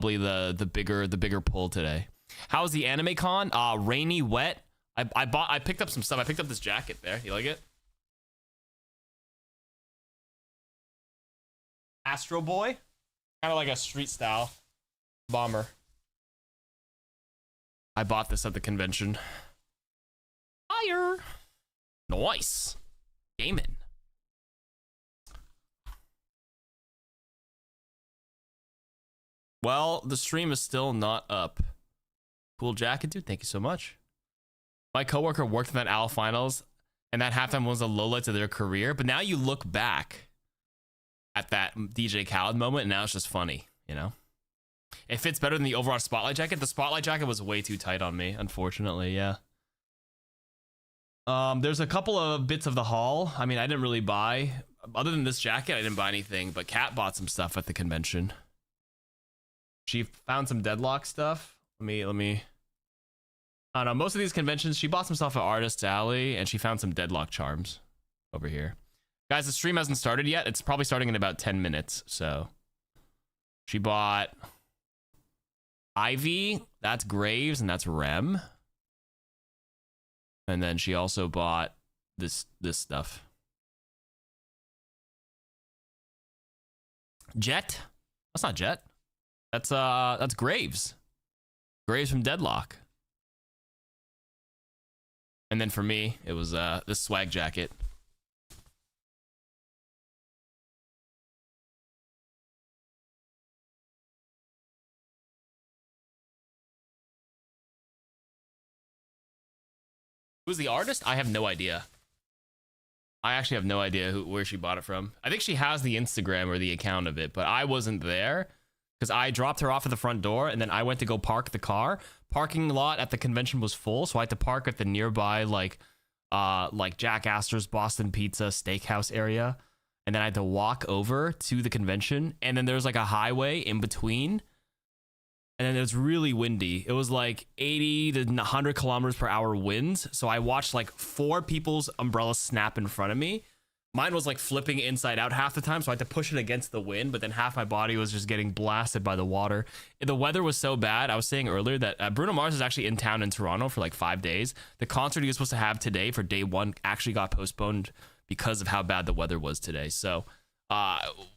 Probably the bigger pull today. How's the anime con? Rainy, wet. I picked up some stuff. I picked up this jacket there. You like it? Astro Boy, kind of like a street style bomber. I bought this at the convention. Fire. Nice. Gaming. Well, the stream is still not up. Cool jacket, dude. Thank you so much. My coworker worked in that OWL finals, and that halftime was a lowlight of their career. But now you look back at that DJ Khaled moment, and now it's just funny, you know? It fits better than the Overwatch spotlight jacket. The spotlight jacket was way too tight on me, unfortunately, yeah. There's a couple of bits of the haul. I mean, I didn't really buy, other than this jacket, I didn't buy anything, but Kat bought some stuff at the convention. She found some Deadlock stuff. Let me I don't know, most of these conventions, she bought some stuff at Artist Alley, and she found some Deadlock charms over here. Guys, the stream hasn't started yet. It's probably starting in about 10 minutes, so. She bought Ivy, that's Graves, and that's Rem. And then she also bought this stuff. Jet? That's not Jet. That's Graves. Graves from Deadlock. And then for me, it was this swag jacket. Who's the artist? I have no idea. I actually have no idea where she bought it from. I think she has the Instagram or the account of it, but I wasn't there because I dropped her off at the front door and then I went to go park the car. Parking lot at the convention was full, so I had to park at the nearby like Jack Astor's Boston Pizza Steakhouse area, and then I had to walk over to the convention, and then there's like a highway in between, and then it was really windy. It was like 80 to 100 kilometers per hour winds, so I watched like 4 people's umbrellas snap in front of me. Mine was like flipping inside out half the time, so I had to push it against the wind, but then half my body was just getting blasted by the water. The weather was so bad. I was saying earlier that Bruno Mars is actually in town in Toronto for like 5 days. The concert he was supposed to have today for day 1 actually got postponed because of how bad the weather was today. So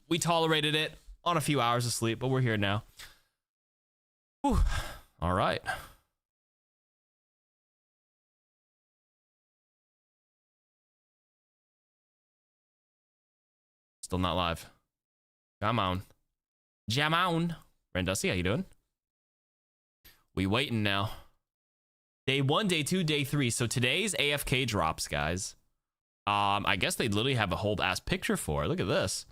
we tolerated it on a few hours of sleep, but we're here now. Whew. All right. Still not live. Come on. Jam on. Randussi, how you doing? We waiting now. Day 1, day 2, day 3. So today's AFK drops, guys. I guess they literally have a whole ass picture for it. Look at this.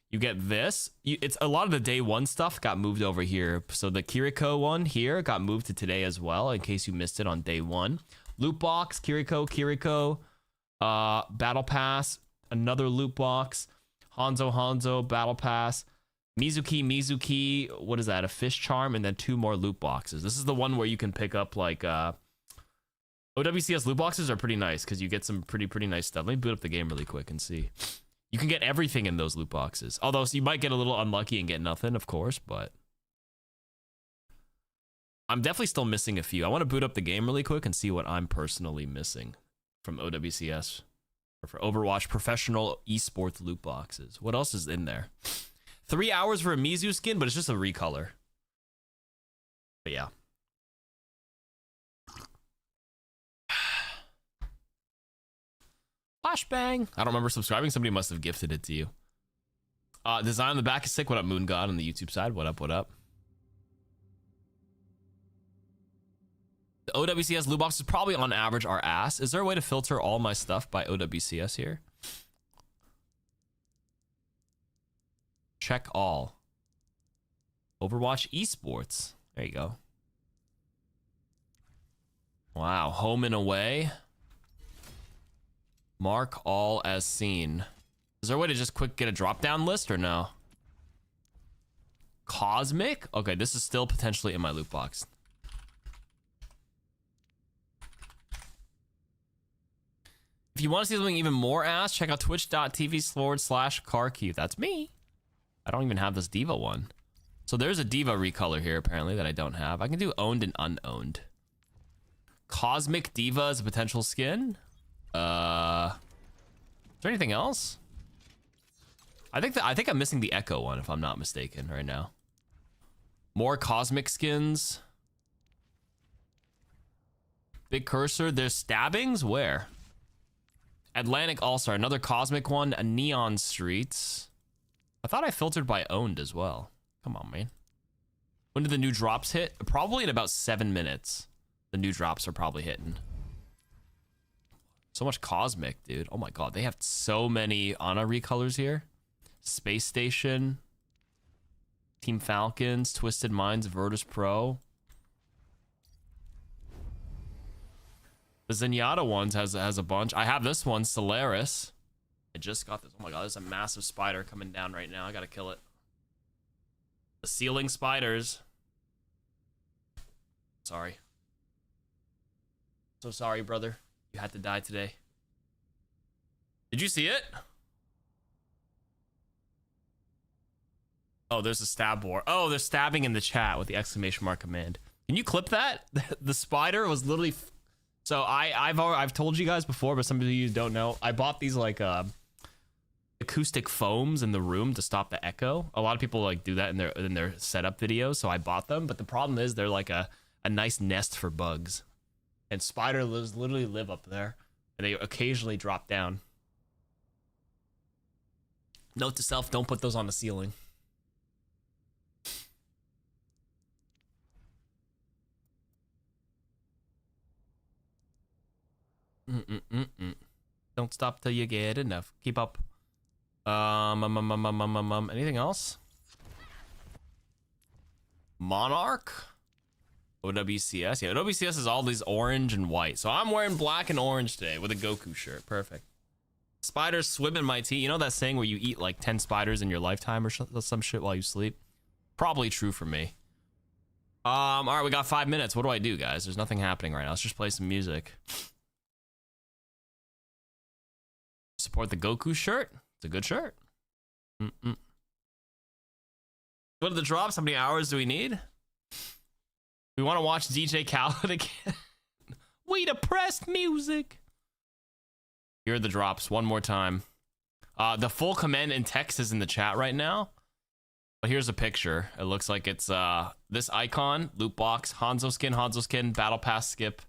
You get this. It's a lot of the day 1 stuff got moved over here. So the Kiriko one here got moved to today as well, in case you missed it on day 1. Loot box, Kiriko, battle pass, another loot box. Hanzo, battle pass, Mizuki, what is that? A fish charm, and then 2 more loot boxes. This is the one where you can pick up like OWCS loot boxes are pretty nice because you get some pretty nice stuff. Let me boot up the game really quick and see. You can get everything in those loot boxes. Although so you might get a little unlucky and get nothing, of course, but I'm definitely still missing a few. I want to boot up the game really quick and see what I'm personally missing from OWCS. For Overwatch professional esports loot boxes. What else is in there? 3 hours for a Mizu skin, but it's just a recolor. But yeah. Flashbang. I don't remember subscribing. Somebody must have gifted it to you. Design on the back is sick. What up, Moon God on the YouTube side? What up? The OWCS loot boxes probably on average are ass. Is there a way to filter all my stuff by OWCS here? Check all. Overwatch Esports. There you go. Wow. Home and away. Mark all as seen. Is there a way to just quick get a drop down list or no? Cosmic? Okay, this is still potentially in my loot box. If you want to see something even more ass, check out twitch.tv/CarQ. That's me. I don't even have this Diva one. So there's a diva recolor here apparently that I don't have. I can do owned and unowned. Cosmic Diva is a potential skin. Is there anything else? I think I'm missing the Echo one if I'm not mistaken right now. More cosmic skins. Big cursor. There's stabbings. Where? Atlantic All-Star. Another cosmic one. A Neon Streets. I thought I filtered by owned as well. Come on, man. When do the new drops hit? Probably in about 7 minutes. The new drops are probably hitting. So much cosmic, dude. Oh my god. They have so many Ana recolors here. Space Station. Team Falcons. Twisted Minds. Virtus Pro. The Zenyatta ones has a bunch. I have this one, Solaris. I just got this. Oh my god, there's a massive spider coming down right now. I gotta kill it. The ceiling spiders. Sorry. So sorry, brother. You had to die today. Did you see it? Oh, there's a stab war. Oh, they're stabbing in the chat with the exclamation mark command. Can you clip that? The spider was literally... So I've told you guys before, but some of you don't know. I bought these like acoustic foams in the room to stop the echo. A lot of people like do that in their setup videos, so I bought them. But the problem is they're like a nice nest for bugs, and spiders literally live up there, and they occasionally drop down. Note to self: don't put those on the ceiling. Don't stop till you get enough. Keep up. Anything else? Monarch? OWCS? Yeah, OWCS is all these orange and white. So I'm wearing black and orange today with a Goku shirt. Perfect. Spiders swim in my tea. You know that saying where you eat like 10 spiders in your lifetime or some shit while you sleep? Probably true for me. All right, we got 5 minutes. What do I do, guys? There's nothing happening right now. Let's just play some music. Support the Goku shirt. It's a good shirt. What are the drops? How many hours do we need? We want to watch DJ Khaled again. We depressed music. Here are the drops one more time. The full command in text is in the chat right now. But here's a picture. It looks like it's this icon, loot box, Hanzo skin, battle pass skip,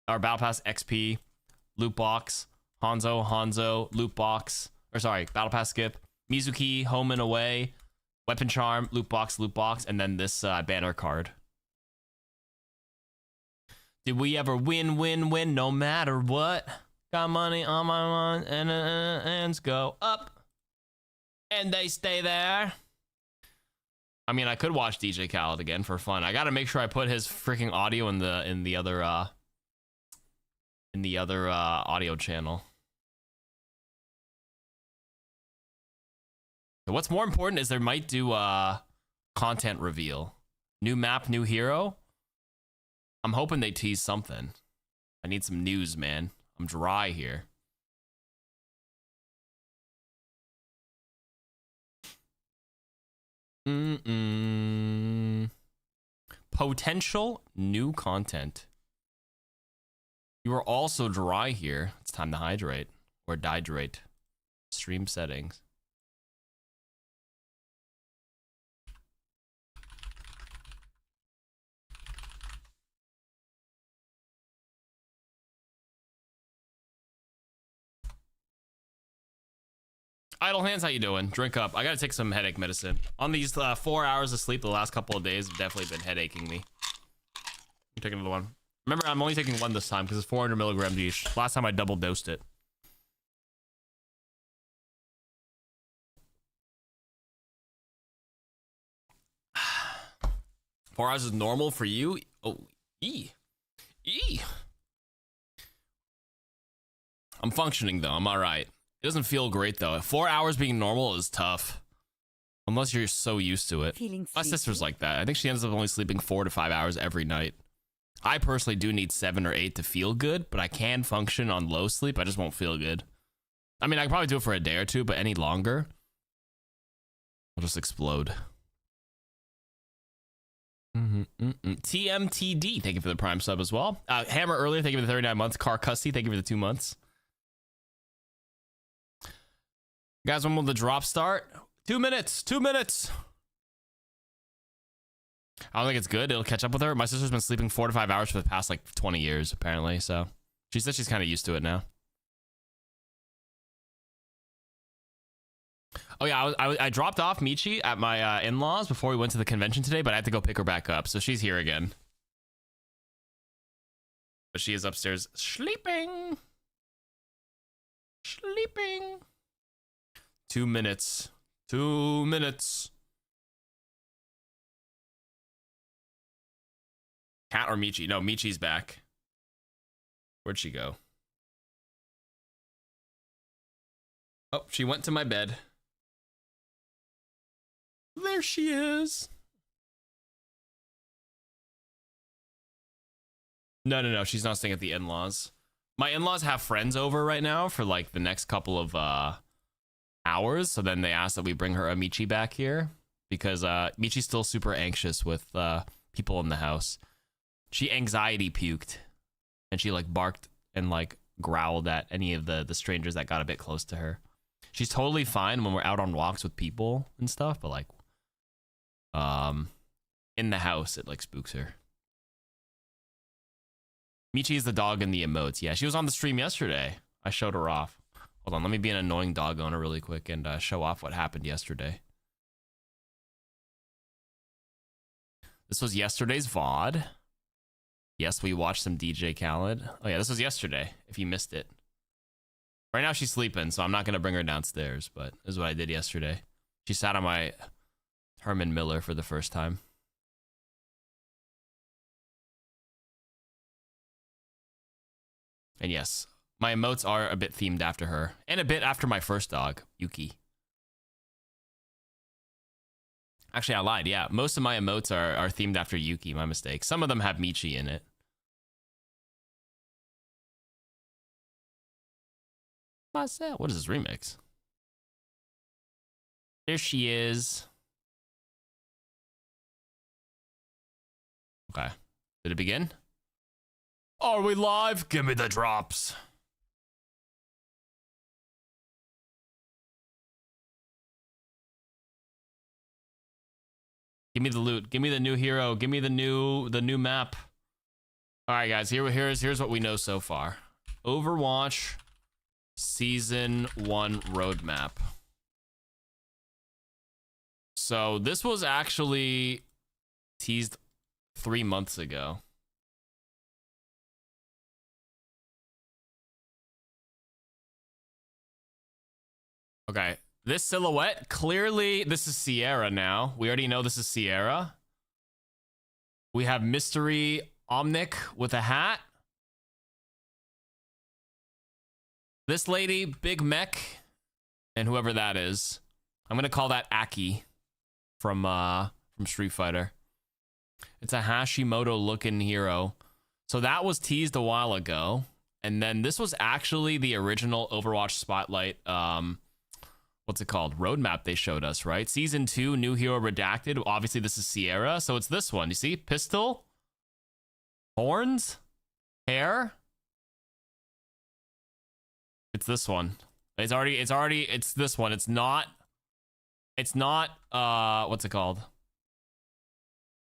or battle pass XP, loot box, Hanzo, loot box, or sorry, battle pass skip, Mizuki, home and away, weapon charm, loot box, and then this banner card. Did we ever win, no matter what? Got money on my mind, and hands go up, and they stay there. I mean, I could watch DJ Khaled again for fun. I gotta make sure I put his freaking audio in the other audio channel. What's more important is there might do content reveal. New map, new hero. I'm hoping they tease something. I need some news, man. I'm dry here. Potential new content. You are also dry here. It's time to hydrate or dihydrate. Stream settings. Idle Hands, how you doing? Drink up. I gotta take some headache medicine. On these 4 hours of sleep the last couple of days have definitely been headacheing me. I'm taking another one. Remember, I'm only taking one this time because it's 400 milligrams each. Last time I double dosed it. Four hours is normal for you? Oh, I'm functioning though. I'm all right. It doesn't feel great though. 4 hours being normal is tough. Unless you're so used to it. My sister's like that. I think she ends up only sleeping 4 to 5 hours every night. I personally do need 7 or 8 to feel good, but I can function on low sleep. I just won't feel good. I mean, I can probably do it for a day or two, but any longer, I'll just explode. TMTD, thank you for the Prime sub as well. Hammer earlier, thank you for the 39 months. Car Cussy, thank you for the 2 months. Guys, when will the drop start? 2 minutes. 2 minutes. I don't think it's good. It'll catch up with her. My sister's been sleeping 4 to 5 hours for the past like 20 years, apparently. So she said she's kind of used to it now. Oh yeah, I dropped off Michi at my in-laws before we went to the convention today, but I had to go pick her back up. So she's here again. But she is upstairs sleeping. Sleeping. 2 minutes. 2 minutes. Cat or Michi? No, Michi's back. Where'd she go? Oh, she went to my bed. There she is. No. She's not staying at the in-laws. My in-laws have friends over right now for like the next couple of hours. So then they asked that we bring her Michi back here because Michi's still super anxious with people in the house. She anxiety puked and she like barked and like growled at any of the strangers that got a bit close to her. She's totally fine when we're out on walks with people and stuff, but like in the house it like spooks her. Michi is the dog in the emotes. Yeah, she was on the stream yesterday. I showed her off. Hold on, let me be an annoying dog owner really quick and show off what happened yesterday. This was yesterday's VOD. Yes, we watched some DJ Khaled. Oh yeah, this was yesterday, if you missed it. Right now she's sleeping, so I'm not going to bring her downstairs, but this is what I did yesterday. She sat on my Herman Miller for the first time. And yes, my emotes are a bit themed after her, and a bit after my first dog, Yuki. Actually, I lied. Yeah, most of my emotes are themed after Yuki. My mistake. Some of them have Michi in it. Marcel, what is this remix? There she is. Okay. Did it begin? Are we live? Give me the drops. Give me the loot. Give me the new hero. Give me the new map. All right, guys. Here's what we know so far. Overwatch Season 1 roadmap. So this was actually teased 3 months ago. Okay. This silhouette, clearly, this is Sierra now. We already know this is Sierra. We have Mystery Omnic with a hat. This lady, Big Mech, and whoever that is. I'm going to call that Aki from Street Fighter. It's a Hashimoto-looking hero. So that was teased a while ago. And then this was actually the original Overwatch Spotlight, what's it called? Roadmap they showed us, right? Season 2, new hero redacted. Obviously, this is Sierra, so it's this one. You see? Pistol, horns, hair. It's this one. It's this one. It's not, what's it called?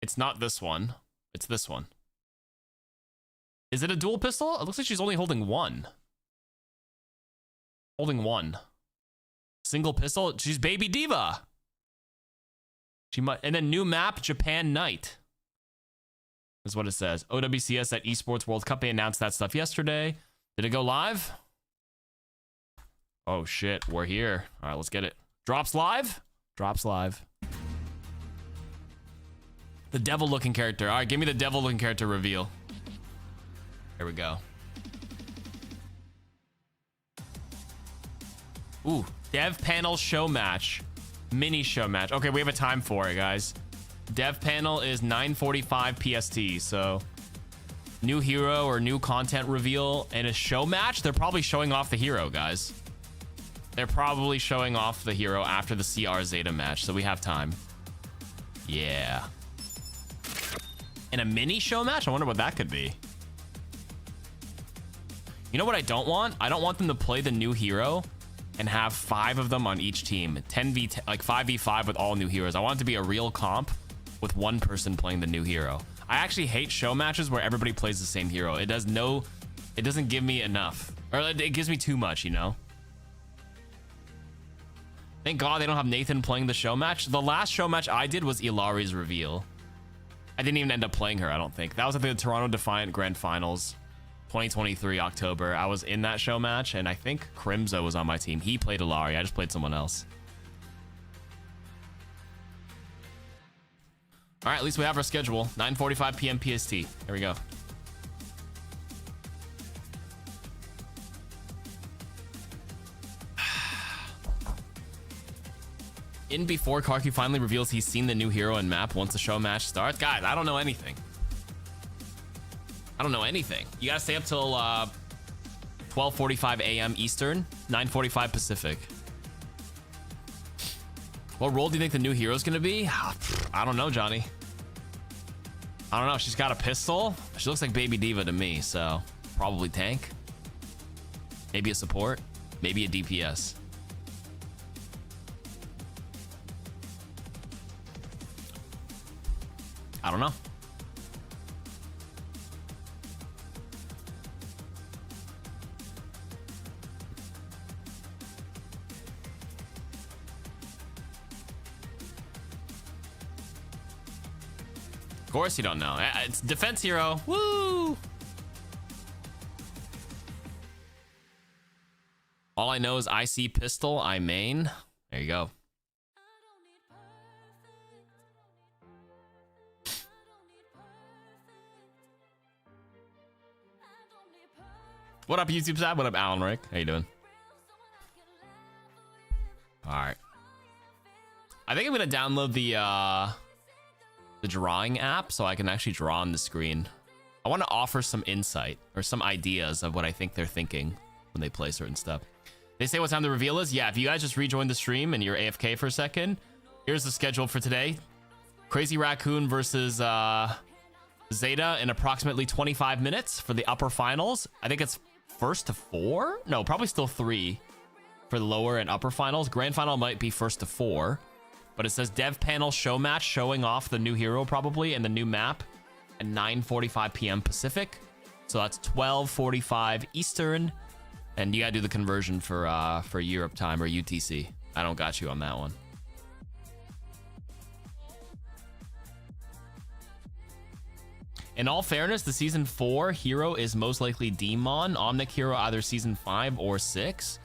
It's not this one. It's this one. Is it a dual pistol? It looks like she's only holding one. Holding one. Single pistol. She's Baby Diva. She might, and then new map, Japan Night. Is what it says. OWCS at Esports World Cup. They announced that stuff yesterday. Did it go live? Oh shit, we're here. All right, let's get it. Drops live? Drops live. The devil looking character. All right, give me the devil looking character reveal. Here we go. Ooh, dev panel show match. Mini show match. Okay, we have a time for it, guys. Dev panel is 9:45 PST, so new hero or new content reveal and a show match. They're probably showing off the hero, guys. They're probably showing off the hero after the CR Zeta match, so we have time. Yeah. in a mini show match? I wonder what that could be. You know what I don't want? I don't want them to play the new hero and have 5 of them on each team. 10v, like 5v5 with all new heroes. I want it to be a real comp with one person playing the new hero. I actually hate show matches where everybody plays the same hero. It doesn't give me enough. Or it gives me too much, you know? Thank God they don't have Nathan playing the show match. The last show match I did was Ilari's reveal. I didn't even end up playing her, I don't think. That was at the Toronto Defiant Grand Finals, 2023, October. I was in that show match, and I think Crimzo was on my team. He played Ilari. I just played someone else. All right, at least we have our schedule. 9:45 p.m. PST. Here we go. In before Karki finally reveals he's seen the new hero and map once the show match starts. Guys, I don't know anything. I don't know anything. You gotta stay up till 12:45 a.m. Eastern, 9:45 Pacific. What role do you think the new hero is gonna be? I don't know, Johnny. I don't know. She's got a pistol. She looks like Baby Diva to me, so probably tank. Maybe a support. Maybe a DPS. I don't know. Of course you don't know. It's defense hero. Woo! All I know is I see pistol, I main. There you go. What up, YouTube side? What up, Alan Rick? How you doing? All right. I think I'm gonna download the drawing app so I can actually draw on the screen. I want to offer some insight or some ideas of what I think they're thinking when they play certain stuff. They say what time the reveal is. Yeah, if you guys just rejoined the stream and you're AFK for a second, here's the schedule for today. Crazy Raccoon versus Zeta in approximately 25 minutes for the upper finals. I think it's first to 4. No, probably still 3 for the lower and upper finals. Grand final might be first to 4, but it says dev panel show match showing off the new hero probably and the new map at 9:45 p.m. Pacific. So that's 12:45 Eastern, and you gotta do the conversion for Europe time or UTC. I don't got you on that one. In all fairness, the season 4 hero is most likely Demon. Omnic hero either season 5 or 6.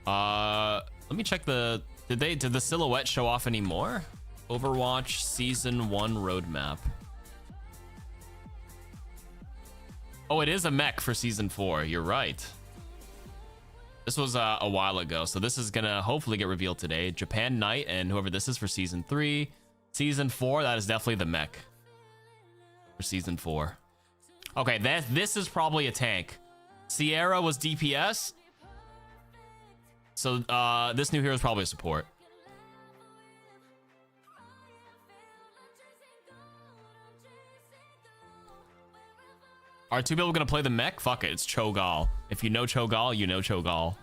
Let me check the... Did the silhouette show off anymore? Overwatch season 1 roadmap. Oh, it is a mech for season 4. You're right. This was a while ago, so this is gonna hopefully get revealed today. Japan Knight and whoever this is for season 3. Season 4, that is definitely the mech for season 4. Okay, this is probably a tank. Sierra was DPS. So this new hero is probably a support. Are 2 people gonna play the mech? Fuck it, it's Cho'Gall. If you know Cho'Gall, you know Cho'Gall.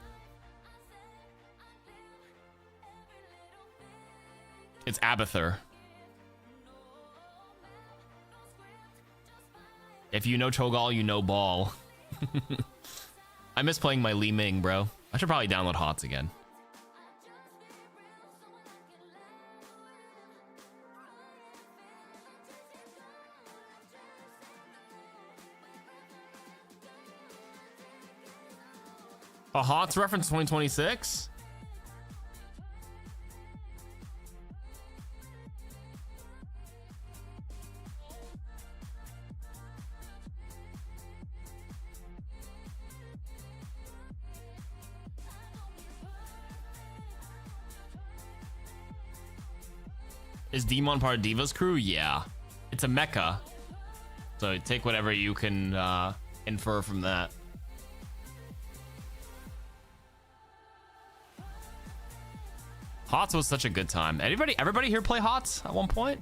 It's Abathur. If you know Cho'Gall, you know Ball. I miss playing my Li Ming, bro. I should probably download HOTS again. A HOTS reference 2026? Is Demon part of Diva's crew? Yeah. It's a mecha. So take whatever you can infer from that. HOTS was such a good time. Everybody here play HOTS at one point?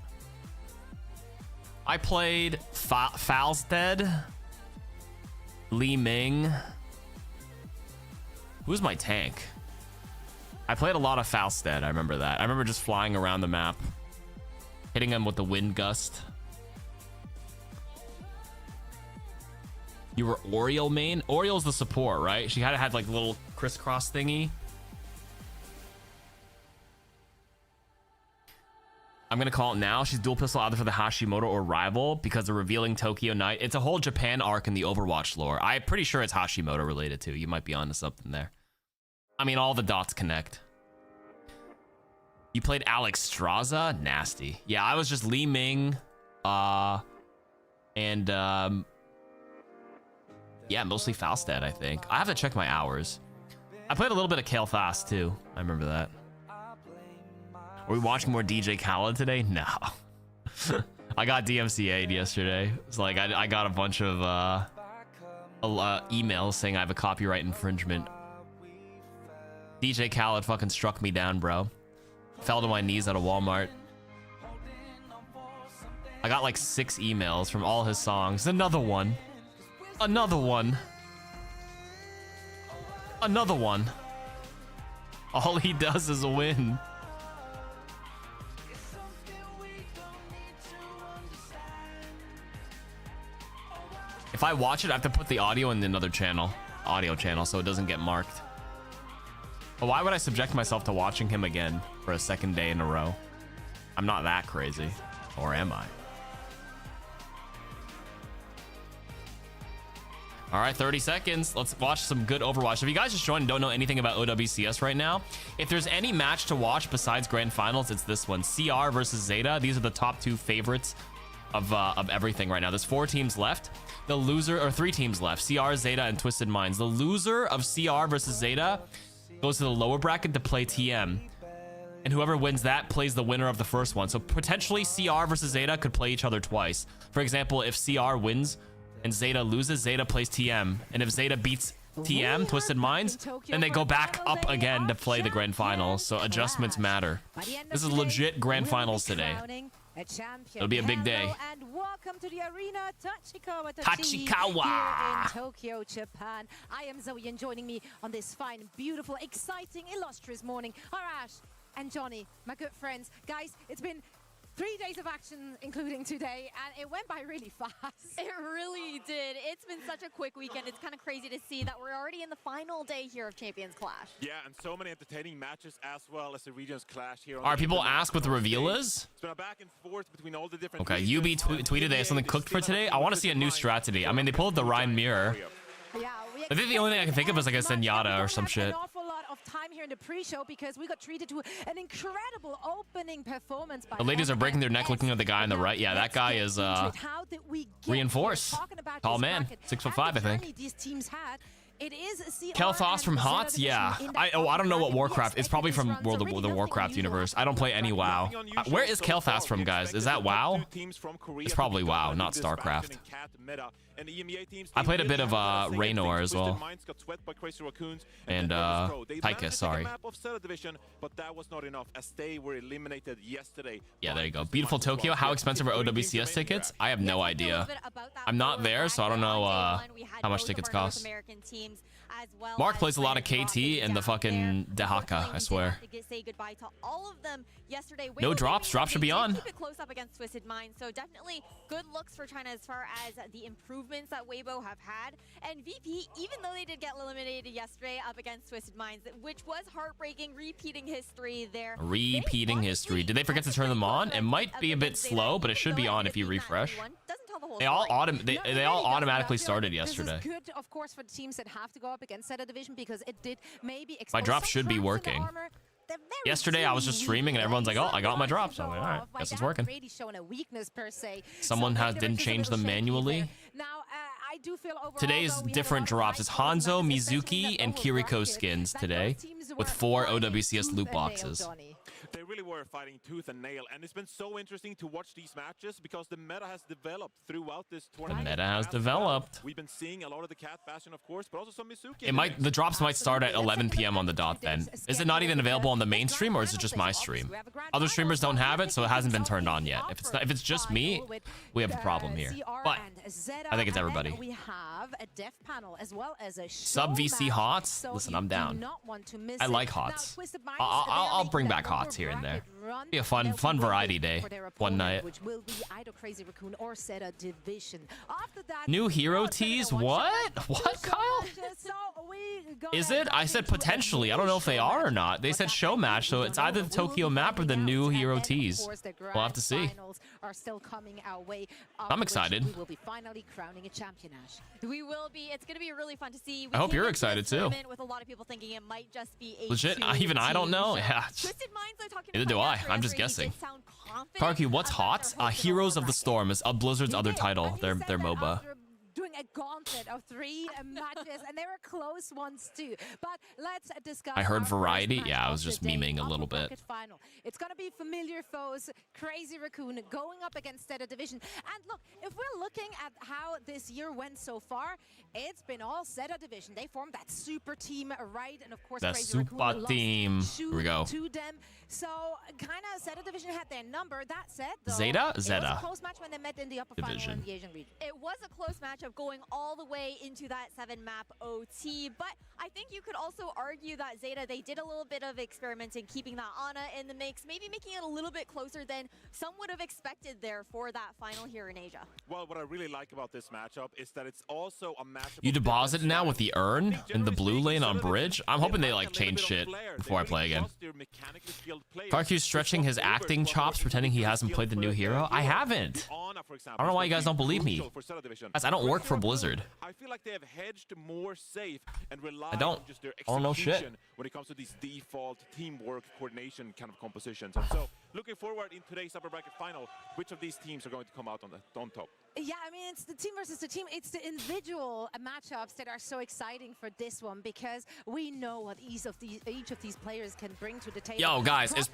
I played Falstead, Li Ming. Who's my tank? I played a lot of Falstead. I remember that. I remember just flying around the map, hitting him with the wind gust. You were Oriole main? Oriole's the support, right? She had like a little crisscross thingy. I'm gonna call it now. She's dual pistol either for the Hashimoto or rival because of revealing Tokyo Night. It's a whole Japan arc in the Overwatch lore. I'm pretty sure it's Hashimoto related too. You might be onto something there. I mean, all the dots connect. You played Alex Straza? Nasty. Yeah, I was just Li Ming, yeah, mostly Falstead, I think. I have to check my hours. I played a little bit of Kale Fast too. I remember that. Are we watching more DJ Khaled today? No. I got DMCA'd yesterday. It's like I got a bunch of emails saying I have a copyright infringement. DJ Khaled fucking struck me down, bro. Fell to my knees at a Walmart. I got like 6 emails from all his songs. Another one. Another one. Another one. All he does is win. If I watch it, I have to put the audio in another channel. Audio channel, so it doesn't get marked. But why would I subject myself to watching him again for a second day in a row? I'm not that crazy. Or am I? All right, 30 seconds. Let's watch some good Overwatch. If you guys just joined and don't know anything about OWCS right now, if there's any match to watch besides Grand Finals, it's this one. CR versus Zeta. These are the top 2 favorites of everything right now. There's 4 teams left. The loser, or 3 teams left. CR, Zeta, and Twisted Minds. The loser of CR versus Zeta goes to the lower bracket to play TM. And whoever wins that plays the winner of the first one. So potentially CR versus Zeta could play each other twice. For example, if CR wins and Zeta loses, Zeta plays TM. And if Zeta beats TM, Twisted Minds, then they go back up again to play the Grand Finals. So adjustments matter. This is legit Grand Finals today. It'll be a big day. And welcome to the arena, Tachikawa here in Tokyo, Japan. I am Zoe, and joining me on this fine, beautiful, exciting, illustrious morning are Ash and Johnny, my good friends. Guys, it's been 3 days of action, including today, and it went by really fast. It really did. It's been such a quick weekend. It's kind of crazy to see that we're already in the final day here of Champions Clash. Yeah, and so many entertaining matches as well as the regions clash here. Are people ask what the reveal is? It's been a back and forth between all the different. Okay, UB tweeted they have something cooked for today. I want to see a new strategy. I mean, they pulled the Rhyme Mirror. Yeah, I think the only thing I can think of is like a Zenyatta or some shit. An awful lot of time here in the pre-show because we got treated to an incredible opening performance by The ladies are breaking their neck looking at the guy on the right. Yeah, that guy is Reinforce. Tall man, 6'5", I think. These teams had. It is Kel'Thas from HOTS? Yeah. I don't know what Warcraft. It's probably from World of the Warcraft universe. I don't play any WoW. Where is Kel'Thas from, guys? Is that WoW? It's probably WoW, not StarCraft. I played a bit of Raynor as well. And Tychus, sorry. Yeah, there you go. Beautiful Tokyo. How expensive are OWCS tickets? I have no idea. I'm not there, so I don't know how much tickets cost. Mark plays a lot of KT and the fucking Dehaka, I swear. No drops. Drops should be on. Keep it close up against Twisted Minds, so definitely good looks for China as far as the improvements that Weibo have had. And VP, even though they did get eliminated yesterday up against Twisted Minds, which was heartbreaking, repeating history there. Repeating history. Did they forget to turn them on? It might be a bit slow, but it should be on if you refresh. They all automatically started yesterday. This is good, of course, for the teams that have to go up against Zeta Division because it did maybe expose my drop should be working. Yesterday I was just streaming and everyone's like, "Oh, I got my drops." So I'm like, "All right, guess it's working." Someone didn't change them manually. Today's different drops. It's Hanzo, Mizuki, and Kiriko skins today with 4 OWCS loot boxes. They really were are fighting tooth and nail, and it's been so interesting to watch these matches because the meta has developed throughout this tournament. The meta has as well. developed. We've been seeing a lot of the Cat Bastion, of course, but also some Mizuki. It might, the drops might start at 11 p.m. on the dot then. Is it not even available on the main stream, or is it just my stream? Other streamers don't have it, so it hasn't been turned on yet. If it's just me, we have a problem here. But I think it's everybody. We have a dev panel as well as a Sub VC HOTS? Listen, I'm down. I like HOTS. I'll bring back HOTS here and there. Be a fun variety day one night. Which will be either Crazy Raccoon or Zeta Division. After that, New hero tease? What? What, Kyle? Is it? I said potentially. I don't know if they are or not. They said show match, so it's either the Tokyo map or the new hero tease. We'll have to see. I'm excited. We will be finally crowning a champion, Ash. We will be. It's going to be really fun to see. I hope you're excited too. With a lot of people thinking it might just be a legit. Even I don't know. Yeah. Neither do I. I'm just guessing. Parky, what's hot? Heroes of the Storm is Blizzard's other title. Their MOBA. Doing a gauntlet of 3 matches, and they were close ones too. But let's discuss. I heard variety. Yeah, I was just memeing a little bit. Final. It's gonna be familiar foes. Crazy Raccoon going up against Zeta Division. And look, if we're looking at how this year went so far, it's been all Zeta Division. They formed that super team, right? And of course, the Crazy super Raccoon team. lost Here we go. to them. So kind of Zeta Division had their number. That said, though, Zeta. it was a close match when they met in the upper final in the Asian region. It was a close match of going all the way into that 7-map OT, but I think you could also argue that Zeta, they did a little bit of experimenting, keeping that Ana in the mix, maybe making it a little bit closer than some would have expected there for that final here in Asia. Well, what I really like about this matchup is that it's also a matchup. You deposit now with the urn in the blue lane on bridge? I'm hoping they like change shit before I play again. Parky's stretching his acting chops, pretending he hasn't played the new hero. I haven't. I don't know why you guys don't believe me. Guys, I don't work for Blizzard. I feel like they have hedged more safe and rely on just their I don't know shit. when it comes to these default teamwork coordination kind of compositions. And so, looking forward in today's upper bracket final, which of these teams are going to come out on top? Yeah, I mean, it's the team versus the team. It's the individual matchups that are so exciting for this one because we know what each of these players can bring to the table. Yo, guys, is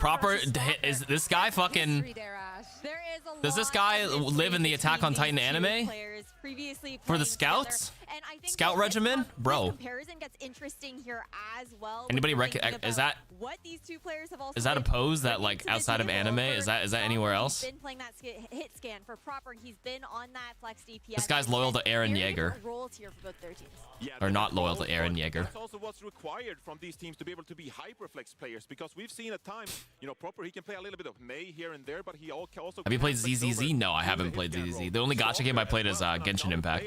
this guy fucking... Does this guy live in the Attack on Titan anime? For the scouts? Scout regimen? Bro. Comparison gets interesting here as well. Anybody is that a pose that like outside of anime? Is that anywhere else? He's been playing that hit scan for proper. He's been on that flex DPS. This guy's loyal to Eren Yeager. Yeah, or not loyal to Eren Yeager. That's also what's required from these teams to be able to be hyperflex players, because we've seen at times, you know, proper he can play a little bit of Mei here and there, but he also have you played ZZZ? No, I haven't played ZZZ. The only gacha game I played is Genshin Impact.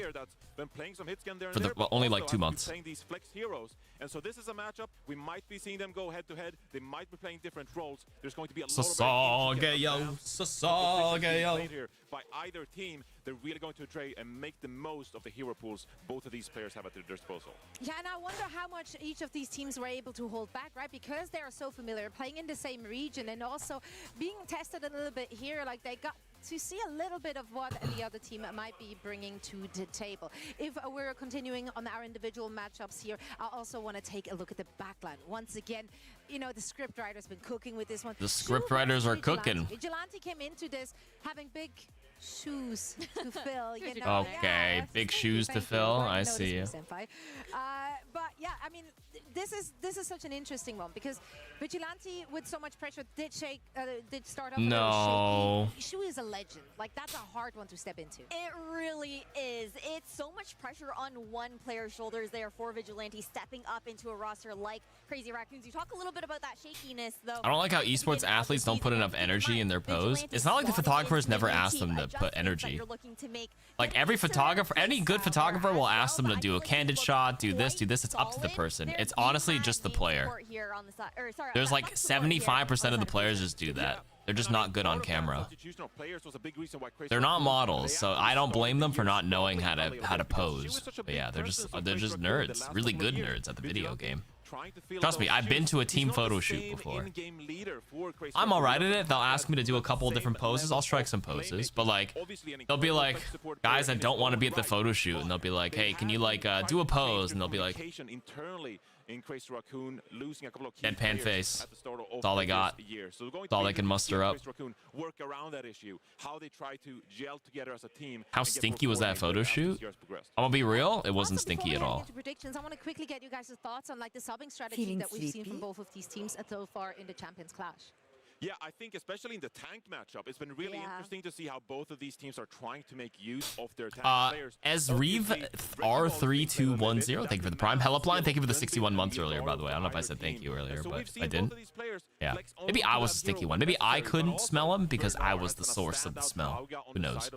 For the only like 2 months. Playing these flex heroes, and so this is a matchup we might be seeing them go head to head. They might be playing different roles. There's going to be a lot of here by either team. They're really going to try and make the most of the hero pools both of these players have at their disposal. Yeah, and I wonder how much each of these teams were able to hold back, right? Because they are so familiar, playing in the same region and also being tested a little bit here. Like they got to see a little bit of what the other team might be bringing to the table. If we're continuing on our individual matchups here, I also want to take a look at the backline. Once again, you know, the script writer's been cooking with this one. The script writers are cooking. Vigilante came into this having big shoes to fill, you know. Okay, yeah, big shoes to fill. I see you. But yeah, I mean, this is such an interesting one because Vigilante, with so much pressure, did start off. No. Shu is a legend. Like that's a hard one to step into. It really is. It's so much pressure on one player's shoulders there for Vigilante stepping up into a roster like Crazy Raccoons. You talk a little bit about that shakiness, though. I don't like how esports athletes don't put enough energy in their pose. It's not like the photographers never ask them to put energy. Like every photographer, any good photographer will ask them to do a candid shot, do this. It's up to the person. It's honestly just the player. There's like 75% of the players just do that. They're just not good on camera. They're not models, so I don't blame them for not knowing how to pose. But yeah, they're just nerds, really good nerds at the video game. Trust me, I've been to a team photo shoot before. I'm alright at it. They'll ask me to do a couple of different poses. I'll strike some poses, but like they'll be like guys that don't want to be at the photo shoot, and they'll be like, hey, can you like do a pose? And they'll be like, in Crazy Raccoon, losing a couple of key Deadpan players face. at the start of That's all they this year. year. So That's all they can muster up. Crazy Raccoon work around that issue, how they try to gel together as a team. How stinky was that photo shoot? I'm gonna be real, it wasn't Also, before stinky we at head all. into predictions, I want to quickly get you guys' thoughts on like the subbing strategy Feeling that we've seen sleepy? from both of these teams so far in the Champions Clash. Yeah, I think especially in the tank matchup, it's been really interesting to see how both of these teams are trying to make use of their tank players. As Reeve R3210, thank you for the Prime. Helipline, thank you for the 61 months earlier, by the way. I don't know if I said thank you earlier, but I didn't. Yeah. Maybe I was the stinky one. Maybe I couldn't smell him because I was the source of the smell. Who knows?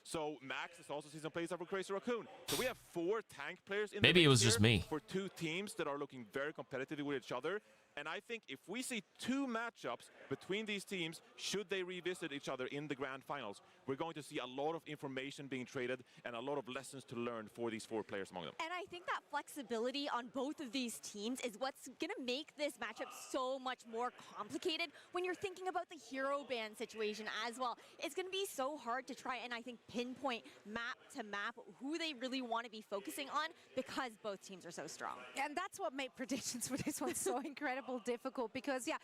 So Max has also seen some plays out for Crazy Raccoon. So we have 4 tank players in Maybe it was just me. for 2 teams that are looking very competitive with each other. And I think if we see 2 matchups between these teams, should they revisit each other in the grand finals, we're going to see a lot of information being traded and a lot of lessons to learn for these 4 players among them. And I think that flexibility on both of these teams is what's going to make this matchup so much more complicated when you're thinking about the hero ban situation as well. It's going to be so hard to try and I think pinpoint map to map who they really want to be focusing on because both teams are so strong. And that's what made predictions for this one so incredible difficult because, yeah,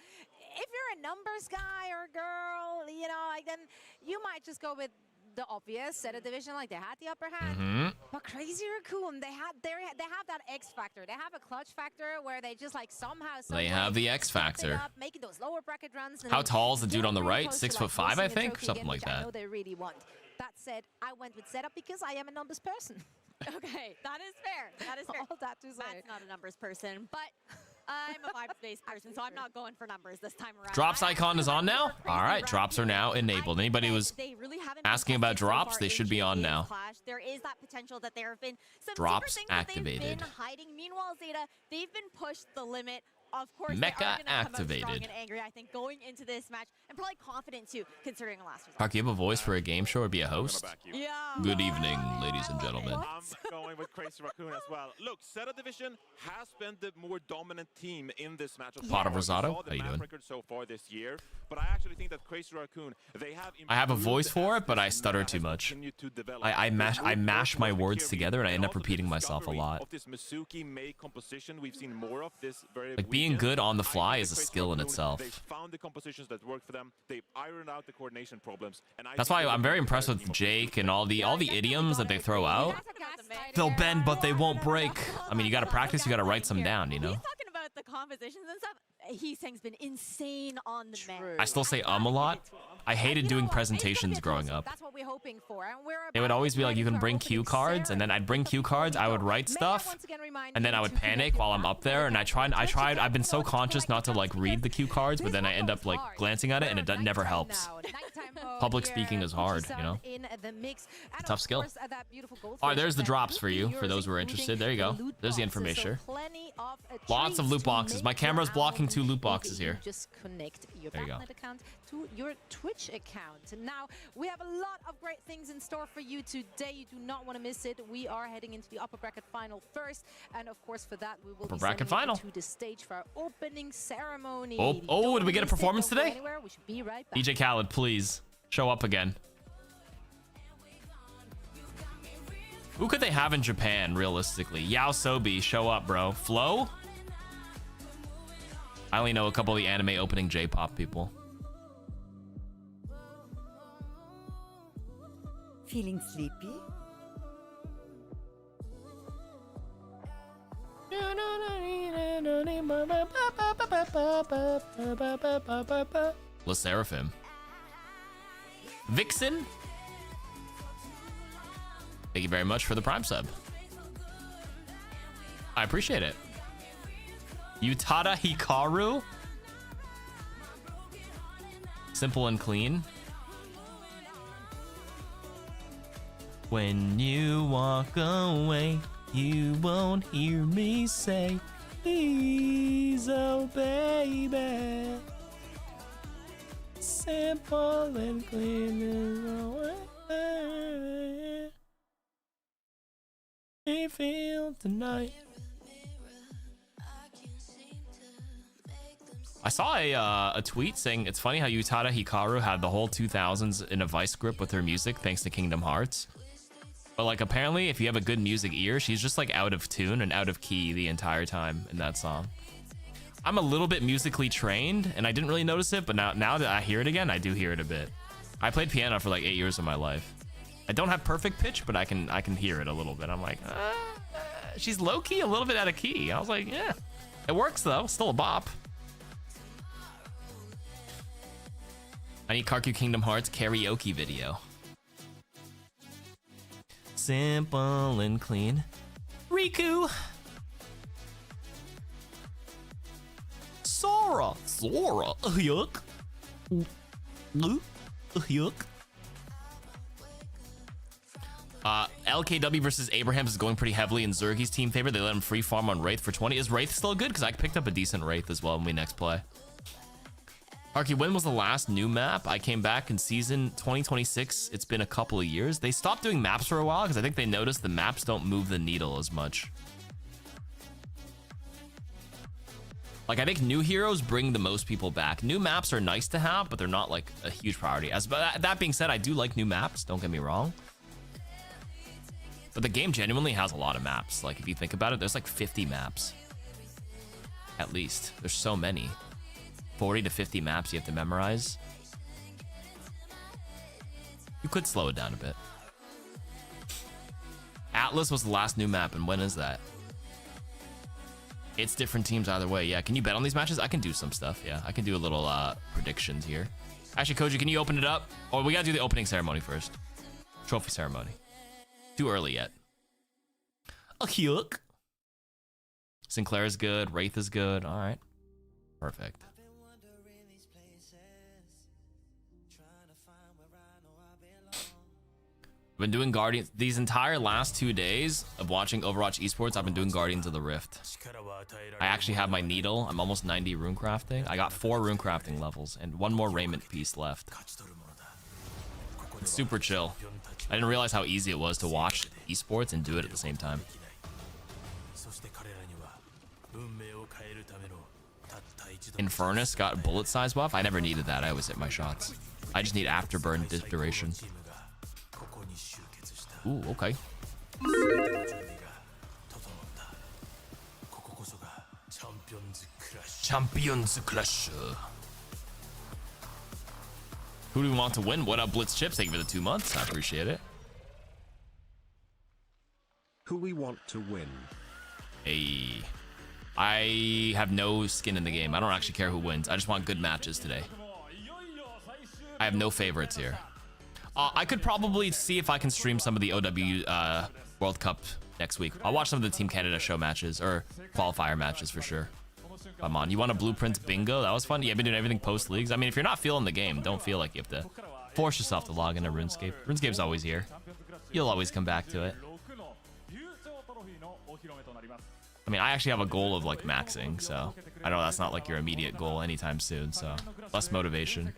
if you're a numbers guy or girl, you know, like then you might just go with the obvious set of division, like they had the upper hand. But Crazy Raccoon, they have that X factor. They have a clutch factor where they just like somehow They have the X factor. up, making those lower bracket runs. How tall is the dude on the right? Close to, 6'5", like, I losing a think, trophy something again, like which I that. know they really want. That said, I went with setup because I am a numbers person. Okay, that is fair. That is fair. All that to say. Matt's not a numbers person, but I'm a vibes-based person, so I'm not going for numbers this time around. Drops icon is on now? All right, drops are now enabled. Anybody who's asking about drops, they should be on now. Clash. There is that potential that there have been some Drops secret things that activated. they've been hiding. Meanwhile, Zeta, they've been pushed the limit. Of course, Mecha they are gonna come out activated. strong and angry, I think, going into this match, and probably confident too, considering a last result. Park, you have a voice for a game show or be a host? Yeah. Good evening, ladies and gentlemen. I'm going with Crazy Raccoon as well. Look, Zeta Division has been the more dominant team in this matchup. Pot of We saw Rosado, the how you map doing? record so far this year, but I actually think that Crazy Raccoon, they have I have a improved voice for as it, but I this stutter meta too has much. continued to develop. I mash my words Here together and I end up also the repeating myself a discovery lot. Of this Mizuki Mei composition, we've seen more of this very Like being weekend. good on the I fly think is a Crazy skill in Raccoon, itself. They've found the compositions that work for them. They've ironed out the coordination problems. And That's why I'm very impressed with Jake and all the idioms that they throw out. They'll bend, but they won't break. I mean, you got to practice, you got to write some down, you know? He's talking about the compositions and stuff. He's saying's been insane on the man. I still say a lot. I hated doing presentations growing up. That's what we're hoping for. And we're It would always be like, you can about bring opening cue cards, and then I'd bring cue cards, I would write May I stuff, once again remind and then you I would to connect panic your while I'm up there, and I've been so Twitch conscious not to like read the cue cards, but then I end up like cards. glancing at it, and it We're never nighttime helps. now. Nighttime mode Public here, speaking is hard, you know? in the mix. And Tough of skill. course, that beautiful goldfish All right, there's the event drops would for be you, for yours, those who are including interested. There you go. loot There's the boxes. information. So plenty of Lots of treats loot to boxes. make My camera's your blocking album 2 loot if boxes you here. Just connect your There you go. Battle.net account to your Twitch account. Now, we have a lot of great things in store for you today. You do not want to miss it. We are heading into the upper bracket final first, and of course, for that, we will Upper be bracket sending you final. to the stage for our opening ceremony. Oh, Don't did we get a miss it. performance Don't go today? anywhere. We should be right back. DJ Khaled, please show up again. Who could they have in Japan, realistically? Yao Sobi, show up, bro. Flo? I only know a couple of the anime opening J-pop people. Feeling sleepy? La Seraphim. Vixen? Thank you very much for the Prime sub. I appreciate it. Utada Hikaru? Simple and clean. When you walk away, you won't hear me say, please, oh baby. Simple and clean is the way we feel tonight. I saw a tweet saying it's funny how Utada Hikaru had the whole 2000s in a vice grip with her music thanks to Kingdom Hearts. But like apparently if you have a good music ear, she's just like out of tune and out of key the entire time in that song. I'm a little bit musically trained and I didn't really notice it, but now that I hear it again, I do hear it a bit. I played piano for like 8 years of my life. I don't have perfect pitch, but I can hear it a little bit. I'm like, she's low key, a little bit out of key. I was like, yeah, it works though. Still a bop. I need Karku Kingdom Hearts karaoke video. Simple and clean. Riku. Sora. Yuck. Yuck. LKW versus Abrahams is going pretty heavily in Zergi's team favor. They let him free farm on Wraith for 20. Is Wraith still good? Because I picked up a decent Wraith as well when we next play. Arky, when was the last new map? I came back in season 2026. It's been a couple of years. They stopped doing maps for a while because I think they noticed the maps don't move the needle as much. Like, I think new heroes bring the most people back. New maps are nice to have, but they're not like a huge priority. But that being said, I do like new maps. Don't get me wrong. But the game genuinely has a lot of maps. Like, if you think about it, there's like 50 maps. At least. There's so many. 40 to 50 maps you have to memorize. You could slow it down a bit. Atlas was the last new map, and when is that? It's different teams either way. Yeah, can you bet on these matches? I can do some stuff. Yeah, I can do a little predictions here. Actually, Koji, can you open it up? Oh, we gotta do the opening ceremony first. Trophy ceremony. Too early yet. A hook. Sinclair is good. Wraith is good. All right. Perfect. I've been doing Guardians these entire last 2 days of watching Overwatch Esports. I've been doing Guardians of the Rift. I actually have my needle. I'm almost 90 rune crafting. I got 4 rune crafting levels and 1 more raiment piece left. It's super chill. I didn't realize how easy it was to watch Esports and do it at the same time. Infernus got bullet size buff. I never needed that. I always hit my shots. I just need afterburn duration. Ooh, okay. Champions Clash. Who do we want to win? What up, Blitz Chips? Thank you for the 2 months. I appreciate it. Who we want to win? Hey. I have no skin in the game. I don't actually care who wins. I just want good matches today. I have no favorites here. I could probably see if I can stream some of the OW World Cup next week. I'll watch some of the Team Canada show matches or qualifier matches for sure. Come on, you want a blueprint bingo? That was fun. Yeah, I've been doing everything post leagues. I mean, if you're not feeling the game, don't feel like you have to force yourself to log into RuneScape. RuneScape's always here. You'll always come back to it. I mean, I actually have a goal of like maxing, so I know that's not like your immediate goal anytime soon, so less motivation.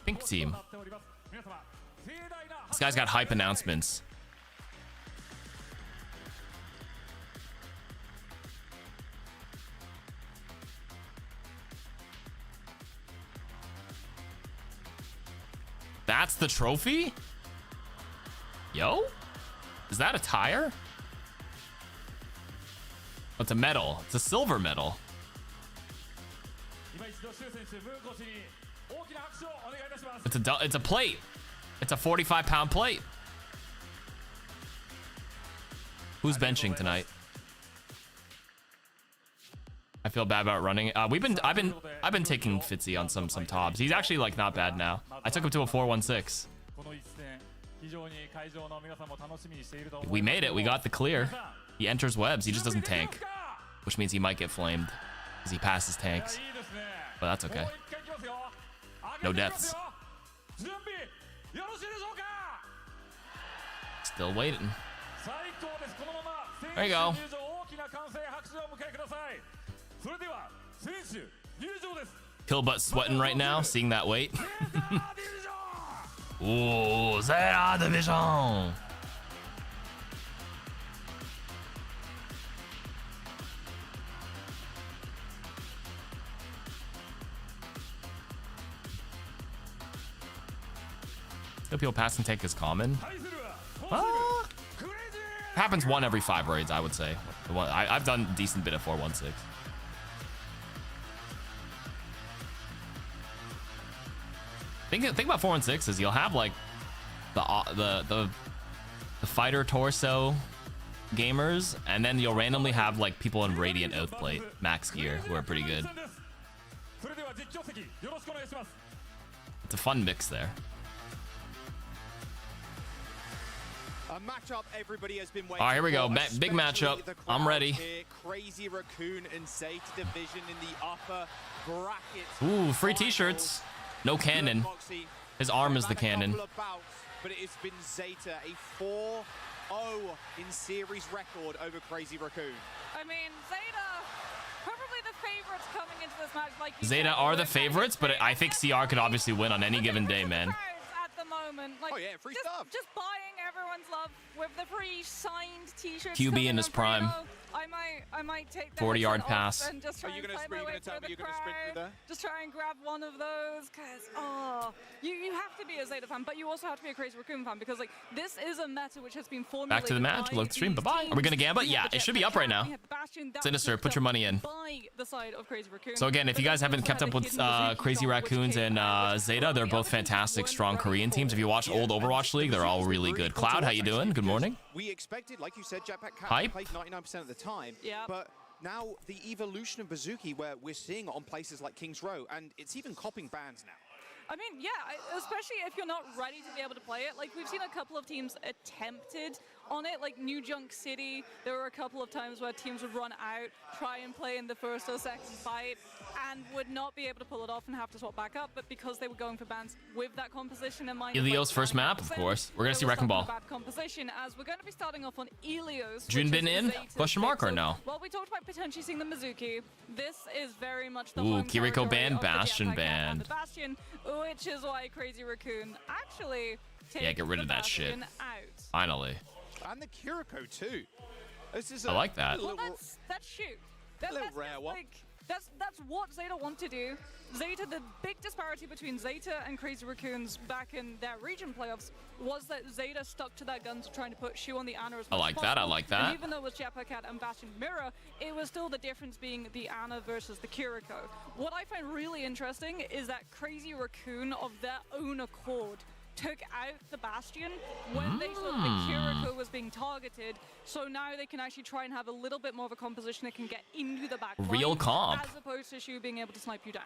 Pink team. This guy's got hype announcements. That's the trophy? Yo? Is that a tire? Oh, it's a medal. It's a silver medal. It's a plate. It's a 45-pound plate. Who's benching tonight? I feel bad about running. I've been taking Fitzy on some tobs. He's actually like not bad now. I took him to a 4-1-6. We made it. We got the clear. He enters webs. He just doesn't tank, which means he might get flamed because he passes tanks. But that's okay. No deaths. Still waiting. There you go. Kill butt sweating right now, seeing that weight. Ooh, Zera Division. Hope you'll pass and take is common. Happens 1 every 5 raids, I would say. I've done a decent bit of 416. Think about 416 is you'll have like the fighter torso gamers, and then you'll randomly have like people in Radiant Oathplate max gear who are pretty good. It's a fun mix there. A matchup everybody has been waiting. All right, here we go. For, Big matchup. I'm ready. Here. Crazy Raccoon and Zeta division in the upper bracket. Ooh, free t-shirts. No cannon. His arm is the cannon. Bouts, but it has been Zeta, a 4-0 in series record over Crazy Raccoon. I mean, Zeta, probably the favorites coming into this match. Like Zeta are the favorites, but I think CR could obviously win on any given day, man. At the moment, like, oh yeah, free stuff. Just buying everyone's love with the free signed t-shirts. QB in his prime. I might take that 40-yard pass. And just try Are you and gonna find my way through the crowd. there? Just try and grab one of those, cause you have to be a Zeta fan, but you also have to be a Crazy Raccoon fan, because like this is a meta which has been formulated. Back to the match. Load the stream. Bye bye. Are we gonna gamble? Yeah, it should be up right now. Sinister, put your money in. So again, if you guys haven't kept up with Crazy Raccoons and Zeta, they're both fantastic, strong Korean teams. If you watch old Overwatch League, they're all really good. Cloud, how you doing? Good morning. We expected, like you said, Jetpack Cat Hype. played 99% of the time. Yeah. But now the evolution of Bazooki, where we're seeing on places like King's Row, and it's even copying bans now. I mean, yeah, especially if you're not ready to be able to play it. Like, we've seen a couple of teams attempted on it, like New Junk City. There were a couple of times where teams would run out, try and play in the first or second fight, and would not be able to pull it off and have to swap back up. But because they were going for bans with that composition in mind, Elio's first map, of course. We're gonna see Wrecking Ball. Bad composition, as we're going to be starting off on Elio's. Junbin in? Question mark or no? Well, we talked about potentially seeing the Mizuki. This is very much the Ooh, home Kiriko territory banned, of the Bastion Jetpack Cat and banned. the Bastion, which is why Crazy Raccoon actually Yeah, get rid of that shit. Out. Finally. And the Kiriko too. This is I like that. Well, that's shoot. A little rare one. Like, that's what Zeta want to do. Zeta, the big disparity between Zeta and Crazy Raccoons back in their region playoffs was that Zeta stuck to their guns trying to put Shu on the Ana as much I like as that. I possible. like that. And even though it was Jetpack Cat and Bastion Mirror, it was still the difference being the Ana versus the Kiriko. What I find really interesting is that Crazy Raccoon, of their own accord, took out the Bastion when they saw that the Kiriko was being targeted, so now they can actually try and have a little bit more of a composition that can get into the back line, Real comp. as opposed to Shu being able to snipe you down.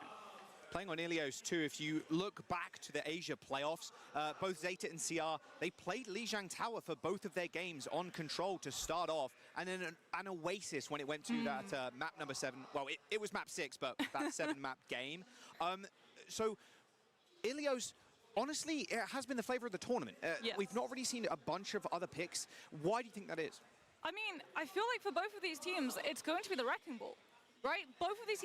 Playing on Ilios too, if you look back to the Asia playoffs, both Zeta and CR, they played Lijiang Tower for both of their games on Control to start off, and then an Oasis when it went to that map number 7. Well, it was map 6, but that 7-map game. So Ilios, honestly, it has been the flavor of the tournament. Yes. We've not really seen a bunch of other picks. Why do you think that is? I mean, I feel like for both of these teams, it's going to be the Wrecking Ball. Right?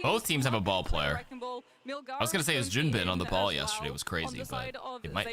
Both teams have a ball player. I was gonna say it was Junbin on the ball yesterday. It was crazy, but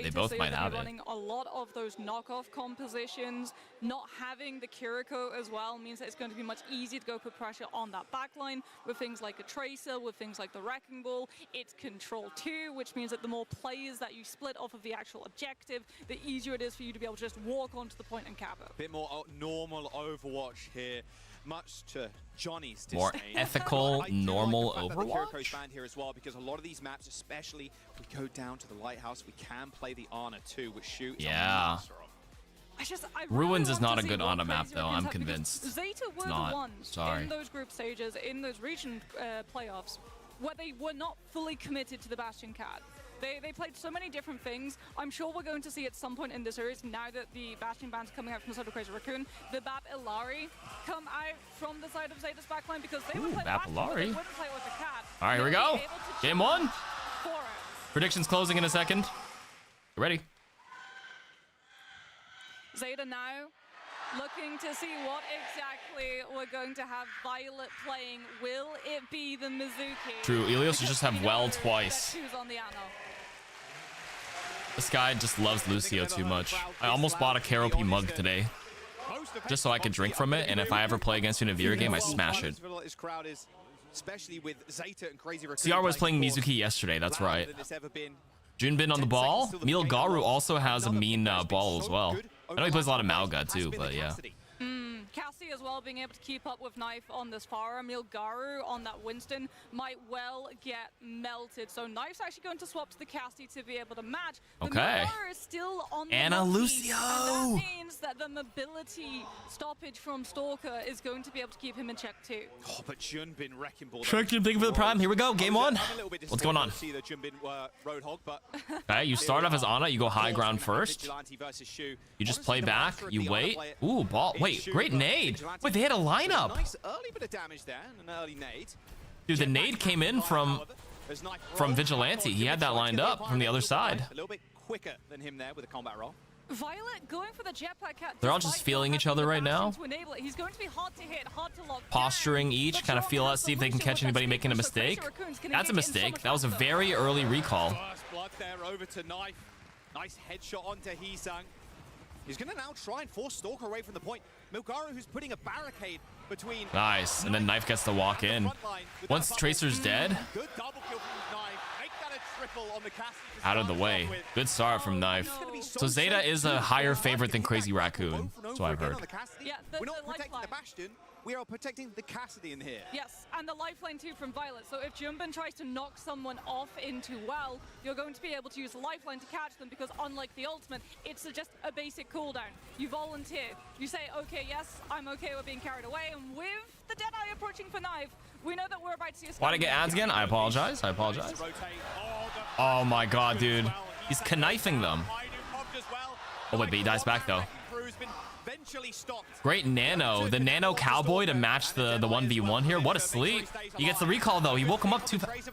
they both might have it. Running a lot of those knockoff compositions. Not having the Kiriko as well means that it's going to be much easier to go put pressure on that backline with things like a Tracer, with things like the Wrecking Ball. It's Control 2, which means that the more players that you split off of the actual objective, the easier it is for you to be able to just walk onto the point and cap it. Bit more normal Overwatch here. Much to Johnny's disdain. More ethical, normal Overwatch? Kiriko's banned here as well, because a lot of these maps, especially if we go down to the Lighthouse, we can play the Ana too, which Shu is a master of. I Ruins really is not want a to good see what Ana map, Crazy though. Raccoons I'm have, because convinced. Zeta were It's not. the ones Sorry. in those group stages, in those region playoffs, where they were not fully committed to the Bastion Cat. They played so many different things. I'm sure we're going to see at some point in this series, now that the Bastion ban's coming out from the side of Crazy Raccoon, the Bap Ilari come out from the side of Zeta's backline, because they would play Bap the Bastion, but they Ilari. wouldn't play with the Cat. All right, here we They'll go. be able to Game challenge 1. for it. Predictions closing in a second. You ready? Zeta now looking to see what exactly we're going to have Violet playing. Will it be the Mizuki? True, Ilios should just have Because we well know twice. that Shu's on the Ana. This guy just loves Lucio too much. I almost bought a KROP mug today, just so I could drink from it, and if I ever play against you in a VR game, I smash it. Especially with Zeta and Crazy CR was playing Mizuki yesterday, that's right. Junbin on the ball. Milgaru also has a mean ball as well. I know he plays a lot of Malga too, but yeah. Cassie as well being able to keep up with Knife on this Pharah. Milgaru on that Winston might well get melted. So Knife's actually going to swap to the Cassie to be able to match. But Okay. Milgaru is still on the Anna monkey, Lucio! and that means that the mobility stoppage from Stalker is going to be able to keep him in check too. Oh, but Junbin wrecking ball. Shark Team, thank you for the prime. Here we go. Game one. What's going on? See the Junbin Roadhog, but Okay, you start off as Ana. You go high ground first. Vigilante versus Shu. You just Honestly, play the back. banter of You the wait. Ana player Ooh, ball. is Wait, Shu, great but nade. Vigilante Wait, they had a lineup. Nice early bit of damage there, and an early nade. Dude, the nade came in from Vigilante. He had that lined up from the other side. A little bit quicker than him there with a combat roll. Violet going for the jetpack cat. They're all just despite feeling not each having other the right now. bastion to enable it. He's going to be hard to hit, hard to lock Posturing down. each, But kind of John feel out, has see if they can solution catch with that anybody making a speed boost, so mistake. Crazy Raccoon's gonna That's a get in so mistake. much That was a faster. very early recall. First blood there over to Knife. Nice headshot onto Heesang. He's going to now try and force Stalker away from the point. Milgaru, who's putting a barricade between. Nice. And then Knife gets to walk and the in. front line with Once that Tracer's bubble. dead, Good double kill from Knife. Make that a triple on the Cassie to out of the start way. off with. Good start from Knife. It's gonna be So Zeta is a higher favorite than Crazy Raccoon. Over So I've again heard. on the Cassidy. Yeah, We're the not protecting the lifeline. Bastion. We are protecting the Cassidy in here. Yes, and the lifeline too from Violet. So if Junbin tries to knock someone off into well, you're going to be able to use the lifeline to catch them because unlike the ultimate, it's just a basic cooldown. You volunteer. You say, okay, yes, I'm okay with being carried away. And with the Deadeye approaching for Knife, we know that we're about to see a Why'd I get ads again? I apologize. I apologize. Oh my god, dude. He's knifing them. Oh wait, but he dies back though. Great nano. The nano cowboy to match the 1v1 here. What a sleep. He gets the recall though. He woke him up too fast.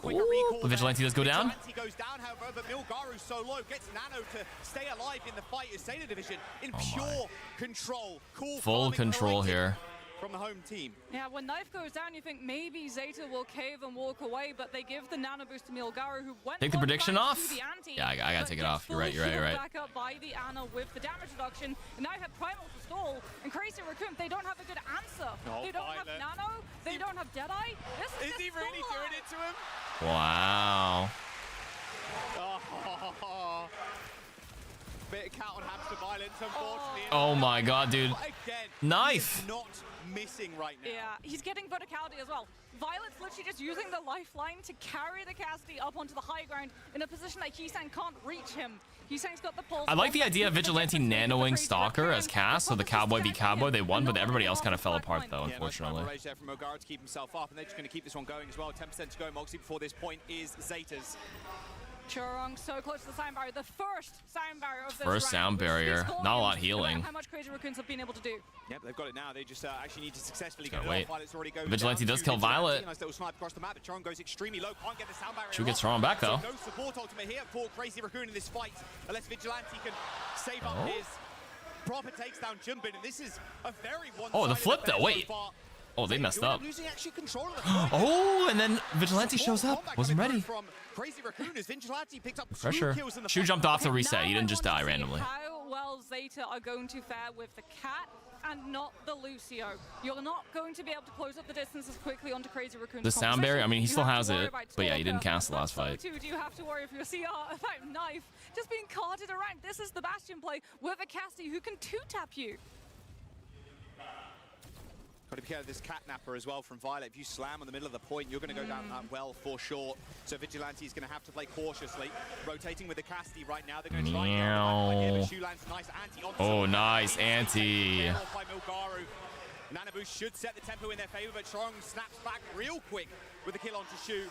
Ooh, Vigilante does go down. Goes down, however, but Milgaru so low gets Nano to stay alive in the fight as Zeta Division in pure control. Cool Full farming control collective here. from the home team. Yeah, when Knife goes down, you think maybe Zeta will cave and walk away, but they give the nano boost to Milgaru, who went Take the one prediction back off? to the ante, Yeah, I gotta but take it gets off. You're right, full you're right, you're healed right. back up by the Ana with the damage reduction, and now you have Primal to stall, and Crazy Raccoon, they don't have a good answer. Oh, They don't have Violet. nano, they don't have Deadeye. This is Is he just really stall doing it to him? Wow. Oh. Bit of cat on hamster violence, unfortunately. Oh my god, dude. But again, Knife. he is not missing right now. Yeah, he's getting verticality as well. Violet's literally just using the lifeline to carry the Cassidy up onto the high ground in a position that Heesang can't reach him. Heesang's got the pulse. I like the idea of Vigilante nanoing Stalker as Cass, so the Cowboy v Cowboy, they won, but everybody else kind of fell apart though, Yeah, unfortunately. nice there from Mogara to keep himself up, and they're just going to keep this one going as well. 10% to go. Moxie before this point is Zeta's. Churong so close to the sound barrier. The first sound barrier of this First round, sound which barrier. speaks Not a lot volumes healing. about how much Crazy Raccoons have been able to do. Yep, they've got it now. They just actually need to successfully Gotta get it wait. off while it's already going Vigilante down does to kill Vigilante. Violet. Nice little snipe across the map, but Churong goes extremely low. Can't get the sound barrier Should get off. Churong back, though. So no support ultimate here for Crazy Raccoon in this fight, unless Vigilante can save up his proper takes down Junbin, and this is a very one-sided Oh, the flip affair though, so wait. far. Oh, they messed up. Losing actually control of the point. Oh, and then Vigilante shows up. Wasn't ready. From Crazy Raccoon as Vigilante picked up Pressure. 2 kills in the Shu fight. jumped off to Now reset. He I didn't just want die to see randomly. How well Zeta are going to fare with the cat and not the Lucio. You're not going to be able to close up the distance as quickly onto Crazy Raccoon's The sound barrier, I mean, he You still have has to worry it, about but yeah, he didn't Stalker, cast the but last so fight. too do you have to worry for your CR about Knife just being carted around. This is the Bastion play with a Cassie who can two-tap you. Got to be careful of this cat napper as well from Violet. If you slam on the middle of the point, you're going to go down that well for sure. So Vigilante is going to have to play cautiously. Rotating with the Cassidy right now. They're going to try and get on the back here, but Shu lands a nice anti onto Oh, someone. nice Easily anti. taken care of by Milgaru. Nanabu should set the tempo in their favor, but Chorong snaps back real quick with the kill onto Shu.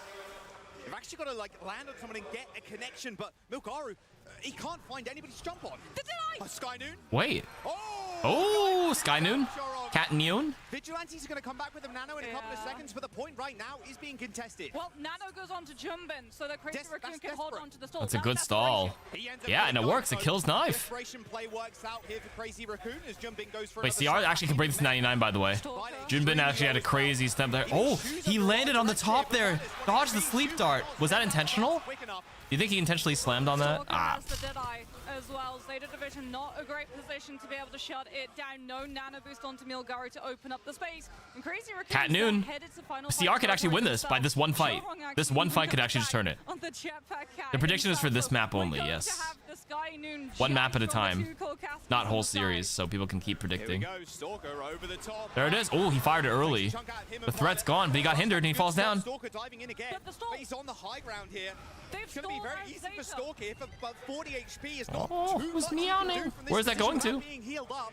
They've actually got to like land on someone and get a connection, but Milgaru, he can't find anybody to jump on. The Deadeye! Sky Noon. Wait. Oh! Oh, Sky Noon. Chorong. Cat Neon. Vigilante's going to come back with the Nano in a couple of Yeah. seconds, but the point right now is being contested. Well, Nano goes on to Junbin so that Crazy Raccoon that's can hold desperate. on to the stall. That's a good stall. He ends up Yeah, getting and it knife, works. It so kills Knife. Desperation play works out here for Crazy Raccoon as Junbin goes for Wait, another CR shot. actually can bring this to 99, by the way. Stalker. Junbin actually had a crazy step there. Oh, he landed on the top there. Dodged the sleep dart. Was that intentional? Quick enough. Do you think he intentionally slammed on that? Stalker Ah. has the Deadeye as well. Zeta Division not a great position to be able to shut it down. No nano boost onto Milgari to open up the space. And Crazy Raccoon Cat Noon. headed to final CR fight could actually win this himself. by this one fight. Chorong This actually one fight could moved actually just back turn it. on the Jetpack Cat The prediction is for himself. this map We're only, going yes. to have the Sky Noon One map at a giant from the time, two co-casters not on whole the side. series, so people can keep Here we predicting. go, Stalker over the top. There it is. Oh, he fired it early. The threat's gone, but he got hindered and he falls down. Stalker diving in again, But the stall- but he's on the high ground here. They've It's going to be stalled very as easy for Zeta. Stalker if about 40 HP is not Oh, too who's much he can meowing? do from this Where's that going position to? without being healed up.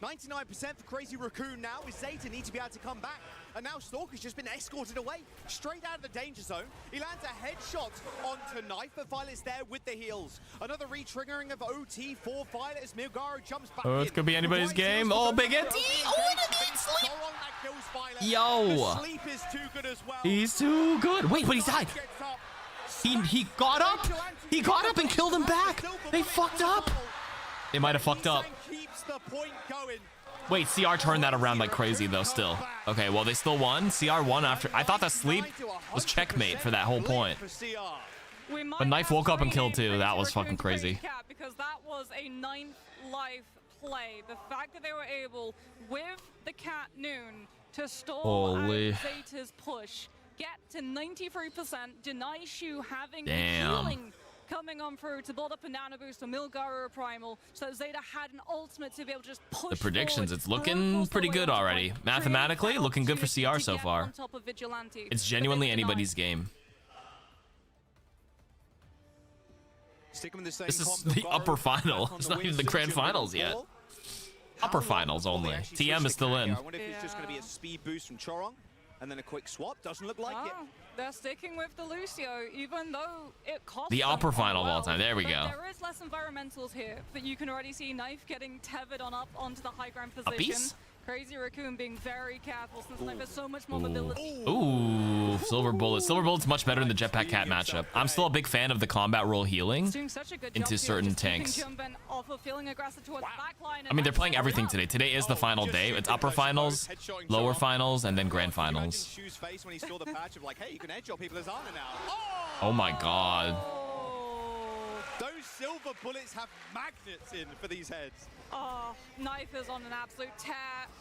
99% for Crazy Raccoon now, is Zeta need to be able to come back. And now Stalker's just been escorted away, straight out of the danger zone. He lands a headshot onto Knife, but Violet's there with the heals. Another re-triggering of OT for Violet as Milgaro jumps back Oh, in. it could be anybody's Right game. heals to Oh, go big for NT. OT Oh, engage, and but again, it's sleep. Chorong that kills Violet. Yo. The sleep is too good as well. He's too good. Wait, but he's died. Gets up. He got up. He got up and killed him back. They fucked up. They might have fucked up. Keeps the point going. Wait, CR turned that around like crazy though still. Okay, well they still won. CR won after. I thought that sleep was checkmate for that whole point. We might But Knife have woke up and three killed too. Crazy That was Raccoon fucking to crazy. Crazy Cat, because that was a 9th life play. The fact that they were able, with the Cat Noon, to stall Holy. out Zeta's push, get to 93%, deny Shu having Damn. the healing coming on through to build up a nano boost on Milgaro Primal, so that Zeta had an ultimate to be able to just push The predictions, forward, it's looking reinforce pretty their way good onto already. point, Mathematically, create that looking good for opportunity CR to so get far. on top of Vigilante. It's But genuinely they've denied. anybody's game. Sticking with the same This is combo, the Garo upper back final. on It's the not even win the grand signature finals with a yet. ball. Upper How finals long will they only. actually TM switch is still the carry? in. I wonder if it's just going to be a speed boost from Chorong and then a quick swap. Doesn't look like it. Oh, they're sticking with the Lucio, even though it costs The them upper on final of all well. time. There we But go. There is less environmentals here, but you can already see Knife getting tethered on up onto the high ground position. piece? Crazy Raccoon being very careful since Knife has so much more mobility. Ooh, Silver Bullet. Silver Bullet's much better in the Jetpack Cat matchup. I'm still a big fan of the combat role healing. He's doing such a good into job here, certain just keeping tanks. Jumpin off of feeling aggressive towards the back line, I mean, they're and playing Knife's everything up. today. Today is the final day. It's upper finals, lower finals, and then grand finals. Shu's face when he saw the patch of like, hey, you can edge your people as Ana now. Oh my god. Those silver bullets have magnets in for these heads. Oh, Knife is on an absolute tear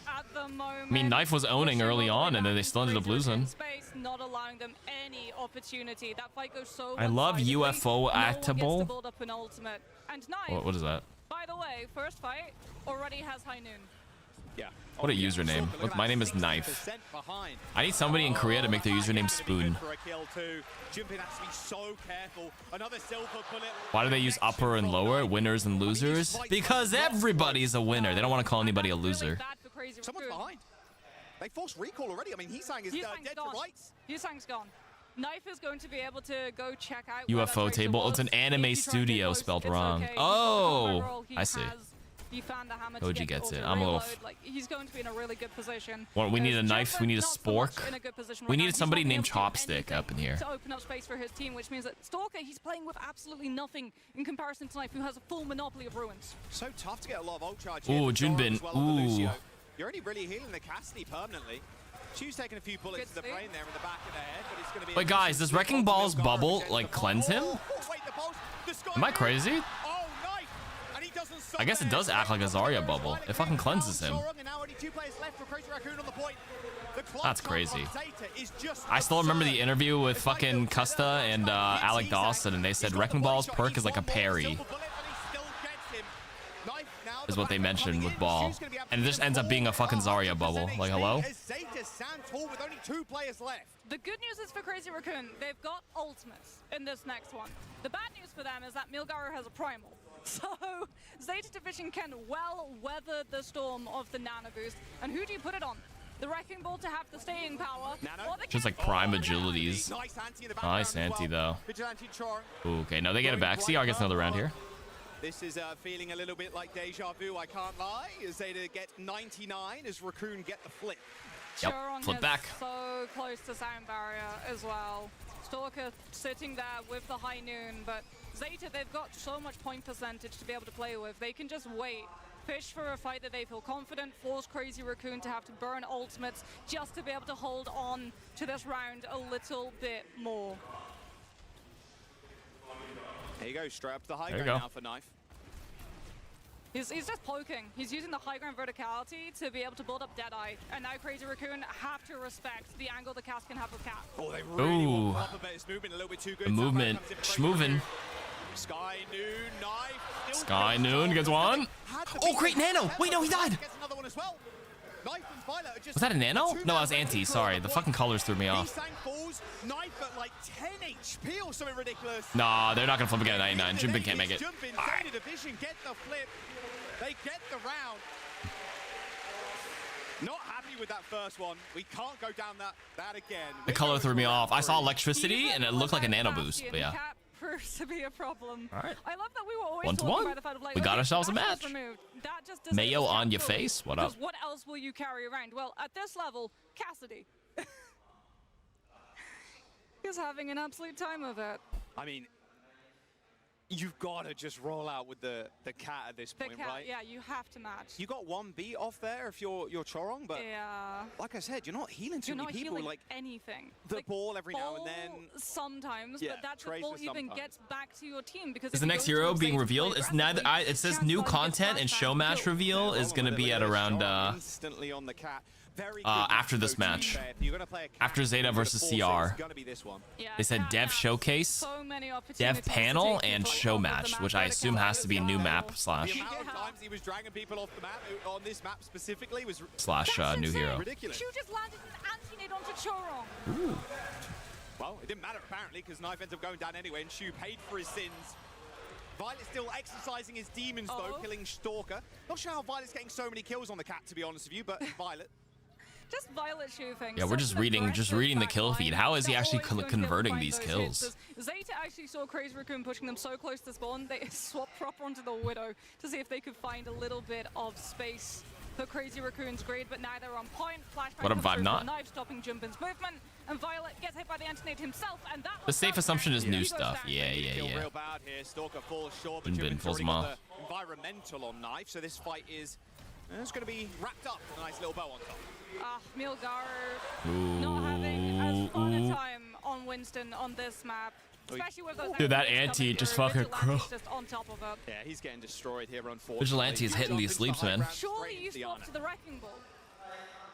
at the moment. I mean, Knife was owning Pushing early all the way on, and then back they into still ended up Crazy Raccoon's losing. Space, not allowing them any opportunity. That fight goes so I love one-sidedly. UFO No one gets to actable. build up an ultimate. And Knife, What is that? by the way, first fight already has High Noon. Yeah. What a username. Look, my name is Knife. I need somebody in Korea to make their username Spoon. Why do they use upper and lower, winners and losers? Because everybody's a winner. They don't want to call anybody a loser. Really bad for Crazy Someone's Raccoon. behind. They forced recall already. I mean, Heesang is Heesang's dead gone. to rights. Heesang's gone. Knife is going to be able to go check out where that UFO tracer table. It's was. an anime If you try and get studio close, spelled it's wrong. okay. Oh, Combat roll, he I see. has the found the hammer to Koji get gets to it. auto I'm a little reload. Like, he's going to be in a really good position. Well, we need Whereas a knife, we need a Jumpin, not so much spork. in a good position We right now. needed He's somebody not named able to do Chopstick up in anything here. to open up space for his team, which means that Stalker, he's playing with absolutely nothing in comparison to Knife, who has a full monopoly of ruins. So tough to get a lot of ult charge. Ooh, here from Chorong Junbin. as well on the Ooh. Lucio. You're only really healing the Cassidy permanently. Shu's taking a few bullets to Good the brain there in the back of the head, but it's going to be. Wait, guys, does Wrecking Ball's bubble, like, cleanse him? Am I crazy? Oh, Knife! And he doesn't stop I guess it there. does act like a Zarya bubble. It fucking cleanses him. Chorong, and now only 2 players left for Crazy Raccoon on the point. The clock That's on crazy. Zeta is just I still remember the absurd. interview with fucking Custa and Alec Dawson, and they said Wrecking Ball's perk is like a parry, is what they mentioned with Ball. And it just ends up being a fucking Zarya bubble. Like, hello? The good news is for Crazy Raccoon, they've got ultimates in this next one. The bad news for them is that Milgaro has a primal. So Zeta Division can well weather the storm of the nano boost. And who do you put it on? The Wrecking Ball to have the staying power. Or the Just like Cat- prime agilities. Nice anti though. Ooh, okay, no, they get it back. CR gets another round here. This is feeling a little bit like deja vu, I can't lie. As Zeta get 99, as Raccoon get the flip. Yep, Chorong flip is back. so close to sound barrier as well. Stalker sitting there with the High Noon, but Zeta, they've got so much point percentage to be able to play with. They can just wait, fish for a fight that they feel confident, force Crazy Raccoon to have to burn ultimates just to be able to hold on to this round a little bit more. There you go, straight up to the high There you ground go. now for Knife. He's just poking. He's using the high ground verticality to be able to build up Deadeye. And now Crazy Raccoon have to respect the angle the Cass can have with Cat. Oh, they really Ooh. want up a bit. It's moving a little bit too good. The movement. Schmovin'. Sky Noon, Knife. Sky Noon gets one. Oh, great nano. Wait, no, he died. Gets another one as well. Knife and Violet are just Was that a nano? No, that was anti. Sorry, the fucking colors threw me off. Sang falls, Knife at like 10 HP or something ridiculous. Nah, they're not gonna flip again at 99. Junbin can't make it. Junbin, All right. division, get the flip. They get the round. Not happy with that first one. We can't go down that again. The color threw me off. I saw electricity and it looked like a nano boost, but yeah. Cat proves to be a problem. All right. I love that we were always 1-1. talking about the fact of like, We got okay, ourselves a Nash is match. removed. That just doesn't Mayo make on sense. your face. What up? Because what else will you carry around? Well, at this level, Cassidy. He's having an absolute time of it. I mean, you've got to just roll out with the cat at this The point, Cat, right? yeah, you have to match. You got one beat off there if you're Chorong, but Yeah. like I said, you're not healing too You're many not people. healing Like anything. the Like, ball every now and ball then. sometimes, Yeah, but that's the Tracer ball even sometimes. gets back to your team because Is if the you next go to hero a being base revealed? play It's neither. aggressively, It says chances new are you get content and flashbang show match kill. reveal is gonna be at around instantly on the cat. Very after this match. After Zeta versus CR. Yeah, They said Cat dev has showcase, so many dev opportunities to panel, take and people show off of the match, map which I assume has to be new map The slash amount of times he was dragging people off the map on this map specifically was slash That's new insane. hero. ridiculous. Shu just landed an anti-nade onto Chorong. Well, it didn't matter apparently because Knife ends up going down anyway, and Shu paid for his sins. Violet still exercising his demons though, killing Stalker. Not sure how Violet's getting so many kills on the cat, to be honest with you, but Violet. Just Violet Shu things. Yeah, we're just reading the kill feed. How is he actually converting these kills? Zeta actually saw Crazy Raccoon pushing them so close to spawn, they swapped proper onto the Widow to see if they could find a little bit of space for Crazy Raccoon's greed, but now they're on point. Flashbang What up, comes Vibe through Not? from Knife, stopping Jumpin's movement, and Violet gets hit by the anti-nade himself, and that The was safe that assumption round. is He new goes stuff. down. Yeah. Real bad here. Stalker falls short, but Bin Jimin's pulls already him got off. the environmental on Knife, so this fight is it's going to be wrapped up with a nice little bow on top. Milgar not having as fun a time on Winston on this map. Especially with those Dude, that anti-nades anti coming just through. fucking Vigilante's just on top of it. Yeah, he's getting destroyed here, unfortunately. Vigilante is hitting these sleeps, man. Surely you swap to the Wrecking Ball.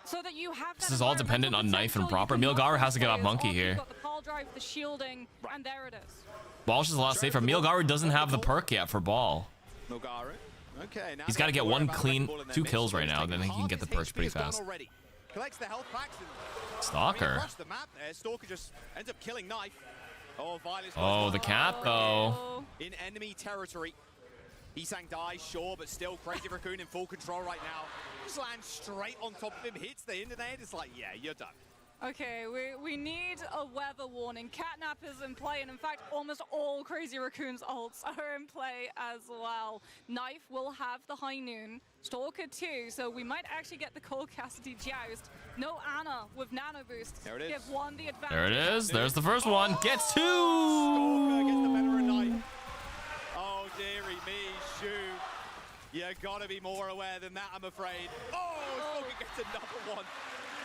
So that you have This is all dependent on Knife and proper. Milgar has to get off Monkey here. You've got the pile drive, the shielding, and there it is. Ball's just a lot safer. Milgar doesn't have the perk yet for Ball. Milgaru. Okay, now He's got to get worry one about the clean, Wrecking Ball in their 2 midst. kills right He's now, then taken he can get the half his perks pretty HP is gone fast. already. Collects the health packs and Stalker. across the map there. Stalker just ends up killing Knife. Oh, Violet's Oh, the cat though. in enemy territory. Isang dies, sure, but still Crazy Raccoon in full control right now. Just lands straight on top of him, hits the internet. It's like, yeah, you're done. Okay, we need a weather warning. Catnap is in play, and in fact, almost all Crazy Raccoon's ults are in play as well. Knife will have the high noon, Stalker too, so we might actually get the Cole Cassidy joust. No Ana with nano boost. There it is. Give one the advantage. There it is. There's the first one. Gets 2. Stalker gets the better of Knife. Oh, dearie me, Shu. You gotta be more aware than that, I'm afraid. Oh, Stalker gets another one.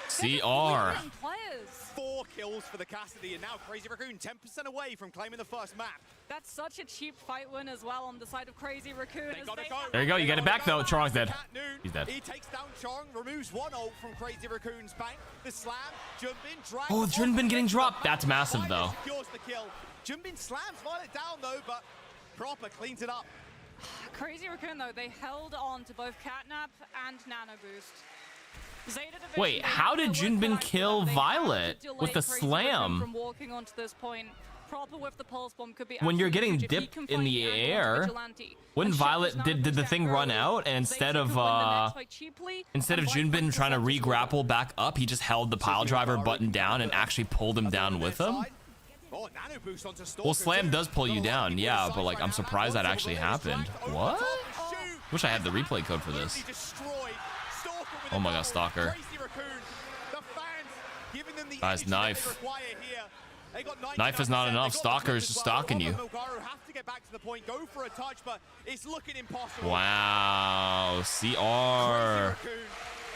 CR. Players. 4 kills for the Cassidy, and now Crazy Raccoon 10% away from claiming the first map. That's such a cheap fight win as well on the side of Crazy Raccoon. They as gotta they go. have- There you go. You get it back though. Chorong's dead. Cat Noon. He's dead. He takes down Chorong, removes one ult from Crazy Raccoon's bank. The slam, Junbin drags. Oh, Junbin getting dropped. That's massive Violet though. secures the kill. Junbin slams Violet down though, but Proper cleans it up. Crazy Raccoon though, they held on to both Catnap and Nano Boost. Zeta Division, Wait, they how had to did work Junbin back, kill they had to Violet delay with the Crazy Raccoon slam? From walking onto this point. Proper with the pulse bomb could be When you're absolutely getting huge. If he dipped can in find the angle onto air, Vigilante wouldn't and shut Violet his did the Nano thing Boost run down out and early, instead Zeta of could win the next fight cheaply, instead of and Violet Junbin trying to percentage re-grapple back up, he just held the pile driver button down and actually pulled him down with him? Oh, Nano Boost onto Stalker Well, Slam too. does pull you Got a lot of down, people yeah, inside but like right I'm now. surprised that One actually double happened. strike over the What? top of Shu. Wish I had the replay code for this. Absolutely destroyed. Stalker with Oh a my God, double. Stalker. Crazy Raccoon. The fans giving them the Guys, energy that knife. they require here. They got 99%. Knife is not They enough. got the Stalker clip is as just well. stalking you. Milgaru have to get back to the point, go for a touch, but it's looking impossible. Wow, Crazy CR. Raccoon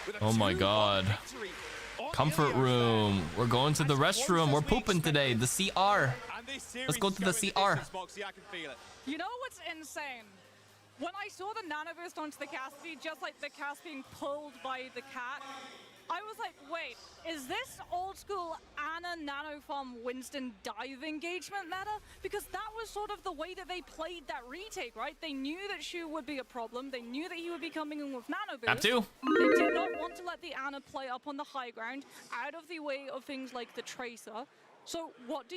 with a Oh my 2-1 God. victory on Comfort Ilios there. room. We're going to the As close restroom. as We're we pooping today. The CR. And this Let's go series to the is going CR. distance, Moxie, I can feel it. You know what's insane? When I saw the nano burst onto the Cassidy, just like the Cass being pulled by the cat, I was like, wait, is this old school Ana Nano Farm Winston dive engagement meta? Because that was sort of the way that they played that retake, right? They knew that Shu would be a problem. They knew that he would be coming in with Nano Boost. Up two. They did not want to let the Ana play up on the high ground, out of the way of things like the Tracer. So what do?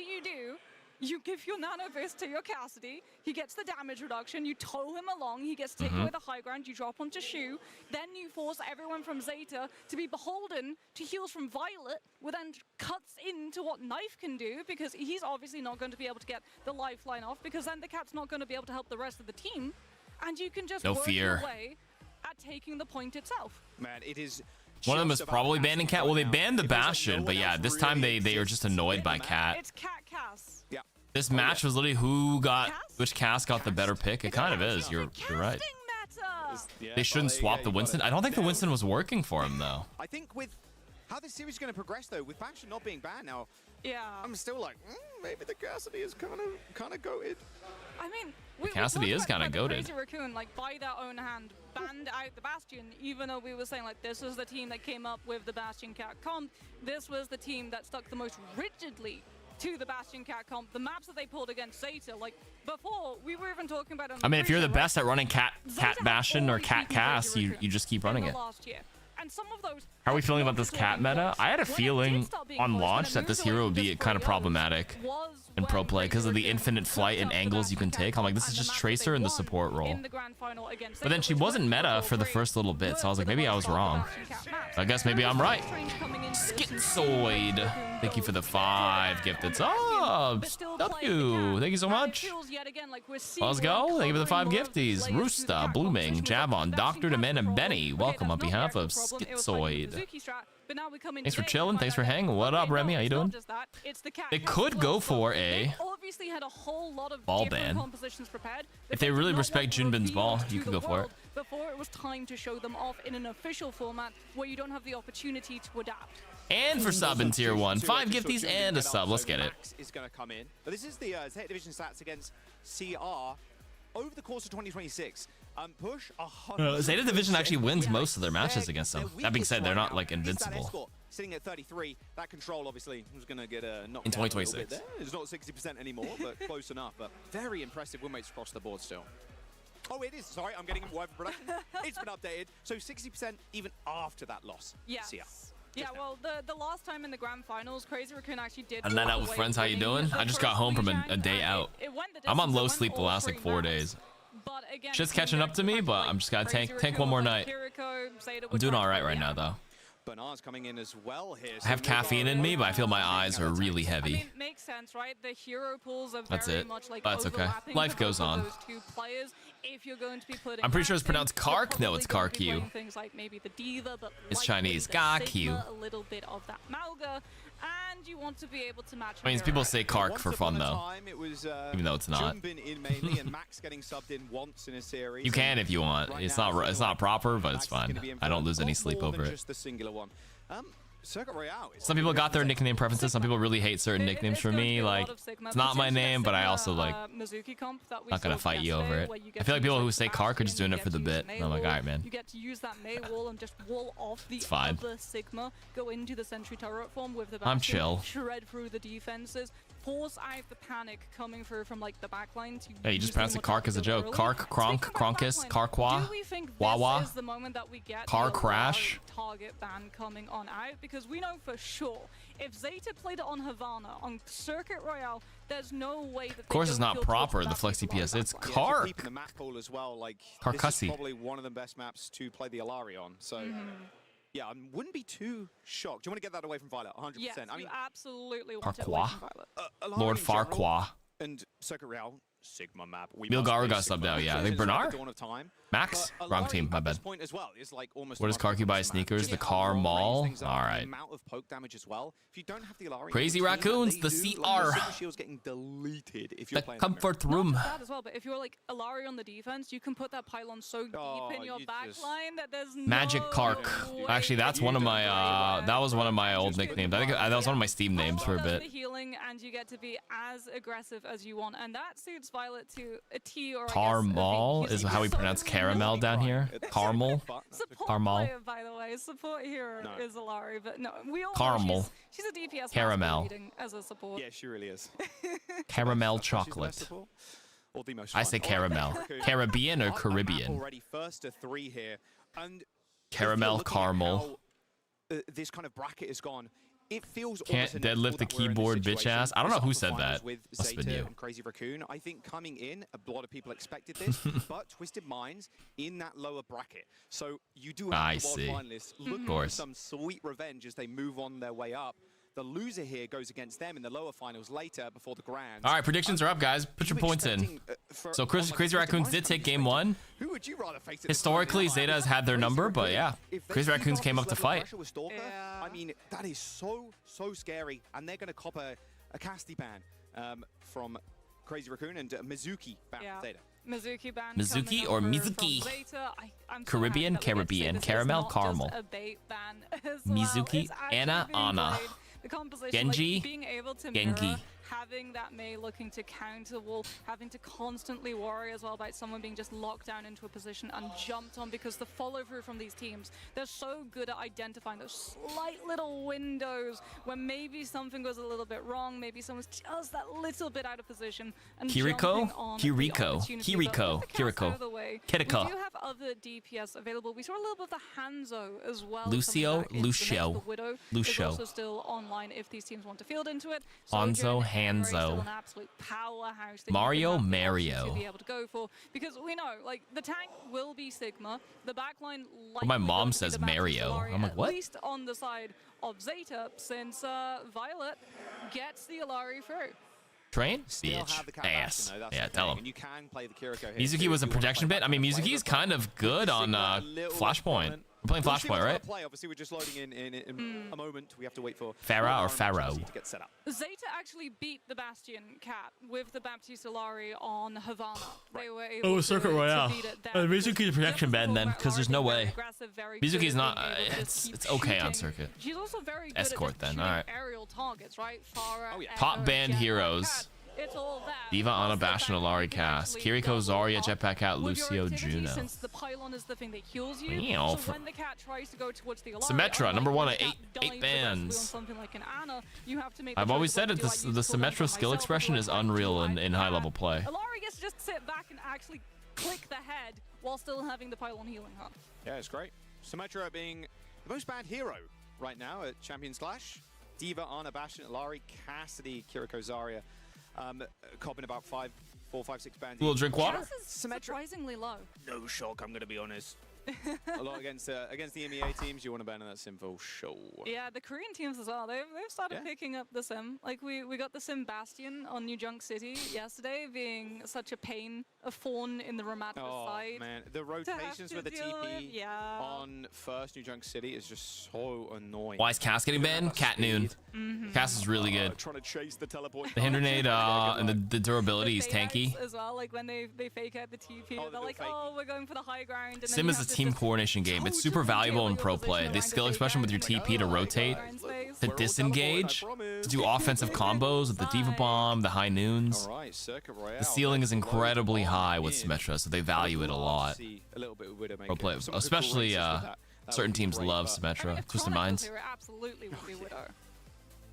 You give your Nano Burst to your Cassidy, he gets the damage reduction, you tow him along, he gets taken away the high ground, you drop onto Shu, then you force everyone from Zeta to be beholden to heals from Violet, which then cuts into what Knife can do, because he's obviously not going to be able to get the lifeline off, because then the Cat's not going to be able to help the rest of the team, and you can just work your way at taking the point itself. Man, it is... One of them is probably banning Cat. Well, they banned the Bastion, but yeah, this time they are just annoyed by Cat. It's Cat Cass. Yeah. This match was literally which cast got the better pick. It kind of is. You're right. They shouldn't swap the Winston. I don't think the Winston was working for him though. I think with how this series is going to progress though, with Bastion not being banned now, I'm still like, maybe the Cassidy is kind of goated. I mean, Cassidy is kind of goated. Crazy Raccoon, like by their own hand, banned out the Bastion, even though we were saying like this was the team that came up with the Bastion Cat comp. This was the team that stuck the most rigidly to the Bastion Cat comp. The maps that they pulled against Zeta, like before, we were even talking about. I mean, if you're the best at running Cat Bastion or Cat Cass, you just keep running it. And some of those How are we feeling about this Cat meta? I had a feeling on launch that this hero would be kind of problematic in pro play because of the infinite flight and angles you can take. I'm like, this is just Tracer in the support role. But then she wasn't meta for the first little bit, so I was like, maybe I was wrong. I guess maybe I'm right. Schizoid. Thank you for the 5 gifted subs. W. Thank you so much. Let's go. Thank you for the 5 gifties. Roosta, Blooming, Javon, Dr. Deman, and Benny. Welcome on behalf of Schizoid. Thanks for chilling. Thanks for hanging. What up, Remy? How you doing? They could go for a ball ban. If they really respect Junbin's ball, you could go for it. Before it was time to show them off in an official format where you don't have the opportunity to adapt. And for sub in tier 1, 5 gifties and a sub. Let's get it. Is going to come in, but this is the Zeta Division stats against CR over the course of 2026. Push Zeta Division actually wins most of their matches against them. That being said, they're not like invincible. Sitting at 33, that control obviously was going to get knocked in down 2026. It's not 60% anymore, but close enough. But very impressive win rates across the board still. Oh, it is. Sorry, I'm getting whatever production. It's been updated. So 60% even after that loss. Yes. CR. Yeah, well, the last time in the grand finals, Crazy Raccoon actually did. A night out with friends. How you doing? I just got home from a day out. I'm on low sleep the last like 4 days. Shit's catching up to me, but I'm just gotta tank one more night. I'm doing all right now though. Bernard's coming in as well here. I have caffeine in me, but I feel my eyes are really heavy. I mean, makes sense, right? The hero pools are That's very it. much like That's okay. overlapping Life goes for on. those two players. If you're going to be putting I'm pretty sure it's Maxing, pronounced you're Kark. No, probably it's going to be Kark playing things like maybe the Diva, but It's likely Chinese. the Gak Sigma, you. a little bit of that Malga, and you want to be able to match. I mean, people say Kark Once for fun upon a though, time, it was, even though it's not. Junbin in mainly, and Max getting subbed in once in a series. You can if you want. Right It's now, not proper, but it's Max is gonna fine. be in I for don't a lose any lot sleep more than over it. just the singular one. Circuit Royale is Some people got their nickname preferences. Some people really hate certain nicknames. For me, like, it's not my name, but I also like not gonna fight you over it. I feel like people who say Kark are just doing it for the bit. And I'm like, all right, man. You get to use that May wall and just wall off the fine. other Sigma, go into the Sentry turret form with the I'm Bastion, chill. shred through the defenses, force out the panic coming through from like the backline to. Hey, you just use pronounced them it Kark as a early. joke. Kark, Kronk, Speaking about Kronkus, backline, Karkwa, do we think this Wawa, is the moment that we get Car the Crash. target ban coming on out? Because we know for sure if Zeta played it on Havana on Circuit Royale, there's no way that. Of course, it's not proper. The Flex DPS. It's Kark. Keeping the map pool as well. Like Karkassi. this is probably one of the best maps to play the Alari on. So. Yeah, I wouldn't be too shocked. Do you want to get that away from Violet? 100%. Yes, I mean, you absolutely want it away Farquaad. from Violet. Alari Lord in general Farquaad. and Circuit Royale, Sigma map. Milgar got subbed out, yeah. I think Bernard? Max? Wrong team, my bad. Point as well is like almost Where does Karki buy sneakers? The car mall? Alright. Amount of poke damage as well. If you don't have the Alari, Crazy on the team, Raccoons, they the do, CR. Like, your shield's getting deleted if you're The playing comfort Not room. just that as well, but if you're like Alari on the defense, you can put that pylon so deep in your you back just- line that there's Magic no Kark. way Actually, that's one of my, that was one of my old nicknames. I think that was one of my Steam names for a Does bit. the healing, and you get to be as aggressive as you want, and that suits Violet to a T or Carmel is how we pronounce caramel down here. Caramel. Support Caramel. player, by the way. Support hero is Alari, but no, we all know Caramel. she's a DPS Caramel. as a support. Yeah, she really is. Caramel She's the best chocolate. support, or the most I fun. say All right, caramel. Jericho. Caribbean or Up a map Caribbean? Already first to 3 here. And if Caramel, you're looking at caramel. how, this kind of bracket is gone. It feels Can't almost deadlift inevitable the that we're in this keyboard, bitch situation. ass. I don't know who This said finals that. With Must have been Zeta you. and Crazy Raccoon. I think coming in, a lot of people expected this, but Twisted Minds in that lower bracket. So you do have I the world see. finalists looking for course. some sweet revenge as they move on their way up. The loser here goes against them in the lower finals later before the grand. All right, predictions are up, guys. Put your points in. So Crazy Raccoons did take game 1. Who would you rather face? Historically, Zeta has had their number, but yeah, Crazy Raccoons came up to fight. I mean, that is so scary, and they're going to cop a Casti ban from Crazy Raccoon and Mizuki ban from Zeta. Mizuki ban. Mizuki coming or over Mizuki? from Zeta. I'm so Caribbean, happy that we get to say Caribbean, this is caramel, not caramel. just a bait ban as well. Mizuki, It's actually Anna, being Anna. played. The composition, Genji, like being able to Genki. mirror, having that Mei looking to counter wall, having to constantly worry as well about someone being just locked down into a position and jumped on, because the follow through from these teams, they're so good at identifying those slight little windows where maybe something goes a little bit wrong, maybe someone's just that little bit out of position, and Kiriko? jumping on the Kiriko. opportunity. Kiriko. But with the cast Kiriko. out of the way, Kiriko. we do have other DPS available. We saw a little bit of the Hanzo as well. Lucio, coming back into the mix. Lucio. The Widow Lucio. is also still online if these teams want to field into it. Hanzo, Sojourn, Henry, Hanzo. still an absolute powerhouse that you Mario, can have the Mario. option to be able to go for, because we know like the tank will be Sigma, the backline my mom says Mario. I'm like, what? At least on the side of Zeta, since Violet gets the Alari through. Train? Still Bitch. have the cat Ass. bastion, though, that's Yeah, the tell thing. him. And you can play the Kiriko here Mizuki too was a if you wanna protection play bit. I mean, back and Mizuki's forth. kind of good on Sigma, a little Flashpoint. bit We're playing We'll see what's Flashpoint, gonna right? Play. Obviously, we're just loading in a moment. We have to wait for Farah or RMR Pharaoh? to get set up. Zeta actually beat the Bastion Cat with the Baptiste Alari on Havana. They were able Oh, Circuit to Royale. beat it there. Mizuki's a protection band then, because there's no way. Mizuki's Mizuki's not. It's okay on circuit. She's also very good Escort at then, shooting alright. aerial targets, right? Farah, yeah. Top Echo, band Jet, heroes. Cat. It's all that. Diva, Plus Ana, the Bastion, fact that Alari, you can Cass. actually Kiriko, double Zarya, up Jetpack Cat, with your Lucio, activity, Juno. Since the pylon is the thing that heals you. Meow. So when the cat tries to go towards the Alari, Symmetra, unlike number one when at the cat eight dives bands. aggressively on something like an Ana, you have to make the I've choice always of said what it. do I use The to cool down Symmetra for skill myself, expression or is do I unreal do in I high level play. Alari gets to just sit back and actually click the head while still having the pylon healing her. Yeah, it's great. Symmetra being the most bad hero right now at Champions Clash. Diva, Ana, Bastion, Alari, Cassidy, Kiriko, Zarya. Copping about 4, 5, 6 bands. We'll drink water. This is surprisingly low. No shock, I'm going to be honest. A lot against the MEA teams, you want to ban on that sim for sure. Yeah, the Korean teams as well. They've started picking up the sim. Like we got the sim Bastion on New Junk City yesterday, being such a pain, a fawn in the Ramat side. Oh man, the rotations to with the deal TP with, on first New Junk City is just so annoying. Why is Cass getting banned? Cat Noon. Cass is really good. Trying to chase the teleport. The hand grenade and the durability is The fake tanky. outs as well, like when they fake out the TP, Oh, they're like, fake. oh, we're going for the high ground. And Sim then is you a have to team just coordination game. It's super totally valuable in tailor pro your play. position The around skill the expression with your fake TP to out, rotate, iron space. to disengage, to do offensive combos with the Diva Bomb, the high noons. All right, Circuit Royale. The ceiling is Let's load incredibly on high with in. Symmetra, so they value it a lot. See a little bit of Widowmaker. Pro play, Some good especially races with that. That certain would be teams great, love but I mean, Symmetra. if Twisted Chronic was Minds. here, it absolutely would be Widow.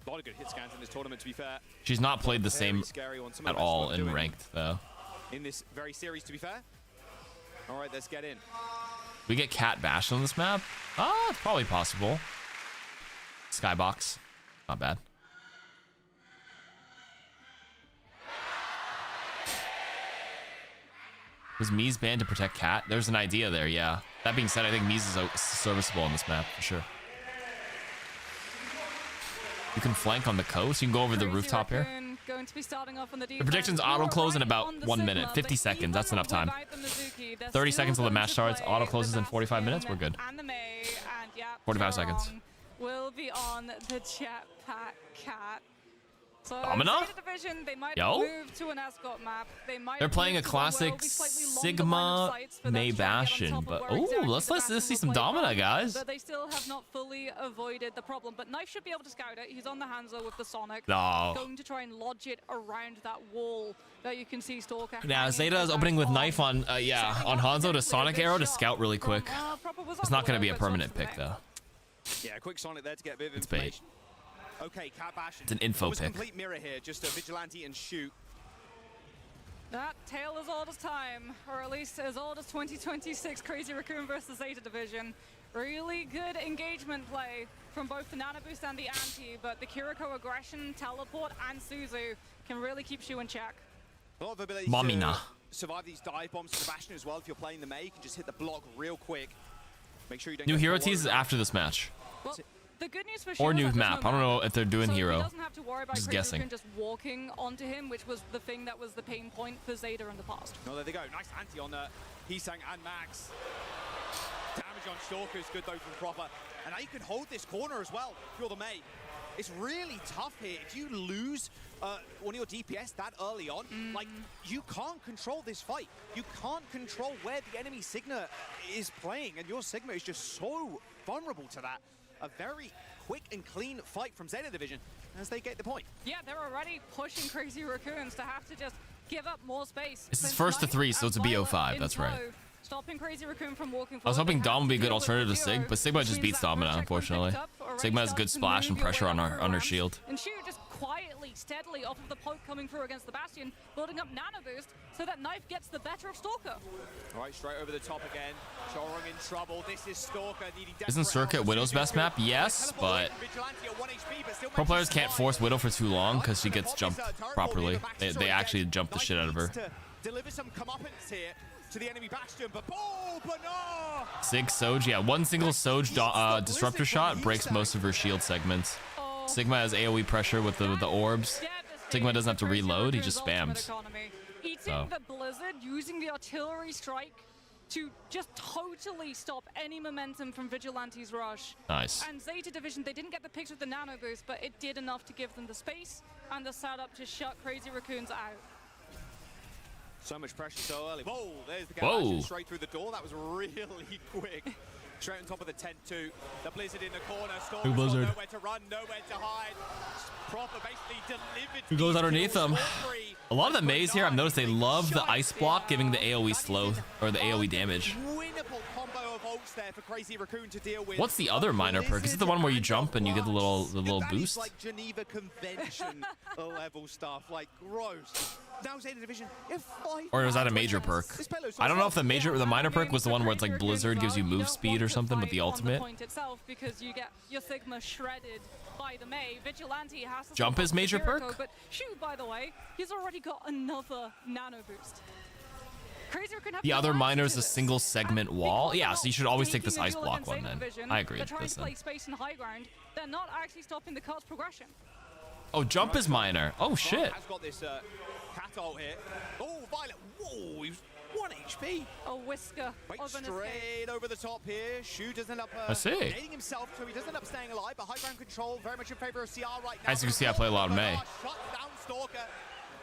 A lot of good hit scans in this tournament, to be fair. She's not played the Very same scary one. Some at of the best all worth in doing ranked though. in this very series, to be fair. All right, let's get in. We get Cat Bastion on this map? It's probably possible. Skybox. Not bad. Was Mies banned to protect Cat? There's an idea there, yeah. That being said, I think Mies is serviceable on this map for sure. You can flank on the coast. You can go over the Crazy rooftop here. Raccoon going to be starting off on the The predictions auto close in about 1 minute, 50 seconds. That's enough time. 30 seconds till the match starts. Auto closes in 45 minutes. We're good. 45 seconds. Will be on the Jetpack Cat. So Domina? Zeta Division, they might Yo? move to an escort map. They might They're playing a move to one where classic it'll be slightly longer line Sigma of sights for them May to try and get on Bastion, top of but where oh, exactly let's the Bastion see will some play Domina, from. guys. But they still have not fully avoided the problem. But Knife should be able to scout it. He's on the Hanzo with the Sonic. No. Going to try and lodge it around that wall that you can see Stalker. Now hanging Zeta is from opening with that knife on arm. yeah Setting on up Hanzo to potentially a Sonic big arrow to shot scout really from, quick. Proper was It's up not going to below, be a but it's off permanent from pick there. though. Yeah, quick Sonic there to get a bit of It's bait. information. Okay, Cat Bastion. It's an info Almost pick. complete mirror here, just a vigilante and shoot. That tale as old as time, or at least as old as 2026 Crazy Raccoon versus Zeta Division. Really good engagement play from both the Nano Boost and the Anti, but the Kiriko aggression, teleport, and Suzu can really keep Shu in check. A lot of ability Mamina. to survive these dive bombs to the Bastion as well. If you're playing the May, you can just hit the block real quick. Make sure you don't New get hero caught teases over. after this match. Well, the good news for Or Shu is new that there's map. no I don't know map. if they're doing So hero. He doesn't have to worry about Just Crazy guessing. Raccoon just walking onto him, which was the thing that was the pain point for Zeta in the past. No, there they go. Nice anti on Heesang and Max. Damage on Stalker is good though from Proper. And now you can hold this corner as well if you're the May. It's really tough here. If you lose one of your DPS that early on, like, you can't control this fight. You can't control where the enemy Sigma is playing, and your Sigma is just so vulnerable to that. A very quick and clean fight from Zeta Division as they get the point. Yeah, they're already pushing Crazy Raccoons to have to just give up more space. This is Since first to Knife 3, so and it's a BO5, Violet in that's right. tow, stopping Crazy Raccoon from walking I was forward. hoping They Dom have would be a to good deal with alternative to the duo, Sig, but Sigma which just means beats that Domina, Vortex when unfortunately. picked up already Sigma has starts good to splash move and your pressure way on up her her on her ramp. shield. And Shu just quietly, steadily off of the poke coming through against the Bastion, building up Nano Boost so that Knife gets the better of Stalker. All right, straight over the top again. Chorong in trouble. This is Stalker needing Isn't desperate help. Circuit Widow's best map? Yes, but pro players can't force Widow for too long because she gets jumped properly. They actually jump the shit out of her. Deliver some comeuppance here to the enemy Bastion, but oh, Bernard! Sig Soj, yeah, one single Soj disruptor shot breaks most of her shield segments. Sigma has AoE pressure with the orbs. Sigma doesn't have to reload, he just spams. Eating So. the Blizzard, using the artillery strike to just totally stop any momentum from Vigilante's rush. Nice. And Zeta Division, they didn't get the picks with the Nano Boost, but it did enough to give them the space and the setup to shut Crazy Raccoons out. So much pressure so early. Whoa, there's the Whoa. Bastion straight through the door. That was really quick. Straight on top of the tent too. The Blizzard in the corner. Storm Big Blizzard. nowhere to run, nowhere to hide. Proper basically delivered. Who goes these underneath kills them? for free. A lot of the maze here, I've noticed they love the Shut ice block, giving the down. AoE That slow, is an or the AoE damage. Winnable combo of ults there for Crazy Raccoon to deal with. What's the other minor perk? Is it the one where you jump and you get the little That is boost? like Geneva Convention level stuff, like gross. Now Zeta Division, Or is that a major perk? I don't know if the minor perk was the one where it's like Blizzard gives you move speed or something with the ultimate. Point itself because you get your Sigma shredded by the May. Vigilante has to Jump stop is off the major Kiriko, perk? But Shu, by the way, he's already got another Nano Boost. Crazy Raccoon have The no other answer minor is to a this. single segment And wall. because Yeah, they're so you not should always take taking this a ice duel block against one Zeta then. Division, I agree they're with trying this to play then. space and high ground. They're not actually stopping the cut's progression. Oh, jump is minor. Oh shit. Has got this cat ult here. Oh, Violet. Whoa, he's 1 HP. A whisker Wait, of an escape. straight over the top here. Shu doesn't end up I see. nading himself, so he doesn't end up staying alive. But high ground control, very much in favor of CR right now. As you can see, I play a lot of May. Shut down Stalker.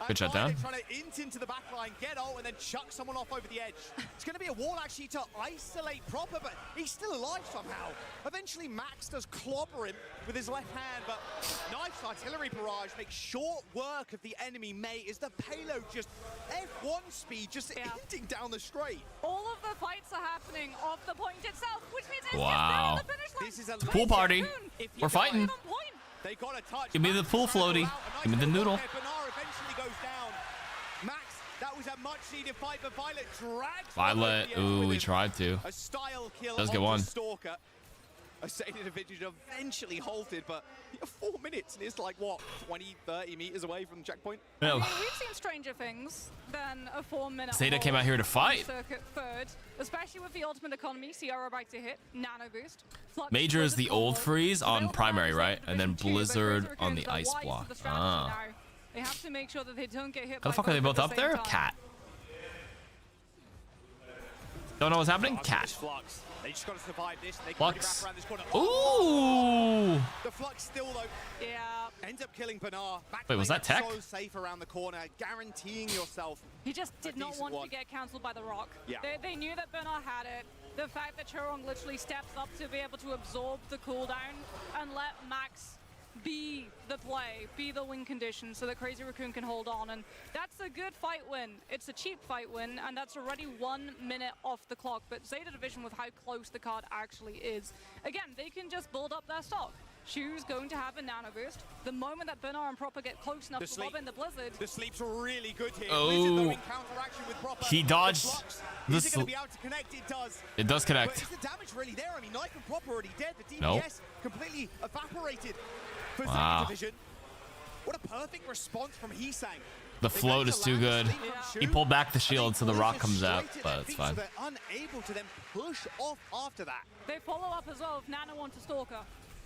Good shutdown. Trying to int into the back line, get ult, and then chuck someone off over the edge. It's going to be a wall actually to isolate Proper, but he's still alive somehow. Eventually, Max does clobber him with his left hand, but Knife's artillery barrage makes short work of the enemy May. Is the payload just F1 speed, just hinting down the straight? All of the fights are happening off the point itself, which means it's Wow. just down the finish line. This is a Pool party. If you We're fighting. On point. They got a touch. Give me the Max pool trying to floaty. go out. A Give me the nice noodle. little there. Bernard eventually goes down. Max, that was a much needed fight, but Violet drags Violet, ooh, we tried to. a style kill Does get onto one. Stalker. A Zeta Division eventually halted, but 4 minutes and it's like what, 20-30 meters away from the checkpoint? I Yeah. mean, we've seen stranger things than a 4-minute Zeta hold came out here to on fight. Circuit third, especially with the ultimate economy. Sierra about to hit Nano Boost. Flux Major is Blizzard the old combo. freeze on They'll primary, have right? Zeta And then Division too, but Blizzard Crazy on the Raccoons are ice wise to block. the strategy Ah. now. They have to make sure that they don't get hit How by the fuck are they both at up the same there? time. Cat. Don't know what's happening. Cat. Cat. Flux. They just got to survive this. They can Flux. wrap around this corner. Ooh. The Flux still though. Yeah. Ends up killing Banar. Wait, was that tech? So safe around the corner, guaranteeing yourself. He just did not want to get cancelled by the rock. Yeah. They knew that Bernard had it. The fact that Chorong literally steps up to be able to absorb the cooldown and let Max be the play, be the win condition so that Crazy Raccoon can hold on. And that's a good fight win. It's a cheap fight win, and that's already 1 minute off the clock. But Zeta Division, with how close the card actually is, again, they can just build up their stock. Shu's going to have a nano boost. The moment that Bernard and Proper get close enough to lob in the Blizzard. The sleep's really good here. Oh. Blizzard, though, in counteraction with Proper. He dodged. Is it going to be able to connect? It does. It does connect. But is the damage really there? I mean, Knife and Proper already dead. The DPS Nope. completely evaporated for Wow. Zeta Division. What a perfect response from Heesang. The float is too good. Yeah. He pulled back the shield so the rock comes out, but it's fine. So they're unable to then push off after that. They follow up as well with Nano onto Stalker.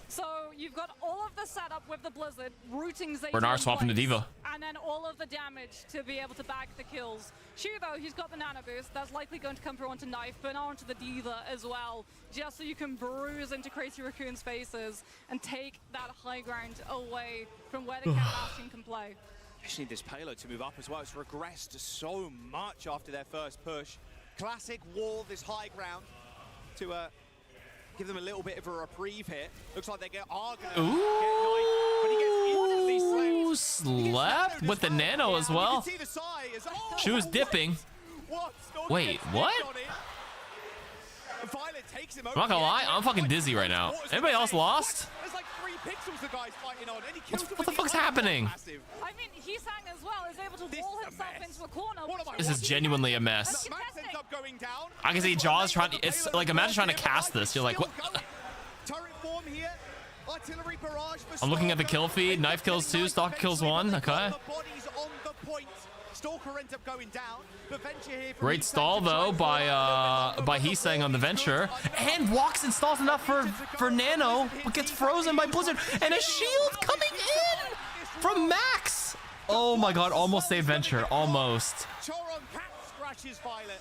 So you've got all of the setup with the Blizzard, rooting Zeta Bernard in swapping to place, Diva. and then all of the damage to be able to bag the kills. Shu, though, he's got the Nano boost. That's likely going to come through onto Knife, Bernard onto the Diva as well, just so you can bruise into Crazy Raccoon's faces and take that high ground away from where the Cat Bastion can play. Just need this payload to move up as well. It's regressed so much after their first push. Classic wall, this high ground to give them a little bit of a reprieve here. Looks like they are going to get Knight, but he gets instantly Slept with the nano as well. You can see the size. She was dipping. What? Wait, what? Violet takes him I'm not gonna lie, I'm fucking dizzy right now. Anybody else lost? There's like 3 pixels the guy's fighting on, and he kills him What the with fuck's ultimate. happening? Massive. I mean, Heesang as well is able to wall is a himself mess. into a corner. What am I This is watching? genuinely a mess. Max ends up going down. I can see Jaws trying to, it's like, imagine trying to cast this. You're like, what? Turret form here. Artillery barrage for I'm looking at the Stalker. kill feed. Knife kills 2, Stalker kills 1. Okay. The bodies on the point. Stalker ends up going down. The Venture here from Great Heesang stall to try though and by pull out a little bit Heesang on the Venture, and walks and stalls enough for Nano, but gets frozen by Blizzard, and a shield coming in from Max. Oh my god, almost saved Venture, almost. Choron cat scratches Violet.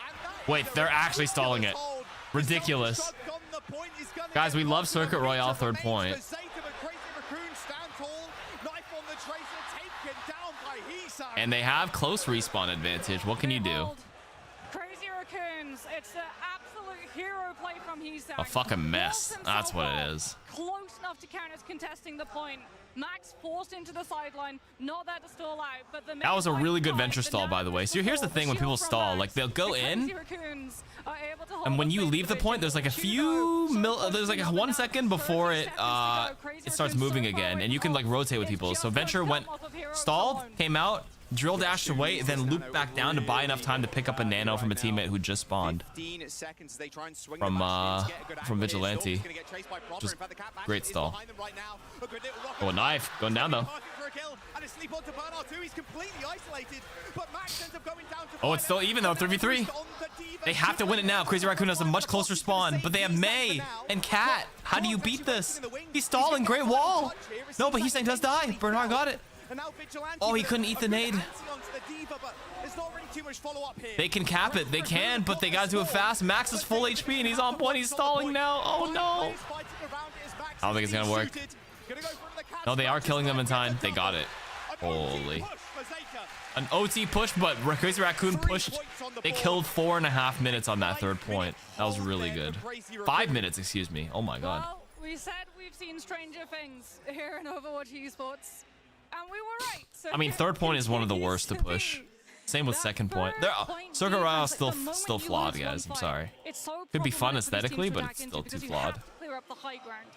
And that Wait, is a they're actually ridiculous stalling it. hold. Ridiculous. Shotgun, the point is gonna Guys, get we love lost. Circuit Royale third Remains point. for Zeta, but Crazy Raccoon stand tall. Knife on the Tracer, taken down by Heesang. And they have close respawn advantage. What can you do? Crazy Raccoons, it's an absolute hero play from Heesang. A fucking mess. Walls That's what himself it up, is. Close enough to count as contesting the point. Max forced into the sideline, not there to stall out, but the That was a main really good point venture the stall, by the way. So here's the thing when people stall, like they'll go in, and when you leave the point, there's like a few there's like 1 second before it starts moving again, and you can like rotate with people. So Venture went stalled, came out, drill dashed away, then looped back down to buy enough time to pick up a nano from a teammate who just spawned 15 seconds, they try and swing from the match in to get a good from angle here. Vigilante. Stalker's gonna get chased by Proper. Just In fact, the Cat Bastion great is stall. behind them right now. A good little rocket Oh, a knife going down though. Marking for a kill, and a sleep onto Bernard too. He's completely isolated, but Max ends up going down to Oh, it's still even though, 3v3. They have to win it now. Crazy Raccoon has a much closer spawn, but they have May and Cat. How do you beat this? He's stalling, great wall. No, but Heesang does die. Bernard got it. Oh, he couldn't eat the nade. They can cap it. They can, but they gotta do it fast. Max is full HP and he's on point. He's stalling now. Oh no. I don't think it's gonna work. No, they are killing them in time. They got it. Holy. An OT push, but Crazy Raccoon pushed. They killed 4.5 minutes on that third point. That was really good. 5 minutes, excuse me. Oh my god. Well, we said we've seen stranger things here in Overwatch Esports, and we were right. So I mean, third point is one of the worst to push. Same with second point. Circuit Royale is still flawed, guys. I'm sorry. Could be fun aesthetically, but it's still too flawed. Clear up the high ground.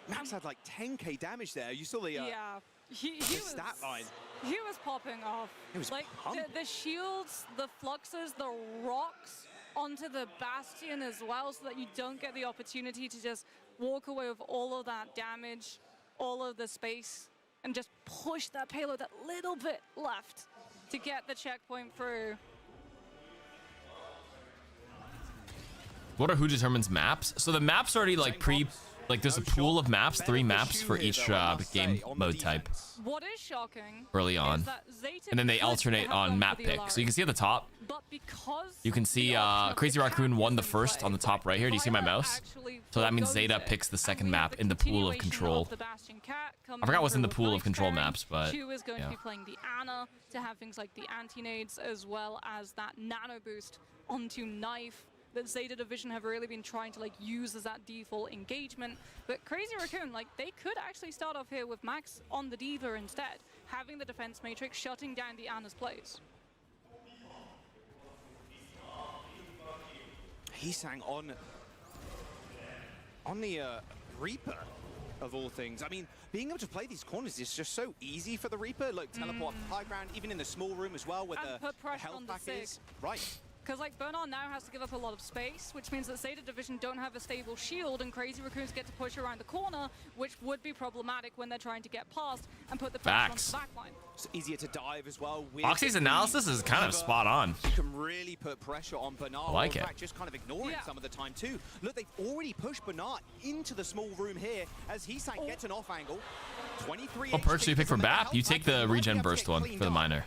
Max had like 10k damage there. You saw the Yeah, he was stat line. He was popping off. He was like pumping. the shields, the fluxes, the rocks onto the bastion as well, so that you don't get the opportunity to just walk away with all of that damage, all of the space, and just push that payload that little bit left to get the checkpoint through. What are who determines maps? So the maps already like there's a pool of maps, 3 maps for each game mode type What is shocking early on, is that Zeta and then they could alternate have on gone map for the pick. So you Alaric, can see at the top, but because You can see Crazy Raccoon won the first on the top right here. Do you see my mouse? So that means Zeta picks the second map in the pool of control. I forgot what's in the pool of control maps, but Chu is going yeah. to be playing the Ana to have things like the anti-nades as well as that nano boost onto Knife that Zeta Division have really been trying to like use as that default engagement. But Crazy Raccoon, like they could actually start off here with Max on the Diva instead, having the defense matrix shutting down the Ana's plays. Heesang on the Reaper of all things. I mean, being able to play these corners is just so easy for the Reaper. Like teleport up the high ground, even in the small room as well, where And the put pressure health on the pack Sig. is. Right. Because like Bernard now has to give up a lot of space, which means that Zeta Division don't have a stable shield, and Crazy Raccoons get to push around the corner, which would be problematic when they're trying to get past and put the pressure on the backline. It's easier to dive as well. Oxy's analysis is kind of spot on. You can really put pressure on Bernard. I like in it. fact, just kind of ignoring some of the time too. Look, they've already pushed Bernard into the small room here as Heesang gets an off angle. 23. What perks do you pick for BAP? You take the regen burst one for the minor.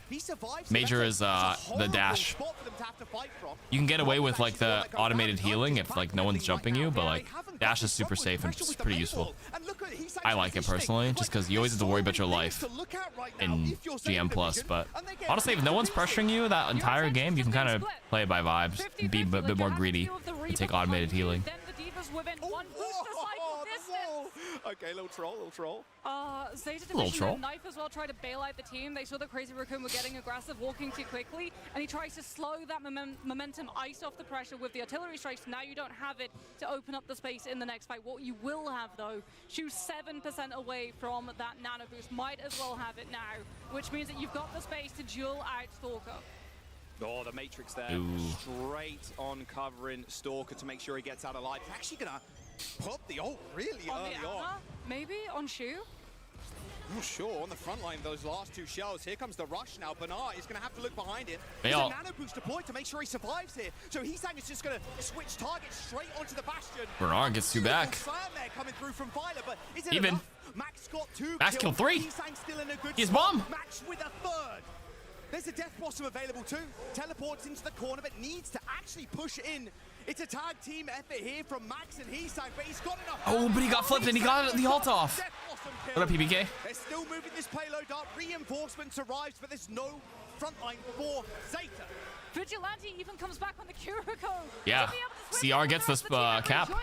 Major is the dash. You can get away with like the automated healing if like no one's jumping you, but like dash is super safe and just pretty useful. I like it personally, just because you always have to worry about your life in GM Plus. But honestly, if no one's pressuring you that entire game, you can kind of play it by vibes, and be a bit more greedy, and take automated healing. Then the Divas within one booster cycle distance. Okay, little troll. Zeta Little Division troll. and Knife as well try to bail out the team. They saw that Crazy Raccoon were getting aggressive, walking too quickly, and he tries to slow that momentum, ice off the pressure with the artillery strikes. Now you don't have it to open up the space in the next fight. What you will have, though, Shu's 7% away from that nano boost. Might as well have it now, which means that you've got the space to duel out Stalker. Oh, the Matrix there. Ooh. Straight on covering Stalker to make sure he gets out alive. He's actually gonna pop the ult really On early the on. Ana, maybe on Shu. Oh, sure, on the front line, those last two shells. Here comes the rush now. Bernard is going to have to look behind it. There's a nano boost deployed to make sure he survives here. So Heesang is just going to switch targets straight onto the Bastion. Bernard gets two back. Slam there coming through from Violet, but is it Even. enough? Max got two Max killed 3. Heesang still in a good He's spot. bomb. Max with a third. There's a Death Blossom available too. Teleports into the corner, but needs to actually push in. It's a tag team effort here from Max and Heesang, but he's got enough. Oh, but he got flipped and he got the ult off. Death Blossom kill. What up, PBK? They're still moving this payload up. Reinforcements arrives, but there's no frontline for Zeta. Vigilante even comes back on the Kuriko. Yeah. CR gets this cap. All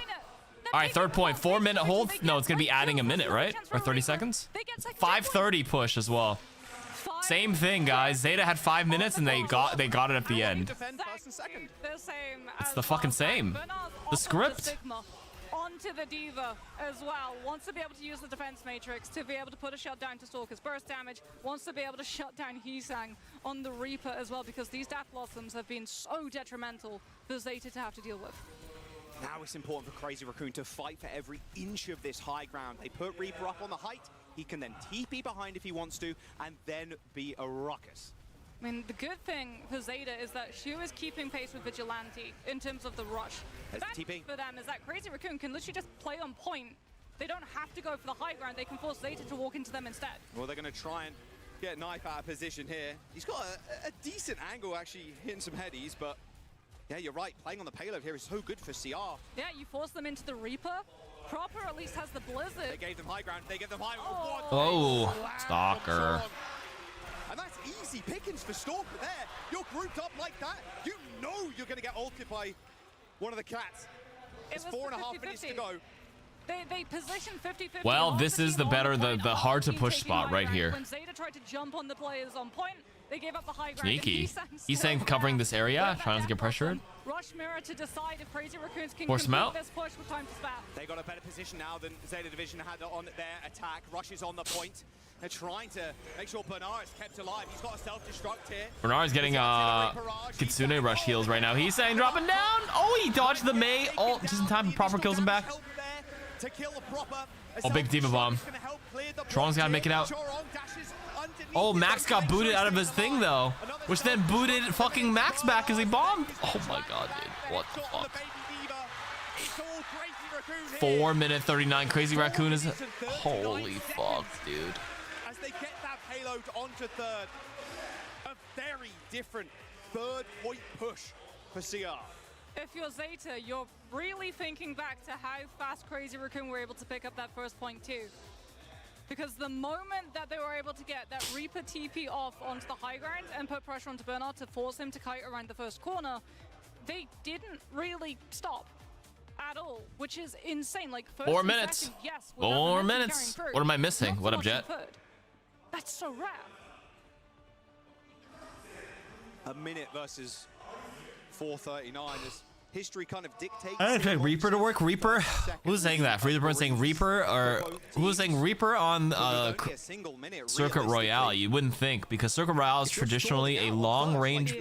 right, third point. 4-minute hold. No, it's gonna be adding a minute, right? Or 30 seconds? 5:30 push as well. Same thing, guys. Zeta had 5 minutes and they got it at the end. It's the fucking same. The script. Onto the Diva as well. Wants to be able to use the defense matrix to be able to put a shutdown to Stalker's burst damage. Wants to be able to shut down Heesang on the Reaper as well, because these Death Blossoms have been so detrimental for Zeta to have to deal with. Now it's important for Crazy Raccoon to fight for every inch of this high ground. They put Reaper up on the height. He can then TP behind if he wants to, and then be a ruckus. I mean, the good thing for Zeta is that Shu is keeping pace with Vigilante in terms of the rush. There's the TP. For them is that Crazy Raccoon can literally just play on point. They don't have to go for the high ground. They can force Zeta to walk into them instead. Well, they're going to try and get Knife out of position here. He's got a decent angle, actually, hitting some headies, but yeah, you're right. Playing on the payload here is so good for CR. Yeah, you force them into the Reaper. Proper at least has the Blizzard. They gave them high ground. They gave them high ground. Oh, Stalker. And that's easy pickings for Stalker there. You're grouped up like that. You know you're going to get ulted by one of the cats. It's 4.5 minutes to go. They position 50-50. Well, this is the hard to push spot right here. When Zeta tried to jump on the players on point, they gave up the high ground. Sneaky. He's saying covering this area, trying to get pressured. Rush mirror to decide if Crazy Raccoons can Force him out. this push with time to spare. They got a better position now than Zeta Division had on their attack. Rush is on the point. They're trying to make sure Bernard is kept alive. He's got a self-destruct here. Bernard's getting Kitsune rush heals right now. He's saying dropping down. Oh, he dodged the Mei ult just in time. Proper kills him back. Oh, big Diva bomb. Tron's gotta make it out. Oh, Max got booted out of his thing though, which then booted fucking Max back as he bombed. Oh my god, dude. What the fuck? 4 minute 39. Crazy Raccoon is. Holy fuck, dude. As they get that payload onto third, a very different third point push for CR. If you're Zeta, you're really thinking back to how fast Crazy Raccoon were able to pick up that first point too. Because the moment that they were able to get that Reaper TP off onto the high ground and put pressure onto Bernard to force him to kite around the first corner, they didn't really stop at all, which is insane. Like, first 4 and minutes. second, yes, with that 4 momentum minutes. carrying through, What am I missing? not so What up, much in Jet? third. That's so rare. A minute versus 4:39 as history kind of dictates. I didn't expect Reaper to work. Reaper? Who's saying that? Freezerburn saying Reaper? Or who's saying Reaper on Circuit Royale? You wouldn't think, because Circuit Royale is traditionally a long-range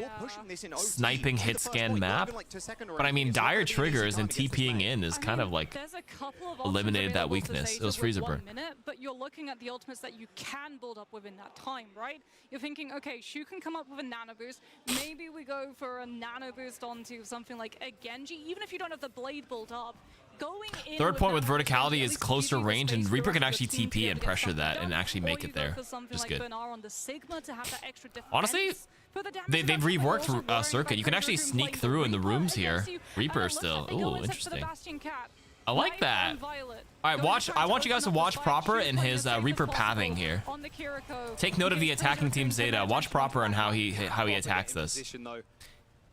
sniping hit scan map. But I mean, dire triggers and TPing in is kind of like There's a couple of eliminated that options available to weakness. Zeta It was with Freezerburn. 1 minute, but you're looking at the ultimates that you can build up within that time, right? You're thinking, okay, Shu can come up with a nano boost. Maybe we go for a nano boost onto something like a Genji, even if you don't have the blade built up. Going in Third point with that verticality at is least closer gives you the range, and space for Reaper the can rest of actually the team to be TP able and to get pressure something that done, and actually make or it you go there. for something Just like good. Bernard on the Sigma to have that extra Honestly, defense for the damage They've reduction, but reworked also worrying Circuit. about You can Crazy actually Raccoon sneak playing through in the Reaper rooms and here. lets you- Reaper looks still. like they go Ooh, in touch for the interesting. Bastion Cat. I like White that. and Violet. All right, Going watch. to I try want you guys to open up watch the fight. Proper Shu's in playing his as safe Reaper as possible pathing here. on the Kiriko. Take note of the Against attacking Crazy team Raccoon, Zeta. can Watch attention Proper and from how he attacks this.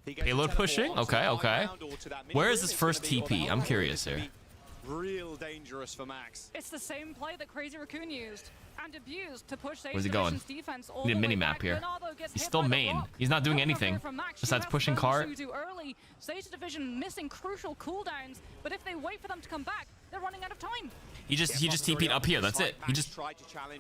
Payload pushing. Okay, okay. Where is his first TP? I'm curious here. Real dangerous for Max. It's the same play that Crazy Raccoon used and abused to push Where's he going? defense all Need a the way mini-map back. here. Bernardo gets He's hit still by the main. rock. He's not doing No recovery anything from Max. besides She pushing has cart. thrown too early. Zeta Division missing crucial cooldowns, but if they wait for them to come back, they're running out of time. He just TP'd up here. That's it. He just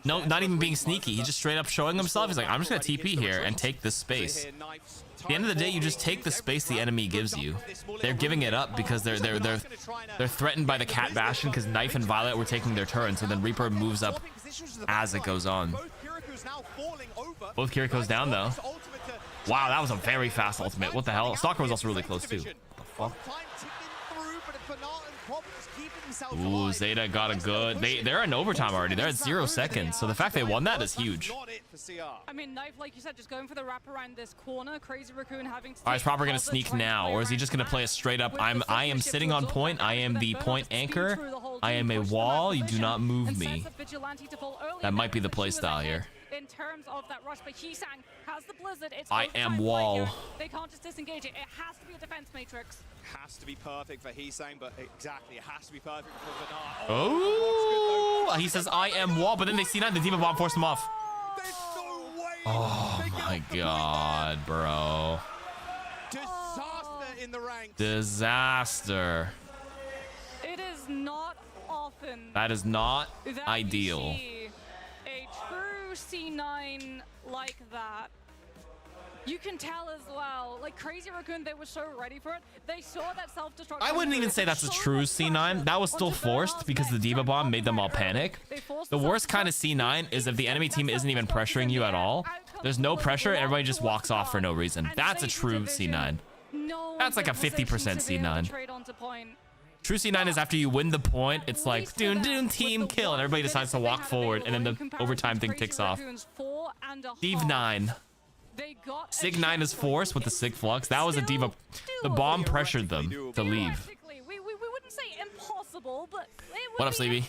not even being sneaky. He just straight up showing himself. He's like, I'm just gonna TP here and take this space. At the end of the day, you just take the space the enemy gives you. They're giving it up because they're threatened by the Cat Bastion because Knife and Violet were taking their turn. So then Reaper moves up as it goes on. Both Kiriko's down though. Wow, that was a very fast ultimate. What the hell? Stalker was also really close too. What the fuck? Ooh, Zeta got a good. They're in overtime already. They're at 0 seconds. So the fact they won that is huge. I mean, Knife, like you said, just going for the wrap around this corner. Crazy Raccoon having to. All right, is Proper gonna sneak now, or is he just gonna play a straight up? I am sitting on point. I am the point anchor. I am a wall. You do not move me. That might be the play style here. In terms of that rush, but Hisang has the blizzard. It's I am wall. They can't just disengage it. It has to be a defense matrix. Has to be perfect for Hisang, but exactly, it has to be perfect for Bernard. Oh, he says I am wall, but then they see that the Diva Bomb forced him off. There's no way. Oh my god, bro. Disaster in the ranks. Disaster. It is not often That is not that we ideal. see a true C9 like that. You can tell as well, like Crazy Raccoon, they were so ready for it. They saw that self-destruct. I wouldn't even say that's a true C9. That was still forced because the Diva Bomb made them all panic. The worst kind of C9 is if the enemy team isn't even pressuring you at all. There's no pressure, everybody just walks off for no reason. That's a true C9. That's like a 50% C9. True C9 is after you win the point, it's like, doon, team kill, and everybody decides to walk forward, and then the overtime thing ticks off. Steve 9. Sig 9 is forced with the Sig Flux. That was a Diva. The bomb pressured them to leave. We wouldn't say impossible, but What up, Sleepy?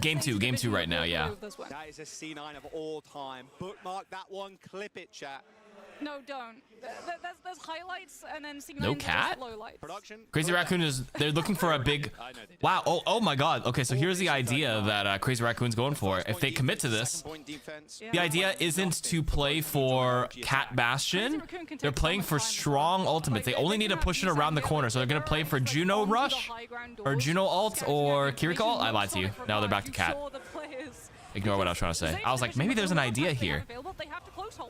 Game 2 right now, yeah. That is a C9 of all time. Bookmark that one, clip it, chat. No, don't. There's highlights and then C9 No cat? lowlights. Production. Crazy Raccoon is, they're looking for a big, wow, oh my god. Okay, so here's the idea that Crazy Raccoon's going for. If they commit to this, the idea isn't to play for Cat Bastion. They're playing for strong ultimates. They only need to push it around the corner. So they're going to play for Juno Rush or Juno Ult or Kiriko Ult. I lied to you. Now they're back to Cat. Ignore what I was trying to say. I was like, maybe there's an idea here.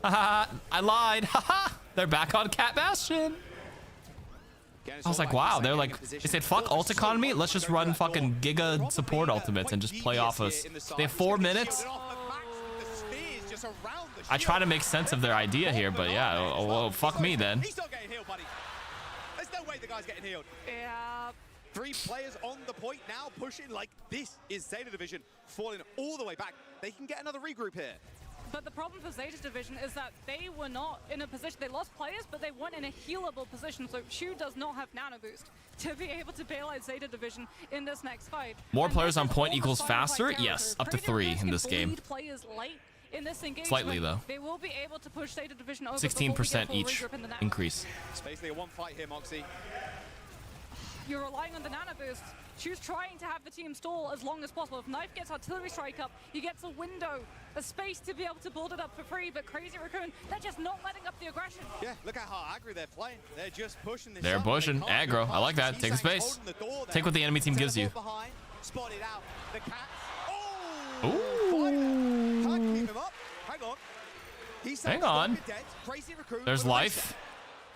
Haha, I lied. Haha, they're back on Cat Bastion. I was like, wow, they're like, they said, fuck ult economy. Let's just run fucking Giga support ultimates and just play off us. They have 4 minutes. I try to make sense of their idea here, but yeah, well, fuck me then. He's not getting healed, buddy. There's no way the guy's getting healed. Yeah. 3 players on the point now, pushing like this is Zeta Division falling all the way back. They can get another regroup here. But the problem for Zeta's division is that they were not in a position, they lost players, but they weren't in a healable position. So Shu does not have nano boost to be able to bail out Zeta division in this next fight. More And players this on is point all equals the final faster? fight Yes, characters. up to Crazy 3 Recruits in can this game. bleed players late in this engagement. Slightly, though. They will be able to push Zeta division over 16% each increase. It's basically a one fight here, Moxie. You're relying on the nano boost. She's trying to have the team stall as long as possible. If Knife gets artillery strike up, he gets a window, a space to be able to build it up for free. But Crazy Raccoon, they're just not letting up the aggression. Yeah, look at how aggro they're playing. They're just pushing this. They're up. pushing. They can't Aggro. go I like that. past. Take the He's space. holding the door there. Take what the enemy team gives you. Teleport behind, spotted out. The cat. Ooh. Can't keep him up. Hang on. He's Hang on. dead. Crazy Raccoon. There's with a life. reset.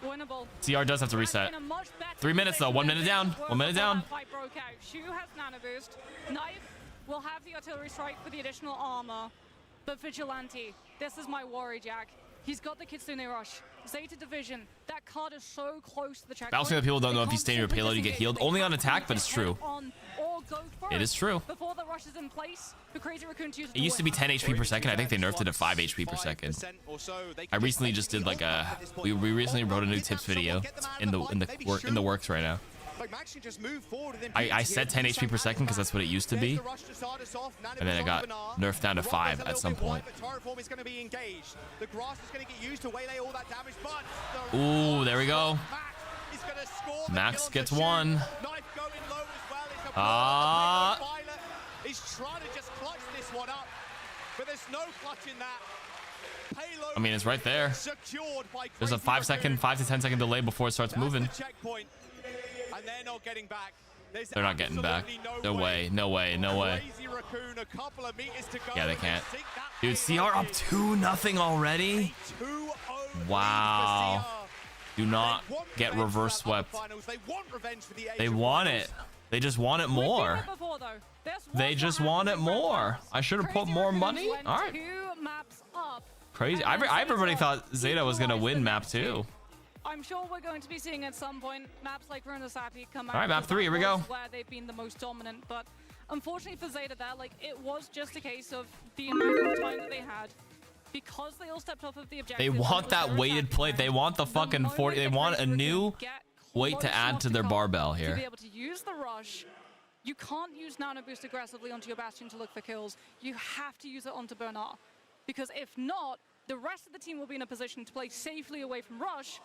Winnable. CR does have to reset. In a much better 3 minutes, though. 1 minute position down. than 1 minute before down. that fight broke out. Shu has nano boost. Knife will have the artillery strike with the additional armor. But Vigilante, this is my worry, Jack. He's got the Kitsune Rush. Zeta Division, that card is so close to the checkpoint. Bouncing that people don't know They if you can't stay in your simply payload, you get disengage. healed. They Only on have to attack, but it's get true. on or go It is first true. Before the rush is in place, the Crazy Raccoon chooses It used to be win. 10 HP per second. I think they nerfed it to 5 HP per second. 5% or so. They I can recently just just did like basically a hold at this point. we recently wrote a new Kidnap tips someone, video. get them It's out in of the fight. in the Maybe works right now. Like Max can just move forward and then I beat set here. 10 HP per second because that's what it used to be. There's the rush to start us off. Nano And then is it got on Benar. nerfed down to The 5 rock at is a some little bit point. wide, but Terraform is going to be engaged. The grass is going to get used to waylay all that damage, but the Ooh, there we go. Max is going to score. the Max kill on gets the shoot. one. Knife going low as well. It's a Ah. blow on the Violet. He's trying to just clutch this one up, but there's no clutch in that. Payload I mean, it's right there. secured by There's a Crazy 5 to 10 second delay before it starts That's moving. the checkpoint, and they're not getting back. There's They're not getting back. absolutely No way. No way. No way. Crazy Raccoon, a couple of meters to go, Yeah, they and can't. sink that Dude, payload CR up in. 2-0 already. 2-0 lead Wow. for CR. Do not They want get revenge for reverse that swept. upper finals. They want revenge for the They Asian want finals. it. They just want it We've been more. there before, though. This was They what just happened want it in Grand more. Finals. I should have put Crazy more Raccoons money. went All right. 2 maps up. Crazy. And then Everybody Zeta thought Zeta was gonna equalized win the map next 2. I'm sure we're going to be seeing at some point maps like Runa Sapi come out. All right, map because 3, that here we was go. Where they've been the most dominant, but unfortunately for Zeta, that like it was just a case of the amount of time that they had. Because they all stepped off of the objective. They want that weighted plate. They want the fucking 40. They want a new weight to add to their barbell To be here. able to use the rush, you can't use nano boost aggressively onto your Bastion to look for kills. You have to use it onto Bernard, because if not, the rest of the team will be in a position to play safely away from rush.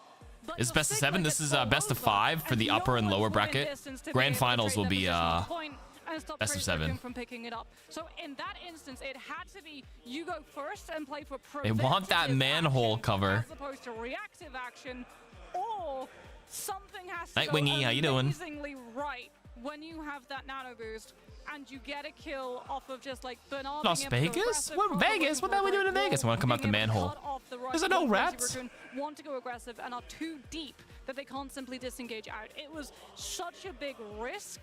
But This is your best of Sigma 7. This gets is bowled best of over, 5 for and the no upper and one's lower within bracket. distance to be Grand able to finals trade will their be position on point and stop best of Crazy 7. Raccoon from picking it up. So in that instance, it had to be you go first and play for They want that preventative manhole action cover. as opposed to reactive action, or something has to Nightwingy, go how you doing? amazingly right when you have that nano boost and you get a kill off of just like Bernard Las being able to Vegas? aggressive, What Crocker Vegas? looking What the hell for we a doing in break, Vegas? I want to come out the being able to manhole. cut off the right There's no when Crazy rats. Raccoon want to go aggressive and are too deep that they can't simply disengage out. It was such a big risk.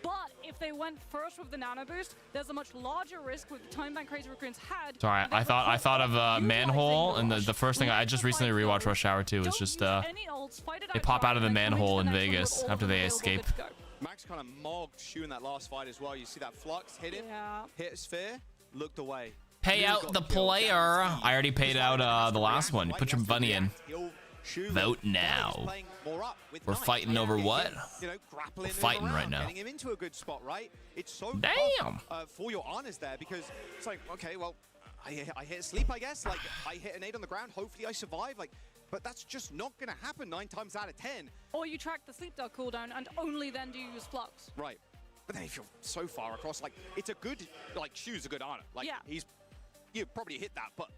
But if they went first with the nano boost, there's a much larger risk with the time bank Crazy Raccoons had. Sorry, and they I thought of utilizing manhole, and the rush. first thing I just recently Like rewatched Rush Hour 2 is don't just use any ults, fight it they out pop sharp, out of the and then come manhole into in the next one with Vegas all after of they them available, escape. good to go. Max kind of mogged Shu in that last fight as well. You see that flux hit him, Yeah. hit a sphere, looked away. Pay Knew he out got the kill, player. guaranteed. I already paid Just out like has the to last react, one. right? Put He your has to money in. react. He'll Shu Vote now now. he's playing more up with We're Knight. fighting over Getting what? him, you know, grappling We're him fighting around, right now. Getting him into a good spot, right? It's so Damn. tough for your honors there, because it's like, okay, well, I hit sleep, I guess. Like, I hit a nade on the ground. Hopefully I survive. Like, but that's just not going to happen 9 times out of 10. Or you track the sleep dart cooldown and only then do you use flux. Right. But then if you're so far across, like, it's a good, like, Shu's a good honor. Like, Yeah. you probably hit that, but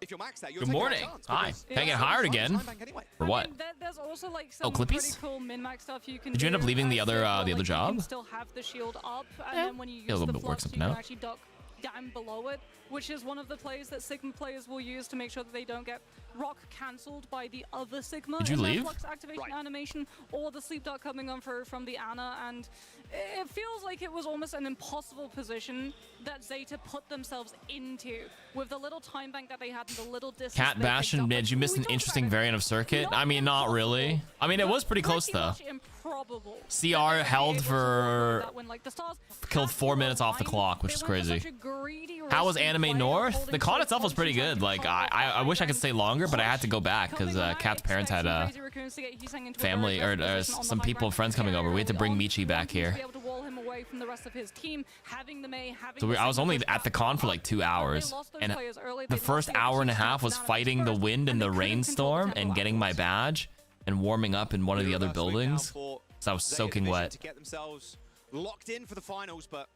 if you're maxed out, you're Good taking morning. that chance. Hi. because Can I get it's hired so much again? time bank anyway. For I what? mean, there's also like some Clippies? pretty cool min-max stuff you can Did you end up do leaving the as other, Sigma, the other like, You job? can still have the shield up, and Yeah. then when you use Yeah, a little the bit work flux, something you can out. actually duck down below it, which is one of the plays that Sigma players will use to make sure that they don't get rock cancelled by the other Sigma Did you in their leave? flux activation Right. animation, or the sleep dart coming on from the Ana, and it feels like it was almost an impossible position that Zeta put themselves into with the little time bank that they had and the little distance. Cat they Bastion picked up. mid. You missed We an talked interesting about it. variant of circuit. I mean, not really. I mean, it was pretty close though. Pretty much probable. CR held for That when, like, the Stars killed had 4 minutes off the line, clock, which they is went for crazy. such a greedy, How was risky Anime play of North? holding The con so itself was pretty close to good. Like cut off I wish I could and stay longer, but I had to go back because coming on, Kat's parents had expecting Crazy Raccoons to get Heesang into a family very or aggressive position on the some high people, ground friends coming over. We had to early bring on, Michi back wanting to here. be able to wall him away from the rest of his team, having the Mei, having So the I was only signatures at the back con for up. like 2 But they hours, lost those and players early, the they lost first the hour and a opportunity half to was snap fighting out the first, wind and they the couldn't control the rainstorm tempo and getting my afterwards. badge and warming up in one of the other Reverse sweep now buildings. for So I was Zeta soaking Division wet. to get themselves locked in for the finals, but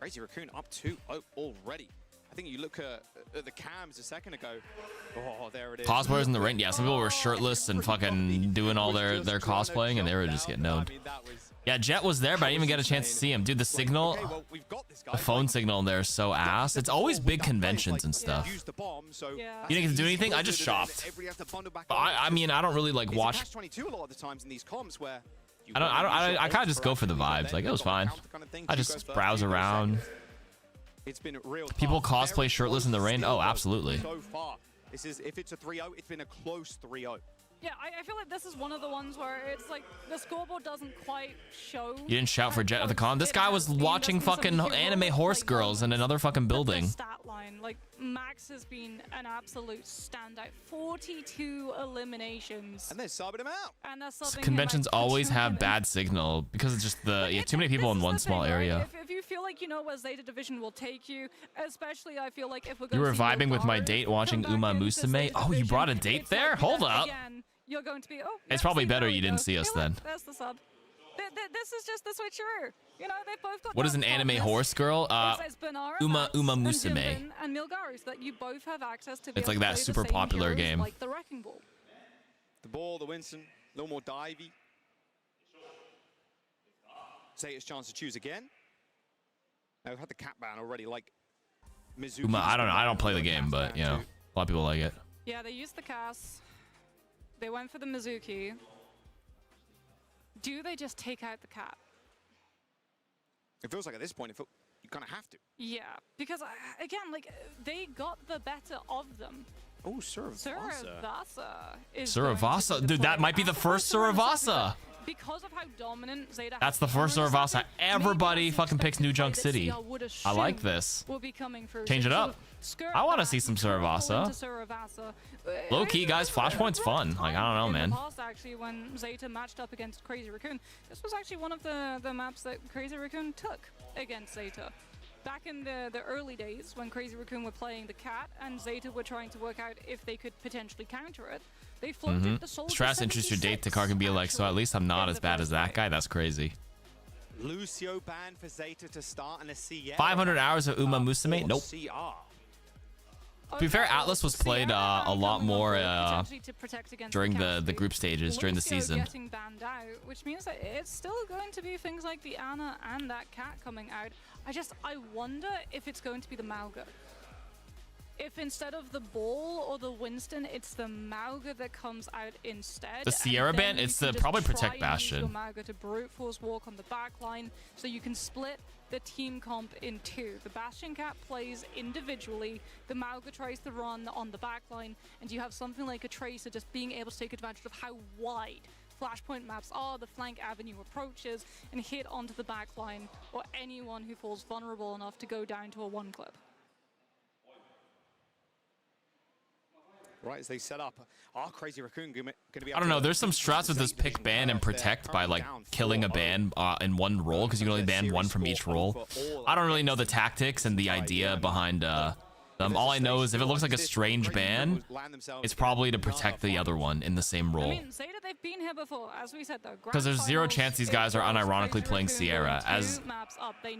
Crazy Raccoon up 2-0 already. I think you look at the cams a second ago. Oh, there it is. Cosplayers in the rain. Yeah, some people were shirtless and fucking doing all their cosplaying, and they were just getting owned. Yeah, Jet was there, but I didn't even get a chance to see him. Dude, the signal, the phone signal in there is so ass. It's always big conventions and stuff. You Yeah. You didn't get to do anything? I just shopped. But I mean, I don't really like watch. 22 a lot of the times in these comms where I kind of just go for the vibes. Like, it was fine. I just browse around. It's been real People tough. cosplay Very shirtless in the close rain? still, Oh, though, absolutely. So far, this is if it's a 3-0, it's been a close 3-0. Yeah, I feel like this is one of the ones where it's like the scoreboard doesn't quite show. You didn't shout for how Jet at the close con. This it guy has was been. watching There's been fucking some anime heroic, horse like, girls in another fucking but building. the stat line, like Max has been an absolute standout. 42 eliminations. And they're subbing him out. And that's something Conventions like, always have Junction- bad signal because it's just the too many people in one small area. If you feel like you know where Zeta Division will take you, especially I feel like if we're You going were vibing with my date watching Uma Musume. Oh, you brought a date there? Hold up. You're going to be. Oh, It's yeah, probably see, better there we you didn't go. see us You know what? then. There's the sub. This is just the switcheroo. You know, they both got. What is that an anime fondness. horse girl? It says Banara, Uma Max, Musume. and Jimbin and Milgaru, so that you both have access to. Be It's able like to that play the super same popular heroes game. Like the Wrecking Ball. The ball, the Winston, a little more divey. Zeta's chance to choose again. Now, we've had the cat ban already, like Mizuki. Uma, I don't know. I don't play the game, but you know, a lot of people like it. Yeah, they used the Cass. They went for the Mizuki. Do they just take out the cat? It feels like at this point, you kind of have to. Yeah, because again, like they got the better of them. Oh, Suravasa. Suravasa is Suravasa? going to be the Dude, that player. might be the I'm first surprised Suravasa. Because of how dominant Zeta. That's the first Suravasa. Everybody fucking picks New Junk City. I like this. Will be coming through. Change it up. I want to see some Suravasa. Suravasa. Low key, guys, Flashpoint's fun. Like, I don't know, man. In the past, actually, when Zeta matched up against Crazy Raccoon, this was actually one of the maps that Crazy Raccoon took against Zeta. Back in the early days, when Crazy Raccoon were playing the cat and Zeta were trying to work out if they could potentially counter it, they floated the Soldier Stress interest your date. The car can be like, so at least I'm not as bad as that guy. That's crazy. Lucio banned for Zeta to start and a CR. 500 hours of Uma Musume? Nope. CR. To be fair, Atlas was played a lot more during the group stages during the Lucio season. Getting banned out, which means that it's still going to be things like the Ana and that cat coming out. I wonder if it's going to be the Mauga. If instead of the ball or the Winston, it's the Mauga that comes out instead. The Sierra and then band, you it's can the just probably try Protect and use Bastion. your Mauga to brute force walk on the back line, so you can split the team comp in two. The Bastion Cat plays individually, the Mauga tries to run on the back line, and you have something like a Tracer just being able to take advantage of how wide Flashpoint maps are, the flank avenue approaches, and hit onto the back line, or anyone who falls vulnerable enough to go down to a one clip. Right as they set up, Crazy Raccoon going to be. I don't know. There's some strats with this pick ban and protect by like killing a ban in one roll because you can only ban one from each roll. I don't really know the tactics and the idea behind them. All I know is if it looks like a strange ban, it's probably to protect the other one in the same I role. mean, Zeta, they've been here before, as we said though. Because there's zero chance these guys are unironically playing Sierra, as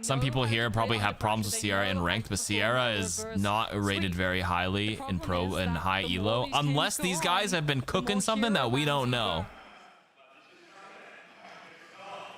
some people here probably have problems with Sierra in ranked, but Sierra is not rated very highly in pro and high elo, unless these guys have been cooking something that we don't know.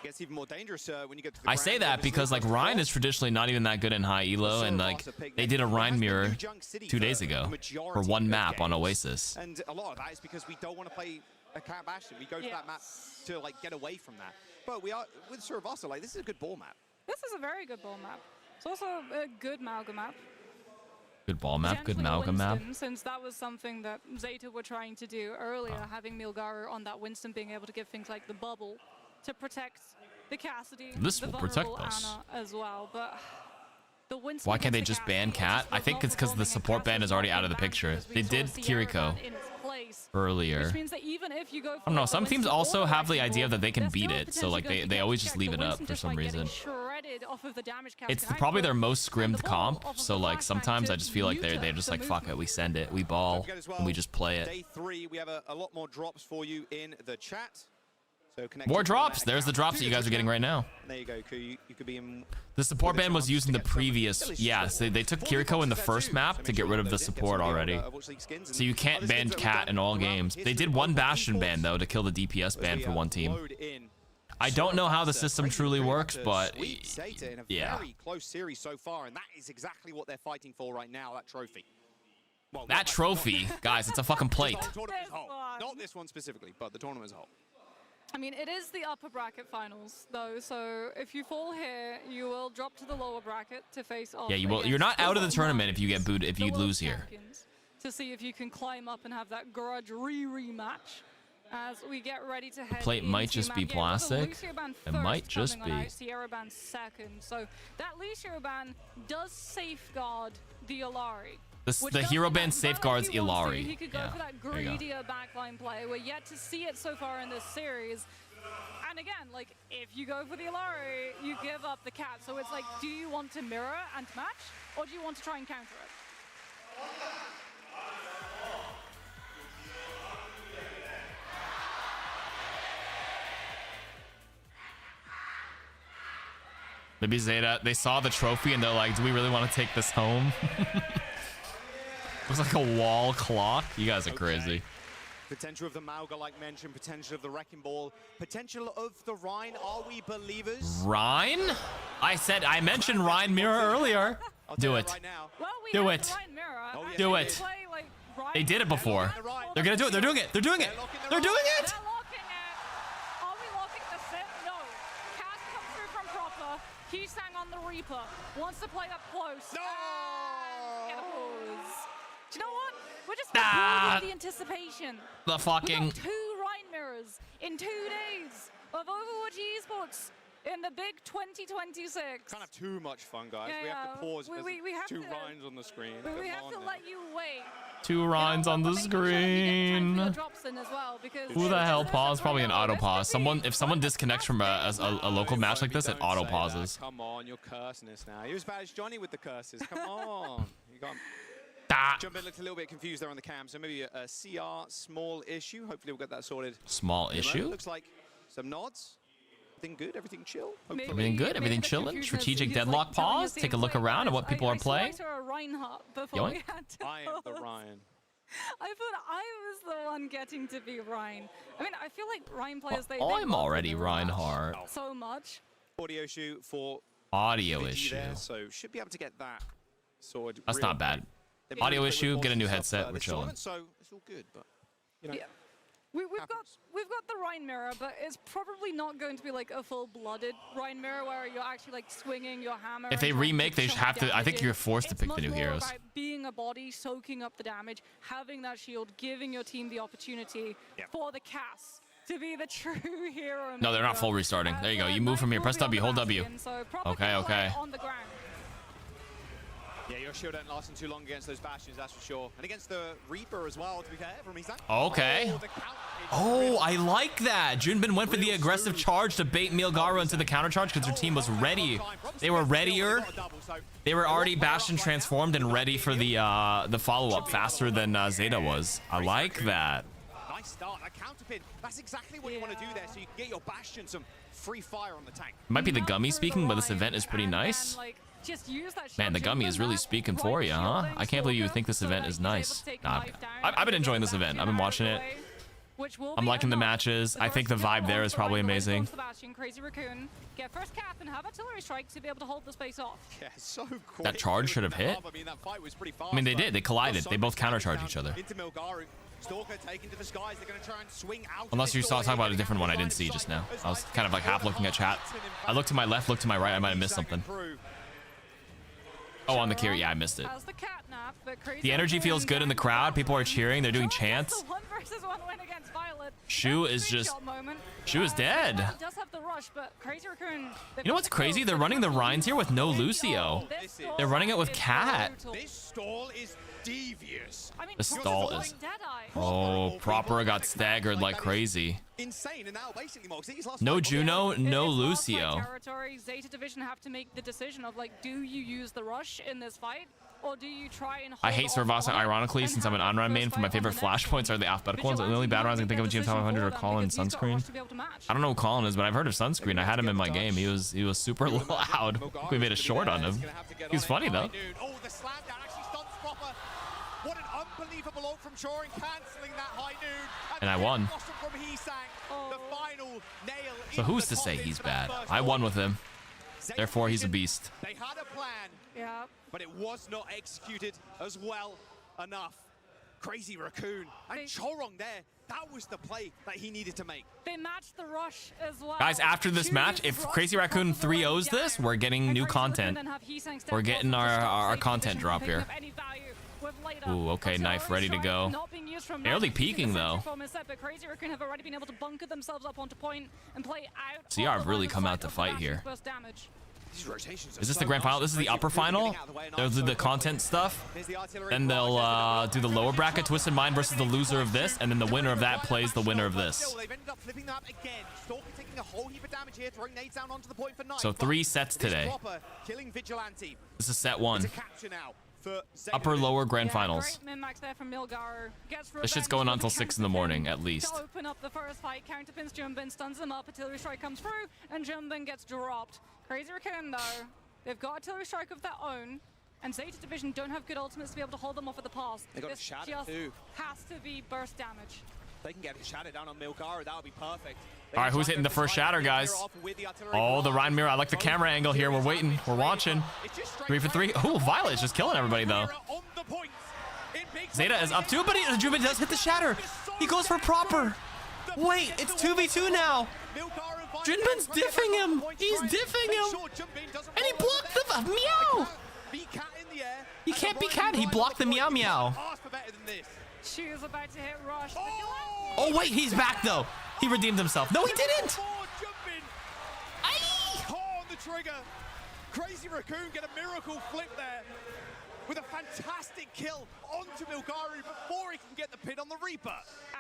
Gets even more dangerous when you get to the I say ground, that obviously. because like Ryan is traditionally not even that good in high elo, and like they did a Ryan mirror 2 days ago for one map on Oasis. And a lot of that is because we don't want to play a cat bastion. We go to that map to like get away from that. But we are with Suravasa, like this is a good ball map. This is a very good ball map. It's also a good Mauga map. Good ball map, good Potentially Malcolm map. Winston, since that was something that Zeta were trying to do earlier, having Milgaru on that Winston being able to give things like the bubble to protect the Cassidy. This the will protect vulnerable us. Anna as well, but the Winston Why can't they against just the ban Cassidy Cat? just I was think not it's because the performing, and support ban Cassidy's is already not out of the been picture. banned because They we did saw Sierra Kiriko ban in its place. earlier. Which means that even if you go for I don't know. the Some teams Winston or also the have the Wrecking idea Ball, that they can they're beat still it, so like potentially they gonna always get just checked. leave The it up Winston for just, some like, getting reason. shredded off of the damage It's cascade probably their output most and scrimmed the ball comp, off of so the like flashbang sometimes to I just feel like they're neuter just the like fuck it, movement. we send it, we Don't ball, forget as well, and we just play it. Day 3, we have a lot more drops for you in the chat. So connect More to drops. that There's the account. drops that you guys are getting right now. There you go, Ku. You could be in. The support with a ban was chance using to the get some previous. delicious Yeah, so they took Kiriko in the first map to get rid of the support already. So you can't ban Cat in all games. They did one Bastion ban though to kill the DPS ban for one team. I don't know how the system truly works, but yeah. Very close series so far, and that is exactly what they're fighting for right now. That trophy. Well, That trophy, guys, it's a fucking plate. the tournament as a whole. This one. Not this one specifically, but the tournament as a whole. I mean, it is the upper bracket finals, though, so if you fall here, you will drop to the lower bracket to face off. Yeah, you will. You're against not out of the world tournament if you get booed. If the you world lose here. champions, to see if you can climb up and have that grudge rematch as we get ready to head plate might into just be map game. plastic. Lucio ban It first might just coming on be. out, Sierra ban second, so that Lucio ban does safeguard the Illari. The hero ban safeguards Illari. He could go Yeah, for that there you go. greedier backline play. We're yet to see it so far in this series. And again, like, if you go for the Illari, you give up the Cat. So it's like, do you want to mirror and match, or do you want to try and counter it? Maybe Zeta, they saw the trophy and they're like, do we really want to take this home? Looks like a wall clock. You guys are crazy. Potential of the Mauga, like mentioned, potential of the Wrecking Ball, potential of the Rhine. Are we believers? Rhine? I mentioned Rhine Mirror earlier. I'll Do tell you it. Right now. Well, we Do have it. the Rhine mirror. Oh, and yes, Do they it. play, like, Rhine They did it before. They're gonna do it. They're doing it. They're doing it. They're doing it. They're locking it. Are we locking the sit? No. Cass comes through from proper. He sang on the Reaper. Wants to play up close. No! And get a pause. Do you know what? We're just Ah. building the anticipation. The We fucking. got 2 Rhine mirrors in 2 days of Overwatch Esports in the big 2026. Can't have too much fun, guys. Yeah, we have to yeah. pause. We have two to- Rhines on the screen. We have Come to on let now. you wait. 2 Rhines on the screen. Who the hell paused? Probably an auto pause. If someone disconnects from a local match like this, it Don't auto say pauses. that. Come on, you're cursing us now. You're as bad as Johnny with the curses. Come on. You got Ah. Jumpin looked a little bit confused there on the cam, so maybe a CR small issue. Hopefully we'll get that sorted. Small in a moment. issue. Looks like some nods. Everything good? Everything chill? Hopefully. Everything good? Everything chilling? Strategic deadlock pause? Take a look around at what people are playing? Yoink. I am the Ryan. I thought I was the one getting to be Ryan. I mean, I feel like Ryan players, they I'm love already the Reinhardt. match so much. Audio issue for Audio Vigi issue. there, so should be able to get that sorted. That's real not bad. quick. They've Audio been issue, with get a new Boston stuff, headset, we're this chilling. tournament, So it's all good, but you know. Yeah. We've got Happens. the Rhine mirror, but it's probably not going to be like a full-blooded Rhine mirror where you're actually like swinging your hammer. If they and trying remake, they chunk have to. I damage think in. you're forced to It's pick the much new more heroes. about being a body, soaking up the damage, having that shield, giving your team the opportunity Yeah. for the Cass to be the true hero. No, they're not maker. full restarting. There you go. As, You move from here. Knife Press will be W. on Hold the W. bastion, so proper Okay, gameplay okay. On the ground. Yeah, your shield don't last too long against those bastions, that's for sure. And against the Reaper as well, to be fair, from Isak. Okay. The count is Oh, real. I like that. Junbin went for the aggressive charge to bait Milgaru into the counter charge because their team was ready. They were readier. They were already Bastion transformed and ready for the follow-up faster than Zeta was. I like that. Nice start. A counter pin. That's exactly what you want to do there, so you can get your Bastion some free fire on the tank. Might be the Melt gummy through speaking, the but this line event is pretty and then, nice. like, just use that Man, the shield gummy jump is and really that speaking right for you, huh? shielding I can't believe you stalker think this so event that is he's able nice. to take Nah, knife down I've and been get enjoying the this event. Bastion I've been out of watching the it. way, which will I'm be liking the enough. matches. I think the Still vibe there on is the probably right, amazing. onto the Bastion, Crazy Raccoon, get first cap and have artillery strike to be able to hold the space off. Yeah, so quick. That charge should have hit. I mean, that fight was pretty fast, I mean, they but did. They collided. so They both much damage countercharged down each other. Into Milgaru. Stalker taken to the skies. They're going to try and swing out. Unless you saw talk about a different one I didn't see just now. I was kind of like half looking at chat. I looked to my left, looked to my right. I might have missed something. Oh, on the carry. Yeah, I missed it. Has the catnap, but Crazy The energy Raccoon feels good in the going crowd. for People are one. cheering. They're doing Just chants. the 1 versus 1 win against Violet. Shu is just... Shu is dead. Does have the rush, but Crazy Raccoon, You know what's crazy? They're running the Rhines here with no Lucio. They're running it with Cat. This stall is devious. I mean, The stall is... Deadeye. Oh, Proper got staggered like crazy. Insane, and now basically Moxie's lost No fight. Juno, no It's lost by Lucio. territory. Zeta Division have to make the decision of like, do you use the rush in this fight, or do you try and? I hate Servasa ironically since I'm an on-run main for my favorite flashpoints are the alphabetical ones. The only bad runs I can think of in GM Top 100 are Colin and Sunscreen. I don't know who Colin is, but I've heard of Sunscreen. I had him in my game. He was super loud. We made a short on him. He was funny though. Oh, the slam down actually stunts Proper. What an unbelievable ult from Shoring, cancelling that high noon. And I won. From the final nail. So who's to say he's bad? I won with him. Therefore, he's a beast. They had a plan, Yeah. but it was not executed as well enough. Crazy Raccoon and Chorong there. That was the play that he needed to make. They matched the rush as well. Guys, after this match, if Crazy Raccoon 3-0s this, we're getting new content. We're getting our content drop here. Ooh, okay, knife ready to go. Barely peeking though. Crazy Raccoon have already been able to bunker themselves up onto point and play out. CR have really come out to fight here. These rotations are Is this the so grand final? nice. This is the Crazy upper Raccoon final. getting out of the way, and They'll do the Arsenal content stuff. There's the artillery Then they'll barrage. do the lower bracket, Twisted Mind versus the loser of this, and then the winner of that plays the winner of this. They've ended up flipping that again. Stalker taking a whole heap of damage here, throwing nades down onto the point for Knight. So 3 sets This today. Proper killing Vigilante. This is set 1. It's a capture now for Upper lower grand finals. This shit's going on till 6 in the morning at least. To open up the first fight, counterpins Jumbin, stuns him up, artillery strike comes through, and Jumbin gets dropped. Crazy Raccoon though, they've got artillery strike of their own, and Zeta Division don't have good ultimates to be able to hold them off at the pass. They got This a shatter just too. has to be burst damage. They can get a shatter down on Milgara, that would be perfect. All right, who's hitting the first shatter, guys? Oh, the Rhine mirror. I like the camera angle here. We're waiting. We're watching. 3 for 3. Oh, Violet's just killing everybody though. Zeta is up 2, but Jubin does hit the shatter. He goes for Proper. Wait, it's 2v2 now. Junbin's diffing him. He's diffing him. And he blocked the meow. He can't be Cat. He blocked the meow meow. She is about to hit rush. Oh, wait, he's back though. He redeemed himself. No, he didn't. On the trigger. Crazy Raccoon get a miracle flip there with a fantastic kill onto Milgari before he can get the pin on the Reaper.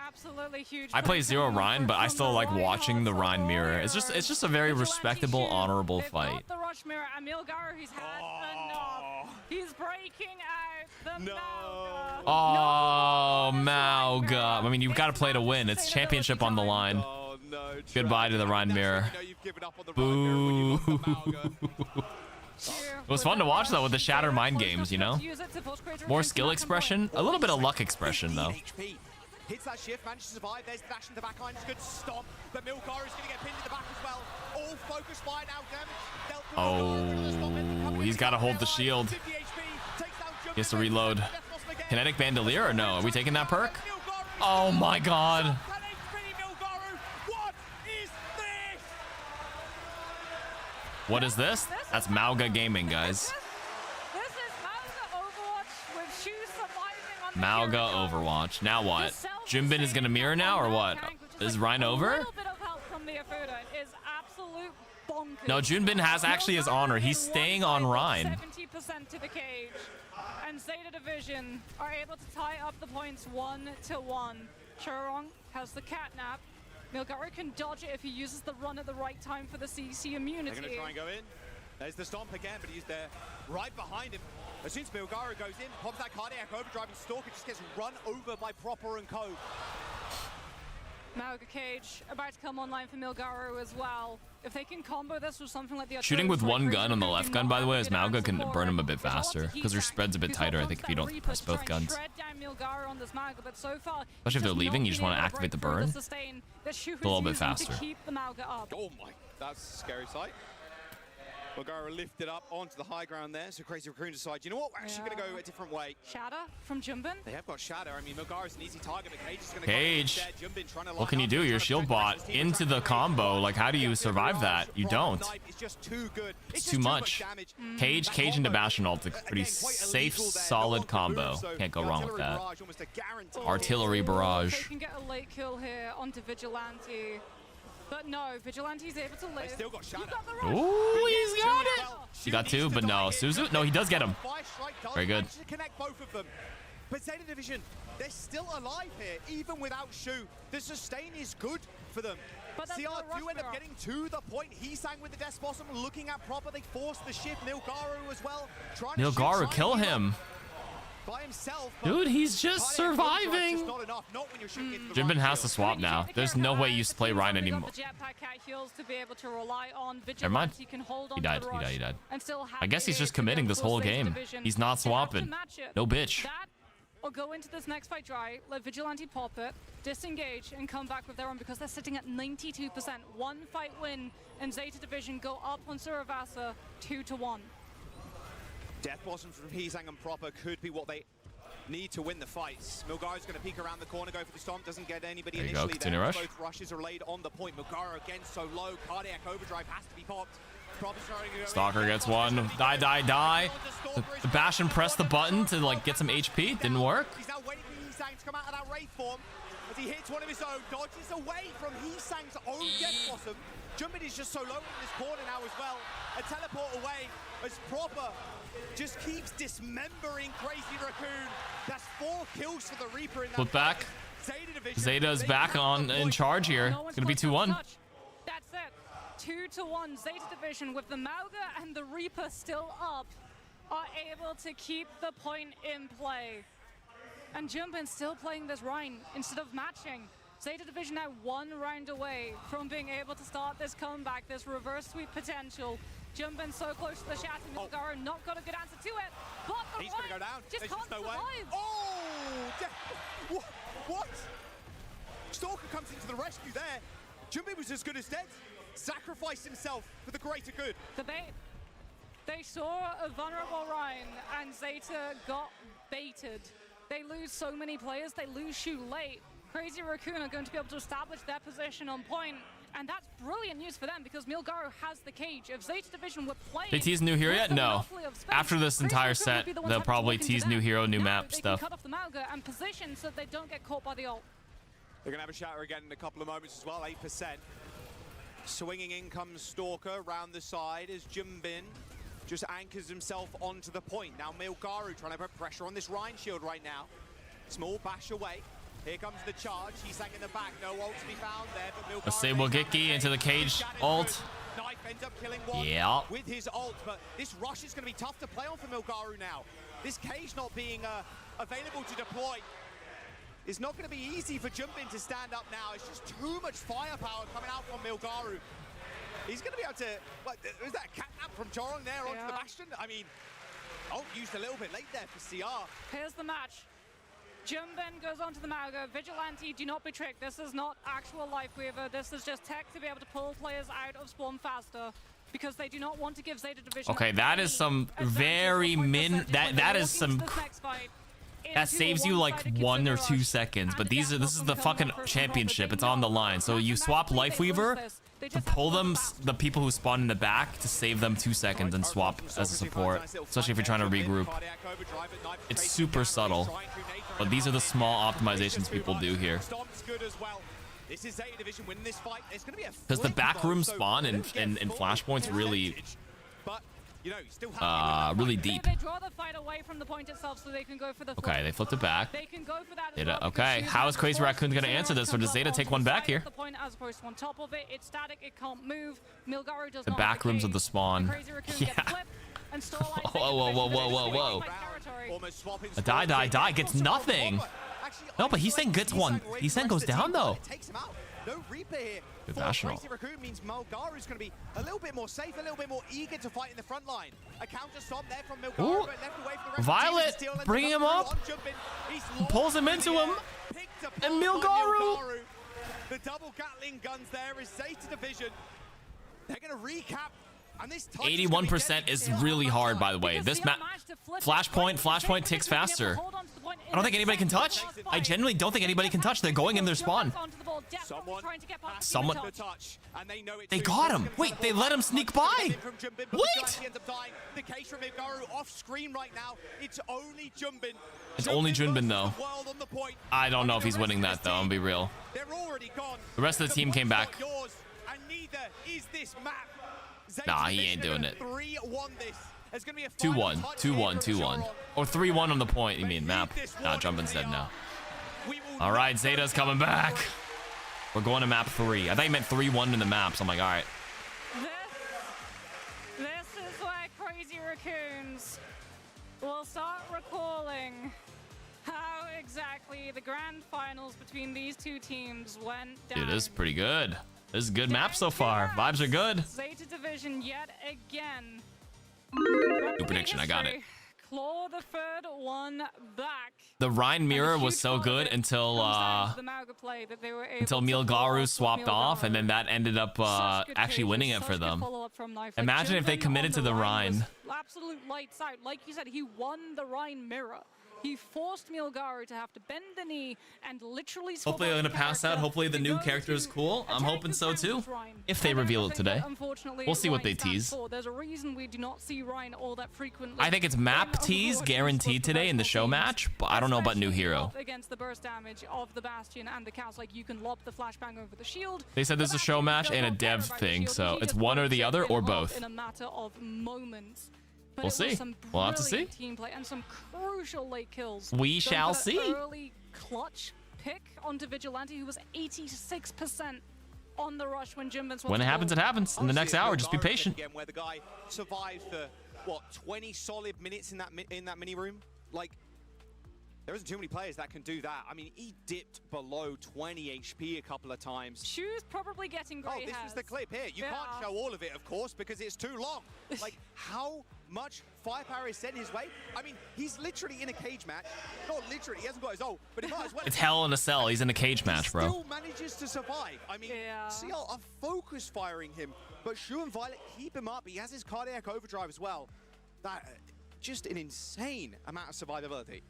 Absolutely huge. I play Zero Rhine, but I still like watching the Rhine mirror. It's just a very respectable, honorable fight. The rush mirror, and Milgari, he's had enough. He's breaking out the Mauga. Oh, Mauga. I mean, you've got to play to win. It's championship on the line. Oh no. Goodbye to the Rhine mirror. Boo. It was fun to watch though with the Shatter mind games, you know? More skill expression, a little bit of luck expression though. Hits that shift, manages to survive. There's the dash in the back line. It's a good stomp. But Milgara is going to get pinned in the back as well. All focus fire now. Oh, he's got to hold the shield. He has to reload. Kinetic Bandolier or no? Are we taking that perk? Oh my god. What is this? That's Mauga Gaming, guys. This is Mauga Overwatch with Shu surviving on the Mauga Kiriko. Overwatch. Now what? Jimbin is gonna mirror now or what? Is Rhine over? A little bit of help from the Afuda is absolute bonkers. No, Junbin has actually his honor. He's staying on Rhine. 70% to the cage. And Zeta Division are able to tie up the points 1-1. Churong has the catnap. Milgari can dodge it if he uses the run at the right time for the CC immunity. They're going to try and go in. There's the stomp again, but he's there right behind him. As soon as Milgara goes in, pops that cardiac overdrive, and Stalker just gets run over by Proper and Co. Mauga Cage about to come online for Milgaro as well. If they can combo this with something like the Shooting with one gun on the left gun, by the way, as Mauga can burn him a bit faster because her spread's a bit tighter, I think, if you don't press both guns. Especially if they're leaving, you just want to activate the burn. A little bit faster. Oh my, that's a scary sight. Milgaro lifted up onto the high ground there, so Crazy Raccoon decides, you know what, we're actually going to go a different way. Shatter from Junction. They have got Shadow. I mean, Milgaro's an easy target, but Cage is going to Cage, what can you do? Your shield bot into the combo. Like, how do you survive that? You don't. It's just too good. It's too much. Cage into Bastion ult. Pretty safe, solid combo. Can't go wrong with that. Artillery barrage. They can get a late kill here onto Vigilante. But no, Vigilante's able to live. Still got Shadow. Ooh, he's got it. He got two, but no. Suzu? No, he does get him. Very good. Connect both of them. But Zeta Division, they're still alive here, even without Shu. The sustain is good for them. But CR do end up getting to the point. Heesang with the Death Blossom looking at proper. They force the shift. Milgaro as well. Milgaro, kill him. By himself, dude, he's just surviving. Jinbin has to swap now. There's no way you play Ryan anymore. Never mind. He died. He died. I guess he's just committing this whole game. He's not swapping. No bitch. Or go into this next fight dry, let Vigilante pop it, disengage, and come back with their own because they're sitting at 92%. One fight win, and Zeta Division go up on Suravasa 2-1. Death Blossoms from Heesang and Proper could be what they need to win the fights. Milgaro's going to peek around the corner, go for the stomp, doesn't get anybody there you initially. go. Continue rush. Both rushes are laid on the point. Milgaro again so low. Cardiac overdrive has to be popped. Stalker gets one. Die. The Bastion pressed the button to like get some HP. Didn't work. He's now waiting for Heesang to come out of that Wraith form. As he hits one of his own, dodges away from Heesang's own Death Blossom. Jumping is just so low in this corner now as well. A teleport away as Proper just keeps dismembering Crazy Raccoon. That's 4 kills for the Reaper in that. Flip back. Zeta's back on in charge here. It's gonna be 2-1. That's it. 2-1. Zeta Division with the Mauga and the Reaper still up are able to keep the point in play. And Jumpin still playing this Rhine instead of matching. Zeta Division now 1 round away from being able to start this comeback, this reverse sweep potential. Jumpin so close to the Shatter. Milgaro not got a good answer to it. But the he's gonna go down. Just There's can't no survive. Way. Oh! What? Stalker comes into the rescue there. Jumpin was as good as dead. Sacrificed himself for the greater good. They saw a vulnerable Ryan and Zeta got baited. They lose so many players. They lose Shu late. Crazy Raccoon are going to be able to establish their position on point. And that's brilliant news for them because Milgaro has the cage. If Zeta Division were playing... They tease new hero yet? No. After this entire set, they'll probably tease new hero, new map stuff. Cut off the Mauga and position so they don't get caught by the ult. They're going to have a Shatter again in a couple of moments as well, 8%. Swinging in comes Stalker round the side as Jumbin just anchors himself onto the point. Now Milgaro trying to put pressure on this Rhine shield right now. Small bash away. Here comes the charge. He's sang in the back. No ult to be found there, but Milgaro... A Sable Giki into the cage. Ult. Knife ends up killing one with his ult, but this rush is going to be tough to play on for Milgaro now. This cage not being available to deploy is not going to be easy for Jumpin to stand up now. It's just too much firepower coming out from Milgaro. He's going to be able to... Like, was that a catnap from Chorong there onto the Bastion? I mean, ult used a little bit late there for CR. Here's the match. Jumbin goes onto the Mauga. Vigilante, do not be tricked. This is not actual Lifeweaver. This is just tech to be able to pull players out of spawn faster because they do not want to give Zeta Division... Okay, that is some very that is some... That saves you like 1 or 2 seconds, but this is the fucking championship. It's on the line. So you swap Lifeweaver to pull them, the people who spawn in the back, to save them 2 seconds and swap as a support, especially if you're trying to regroup. It's super subtle, but these are the small optimizations people do here. Because the backroom spawn and flashpoints really... really deep. They draw the fight away from the point itself so they can go for the okay, they flipped it back. They can go for that okay, how is Crazy Raccoon going to answer this, or does Zeta take one back here? The point as opposed to on top of it. It's static, it can't move. Milgaro does the back rooms of the spawn. Yeah. Whoa. A die gets nothing. No, but he's saying gets one. He's saying goes down though. No Reaper here. Good national. Crazy Raccoon means Milgaro is going to be a little bit more safe, a little bit more eager to fight in the front line. A counter stomp there from Milgaro, but left away from the rest Violet of the team. bringing him up, pulls him into him, and Milgaro. The double Gatling guns there is Zeta Division. They're going to recap And this touch 81% is really hard, by the way. This map, Flashpoint ticks faster. I don't think anybody can touch. I genuinely don't think anybody can touch. They're going in their spawn. Someone. They got him. Wait, they let him sneak by. What? The case from Milgaru off screen right now. It's only Junbin. It's only Junbin, though. I don't know if he's winning that, though. I'm gonna be real. They're already gone. The rest of the team came back. And neither is this map. Nah, he ain't doing it. 3-1 this. There's gonna be a 2-1, 2-1, 2-1. Or 3-1 on the point. You mean map? Nah, Junbin's dead now. All right, Zeta's coming back. We're going to map 3. I thought you meant 3-1 in the maps. I'm like, all right. This is where Crazy Raccoons will start recalling how exactly the grand finals between these two teams went down. Dude, this is pretty good. This is a good map so far. Vibes are good. Zeta Division yet again. New prediction, I got it. Claw the third one back. The Rhine mirror was so good until Milgaru swapped off, and then that ended up actually winning it for them. Imagine if they committed to the Rhine. Absolute lights out. Like you said, he won the Rhine mirror. He forced Milgaru to have to bend the knee and literally swap. Hopefully they're gonna pass out. Hopefully the new character is cool. I'm hoping so too. If they reveal it today. We'll see what they tease. There's a reason we do not see Rhine all that frequently. I think it's map tease guaranteed today in the show match, but I don't know about new hero. Against the burst damage of the Bastion and the Chaos, like you can lob the flashbang over the shield. They said there's a show match and a dev thing, so it's one or the other or both. In a matter of moments. But we'll see. We'll have to see. Team play and some crucial late kills. We shall see. Early clutch pick onto Vigilante, who was 86% on the rush when Junbin. When it happens, it happens. In the next hour, just be patient. Again, where the guy survived for what 20 solid minutes in that mini room. Like, there isn't too many players that can do that. I mean, he dipped below 20 HP a couple of times. Shoes probably getting gray hairs. This was the clip here. You can't show all of it, of course, because it's too long. Like, how much firepower is sent his way? I mean, he's literally in a cage match. Not literally, he hasn't got his ult, but he might as well. It's hell in a cell. He's in a cage match, bro. He still manages to survive. I mean, CL are focus firing him, but Shu and Violet keep him up. He has his cardiac overdrive as well. That just an insane amount of survivability.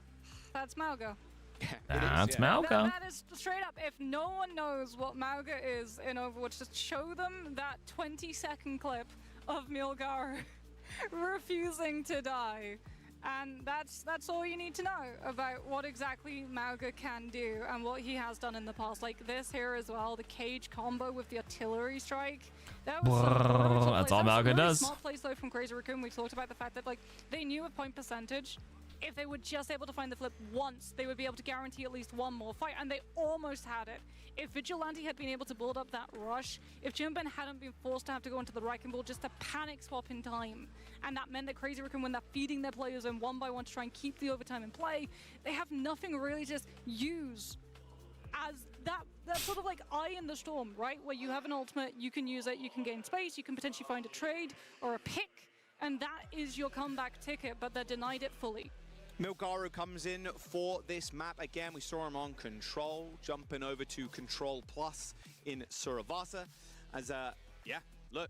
That's Mauga. That's Mauga. That is straight up. If no one knows what Mauga is in Overwatch, just show them that 20-second clip of Milgaru refusing to die. And that's all you need to know about what exactly Mauga can do and what he has done in the past. Like this here as well, the cage combo with the artillery strike. That was that's all Mauga does. Smart plays though from Crazy Raccoon. We've talked about the fact that like they knew of point percentage. If they were just able to find the flip once, they would be able to guarantee at least one more fight, and they almost had it. If Vigilante had been able to build up that rush, if Junbin hadn't been forced to have to go into the wrecking ball just to panic swap in time, and that meant that Crazy Raccoon, when they're feeding their players in one by one to try and keep the overtime in play, they have nothing really to just use as that sort of like eye in the storm, right? Where you have an ultimate, you can use it, you can gain space, you can potentially find a trade or a pick, and that is your comeback ticket, but they're denied it fully. Milgaru comes in for this map again. We saw him on Control, jumping over to Control Plus in Suravasa. As yeah, look,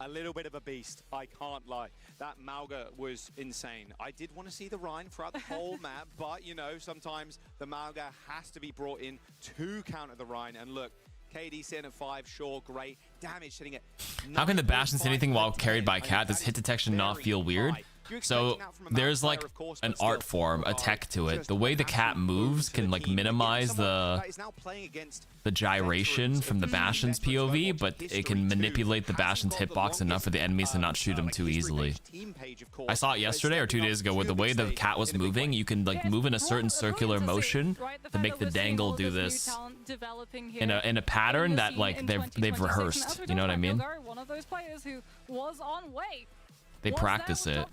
a little bit of a beast, I can't lie. That Mauga was insane. I did want to see the Rhine throughout the whole map, but you know, sometimes the Mauga has to be brought in to counter the Rhine. And look, KD sitting at 5, sure, great. Damage sitting at 9. How can the Bastion see anything while carried by Cat? Does hit detection not feel weird? So there's like an art form, a tech to it. The way the Cat moves can like minimize the gyration from the Bastion's POV, but it can manipulate the Bastion's hitbox enough for the enemies to not shoot him too easily. I saw it yesterday or 2 days ago with the way the Cat was moving. You can like move in a certain circular motion to make the dangle do this in a pattern that like they've rehearsed. You know what I mean? One of those players who was on way. They practice it,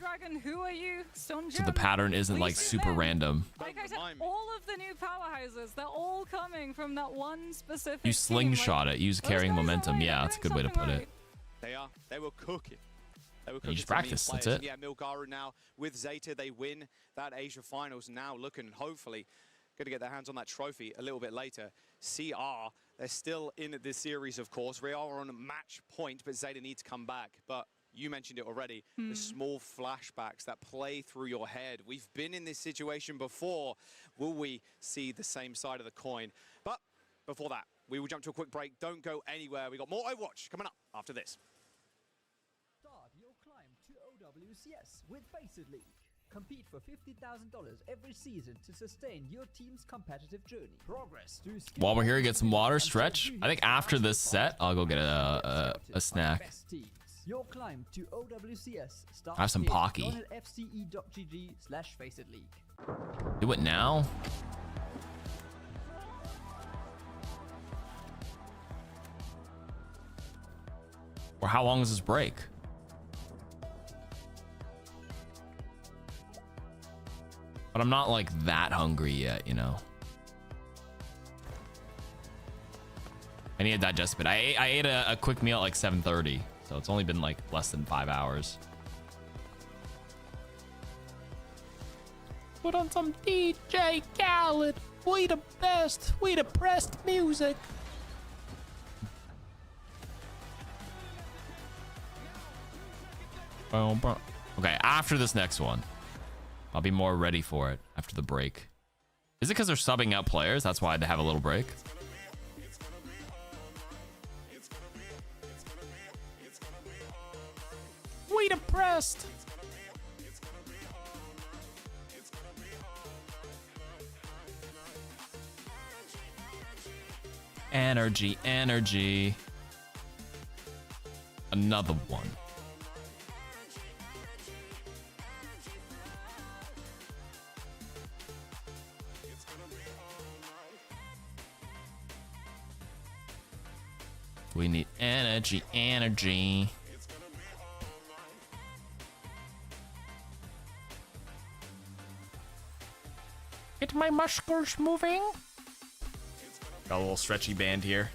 so the pattern isn't like super random. Like I said, all of the new powerhouses, they're all coming from that one specific You slingshot it, use carrying momentum. Yeah, that's a good way to put it. They were cooking. You just practice, that's it. Yeah, Milgaru now with Zeta, they win that Asia Finals. Now looking, hopefully, going to get their hands on that trophy a little bit later. CR, they're still in this series, of course. We are on a match point, but Zeta needs to come back. But you mentioned it already, the small flashbacks that play through your head. We've been in this situation before. Will we see the same side of the coin? But before that, we will jump to a quick break. Don't go anywhere. We got more Overwatch coming up after this. Start your climb to OWCS with Faceit League. Compete for $50,000 every season to sustain your team's competitive journey. Progress through While we're here, get some water, stretch. I think after this set, I'll go get a snack. Your climb to OWCS starts. I have some here Pocky. on fce.gg/Faceit League. Do it now. Or how long is this break? But I'm not like that hungry yet, you know. I need to digest it. I ate a quick meal at like 7:30, so it's only been like less than 5 hours. Put on some DJ Khaled. We the best. We the best music. Okay, after this next one, I'll be more ready for it after the break. Is it because they're subbing out players? That's why they have a little break. We depressed. Energy, energy. Another one. We need energy, energy. Get my muscles moving. Got a little stretchy band here.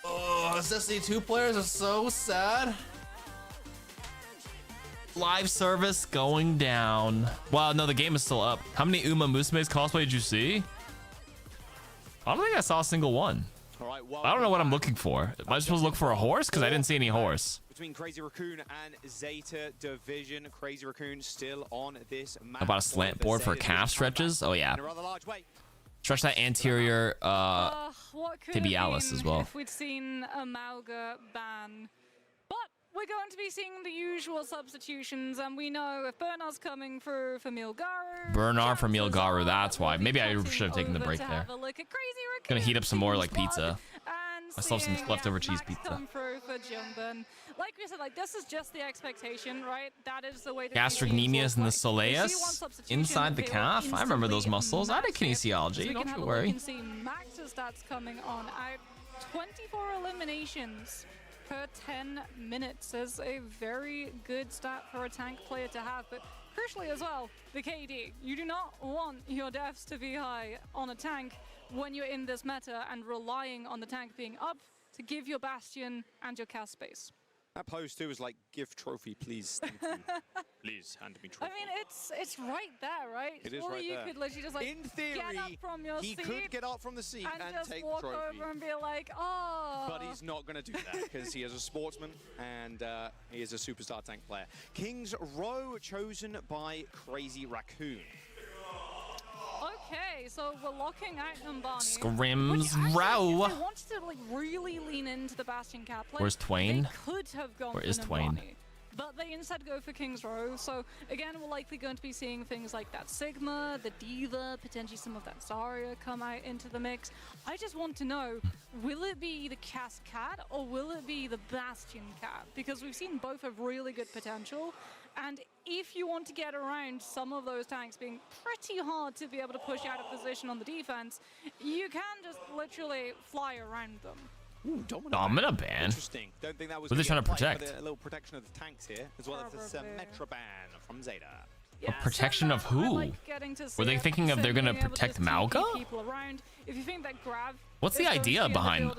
Oh, Destiny 2 players are so sad. Live service going down. Wow, no, the game is still up. How many Uma Musume's cosplay did you see? I don't think I saw a single one. All right, well, I don't know what I'm looking for. Am I supposed to look for a horse? Because I didn't see any horse. Between Crazy Raccoon and Zeta Division, Crazy Raccoon still on this map. How about a slant board for calf stretches? Oh yeah. In a rather large way. Stretch that anterior What could have tibialis been as well. if we'd seen a Mauga ban. But we're going to be seeing the usual substitutions, and we know if Bernard's coming for Milgaru. Bernard for Milgaru, that's why. Maybe I should have taken the break there. Gonna heat up some more like pizza. I still have some leftover cheese pizza. Come through for Jumban. Like we said, like this is just the expectation, right? That is the way to Gastrocnemius and the soleus inside the calf. I remember those muscles. I did kinesiology. Don't you worry. You can see Max's stats coming on out. 24 eliminations per 10 minutes is a very good stat for a tank player to have, but crucially as well, the KD. You do not want your deaths to be high on a tank when you're in this meta and relying on the tank being up to give your Bastion and your cast space. That pose too is like, give trophy, please. Thank you. Please hand me trophy. I mean, it's right there, right? It is or right you there. could literally just like in theory, get up from your he seat could get up from the seat and just take walk the trophy. over and be like, oh. But he's not going to do that because he is a sportsman and he is a superstar tank player. King's Row chosen by Crazy Raccoon. Okay, so we're locking out Numbani. Scrim's Row. If they wanted to like really lean into the Bastion cap play, Where's Twain? They could have gone Where for is Twain? Numbani, but they instead go for King's Row. So again, we're likely going to be seeing things like that Sigma, the Diva, potentially some of that Zarya come out into the mix. I just want to know, will it be the Cascade or will it be the Bastion cap? Because we've seen both have really good potential. And if you want to get around some of those tanks being pretty hard to be able to push out of position on the defense, you can just literally fly around them. Ooh, Domina ban? Interesting. Don't think that was What are they trying to protect? A little protection of the tanks here, as well as the Symmetra ban from Zeta. Yeah, protection of who? Were they thinking of they're gonna protect Mauga? If you think that Grav What's the idea behind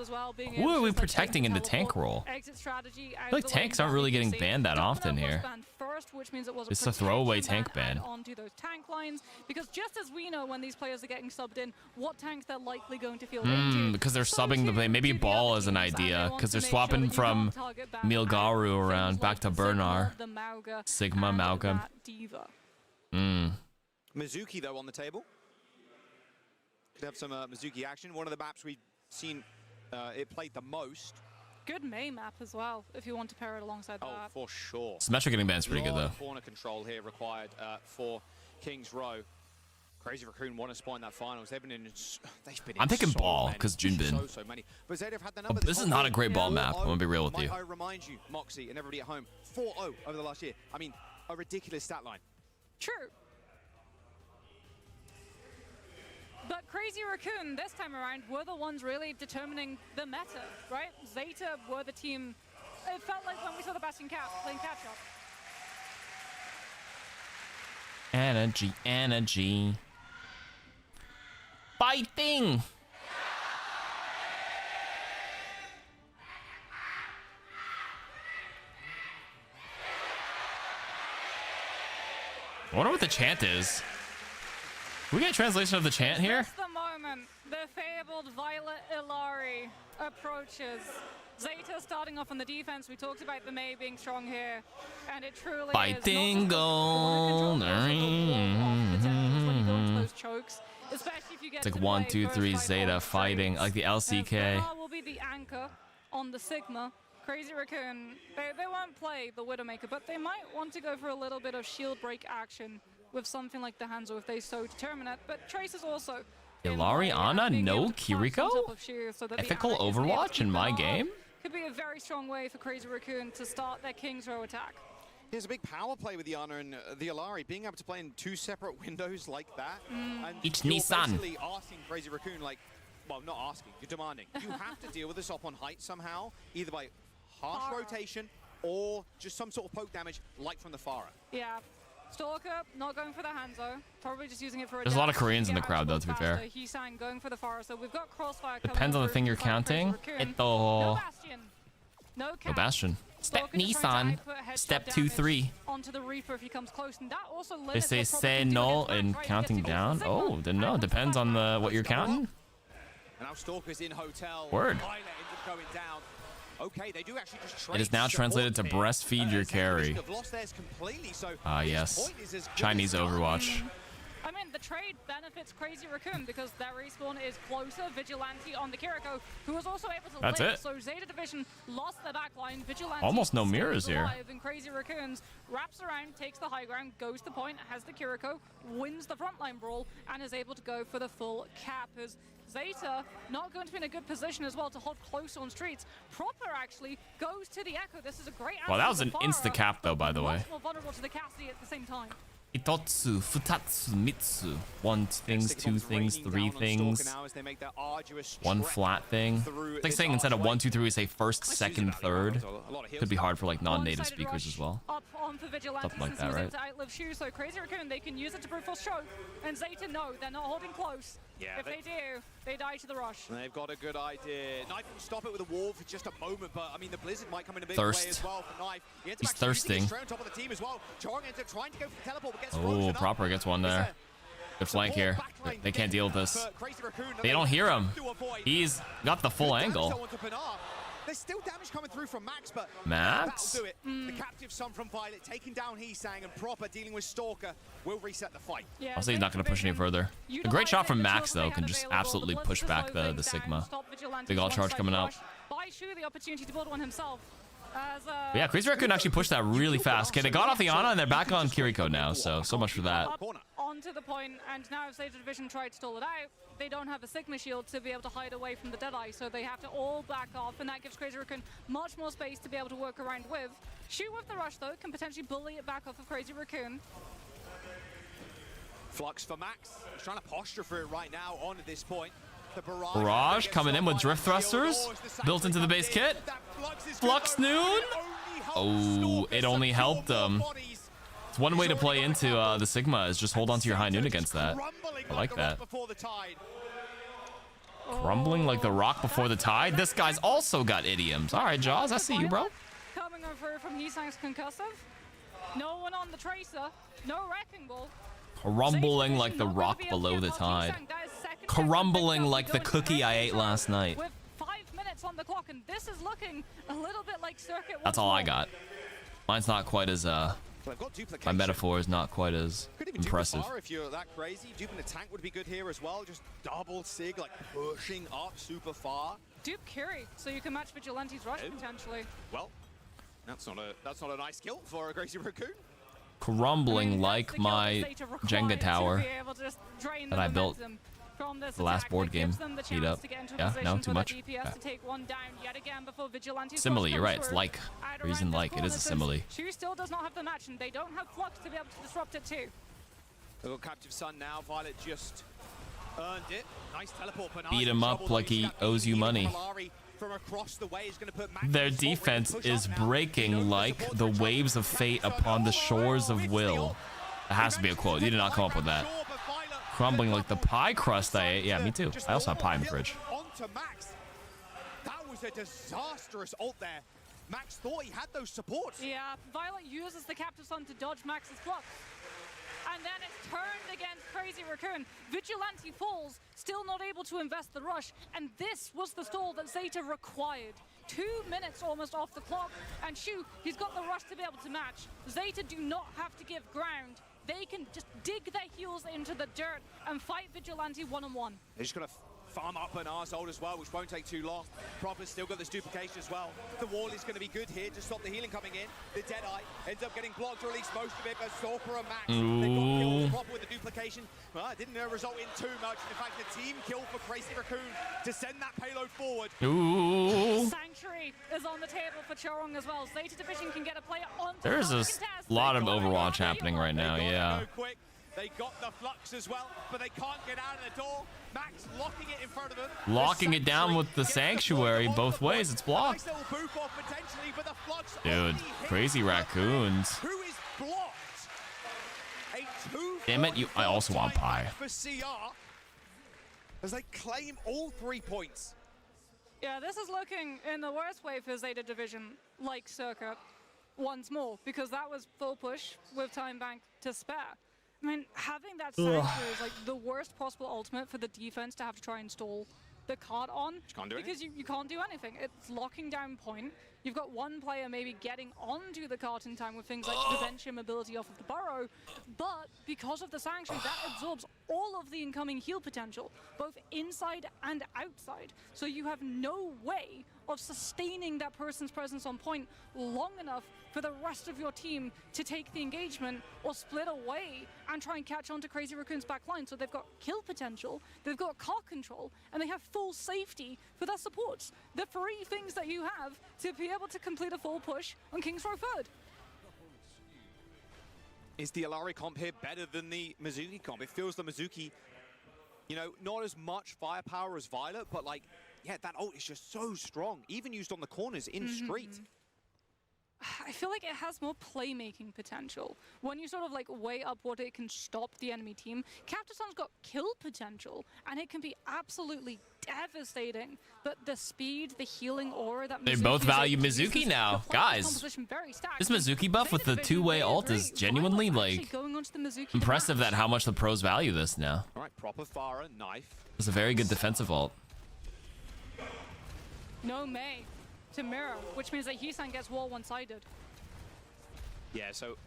who are we protecting in the tank role? I feel like tanks aren't really getting banned that often here. first, which means it was It's a throwaway tank ban. onto those tank lines, because just as we know when these players are getting subbed in, what tanks they're likely going to feel into. Because they're So subbing the too play. Maybe do the ball other is an teams, and they idea want because to they're make swapping sure that you from don't target ban Milgaru things around like back to the Sigma, Bernard. the Mauga, Sigma, and Malcolm. that Diva. Mizuki, though, on the table. Could have some Mizuki action. One of the maps we've seen it played the most. Good May map as well, if you want to pair it alongside Oh, that. for sure. Symmetric getting banned is pretty good, though. Corner control here required for Kings Row. Crazy Raccoon won a spot in that finals. They've been in. I'm taking so ball many, 'cause Junbin. So many. But Zeta have had the number. This is not a great ball map. I'm gonna be real with you. I remind you, Moxie and everybody at home, 4-0 over the last year. I mean, a ridiculous stat line. True. But Crazy Raccoon, this time around, were the ones really determining the meta, right? Zeta were the team. It felt like when we saw the Bastion Cat playing catch-up. Energy, energy. Fighting! I wonder what the chant is. Can we get a translation of the chant here? Just the moment the fabled Violet Ilari approaches. Zeta starting off on the defense. We talked about the Mei being strong here, and it truly Fighting is gold. those chokes, especially if you get It's like to 1, play 2, first 3 fight Zeta on fighting, trades. like the LCK. Bernard will be the anchor on the Sigma. Crazy Raccoon, they won't play the Widowmaker, but they might want to go for a little bit of shield break action with something like the Hanzo if they so determine it. But Trace is also Ilari, Ana, no Kiriko? Ethical Overwatch in my game? Could be a very strong way for Crazy Raccoon to start their King's Row attack. There's a big power play with the Ana and the Ilari, being able to play in 2 separate windows like that. And Each you're Nissan. basically asking Crazy Raccoon, like, well, not asking, you're demanding. You have to deal with this up on height somehow, either by harsh Farah. rotation or just some sort of poke damage, like from the Farah. Yeah. Stalker not going for the Hanzo, probably just using it for a There's a lot of dash Koreans in get the crowd, though, out to be faster. fair. Heesang going for the Forest, so we've got Crossfire coming Depends on the through thing you're from Crazy counting. Raccoon. Eto. No Bastion. No No cap. Bastion. Step Stalker just trying Nissan. to output headshot Step 2, damage 3. onto the Reaper if he comes close, and that also They limits say what Proper say can do null against and Max, right? counting Gets down. Sigma. Oh, then no, depends on the what you're counting. And now Stalker's in hotel. Word. Violet ends up going down. Okay, they do actually just It is trade now support translated to here. breastfeed your Zeta carry. have lost theirs completely, so Ah, this yes. point is as good Chinese as done. Overwatch. I mean, the trade benefits Crazy Raccoon because their respawn is closer. Vigilante on the Kiriko, who was also able to That's live. it. So Zeta Division lost their backline. Vigilante Almost no stays mirrors here. alive, and Crazy Raccoons wraps around, takes the high ground, goes to point, has the Kiriko, wins the frontline brawl, and is able to go for the full cap. As Zeta not going to be in a good position as well to hold close on streets. Proper actually goes to the Echo. This is a great Well, that answer was to an Farah, insta cap, though, by the way. much more vulnerable to the Cassidy at the same time. Itotsu, futatsu, mitsu. 1 things, 2 things, 3 things. One flat thing. It's like saying instead of 1, 2, 3, we say first, second, third. Could be hard for like non-native One-sided speakers rush as well. Up on for Vigilante, Something like since that, he was able right? to outlive Shu, so Crazy Raccoon, they can use it to brute force choke. And Zeta, no, they're not holding close. Yeah, if they do, they die to the rush. And they've got a good idea. Knife can stop it with a wall for just a moment, but I mean the Blizzard might come in a big Thirst. way as well for Knife. He ends up He's actually using his thirsting. straight on top of the team as well. Chong ends up trying to go for the teleport, but gets Oh, frozen up. Proper gets one there. Good flank here. They can't deal with this. They don't hear him. He's got the full angle. There's still damage coming through from Max, but Max? that'll do it. The captive son from Violet taking down Heesang, and Proper dealing with Stalker will reset the fight. Yeah, I'll say he's not going to push any further. A great shot from Max, though, can just absolutely push back the Sigma. Big all charge coming out. Buy Shu the opportunity to build one himself. As, But yeah, Crazy Raccoon actually pushed that really fast. Okay, they got off the Ana and they're back on Kiriko now, so much for that. up onto the point, and now if Zeta Division tried to stall it out, they don't have a Sigma shield to be able to hide away from the Deadeye, so they have to all back off, and that gives Crazy Raccoon much more space to be able to work around with. Shu with the rush, though, can potentially bully it back off of Crazy Raccoon. Flux for Max. He's trying to posture for it right now on at this point. The Barrage coming in with drift thrusters built into the base kit. Flux Noon. Oh, it only helped them. It's one way to play into the Sigma is just hold on to your high noon against that. I like that. Crumbling like the rock before the tide. This guy's also got idioms. All right, Jaws, I see you, bro. Coming over from Heesang's concussive. No one on the Tracer. No Wrecking Ball. Crumbling like the rock below the tide. Crumbling like the cookie I ate last night. With 5 minutes on the clock, and this is looking a little bit like Circuit. That's all I got. Mine's not quite as my metaphor is not quite as impressive. If you're that crazy, duping the tank would be good here as well. Just double sig, like pushing up super far. Dupe Curie, so you can match Vigilante's rush potentially. Well, that's not a nice kill for a Crazy Raccoon. Crumbling like my Jenga tower that I built the last board game. Heat up. Yeah, no, too much. Yeah. Simile, you're right. It's like. Reason like. It is a simile. Shu still does not have the match, and they don't have Flux to be able to disrupt it too. Little Captive Sun now. Violet just earned it. Nice teleport. Beat him up like he owes you money. From across the way is going to put their defense is breaking like the waves of fate upon the shores of will. That has to be a quote. You did not come up with that. Crumbling like the pie crust I ate. Yeah, me too. I also have pie in the fridge. Onto Max. That was a disastrous ult there. Max thought he had those supports. Yeah, Violet uses the Captive Sun to dodge Max's Flux. And then it's turned against Crazy Raccoon. Vigilante falls, still not able to invest the rush, and this was the stall that Zeta required. 2 minutes almost off the clock, and Shu, he's got the rush to be able to match. Zeta do not have to give ground. They can just dig their heels into the dirt and fight Vigilante one-on-one. They're just gonna farm up an Arshold as well, which won't take too long. Proper's still got this duplication as well. The wall is going to be good here to stop the healing coming in. The Deadeye ends up getting blocked, or at least most of it, but Sorcerer and Max, they got killed Proper with the duplication. Well, it didn't result in too much. In fact, the team kill for Crazy Raccoon to send that payload forward. Ooh. Sanctuary is on the table for Chorong as well. Zeta Division can get a player on. There's a lot of Overwatch happening right now, yeah. They got the Flux as well, but they can't get out of the door. Max locking it in front of them. Locking it down with the Sanctuary both ways. It's blocked. Dude, Crazy Raccoons. Who is blocked? Damn it, I also want pie. For CR as they claim all 3 points. Yeah, this is looking in the worst way for Zeta Division, like Circuit, once more, because that was full push with time bank to spare. I mean, having that Sanctuary is like the worst possible ultimate for the defense to have to try and stall the card on. Because you can't do anything. It's locking down point. You've got one player maybe getting onto the cart in time with things like the bench mobility off of the burrow, but because of the Sanctuary, that absorbs all of the incoming heal potential, both inside and outside. So you have no way of sustaining that person's presence on point long enough for the rest of your team to take the engagement or split away and try and catch on to Crazy Raccoon's back line. So they've got kill potential, they've got car control, and they have full safety for their supports. The 3 things that you have to be able to complete a full push on King's Row third. Is the Alari comp here better than the Mizuki comp? It feels the Mizuki, you know, not as much firepower as Violet, but like, yeah, that ult is just so strong, even used on the corners in street. I feel like it has more playmaking potential. When you sort of like weigh up what it can stop the enemy team, Captive Sun's got kill potential, and it can be absolutely devastating. But the speed, the healing aura that they both value Mizuki now. Guys, this Mizuki buff with the 2-way ult is genuinely like impressive at how much the pros value this now. All right, proper Farah, knife. It's a very good defensive ult. No May to mirror, which means that Heesan gets wall one-sided. Yeah, so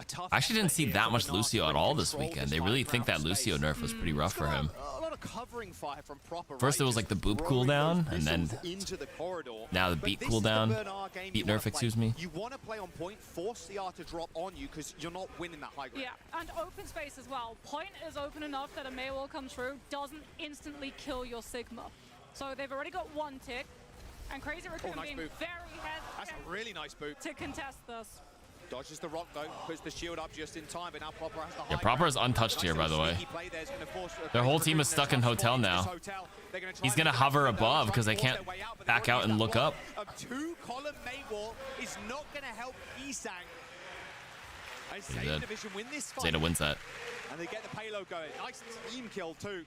a tough. I actually didn't see that much Lucio at all this weekend. They really think that Lucio nerf was pretty rough for him. A lot of covering fire from Proper. First it was like the boop cooldown, and then now the beat cooldown. Beat nerf, excuse me. You want to play on point, force CR to drop on you because you're not winning that high ground. Yeah, and open space as well. Point is open enough that a Mei wall comes through, doesn't instantly kill your Sigma. So they've already got 1 tick. And Crazy Raccoon being very hesitant. That's a really nice boot. To contest this. Dodges the rock though, puts the shield up just in time, but now Proper has the high. Yeah, Proper is untouched here, by the way. Their whole team is stuck in hotel now. He's gonna hover above because they can't back out and look up. A 2-column Mei wall is not gonna help Heesan. Zeta Division win this fight. Zeta wins that. And they get the payload going. Nice team kill too.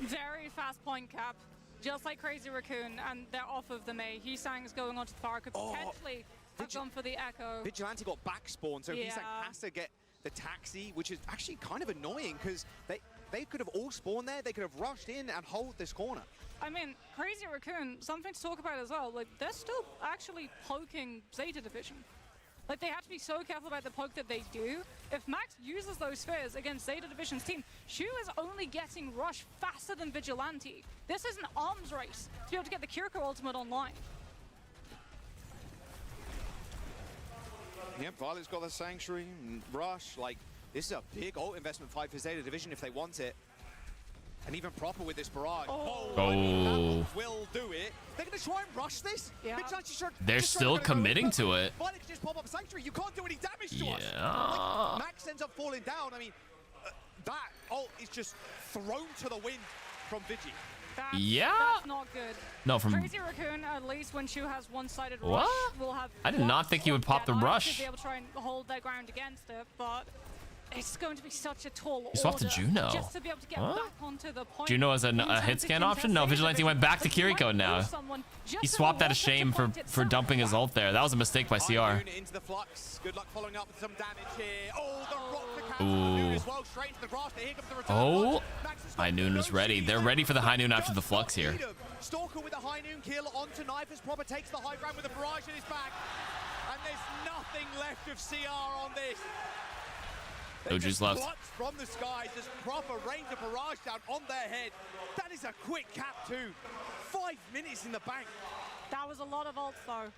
Very fast point cap. Just like Crazy Raccoon, and they're off of the Mei. Heesang's going onto the far, could potentially I've gone for the Echo. Vigilante got back spawn, so he's like Yeah. has to get the taxi, which is actually kind of annoying because they could have all spawned there. They could have rushed in and hold this corner. I mean, Crazy Raccoon, something to talk about as well. Like, they're still actually poking Zeta Division. Like, they have to be so careful about the poke that they do. If Max uses those spheres against Zeta Division's team, Shu is only getting Rush faster than Vigilante. This is an arms race to be able to get the Kiriko ultimate online. Yep, Violet's got the Sanctuary, and Rush, like, this is a big ult investment fight for Zeta Division if they want it. And even proper with this barrage. I mean, that will do it. They're going to try and rush this? Yeah. They're still committing to it. Violet can just pop up a Sanctuary. You can't do any damage to us. Yeah. Like, Max ends up falling down. I mean, that ult is just thrown to the wind from Vigi. That's not good. No, from Crazy Raccoon, at least when Shu has one-sided What? rush, will have I did not think he would pop the Deadeye rush. to be able to try and hold their ground against it, but it's going to be such a tall He swapped to order Juno. just to be able to get What? back onto the point. Juno as a hit scan option? No, Vigilante went back to Kiriko now. He swapped out of shame for dumping his ult there. That was a mistake by CR. Into the flux. Good luck following up with some damage here. Oh, the rock to cancel High as well. Straight into the grass. Here comes the return. Oh, High Noon is ready. They're ready for the High Noon after the flux here. Stalker with a High Noon kill onto Knife as Proper takes the high ground with a barrage in his back. And there's nothing left of CR on this. No juice left. From the skies, there's Proper rains a barrage down on their head. That is a quick cap too. 5 minutes in the bank. That was a lot of ults though.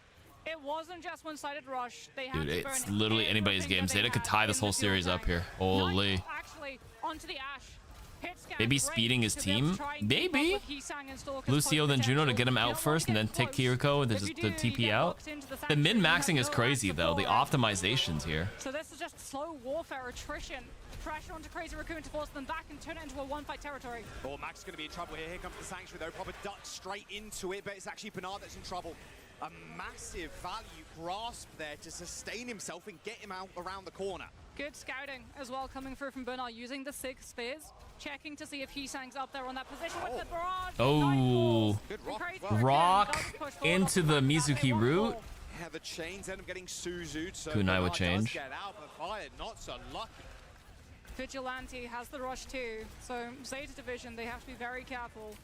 It wasn't just one-sided rush. They had Dude, to it's burn literally anybody's everything game. that they Zeta could had tie this in the whole fuel series up tank. here. Holy. Knight actually onto the Ash. Hit scan Maybe great speeding his to be able to team? try and keep up Maybe. with Heesang and Stalker's Lucio then Juno to get him potential. You out don't first and wanna then get take close. Kiriko with If you the do, you TP get out. locked into the The sanctuary, you min-maxing have is no crazy back though. The support. optimizations here. So this is just slow warfare attrition. Pressure onto Crazy Raccoon to force them back and turn it into a one-fight territory. Oh, Max is going to be in trouble here. Here comes the Sanctuary though. Proper ducks straight into it, but it's actually Bernard that's in trouble. A massive value grasp there to sustain himself and get him out around the corner. Good scouting as well coming through from Bernard using the 6 spheres, checking to see if Heesang's up there on that position with the barrage. Oh. Good rock. Crazy Well, Raccoon Rock does push forward into off the back of that. They Mizuki want route. more. Yeah, the chains end up getting Suzu'd, so Kunai would Bernard change. does get out, but Violet not so lucky. Vigilante has the rush too, so Zeta Division, they have to be very careful.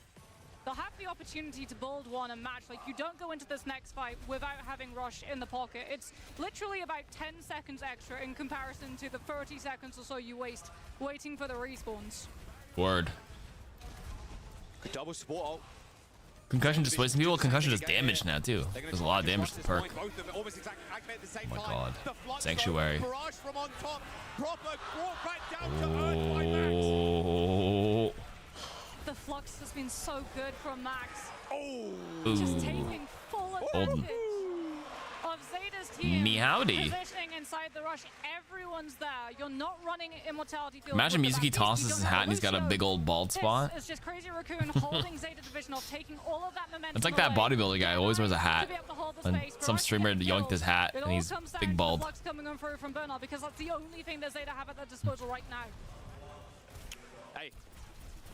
They'll have the opportunity to build one and match. Like, you don't go into this next fight without having rush in the pocket. It's literally about 10 seconds extra in comparison to the 30 seconds or so you waste waiting for the respawns. Word. Good double support ult. Concussion displacing people. Concussion does damage now too. They're gonna There's a try lot of and damage disrupt to this the perk. point. Both of them almost exactly activate at the same Oh my time. god. The flux Sanctuary. though, barrage from on top. Proper brought back down to earth by Max. Oh. The flux has been so good from Max. Oh. Just Ooh. taking full Golden. advantage of Zeta's team. Me howdy. Positioning inside the rush. Everyone's there. You're not running Immortality Field. Imagine with the Mizuki back beast. tosses You his don't have hat and he's got a Lucio. big old bald spot. It's just Crazy Raccoon holding Zeta Division off, taking all of that momentum. It's like that away. bodybuilder guy who always wears a hat. To be able to hold the And space. some Barrage streamer getting yoinked his killed. hat It and all he's comes down big to the bald. flux coming on through from Bernard because that's the only thing that Zeta have at their disposal right now. Hey,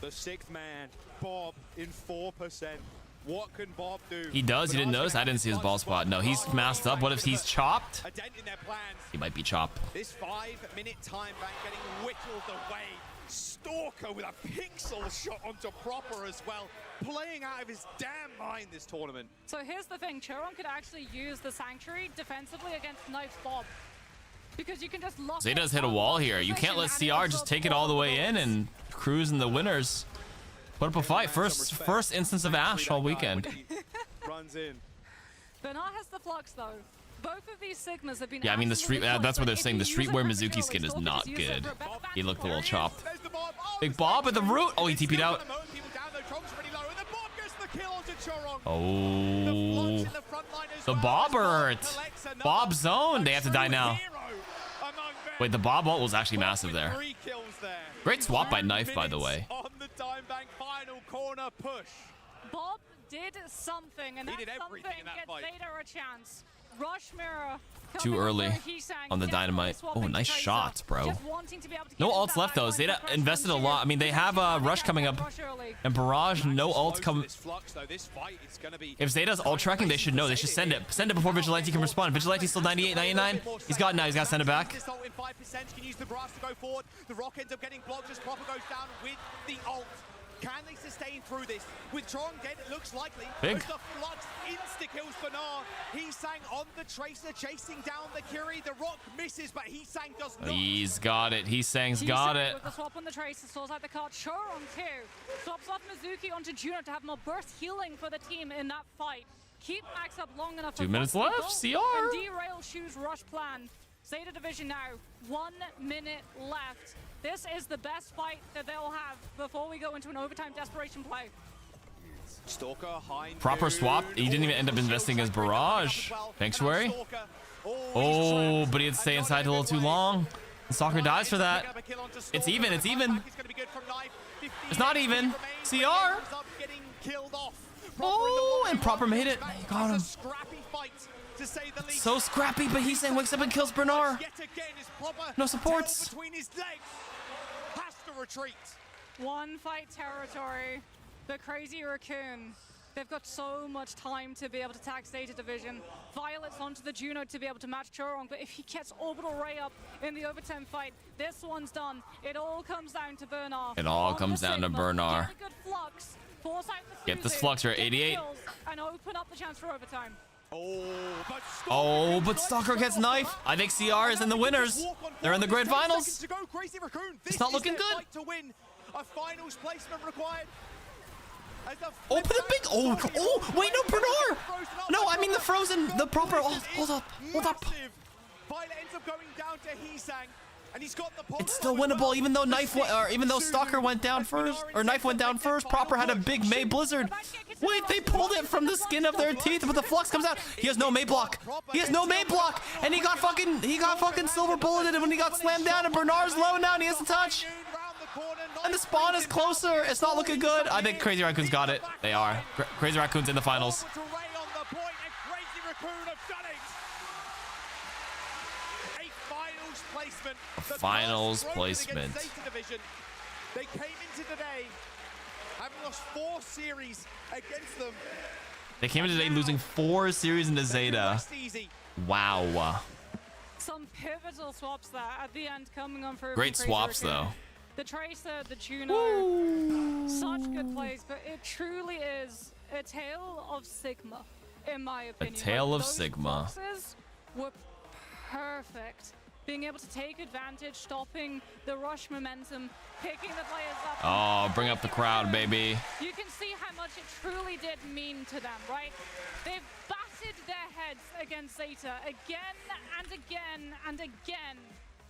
the 6th man, Bob, in 4%. What can Bob do? He does. He didn't notice. I didn't see his bald spot. No, he's masked up. What if he's chopped? A dent in their plans. He might be chopped. This 5-minute time bank getting whittled away. Stalker with a pixel shot onto Proper as well. Playing out of his damn mind this tournament. So here's the thing, Chiron could actually use the Sanctuary defensively against Knife's Bob. Because you can just lock Zeta's it hit a on wall one here. You can't let position CR and just also take it all the pull way in bullets. and cruise in the winners. Put up a fight. First instance of Ash all weekend. Runs in. Bernard has the flux though. Both of these Sigmas have been Yeah, I mean the street. absolutely That's what they're close, saying. but The if you use it streetwear for Mizuki control, skin is Stalker not just use it good. for a better He looked a little balance. chopped. There's the Bob. Oh, Big Bob with the root. Oh, he TP'd out. People down, though. Chong's pretty low, and the Bob gets the kill onto Chorong. Oh. The front line as The well. Bob As Bob hurt. collects another. Bob zone. They have to die A now. true hero among them. Wait, the Bob ult was actually massive With there. 3 kills there. Great swap by 2 Knife, by the minutes way. On the time bank final corner push. Bob did something, and He that did everything something in that gets fight. Zeta a chance. Rush Mirror. Too early on the dynamite. Oh, nice shots, bro. No ults left though. Zeta invested a lot. I mean, they have a rush coming up and barrage. No ults come. If Zeta's ult tracking, they should know. They should send it. Send it before Vigilante can respond. Vigilante's still 98, 99. He's got it now. He's got to send it back. The rock ends up getting blocked as Proper goes down with the ult. Can they sustain through this? With Trong dead, it looks likely. Big. As the Flux insta-kills Bernard. Heesang on the Tracer, chasing down the Curie. The rock misses, but Heesang does not. He's got it. Heesang's got it. With the swap on the Tracer, sorts out the card. Sure on 2. Swaps off Mizuki onto Juno to have more burst healing for the team in that fight. Keep Max up long enough. 2 minutes left. CR. And derail Shu's rush plan. Zeta Division now. 1 minute left. This is the best fight that they'll have before we go into an overtime desperation play. Stalker high. Proper swap. He didn't even end up investing his barrage. Sanctuary. Oh, but he had to stay inside a little too long. And Stalker dies for that. It's even. It's even. It's not even. CR. Oh, and Proper made it. He got him. So scrappy, but Heesang wakes up and kills Bernard. No supports. One fight territory. The Crazy Raccoon. They've got so much time to be able to tax Zeta Division. Violet's onto the Juno to be able to match Churong, but if he gets Orbital Ray up in the overtime fight, this one's done. It all comes down to Bernard. It all comes down to Bernard. Get the good flux, force out the Get this Fuzu, flux, we're at get 88. kills, and open up the chance for overtime. Oh, but Stalker gets knifed. I think CR is in the winners. They're in the grand finals. It's not looking good. Oh, but the big. Oh, wait, no, Bernard. No, I mean the frozen, the proper. Oh, hold up. It's still winnable, even though even though Stalker went down first, or Knife went down first. Proper had a big May Blizzard. Wait, they pulled it from the skin of their teeth, but the flux comes out. He has no May block. And he got fucking silver bulleted when he got slammed down. And Bernard's low now, and he has to touch. And the spawn is closer. It's not looking good. I think Crazy Raccoon's got it. They are. Crazy Raccoon's in the finals. Finals placement. They came into today having lost 4 series against them. They came in today losing 4 series into Zeta. Wow. Some pivotal swaps there at the end coming on for Great swaps though. The Tracer, the Juno, such good plays, but it truly is a tale of Sigma, in my opinion. A tale of Those Sigma. fluxes were perfect. Being able to take advantage, stopping the rush momentum, picking the players up. Oh, bring up the crowd, baby. You can see how much it truly did mean to them, right? They've battered their heads against Zeta again and again and again.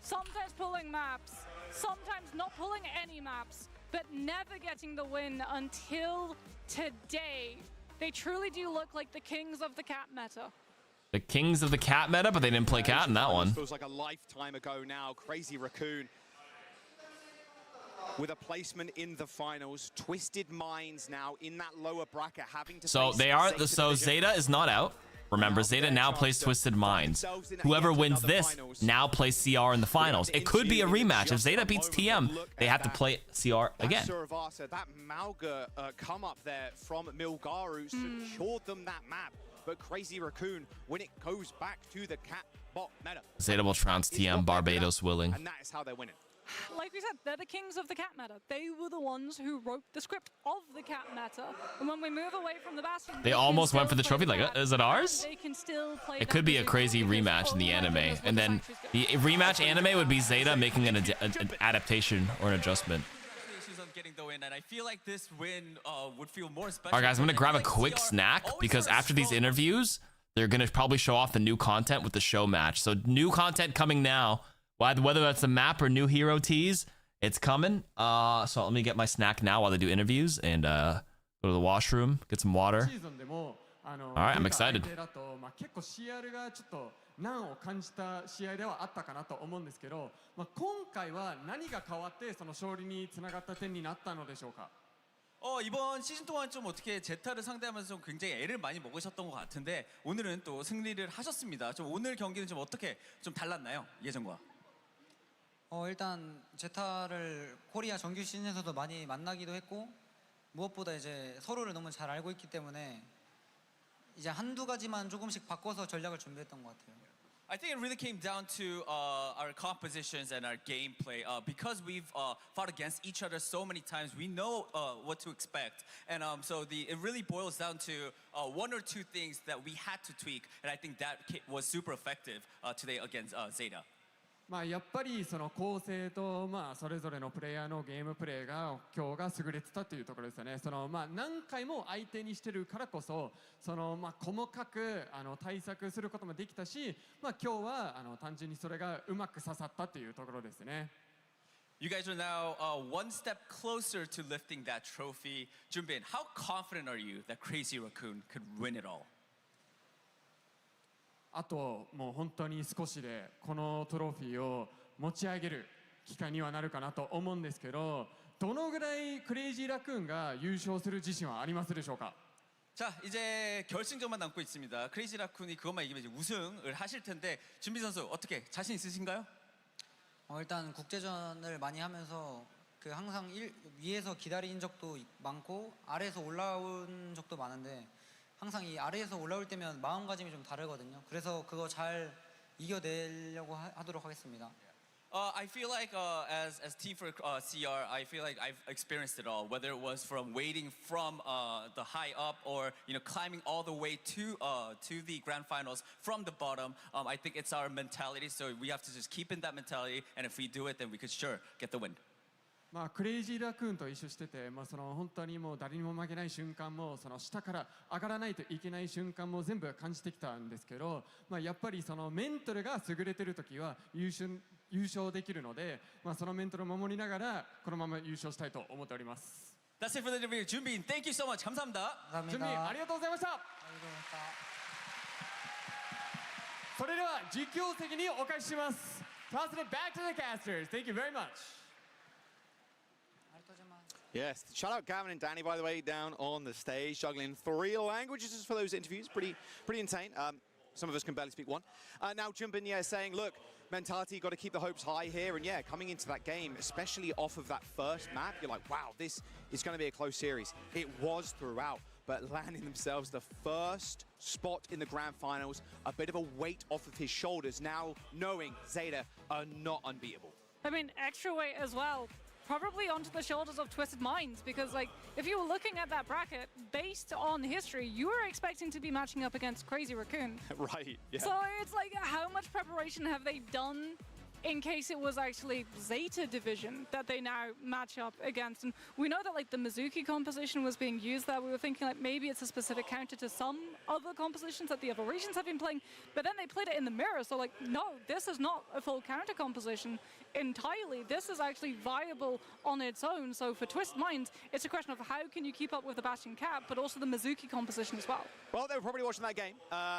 Sometimes pulling maps, sometimes not pulling any maps, but never getting the win until today. They truly do look like the kings of the cat meta. The kings of the cat meta, but they didn't play cat in that one. Feels like a lifetime ago now. Crazy Raccoon with a placement in the finals. Twisted Minds now in that lower bracket having to. So they are. So Zeta is not out. Remember, Zeta now plays Twisted Minds. Whoever wins this now plays CR in the finals. It could be a rematch. If Zeta beats TM, they have to play CR again. That Malga come up there from Milgaru secured them that map. But Crazy Raccoon, when it goes back to the cat bot meta, Zeta will trounce TM, Barbados willing. And that is how they're winning. Like we said, they're the kings of the cat meta. They were the ones who wrote the script of the cat meta. And when we move away from the Bastion, they almost went for the trophy. Like, is it ours? They can still play. It could be a crazy rematch in the anime, and then the rematch anime would be Zeta making an adaptation or an adjustment. And I feel like this win would feel more special. All right, guys, I'm gonna grab a quick snack because after these interviews, they're gonna probably show off the new content with the show match. So new content coming now. Whether that's a map or new hero tease, it's coming. So let me get my snack now while they do interviews and go to the washroom, get some water. All right, I'm excited. 難を感じた試合ではあったかなと思うんですけど、今回は何が変わってその勝利につながった点になったのでしょうか。 이번 시즌 동안 좀 어떻게 제타를 상대하면서 좀 굉장히 애를 많이 먹으셨던 것 같은데 오늘은 또 승리를 하셨습니다. 좀 오늘 경기는 좀 어떻게 좀 달랐나요? 예전과? 일단 제타를 코리아 정규 시즌에서도 많이 만나기도 했고 무엇보다 이제 서로를 너무 잘 알고 있기 때문에 이제 한두 가지만 조금씩 바꿔서 전략을 준비했던 것 같아요. I think it really came down to our compositions and our gameplay. Because we've fought against each other so many times, we know what to expect. And so it really boils down to one or two things that we had to tweak. And I think that was super effective today against Zeta. やっぱりその構成とそれぞれのプレイヤーのゲームプレーが今日が優れてたというところですよね。何回も相手にしてるからこそ細かく対策することもできたし、今日は単純にそれがうまく刺さったというところですね。You guys are now one step closer to lifting that trophy. Junbin, how confident are you that Crazy Raccoon could win it all? あともう本当に少しでこのトロフィーを持ち上げる機会にはなるかなと思うんですけど、どのぐらいクレイジーラクーンが優勝する自信はありますでしょうか？ 자, 이제 결승전만 남고 있습니다. 크레이지 라쿤이 그것만 이기면 이제 우승을 하실 텐데 준비 선수 어떻게 자신 있으신가요? 일단 국제전을 많이 하면서 그 항상 위에서 기다린 적도 많고 아래에서 올라온 적도 많은데 항상 이 아래에서 올라올 때면 마음가짐이 좀 다르거든요. 그래서 그거 잘 이겨내려고 하도록 하겠습니다. I feel like as team for CR, I feel like I've experienced it all. Whether it was from waiting from the high up or climbing all the way to the grand finals from the bottom. I think it's our mentality, so we have to just keep in that mentality. And if we do it, then we could sure get the win. クレイジーラクーンと一緒してて、その本当にもう誰にも負けない瞬間もその下から上がらないといけない瞬間も全部感じてきたんですけど、やっぱりそのメンタルが優れてる時は優勝できるので、そのメンタルを守りながらこのまま優勝したいと思っております。 That's it for the interview. Junbin, thank you so much. 감사합니다. 준비ありがとうございました。それでは実況席にお返しします。Toss it back to the casters. Thank you very much. Yes, shout out Gavin and Danny, by the way, down on the stage, juggling 3 languages for those interviews. Pretty insane. Some of us can barely speak one. Now Junbin, saying, look, mentality, got to keep the hopes high here. And coming into that game, especially off of that first map, you're like, wow, this is going to be a close series. It was throughout, but landing themselves the first spot in the grand finals, a bit of a weight off of his shoulders, now knowing Zeta are not unbeatable. I mean, extra weight as well. Probably onto the shoulders of Twisted Minds, because if you were looking at that bracket based on history, you were expecting to be matching up against Crazy Raccoon. Right, yeah. So it's like, how much preparation have they done in case it was actually Zeta division that they now match up against? And we know that the Mizuki composition was being used there. We were thinking maybe it's a specific counter to some other compositions that the other regions have been playing, but then they played it in the mirror. So no, this is not a full counter composition entirely. This is actually viable on its own. So for Twist Minds, it's a question of how can you keep up with the Bastion Cap, but also the Mizuki composition as well. Well, they were probably watching that game,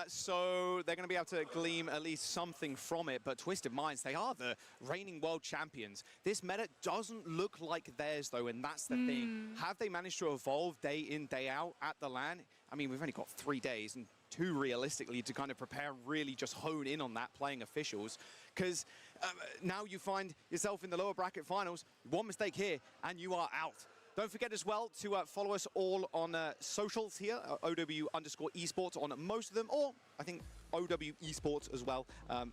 so they're going to be able to glean at least something from it. But Twisted Minds, they are the reigning world champions. This meta doesn't look like theirs, though, and that's the thing. Have they managed to evolve day in, day out at the LAN? I mean, we've only got 3 days and 2 realistically to kind of prepare, really just hone in on that, playing officials. Because now you find yourself in the lower bracket finals, one mistake here, and you are out. Don't forget as well to follow us all on socials here, OW_esports on most of them, or I think OW Esports as well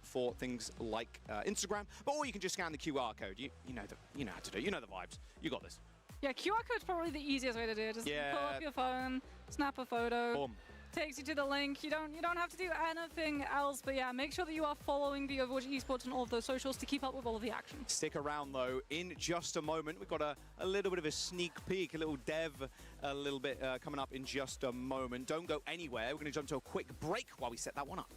for things like Instagram. But or you can just scan the QR code. You know how to do it. You know the vibes. You got this. Yeah, QR code's probably the easiest way to do it. Just pull up your phone, snap a photo. Boom. Takes you to the link. You don't have to do anything else, but yeah, make sure that you are following the Overwatch Esports on all of those socials to keep up with all of the action. Stick around though, in just a moment. We've got a little bit of a sneak peek, a little dev, a little bit coming up in just a moment. Don't go anywhere. We're going to jump to a quick break while we set that one up.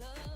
Love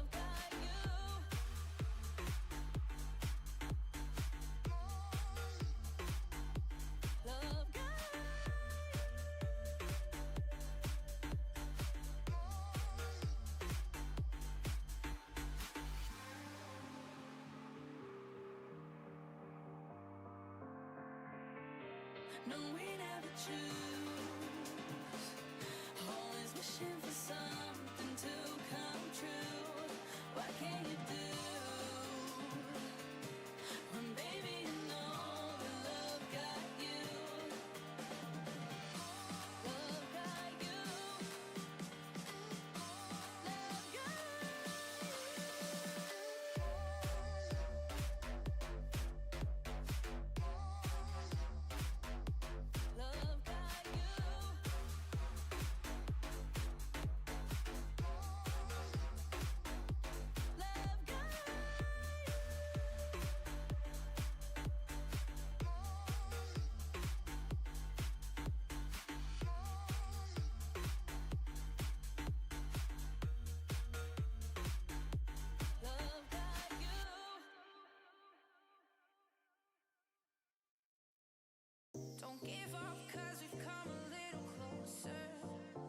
Don't give up, cause we've come a little closer.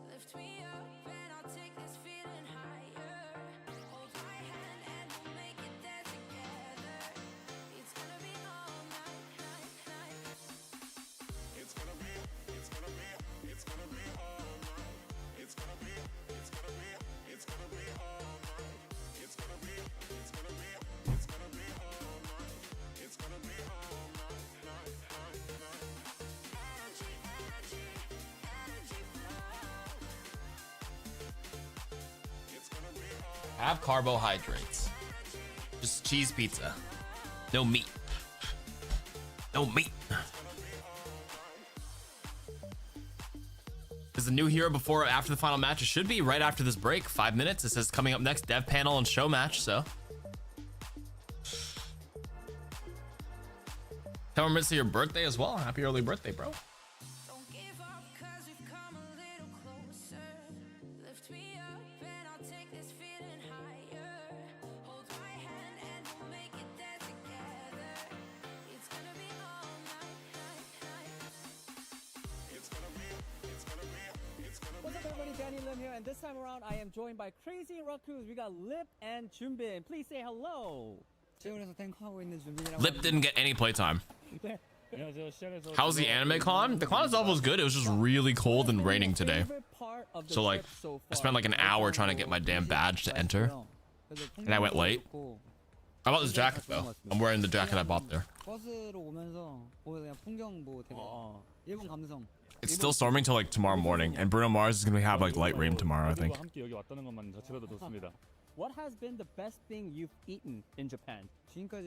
Lift me up and I'll take this feeling higher. Hold my hand and we'll make it there together. It's gonna be all night, night, night. It's gonna be all night. It's gonna be all night. It's gonna be all night. It's gonna be all night, night, night. It's gonna be Have carbohydrates. Just cheese pizza. No meat. No meat. Is the new hero before or after the final match? It should be right after this break. 5 minutes. It says coming up next, dev panel and show match. So, tell me it's your birthday as well. Happy early birthday, bro. Don't give up, cause we've come a little closer. Lift me up and I'll take this feeling higher. Hold my hand and we'll make it there together. It's gonna be all night, night, night. It's gonna be What's up, everybody? Danny Lim here, and this time around I am joined by Crazy Rakus. We got Lip and Junbin. Please say hello. Lip didn't get any playtime. How's the anime con? The con itself was good. It was just really cold and raining today. So like, I spent like an hour trying to get my damn badge to enter, and I went late. How about this jacket though? I'm wearing the jacket I bought there. It's still storming till like tomorrow morning, and Bruno Mars is gonna have like light rain tomorrow, I think. What has been the best thing you've eaten in Japan? Yakiniku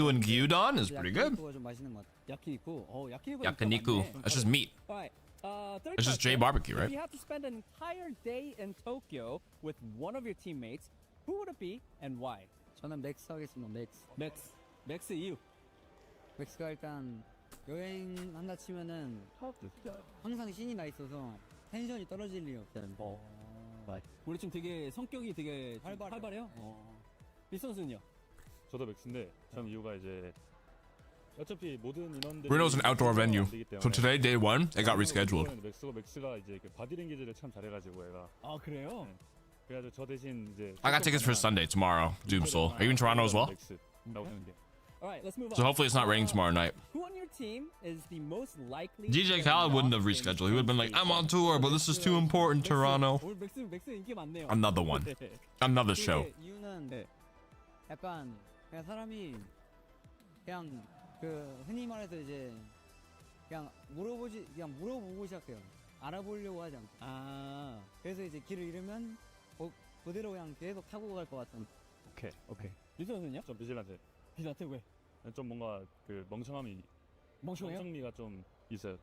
and gyudon is pretty good. Yakiniku. Oh, Yakiniku. That's just meat. Alright. It's just J barbecue, right? If you have to spend an entire day in Tokyo with one of your teammates, who would it be and why? 저는 맥스 하겠습니다. 맥스. Max you. 맥스가 일단 여행한다 치면은 항상 신이 나 있어서 텐션이 떨어질 일이 없어요. 우리 좀 되게 성격이 되게 활발해요. 이 선수는요? 저도 맥스인데 전 이유가 이제 어차피 모든 인원들이 Bruno's an outdoor venue, so today, day one, it got rescheduled. 맥스가 이제 그 바디랭귀지를 참 잘해가지고 얘가. 아 그래요? 그래가지고 저 대신 이제. I got tickets for Sunday tomorrow. Doom Soul. Are you in Toronto as well? Alright, let's move on. So hopefully it's not raining tomorrow night. Who on your team is the most likely? DJ Khaled wouldn't have rescheduled. He would have been like, I'm on tour, but this is too important, Toronto. 맥스 인기 많네요. Another one. Another show. 이유는 약간 그냥 사람이 그냥 그 흔히 말해서 이제 그냥 물어보고 시작해요. 알아보려고 하지 않고. 그래서 이제 길을 잃으면 그대로 그냥 계속 타고 갈 것 같은. 오케이. 이 선수는요? 좀 비질한테. 비슷한테 왜? 좀 뭔가 그 멍청함이. 멍청해요? 멍청미가 좀 있어요.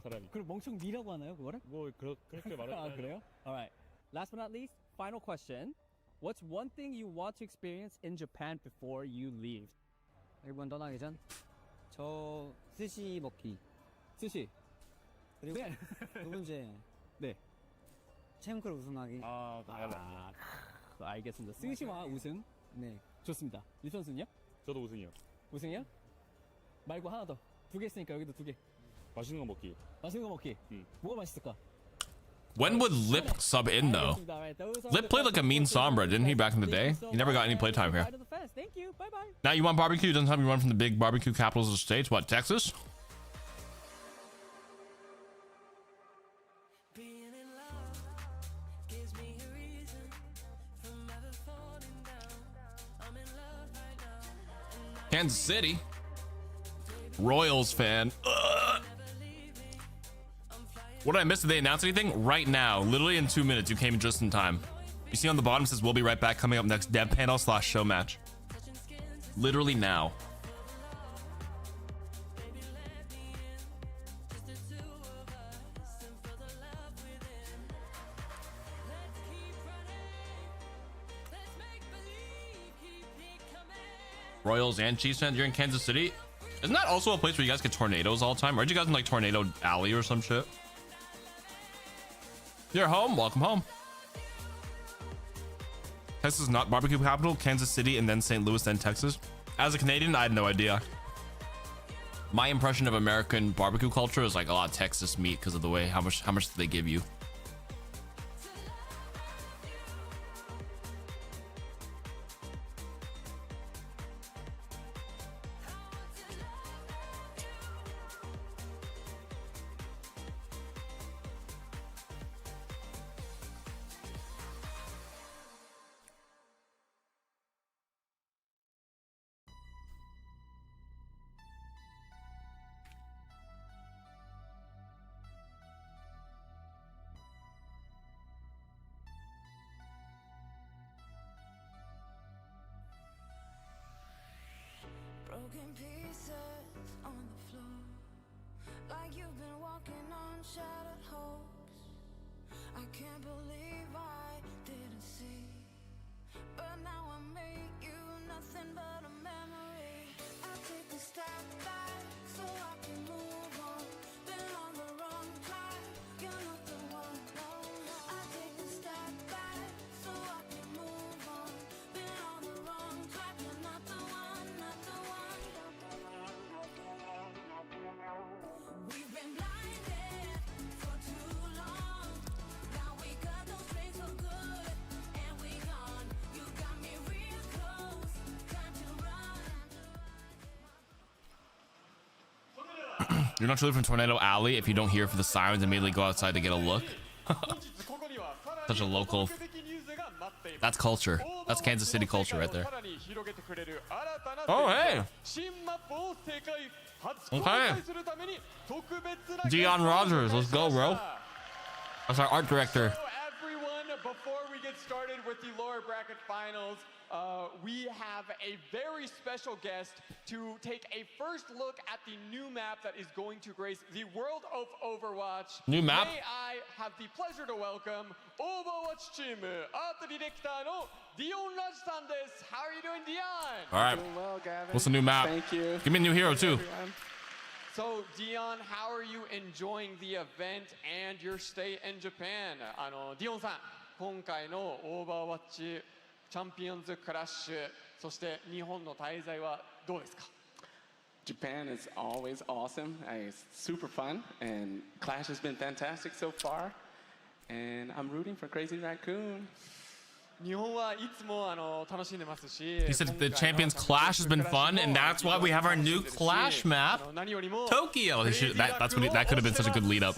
사람이. 그럼 멍청미라고 하나요, 그거를? 뭐 그렇게 말하면. 아 그래요? Alright. Last but not least, final question. What's one thing you want to experience in Japan before you leave? 일본 떠나기 전? 저 스시 먹기. 스시. 그리고 두 번째. 네. 챔크를 우승하기. 알겠습니다. 스시와 우승. 네. 좋습니다. 이 선수는요? 저도 우승이요. 우승이요? 말고 하나 더. 두 개 있으니까 여기도 두 개. 맛있는 거 먹기. 맛있는 거 먹기. 뭐가 맛있을까? When would Lip sub in though? Lip played like a mean Sombra, didn't he, back in the day? He never got any playtime here. Thank you. Bye bye. Now you want barbecue? Doesn't have you run from the big barbecue capitals of the states. What, Texas? Kansas City. Royals fan. Ugh. What did I miss? Did they announce anything? Right now, literally in 2 minutes, you came just in time. You see on the bottom it says we'll be right back, coming up next, dev panel / show match. Literally now. Royals and Chiefs fans, you're in Kansas City. Isn't that also a place where you guys get tornadoes all the time? Aren't you guys in like Tornado Alley or some shit? You're home. Welcome home. Texas is not barbecue capital. Kansas City and then St. Louis, then Texas. As a Canadian, I had no idea. My impression of American barbecue culture is like a lot of Texas meat because of the way how much do they give you. Broken pieces on the floor, like you've been walking on shattered hopes. I can't believe I didn't see, but now I make you nothing but a memory. I take a step back so I can move on. Been on the wrong track, you're not the one, no. I take a step back so I can move on. Been on the wrong track, you're not the one, not the one. We've been blinded for too long. Now we got those strings for good, and we gone. You got me real close. Time to run. You're not really from Tornado Alley if you don't hear for the sirens immediately go outside to get a look. Such a local. That's culture. That's Kansas City culture right there. Oh, hey. Okay. Dion Rogers, let's go, bro. That's our art director. So everyone, before we get started with the lower bracket finals, we have a very special guest to take a first look at the new map that is going to grace the world of Overwatch. New map? May I have the pleasure to welcome Overwatch team art director no Dion Raj-san desu. How are you doing, Dion? All right. Doing well, Gavin. What's the new map? Thank you. Give me a new hero too. So, Dion, how are you enjoying the event and your stay in Japan? ディオンさん、今回のオーバーワッチチャンピオンズクラッシュ、そして日本の滞在はどうですか? Japan is always awesome. It's super fun, and Clash has been fantastic so far. And I'm rooting for Crazy Raccoon. 日本はいつも楽しんでますし He said the Champions Clash has been fun, and that's why we have our new Clash map, Tokyo. That could have been such a good lead up.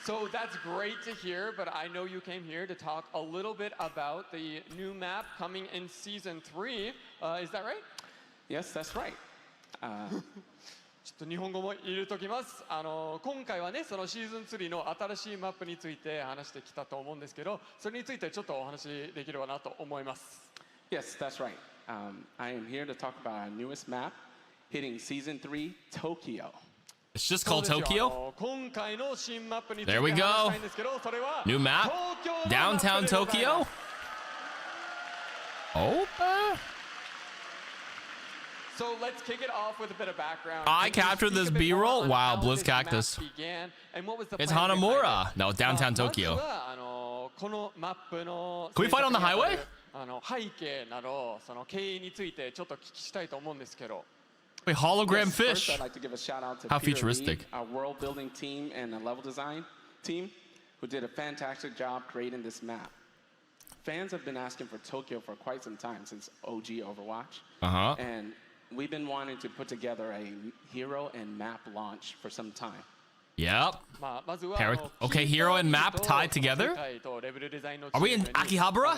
So that's great to hear, but I know you came here to talk a little bit about the new map coming in Season 3. Is that right? Yes, that's right. ちょっと日本語も入れときます。今回はね、そのシーズン3の新しいマップについて話してきたと思うんですけど、それについてちょっとお話できればなと思います。Yes, that's right. I am here to talk about our newest map, hitting Season 3, Tokyo. It's just called Tokyo? 今回の新マップについて There we 話 go. したいんですけど、それは New map. 東京のマップ Downtown でございます。 Tokyo? Opa. So let's kick it off with a bit of background. I Can you captured speak this a bit more B-roll? on Wow, how Blizz this map Cactus. began, and what was the It's plan behind Hanamura. it? No, downtown まず Tokyo. はこのマップの Can we fight on the 制作に highway? あたる背景などその経緯についてちょっと聞きしたいと思うんですけど。Wait, hologram Yes, fish. First, I'd like to give a shout out to How Peter futuristic. Lee, our world building team and the level design team, who did a fantastic job creating this map. Fans have been asking for Tokyo for quite some time, since OG Overwatch. Uh-huh. And we've been wanting to put together a hero and map launch for some time. Yep. Okay, hero and map tied together? Are we in Akihabara?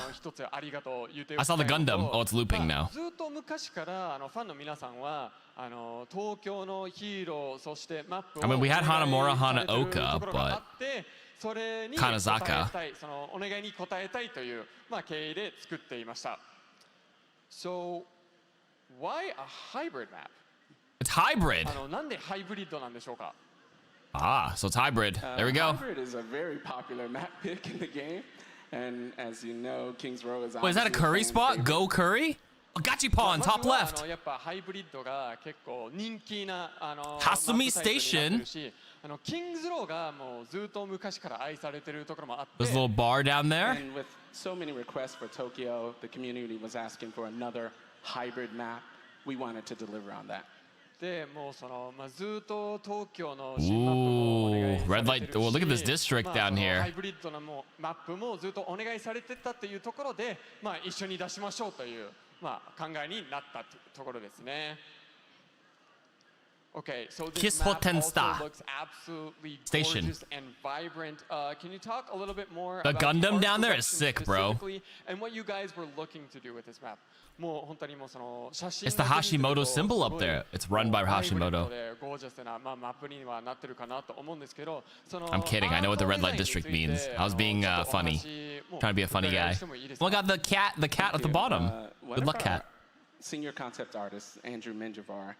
I saw the Gundam. Oh, it's looping now. ずっと昔からファンの皆さんは東京のヒーローそしてマップを I mean, we had Hanamura お願いされてる Hanaoka, ところがあってそれに応え Kanazaka たいそのお願いに応えたいという経緯で作っていました。So why a hybrid map? It's hybrid. なんでハイブリッドなんでしょうか? Ah, so it's hybrid. There we go. Hybrid is a very popular map pick in the game. And as you know, Kings Row is Wait, is that a obviously curry fan spot? favorite. Go curry? Oh, Gachipon, top left. やっぱハイブリッドが結構人気なHasumi Station. キングズローがもうずっと昔から愛されてるところもあって There's a little bar down there. And with so many requests for Tokyo, the community was asking for another hybrid map. We wanted to deliver on that. でもうそのずっと東京の新マップもお願い Ooh, さ red れて light. るし Well, look at this district まあ down その here. ハイブリッドなマップもずっとお願いされてたっていうところで一緒に出しましょうという考えになったところですね。Okay, so this map also looks absolutely Station. gorgeous and vibrant. Can you talk a little bit more The about Gundam art down there is direction sick, bro. specifically and what you guys were looking to do with this map? もう本当にもうその写真 It's the だけ見てると Hashimoto symbol up there. It's run by ハイブリッド Hashimoto. でゴージャスなマップにはなってるかなと思うんですけど、その I'm kidding. I know what the red light district means. I was being funny. Trying to be a funny guy. Oh my god, the cat at the bottom. One Good of luck, our cat. Senior concept artist, Andrew Menjivar,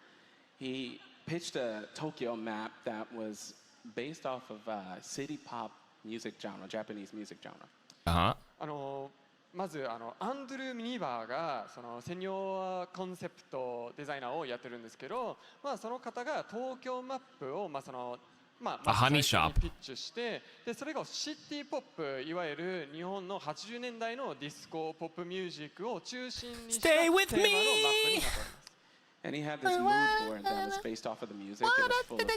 he pitched a Tokyo map that was based off of city pop music genre, Japanese music genre. Uh-huh. まずアンドルー・ミニバーがそのセニョアコンセプトデザイナーをやってるんですけど、その方が東京マップをそのA honey shop. ピッチしてでそれがシティポップいわゆる日本の80年代のディスコポップミュージックを中心にしたテーマのマップになっております。And he had this mood board that was based off of the music. It was full of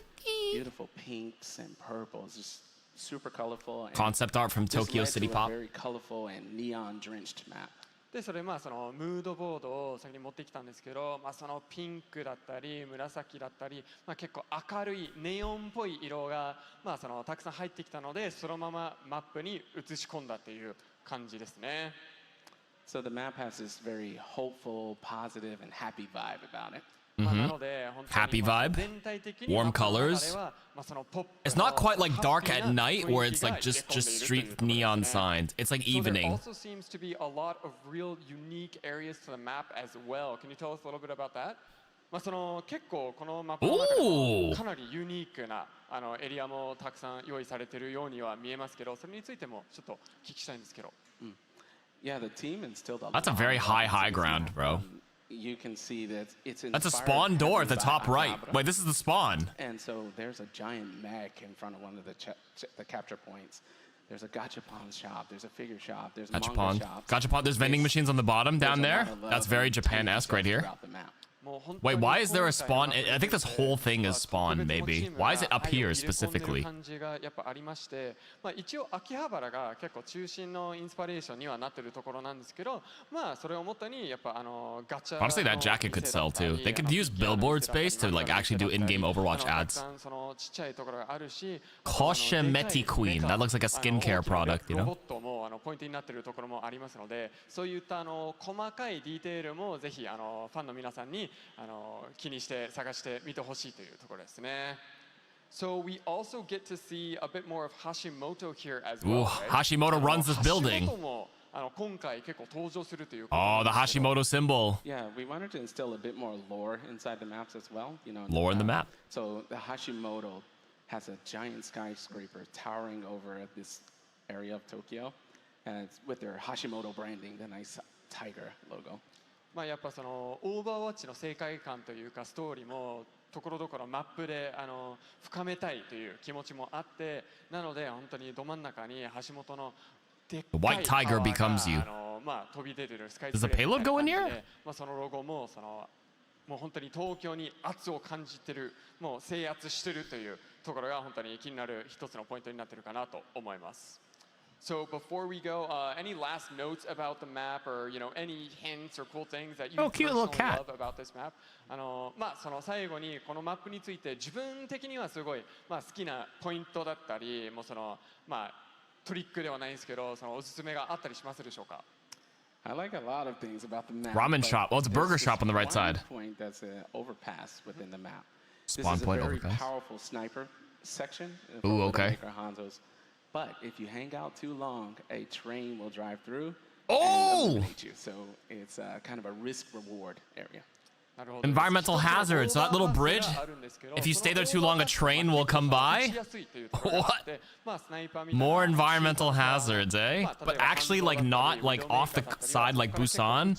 beautiful pinks and purples, just super colorful. And Concept art from this Tokyo led City to a Pop. very colorful and neon-drenched map. でそれそのムードボードを先に持ってきたんですけど、そのピンクだったり紫だったり、結構明るいネオンっぽい色がそのたくさん入ってきたので、そのままマップに映し込んだっていう感じですね。So the map has this very hopeful, positive, and happy vibe about it. Happy vibe, warm colors. It's not quite like dark at night where it's like just street neon signs. It's like evening. There also seems to be a lot of real unique areas to the map as well. Can you tell us a little bit about that? その結構このマップの中でもかなりユニークなエリアもたくさん用意されているようには見えますけど、それについてもちょっと聞きしたいんですけど。Yeah, the team instilled a lot. That's a very high ground, bro. You can see that it's That's a spawn door at the top right. Wait, this is the spawn. And so there's a giant mech in front of one of the capture points. There's a gachapon shop. There's a figure shop. There's manga shops. Gachapon. There's vending machines on the bottom down there. That's very Japan-esque right here. Wait, why is there a spawn? I think this whole thing is spawn, maybe. Why is it up here specifically? 一応秋葉原が結構中心のインスパレーションにはなってるところなんですけど、それをもとにやっぱガチャ Honestly, that jacket could sell too. They could use billboard space to like actually do in-game Overwatch ads. そのちっちゃいところがあるし、 Koshemeti Queen. That looks like a skincare product, you ロボ know? ットもポイントになってるところもありますので、そういった細かいディテールもぜひファンの皆さんに気にして探してみてほしいというところですね。So we also get to see a bit more of Hashimoto here as well. Ooh, Hashimoto runs this building. 橋本も今回結構登場するという。 Oh, the Hashimoto symbol. Yeah, we wanted to instill a bit more lore inside the maps as well. You know, Lore in the map. So the Hashimoto has a giant skyscraper towering over this area of Tokyo, and it's with their Hashimoto branding, the nice tiger logo. やっぱそのオーバーワッチの世界観というかストーリーもところどころマップで深めたいという気持ちもあって、なので本当にど真ん中に橋本のでっかい The white tiger becomes you. 飛び出てるスカイ Does the payload go in here? そのロゴもそのもう本当に東京に圧を感じてる、もう制圧してるというところが本当に気になる一つのポイントになってるかなと思います。So before we go, any last notes about the map, or any hints or cool things that you cute little personally cat. love about this map? その最後にこのマップについて自分的にはすごい好きなポイントだったり、もうトリックではないんですけど、そのおすすめがあったりしますでしょうか? I like a lot of things about the map. Ramen shop. Well, it's a burger shop on the right side. Point that's an overpass within the map. Spawn this is point a very overpass. powerful sniper section. Ooh, okay. Hanzo's. But if you hang out too long, a train will drive through and eliminate you. So it's kind of a risk-reward area. Environmental hazard. So that little bridge, if you stay there too long, a train will come by? What? More environmental hazards, eh? But actually, not off the side like Busan?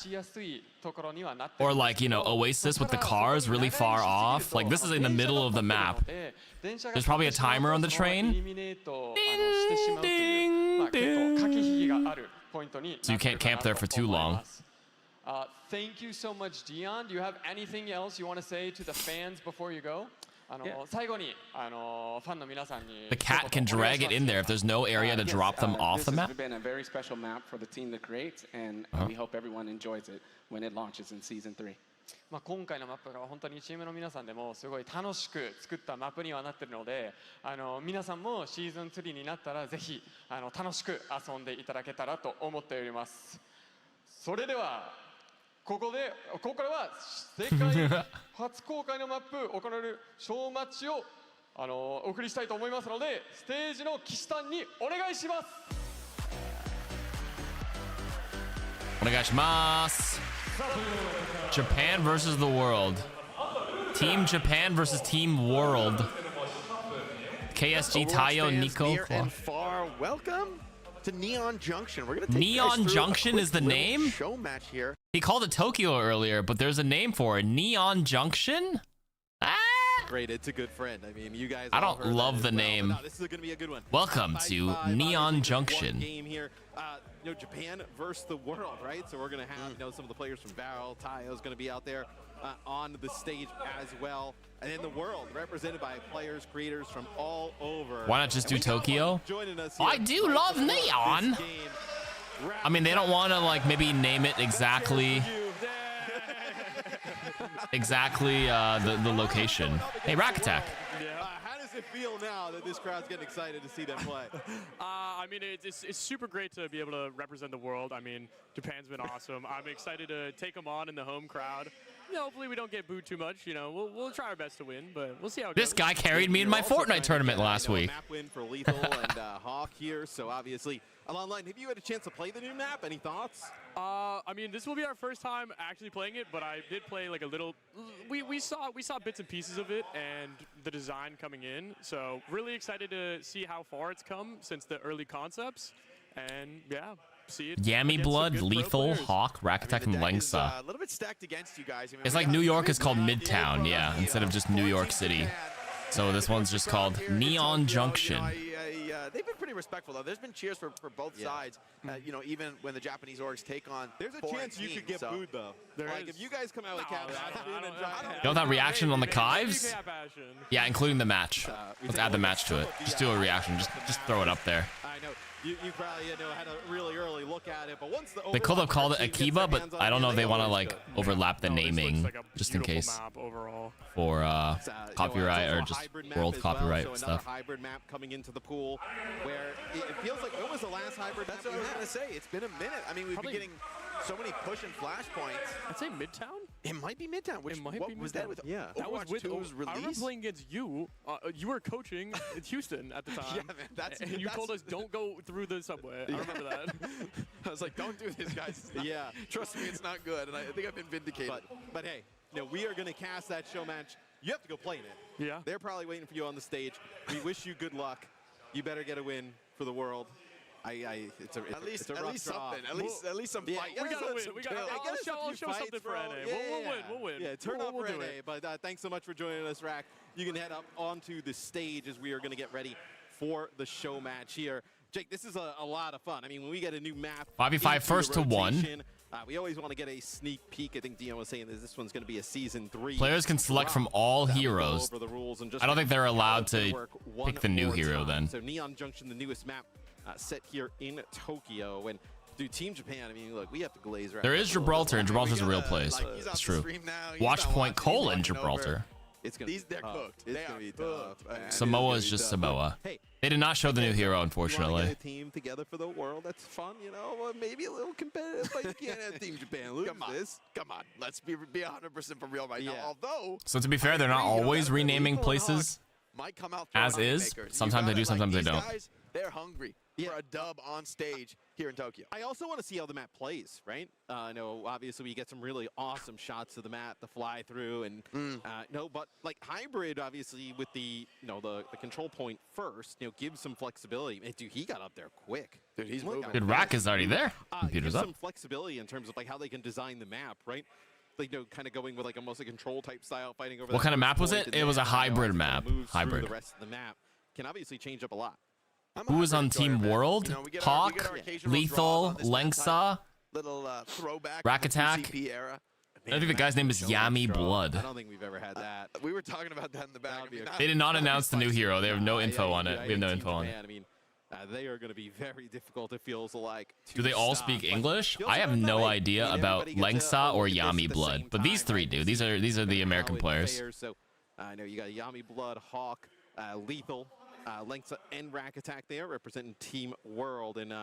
Or Oasis with the cars really far off? This is in the middle of the map. There's probably a timer on the train. Ding, ding, ding. So you can't camp there for too long. Thank you so much, Dion. Do you have anything else you want to say to the fans before you go? The cat can drag it in there if there's no area to drop them off the map. This has been a very special map for the team to create, and we hope everyone enjoys it when it launches in Season 3. 今回のマップが本当にチームの皆さんでもすごい楽しく作ったマップにはなってるので、皆さんもシーズン3になったらぜひ楽しく遊んでいただけたらと思っております。それではここからは世界初公開のマップ行われるショーマッチをお送りしたいと思いますので、ステージの岸さんにお願いします。お願いします。Japan versus the world. Team Japan versus Team World. KSG, Tayo, Nico. And far, welcome to Neon Junction. We're gonna take Neon Junction is the name? Show match here. He called it Tokyo earlier, but there's a name for it. Neon Junction? Great, it's a good friend. I mean, you guys. I don't love the name. No, this is gonna be a good one. Welcome to Neon Junction. Game here. Japan versus the world, right? So we're gonna have some of the players from Barrel, Tayo's gonna be out there on the stage as well, and then the world represented by players, creators from all over. Why not just do Tokyo? I do love Neon. I mean, they don't want to maybe name it exactly the location. Hey, Rack Attack. How does it feel now that this crowd's getting excited to see them play? I mean, it's super great to be able to represent the world. I mean, Japan's been awesome. I'm excited to take them on in the home crowd. Hopefully we don't get booed too much. We'll try our best to win, but we'll see how it goes. This guy carried me in my Fortnite tournament last week. Map win for Lethal and Hawk here, so obviously online. Have you had a chance to play the new map? Any thoughts? I mean, this will be our first time actually playing it, but I did play a little. We saw bits and pieces of it and the design coming in, so really excited to see how far it's come since the early concepts, and yeah. Yammy Blood, Lethal, Hawk, Rack Attack, and Lengsa. A little bit stacked against you guys. It's like New York is called Midtown, yeah, instead of just New York City. So this one's just called Neon Junction. They've been pretty respectful, though. There's been cheers for both sides. Even when the Japanese orgs take on. There's a chance you could get booed, though. If you guys come out with Cap You know that reaction on the Kives? Yeah, including the match. Let's add the match to it. Just do a reaction. Just throw it up there. I know. You probably had a really early look at it, but once the they could have called it Akiva, but I don't know if they want to overlap the naming just in case for copyright or just world copyright stuff. Hybrid map coming into the pool where it feels like when was the last hybrid map? That's what I was gonna say. It's been a minute. I mean, we've been getting so many push and flashpoints. I'd say Midtown. It might be Midtown. Which what was that with? Yeah, that was with Overwatch 2's release. I remember playing against you. You were coaching at Houston at the time. Yeah, man. And you told us don't go through the subway. I remember that. I was like, don't do this, guys. Yeah, trust me, it's not good. And I think I've been vindicated. But hey, we are going to cast that show match. You have to go play in it. Yeah. They're probably waiting for you on the stage. We wish you good luck. You better get a win for the world. It's a rough draw. Something. At least some fight. We gotta win. I'll show something for NA. We'll win. Yeah, turn up for NA. But thanks so much for joining us, Rack. You can head up onto the stage as we are going to get ready for the show match here. Jake, this is a lot of fun. I mean, when we get a new map, 5v5 first to 1. We always want to get a sneak peek. I think Dion was saying that this one's going to be a season 3. Players can select from all heroes. I don't think they're allowed to pick the new hero then. So Neon Junction, the newest map set here in Tokyo. And dude, Team Japan, I mean, look, we have to glaze right. There is Gibraltar, and Gibraltar's a real place. It's true. Watch Point colon Gibraltar. It's gonna they're cooked. It's gonna be tough. Samoa is just Samoa. They did not show the new hero, unfortunately. Get a team together for the world. That's fun, you know. Maybe a little competitive, but you can't have Team Japan lose this. Come on, let's be 100% for real right now. Although, So to be fair, they're not always renaming places might come out as is. Sometimes they do, sometimes they don't. Guys, they're hungry for a dub on stage here in Tokyo. I also want to see how the map plays, right? I know, obviously, we get some really awesome shots of the map, the fly through, and no, but like hybrid, obviously, with the the control point first, gives some flexibility. Man, dude, he got up there quick. Dude, he's moving. Good, Rack is already there. Computer's up. Some flexibility in terms of like how they can design the map, right? Like, kind of going with like almost a control type style, fighting over. What kind of map was it? It was a hybrid map. Hybrid. The rest of the map can obviously change up a lot. Who was on Team World? Hawk, Lethal, Lengsa, little throwback. Rack Attack. Era. I think the guy's name is Yami Blood. I don't think we've ever had that. We were talking about that in the back. They did not announce the new hero. They have no info on it. We have no info on it. I mean, they are going to be very difficult, it feels like. Do they all speak English? I have no idea about Lengsa or Yami Blood, but these three do. These are the American players. So I know you got Yami Blood, Hawk, Lethal, Lengsa, and Rack Attack there representing Team World, and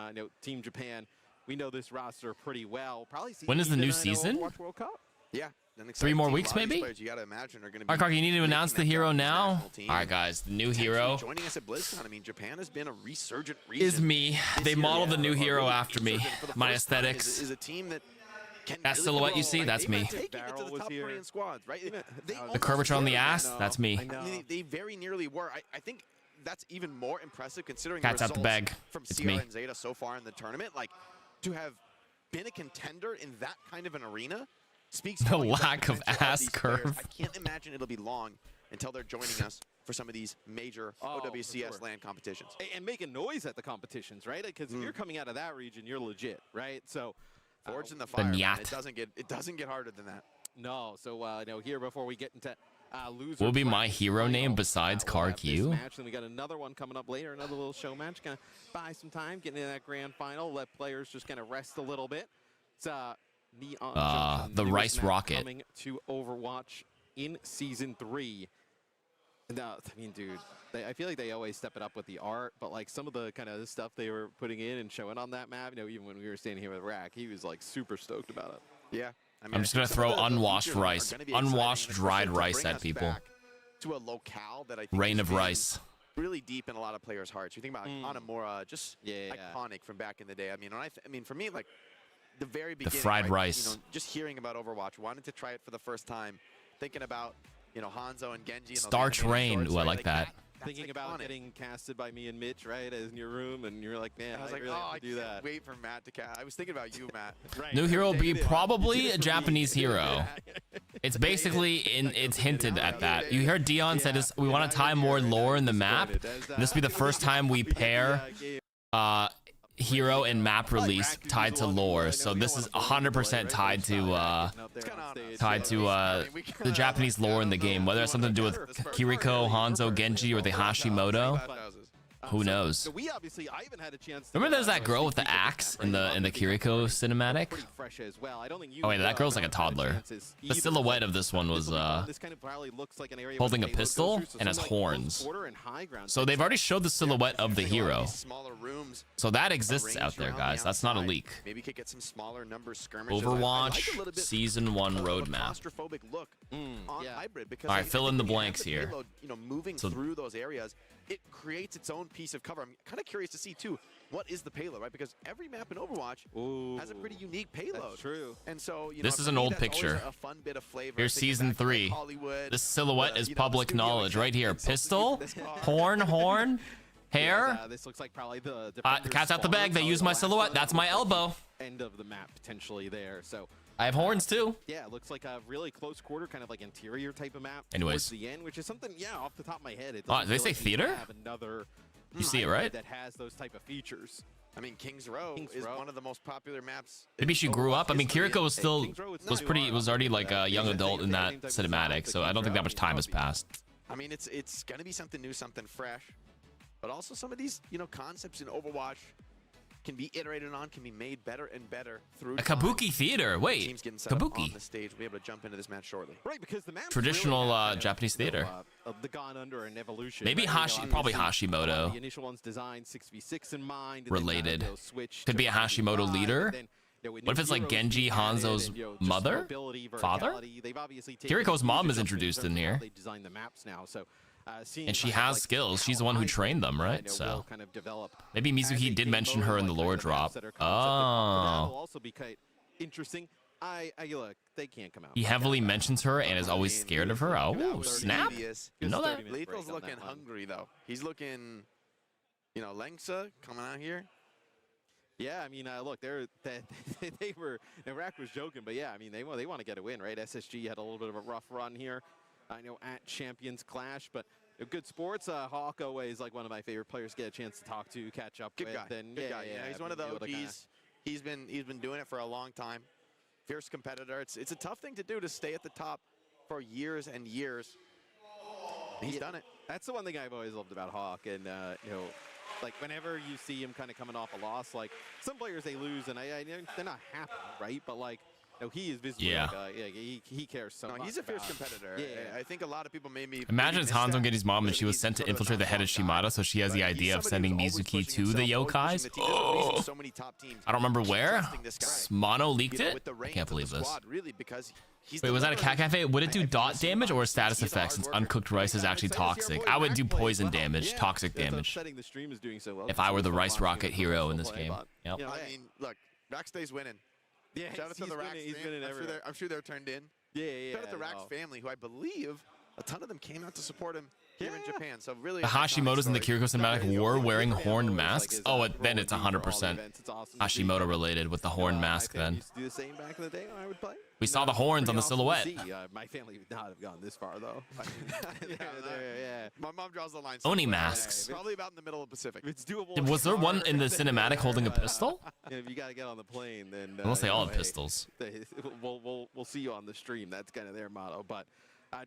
Team Japan. We know this roster pretty well. Probably. When is the new season? World Cup? Yeah. 3 more weeks, maybe? You gotta imagine are gonna be. All right, Karki, you need to announce the hero now. All right, guys, the new hero joining us at BlizzCon. I mean, Japan has been a resurgent is me. They modeled the new hero after me. My aesthetics. Is a team that that silhouette you see, that's me. The curvature on the ass, that's me. They very nearly were. I think that's even more impressive considering Cat's the out the results bag. from It's CR me. and Zeta so far in the tournament. Like, to have been a contender in that kind of an arena speaks The volumes about lack of potential ass these players. curve. I can't imagine it'll be long until they're joining us for some of these major OWCS LAN competitions. And making noise at the competitions, right? Because if you're coming out of that region, you're legit, right? So Forged in the fire. Man. Nyat. It doesn't get harder than that. No. So here before we get into loser. What will be my hero name besides CarQ? Then we got another one coming up later, another little show match. Gonna buy some time, getting into that grand final, let players just kind of rest a little bit. It's Neon Junction, the newest Rice map Rocket coming to Overwatch in season 3. No, I mean, dude, I feel like they always step it up with the art, but like some of the kind of stuff they were putting in and showing on that map, even when we were standing here with Rack, he was like super stoked about it. Yeah. I mean, I'm just gonna throw unwashed rice, unwashed dried rice at people. To a locale that I think Rain of rice. Really deep in a lot of players' hearts. You think about Anamura, just iconic from back in the day. I mean, for me, like the very beginning, fried rice. Just hearing about Overwatch, wanted to try it for the first time, thinking about Hanzo and Genji. And Starch Rain. Ooh, I like that. Thinking about getting casted by me and Mitch, right, as in your room, and you're like, man, I was like, really have to do that. Wait for Matt to cast. I was thinking about you, Matt. New hero will be probably a Japanese hero. It's basically it's hinted at that. You heard Dion said we want to tie more lore in the map. This will be the first time we pair hero and map release tied to lore. So this is 100% tied to the Japanese lore in the game, whether it's something to do with Kiriko, Hanzo, Genji, or the Hashimoto. Who knows? So we obviously, I even had a chance to, Remember there's that girl with the axe in the Kiriko cinematic? fresh as well. I don't think you Oh wait, that girl's like a toddler. The silhouette of this one was this kind of probably looks like an area holding a pistol and has horns. So they've already showed the silhouette of the hero. So that exists out there, guys. That's not a leak. Maybe could get some smaller number skirmishes. Overwatch Season 1 roadmap. Claustrophobic look on hybrid because All right, fill in the blanks here. Moving through those areas, it creates its own piece of cover. I'm kind of curious to see too, what is the payload, right? Because every map in Overwatch has a pretty unique payload. That's true. And so, this is an old picture. A flavor. Here's Season 3. This silhouette is public knowledge right here. Pistol, horn, hair. This looks like probably the cat's out the bag. They use my silhouette. That's my elbow. End of the map potentially there. So I have horns too. Yeah, it looks like a really close quarter, kind of like interior type of map. Anyways, towards the end, which is something, off the top of my head. Did they say theater? Have another you see it right? that has those type of features. I mean, Kings Row is one of the most popular maps. Maybe she grew up. I mean, Kiriko was already like a young adult in that cinematic, so I don't think that much time has passed. I mean, it's gonna be something new, something fresh, but also some of these concepts in Overwatch can be iterated on, can be made better and better through A kabuki theater. Wait, teams getting set up on kabuki. the stage. We'll be able to jump into this match shortly. Right, because the map Traditional Japanese theater. the Gone Under and Evolution. Maybe right? probably Hashimoto. The initial one's designed 6v6 in mind. Related. Switch Could be a Hashimoto leader. What if it's like Genji Hanzo's mother? Father? Kiriko's mom is introduced in here. They designed the maps now, so And she has skills. She's the one who trained them, right? So maybe Mizuki did mention her in the lore drop. That will Oh. also be quite interesting. I look, they can't come out. He heavily mentions her and is always scared of her. Oh, snap. You know that? Lethal's looking hungry, though. He's looking, Lengsa coming out here. Yeah, I mean, look, they were, Iraq was joking, but yeah, I mean, they want to get a win, right? SSG had a little bit of a rough run here, I know, at Champions Clash, but good sports. Hawk always like one of my favorite players to get a chance to talk to, catch up with. Good guy. Yeah, he's one of the OGs. He's been doing it for a long time. Fierce competitor. It's a tough thing to do, to stay at the top for years and years. He's done it. That's the one thing I've always loved about Hawk, and like whenever you see him kind of coming off a loss, like some players they lose and they're not happy, right? But like, he is visibly he cares so much. He's a fierce competitor. Yeah. I think a lot of people maybe Imagine it's Hanzo Genji's mom and she was sent to infiltrate the head of Shimada, so she has the idea of sending Mizuki to the Yokais. Oh. I don't remember where. Mono leaked it? I can't believe this. Wait, was that a cat cafe? Would it do dot damage or status effects since uncooked rice is actually toxic? I would do poison damage, toxic damage. If I were the rice rocket hero in this game. Yep. I mean, look, Rackstay's winning. Yeah, shout out to the Rax fam. I'm sure they're turned in. Yeah. Shout out to the Rax family, who I believe a ton of them came out to support him here in Japan. So really, the Hashimoto's in the Kiriko cinematic were wearing horned masks. Oh, then it's 100% Hashimoto related with the horn mask. Then do the same back in the day when I would play. We saw the horns on the silhouette. My family would not have gone this far though. My mom draws the line. Oni masks. Probably about in the middle of the Pacific. It's doable. Was there one in the cinematic holding a pistol? If you got to get on the plane, then Unless they all have pistols. We'll see you on the stream. That's kind of their motto. But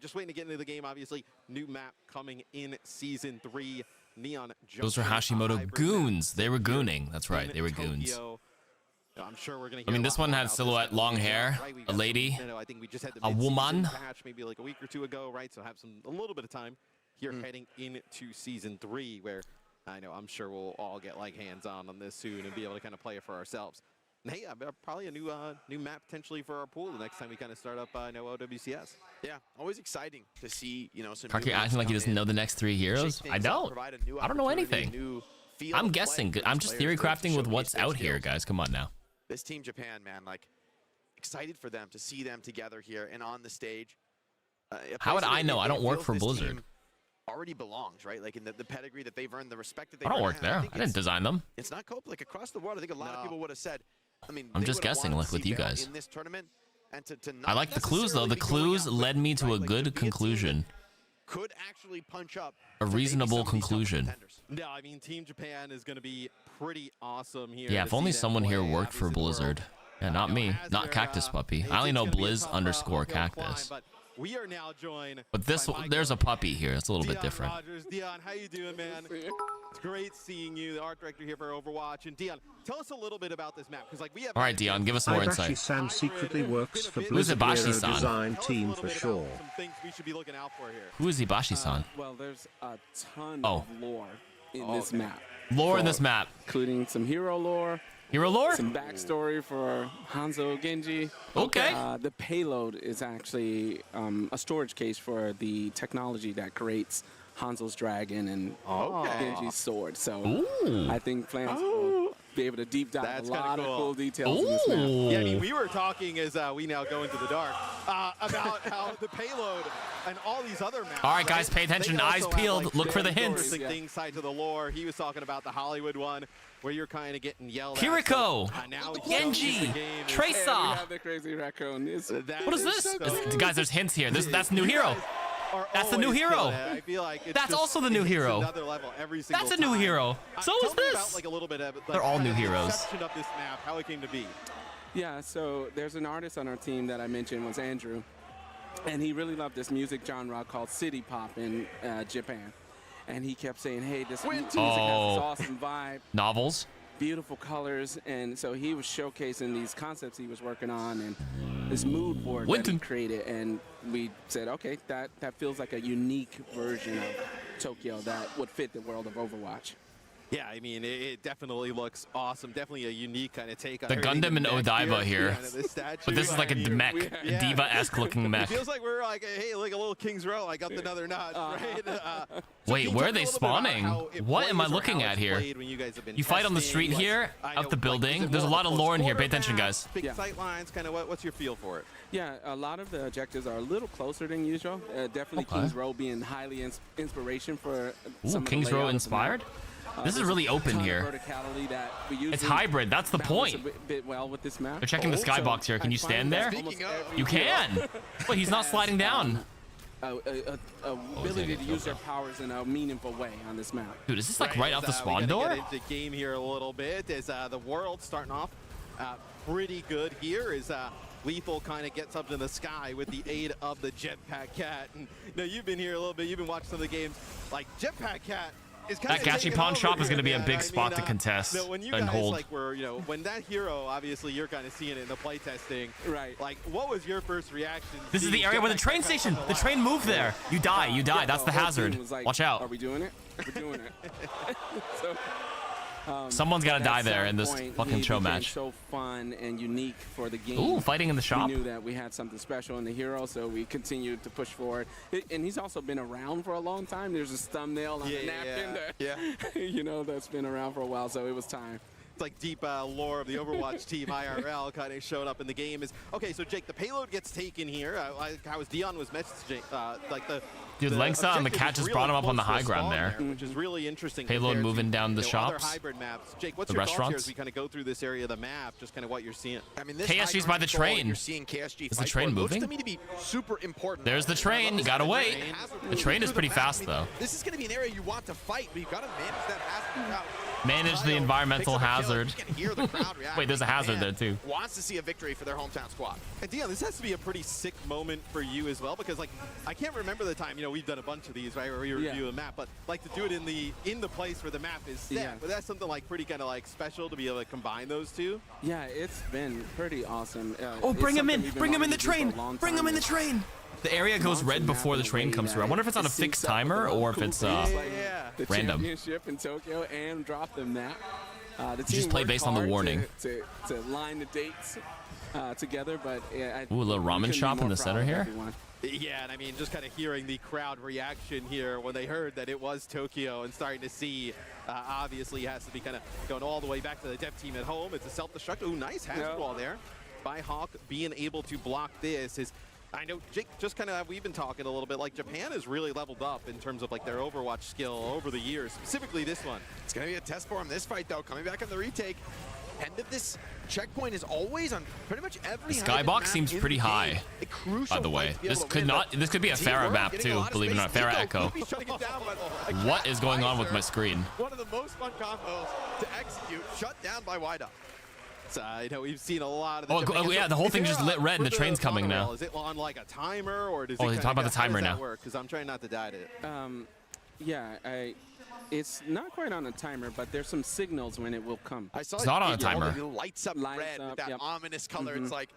just waiting to get into the game. Obviously, new map coming in Season 3. Neon Junction. Those were Hashimoto goons. They were gooning. That's right. They were goons. I'm sure we're gonna. I mean, this one had silhouette, long hair, a lady, I think we just had a woman. Patch maybe like a week or two ago, right? So have a little bit of time here heading into Season 3, where I'm sure we'll all get like hands on this soon and be able to kind of play it for ourselves. And hey, probably a new map potentially for our pool the next time we kind of start up OWCS. Yeah, always exciting to see some. Parky acting like he doesn't know the next 3 heroes. I don't. I don't know anything. I'm guessing. I'm just theory crafting with what's out here, guys. Come on now. This Team Japan, man, like, excited for them to see them together here and on the stage. How would I know? I don't work for Blizzard. Already belongs, right? Like in the pedigree that they've earned, the respect that they've I don't earned. work there. I didn't design them. It's not cope. Like across the world, I think a lot of people would have said. I mean, I'm just guessing, like with you guys. In this tournament, and to I like the clues though. The clues led me to a good conclusion. Could actually punch up a reasonable conclusion. No, I mean Team Japan is going to be pretty awesome here. Yeah, if only someone here worked for Blizzard. Yeah, not me, not Cactus Puppy. I only know Blizz_Cactus. We are now joined. But there's a puppy here. It's a little bit different. Rogers. Dion, how you doing, man? It's great seeing you, the art director here for Overwatch. And Dion, tell us a little bit about this map, because like we have. All right, Dion, give us more insight. Ibashi-san secretly works for Who's Blizzard Hero Ibashi-san? design team for sure. Some things we should be looking out for here. Who is Ibashi-san? Well, there's a ton of lore in this map. Lore in this map, including some hero lore. Hero lore? Some backstory for Hanzo Genji. Okay. The payload is actually a storage case for the technology that creates Hanzo's dragon and Genji's sword. So I think fans will be able to deep dive a lot of cool details in this map. Yeah, I mean, we were talking as we now go into the dark about how the payload and all these other maps. All right, guys, pay attention. Eyes peeled. Look for the hints. Things tied to the lore. He was talking about the Hollywood one, where you're kind of getting yelled Kiriko, at. Genji, Tracer. We have the crazy raccoon. What is this? Guys, there's hints here. That's new hero. are That's the new always hero. killing it. I feel like it's That's just- also the new it's hero. Another level every single That's a new time. hero. So Tell is me this. about, like, a little bit of, like, They're all new the heroes. conception of this map, how it came to be. Yeah, so there's an artist on our team that I mentioned was Andrew, and he really loved this music genre called city pop in Japan. And he kept saying, hey, this music has this awesome vibe. Novels. Beautiful colors, and so he was showcasing these concepts he was working on and this mood board that he created, and we said, okay, that feels like a unique version of Tokyo that would fit the world of Overwatch. Yeah, I mean, it definitely looks awesome. Definitely a unique kind of take on The everything. Gundam and Odaiba here. Statue. But this is like a mech, a Diva-esque looking It mech. feels like we're like, hey, like a little King's Row. I got another notch, right? Wait, where are they spawning? What am I looking at here? You fight on the street here, up the building. There's a lot of lore in here. Pay attention, guys. Big sight lines, kind of what's your feel for it? Yeah, a lot of the objectives are a little closer than usual. Definitely Okay. King's Row being highly inspiration for Ooh, some of the King's Row layout of the inspired? map. This is There's really a open ton of here. verticality that we It's usually hybrid. That's the balance point. a bit well with this map. They're checking the skybox here. Can you stand there? You can. Wait, he's not sliding down. Ability to use their powers in a meaningful way on this map. Dude, is this like right off the spawn door? Get into game here a little bit as the world starting off pretty good here as Lethal kind of gets up in the sky with the aid of the Jetpack Cat. And you've been here a little bit. You've been watching some of the games. Like Jetpack Cat. That Gachi Pawn Shop is going to be a big spot to contest when you and guys hold. like were, when that hero, obviously you're kind of seeing it in the playtesting. Right. Like, what was your first reaction? This is the area where the train station. The train moved there. You die. You die. That's the hazard. Watch out. Are we doing it? We're doing it. So, Someone's got to die at there some in this point, fucking he show became match. So fun and unique for the game. Ooh, fighting in the shop. We knew that we had something special in the hero, so we continued to push forward. And he's also been around for a long time. There's this thumbnail on the napkin that, that's been around for a while, so it was time. It's like deep lore of the Overwatch team IRL kind of showed up in the game. Okay, so Jake, the payload gets taken here. How Dion was messaging, Dude, Lengsa and the cat just brought him up on the high ground there. Which is really interesting. Payload compared moving to, down the other shops. hybrid maps. Jake, what's The your thoughts here restaurants. as we kind of go through this area of the map, just kind of what you're seeing? I mean, this KSG's high by the control, train. You're seeing KSG Is the fight train for it. moving? Looks to me to be super important. There's the train. You gotta wait. The train is pretty fast, though. This is going to be an area you want to fight, but you've got to manage that hazard crowd. Manage the environmental hazard. You can hear the crowd react. Wait, there's a hazard there, too. Wants to see a victory for their hometown squad. And Dion, this has to be a pretty sick moment for you as well, because like I can't remember the time, we've done a bunch of these, right, where we review the map, but like to do it in the place where the map is set. Yeah. But that's something like pretty kind of like special to be able to combine those two. Yeah, it's been pretty awesome. Oh, It's bring him something in. we've been Bring him in wanting the to do for a train. long Bring him time. in the train. The area goes red before the train comes through. I wonder if it's on a fixed timer or if it's The random. championship in Tokyo and drop them that. The just team play worked based on the hard warning. to line the dates together, but Ooh, a little ramen couldn't be shop in more the proud center of here. everyone. Yeah, and I mean, just kind of hearing the crowd reaction here when they heard that it was Tokyo and starting to see, obviously has to be kind of going all the way back to the dev team at home. It's a self-destruct. Ooh, nice hazard wall there by Hawk. Being able to block this is, I know, Jake, just kind of, we've been talking a little bit, like Japan has really leveled up in terms of like their Overwatch skill over the years, specifically this one. It's going to be a test for him this fight, though. Coming back on the retake. End of this checkpoint is always on pretty much every The skybox map seems in pretty the game. high, A crucial by the way. fight to be This able to could win, not. but This could be a Farah teamwork, map getting a too. lot of Believe it or not, space. Farah Nico, Echo. he's shutting it down, but What is going on with my screen? One of the most fun combos to execute, shut down by Wida. We've seen a lot of the yeah, the whole thing just lit red and the train's coming now. Is it on like a timer or does Oh, it he's talking about the timer now. Because I'm trying not to die to it. Yeah, it's not quite on a timer, but there's some signals when it will come. I saw It's not on a timer. It lights up red with that ominous color. It's like,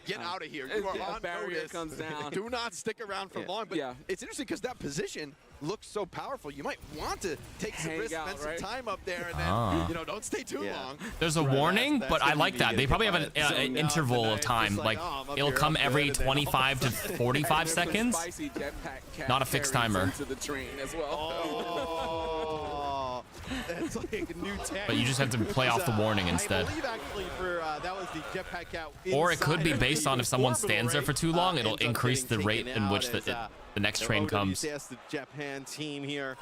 get out of here. You are on barrier notice. comes down. Do not stick around for long. But it's interesting because that position looks so powerful. You might want to take some Hang risks, out, spend right? some time up there, and then don't stay too long. There's a warning, but I like that. They probably have an interval of time. Like, it'll come every 25 to 45 seconds. Spicy jetpack cat Not a fixed carries timer. into the train as well. That's like a new tech. But you just have to play off the warning instead. I believe actually for that was the Jetpack Cat. Or it could be inside based on if someone stands there for too long, it'll ends up increase the getting rate taken in which out the as, next train comes. OWCS, the Japan team here,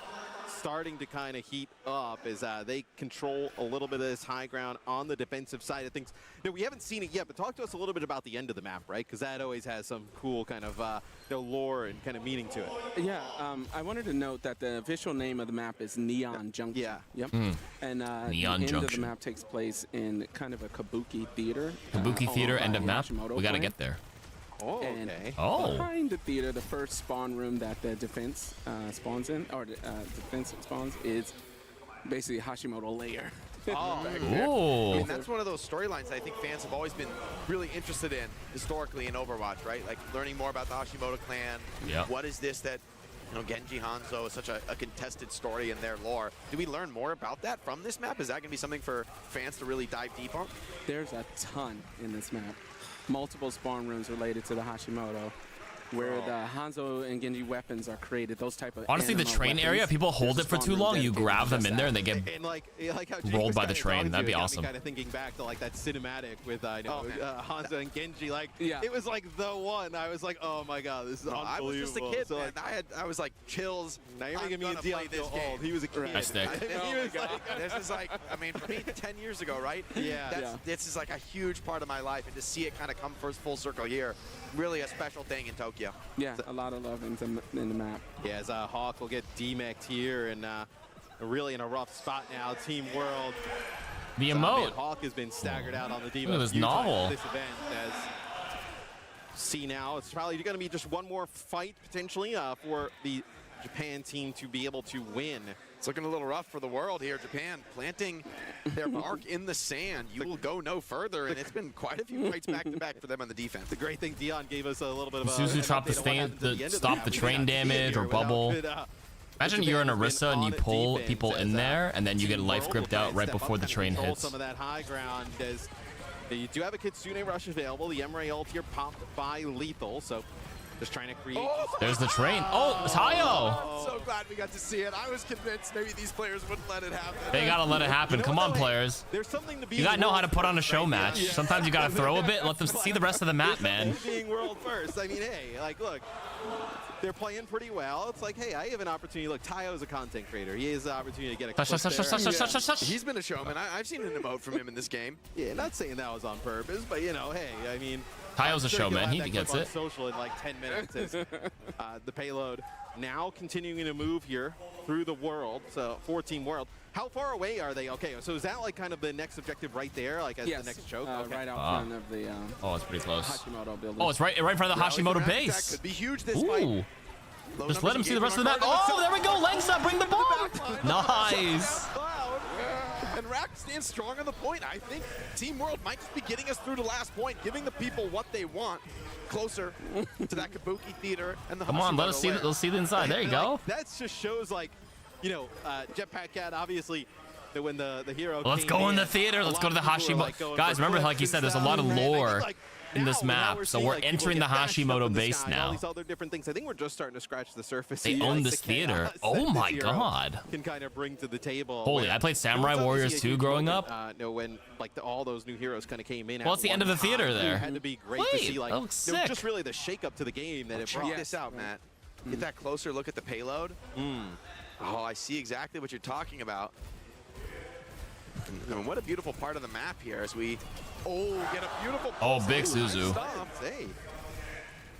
starting to kind of heat up as they control a little bit of this high ground on the defensive side of things. Now, we haven't seen it yet, but talk to us a little bit about the end of the map, right? Because that always has some cool kind of lore and kind of meaning to it. Yeah, I wanted to note that the official name of the map is Neon Junction. Yeah. Yep. And Neon the end Junction. of the map takes place in kind of a kabuki theater. Kabuki theater, end of map. Hashimoto We got to clan. get there. Oh, And okay. behind the theater, the first spawn room that the defense spawns in, or the defense spawns, is basically Hashimoto lair. Oh, Back I there. mean, that's one of those storylines I think fans have always been really interested in historically in Overwatch, right? Like learning more about the Hashimoto clan. Yeah. What is this that, you know, Genji Hanzo is such a contested story in their lore. Do we learn more about that from this map? Is that going to be something for fans to really dive deep on? There's a ton in this map. Multiple spawn rooms related to the Hashimoto, where the Hanzo and Genji weapons are created. Those type of Honestly, the anima train weapons. area, people hold There's it for a spawn too room long. You dedicated grab to them just in there, that. and they get And like how Jake rolled was by the kinda train. talking That'd to be it, got me awesome. Kind of thinking back to like that cinematic with Hanzo and Genji. Like Yeah. it was like the one. I was like, oh my god, this is I was just a unbelievable. kid, So, man. like, I was like chills. now you're I'm making me and gonna play Dion feel this game. old. He was a kid. I stick. I mean, Oh he my was God. like, this is like, I mean, for me, 10 years ago, right? Yeah. This is like a huge part of my life, and to see it kind of come full circle here, really a special thing in Tokyo. Yeah, a lot of love in the map. Yeah, as Hawk will get demec'd here and really in a rough spot now. Team World. The Man, emote. Hawk has been staggered out on the debuff. Look at this novel. This event as see now it's probably going to be just one more fight potentially for the Japan team to be able to win. It's looking a little rough for the world here. Japan planting their mark in the sand. You will go no further, and it's been quite a few fights back to back for them on the defense. The great thing, Dion gave us a little bit of Suzu chopped the stop the train damage or bubble. Imagine you're in Orisa and you pull people in there, and then you get life gripped out right before the train hits. Some of that high ground as you do have a Kitsune Rush available. The Emre ult here popped by Lethal, so just trying to create. There's the train. Oh, Tayo! I'm so glad we got to see it. I was convinced maybe these players wouldn't let it happen. They gotta let it happen. Come on, players. There's something to be. You gotta know how to put on a show match. Sometimes you gotta throw a bit and let them see the rest of the map, man. Being world first. I mean, hey, like, look, they're playing pretty well. It's like, hey, I have an opportunity. Look, Tayo's a content creator. He has the opportunity to get a clip there. He's been a showman. I've seen an emote from him in this game. Yeah, not saying that was on purpose, but you know, hey, I mean, Tayo's a showman. He he'll have that gets clip on it. Social in like 10 minutes. As, the payload now continuing to move here through the world. So 14 world. How far away are they? Okay, so is that like kind of the next objective right there, like as the next choke? Okay. Right out front of the Oh, it's pretty close. Hashimoto building. Oh, it's right in front of the Hashimoto base. That could be huge this Ooh. fight. Just let him see the rest of the map. Oh, there we go. Legs up. Bring the bomb. Nice. And Rack stands strong on the point. I think Team World might just be getting us through the last point, giving the people what they want, closer to that Kabuki theater and the Come on, let us see. lair. Let's see the inside. There you go. That just shows, like, you know, Jetpack Cat, obviously, that when the hero Let's came go in the theater. Let's go to the Hashimoto. Guys, remember, like you said, there's a lot of lore in this map. So we're entering the Hashimoto base All now. these other different things. I think we're just starting to scratch the surface. They here, own like this the theater. chaos Oh that my this hero god. Can kind of bring to the table. Holy, I played Samurai Warriors 2 growing up. No, when like all those new heroes kind of came in. Well, it's the end of the theater there. It had to be great to Wait, see, like, that looks you know, sick. just really the shake up to the game that it Check brought. this out, Matt. Get that closer look at the payload. Oh, I see exactly what you're talking about. And what a beautiful part of the map here as we get a beautiful Oh, big nice Suzu. stuff. Hey.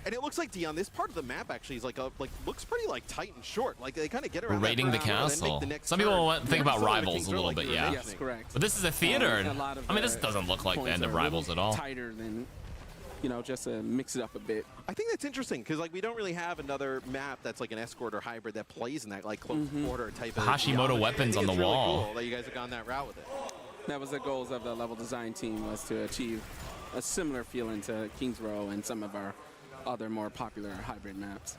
And it looks like, Dion, this part of the map actually is like looks pretty like tight and short. Like they kind of get around. We're raiding the that ground and then make castle. the next Some people turn. want to think Yeah, about some of the Rivals Kings a are little like bit, you were yeah. mentioning. Correct. But this is a theater. A lot of I mean, this doesn't look like the points end of are a Rivals little at all. Tighter than, you know, just to mix it up a bit. I think that's interesting because like we don't really have another map that's like an escort or hybrid that plays in that like close quarter type of Hashimoto geometry. weapons I think on the it's really wall. Cool that you guys have gone that route with it. That was the goals of the level design team, was to achieve a similar feeling to Kings Row and some of our other more popular hybrid maps.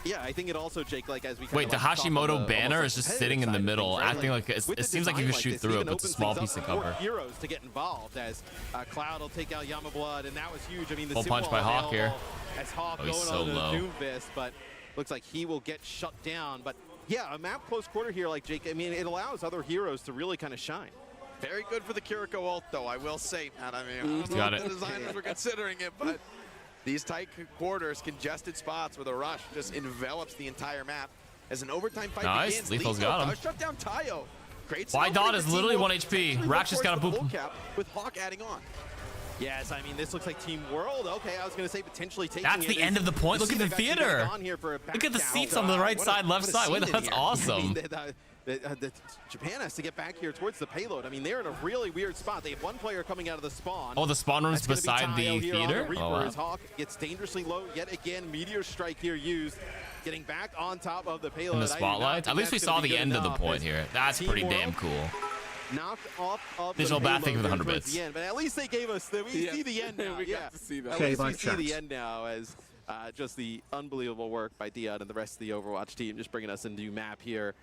Yeah, I think it also, Jake, like as we Wait, the talk on Hashimoto the banner almost is just like sitting in the competitive middle, side of things, acting right? like it With seems the like you can design shoot this, through even it, but it's a opens small things piece of up for cover. Heroes to get involved as Cloud will take out Yamablood, and that was huge. I mean, the Full punch by Hawk here. as Hawk Oh, he's going so on the low. Doomfist, but looks like he will get shut down. But yeah, a map close quarter here, like Jake. I mean, it allows other heroes to really kind of shine. Very good for the Kiriko ult, though, I will say, Matt. I mean, I don't know Got if it. the designers were considering it, but these tight quarters, congested spots where the rush just envelops the entire map. as an overtime fight Nice. begins. Lethal's got him. Does shut down Tayo. Great Wide dot for is Team literally World. 1 HP. Actually Rax just got a reinforced boop. the full cap with Hawk adding on. Yes, I mean, this looks like Team World. Okay, I was going to say potentially taking That's the end of the point. Look at the theater. Look at the seats on the right side, left side. Wait, that's awesome. Japan has to get back here towards the payload. I mean, they're in a really weird spot. They have one player coming out of the spawn. Oh, the spawn room's That's gonna beside be Tayo the here on theater? Reaper Oh, wow. as Hawk gets dangerously low yet again. Meteor strike here used. Getting back on top of the payload. In the I do not spotlight. think At least we that's saw gonna be the good end of the enough point as here. That's Team pretty World damn cool. knocked off of Digital the Bat, thank you for the payload 100 towards bits. the end, but at least they gave us the we see the end now. We yeah. got to see that. At Okay, least we by see chat. the end now as just the unbelievable work by Dion and the rest of the Overwatch team, just bringing us a new map here,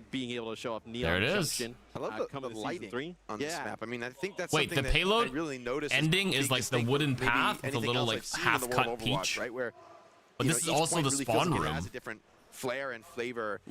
being able to show off Neon There it is. Junction. I love coming the to lighting season 3 on this map. I mean, I think that's Wait, something the that payload I really noticed ending is like the wooden path with a little like half-cut peach. Right, where But you this know, is each also point the really spawn feels like room. It has a different flair and flavor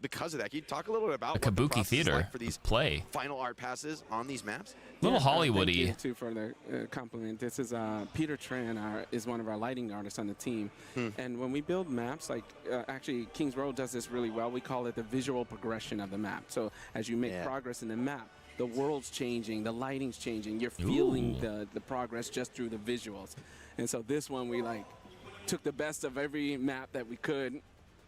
because of that. Can you talk a little bit about The what the Kabuki process is Theater like for these play. final art passes on these maps? Little Thank Hollywoody. you too for the compliment. This is Peter Tran is one of our lighting artists on the team. And when we build maps, like actually Kings Road does this really well. We call it the visual progression of the map. So as you make progress in the map, the world's changing, the lighting's changing. You're feeling the progress just through the visuals. And so this one we like took the best of every map that we could,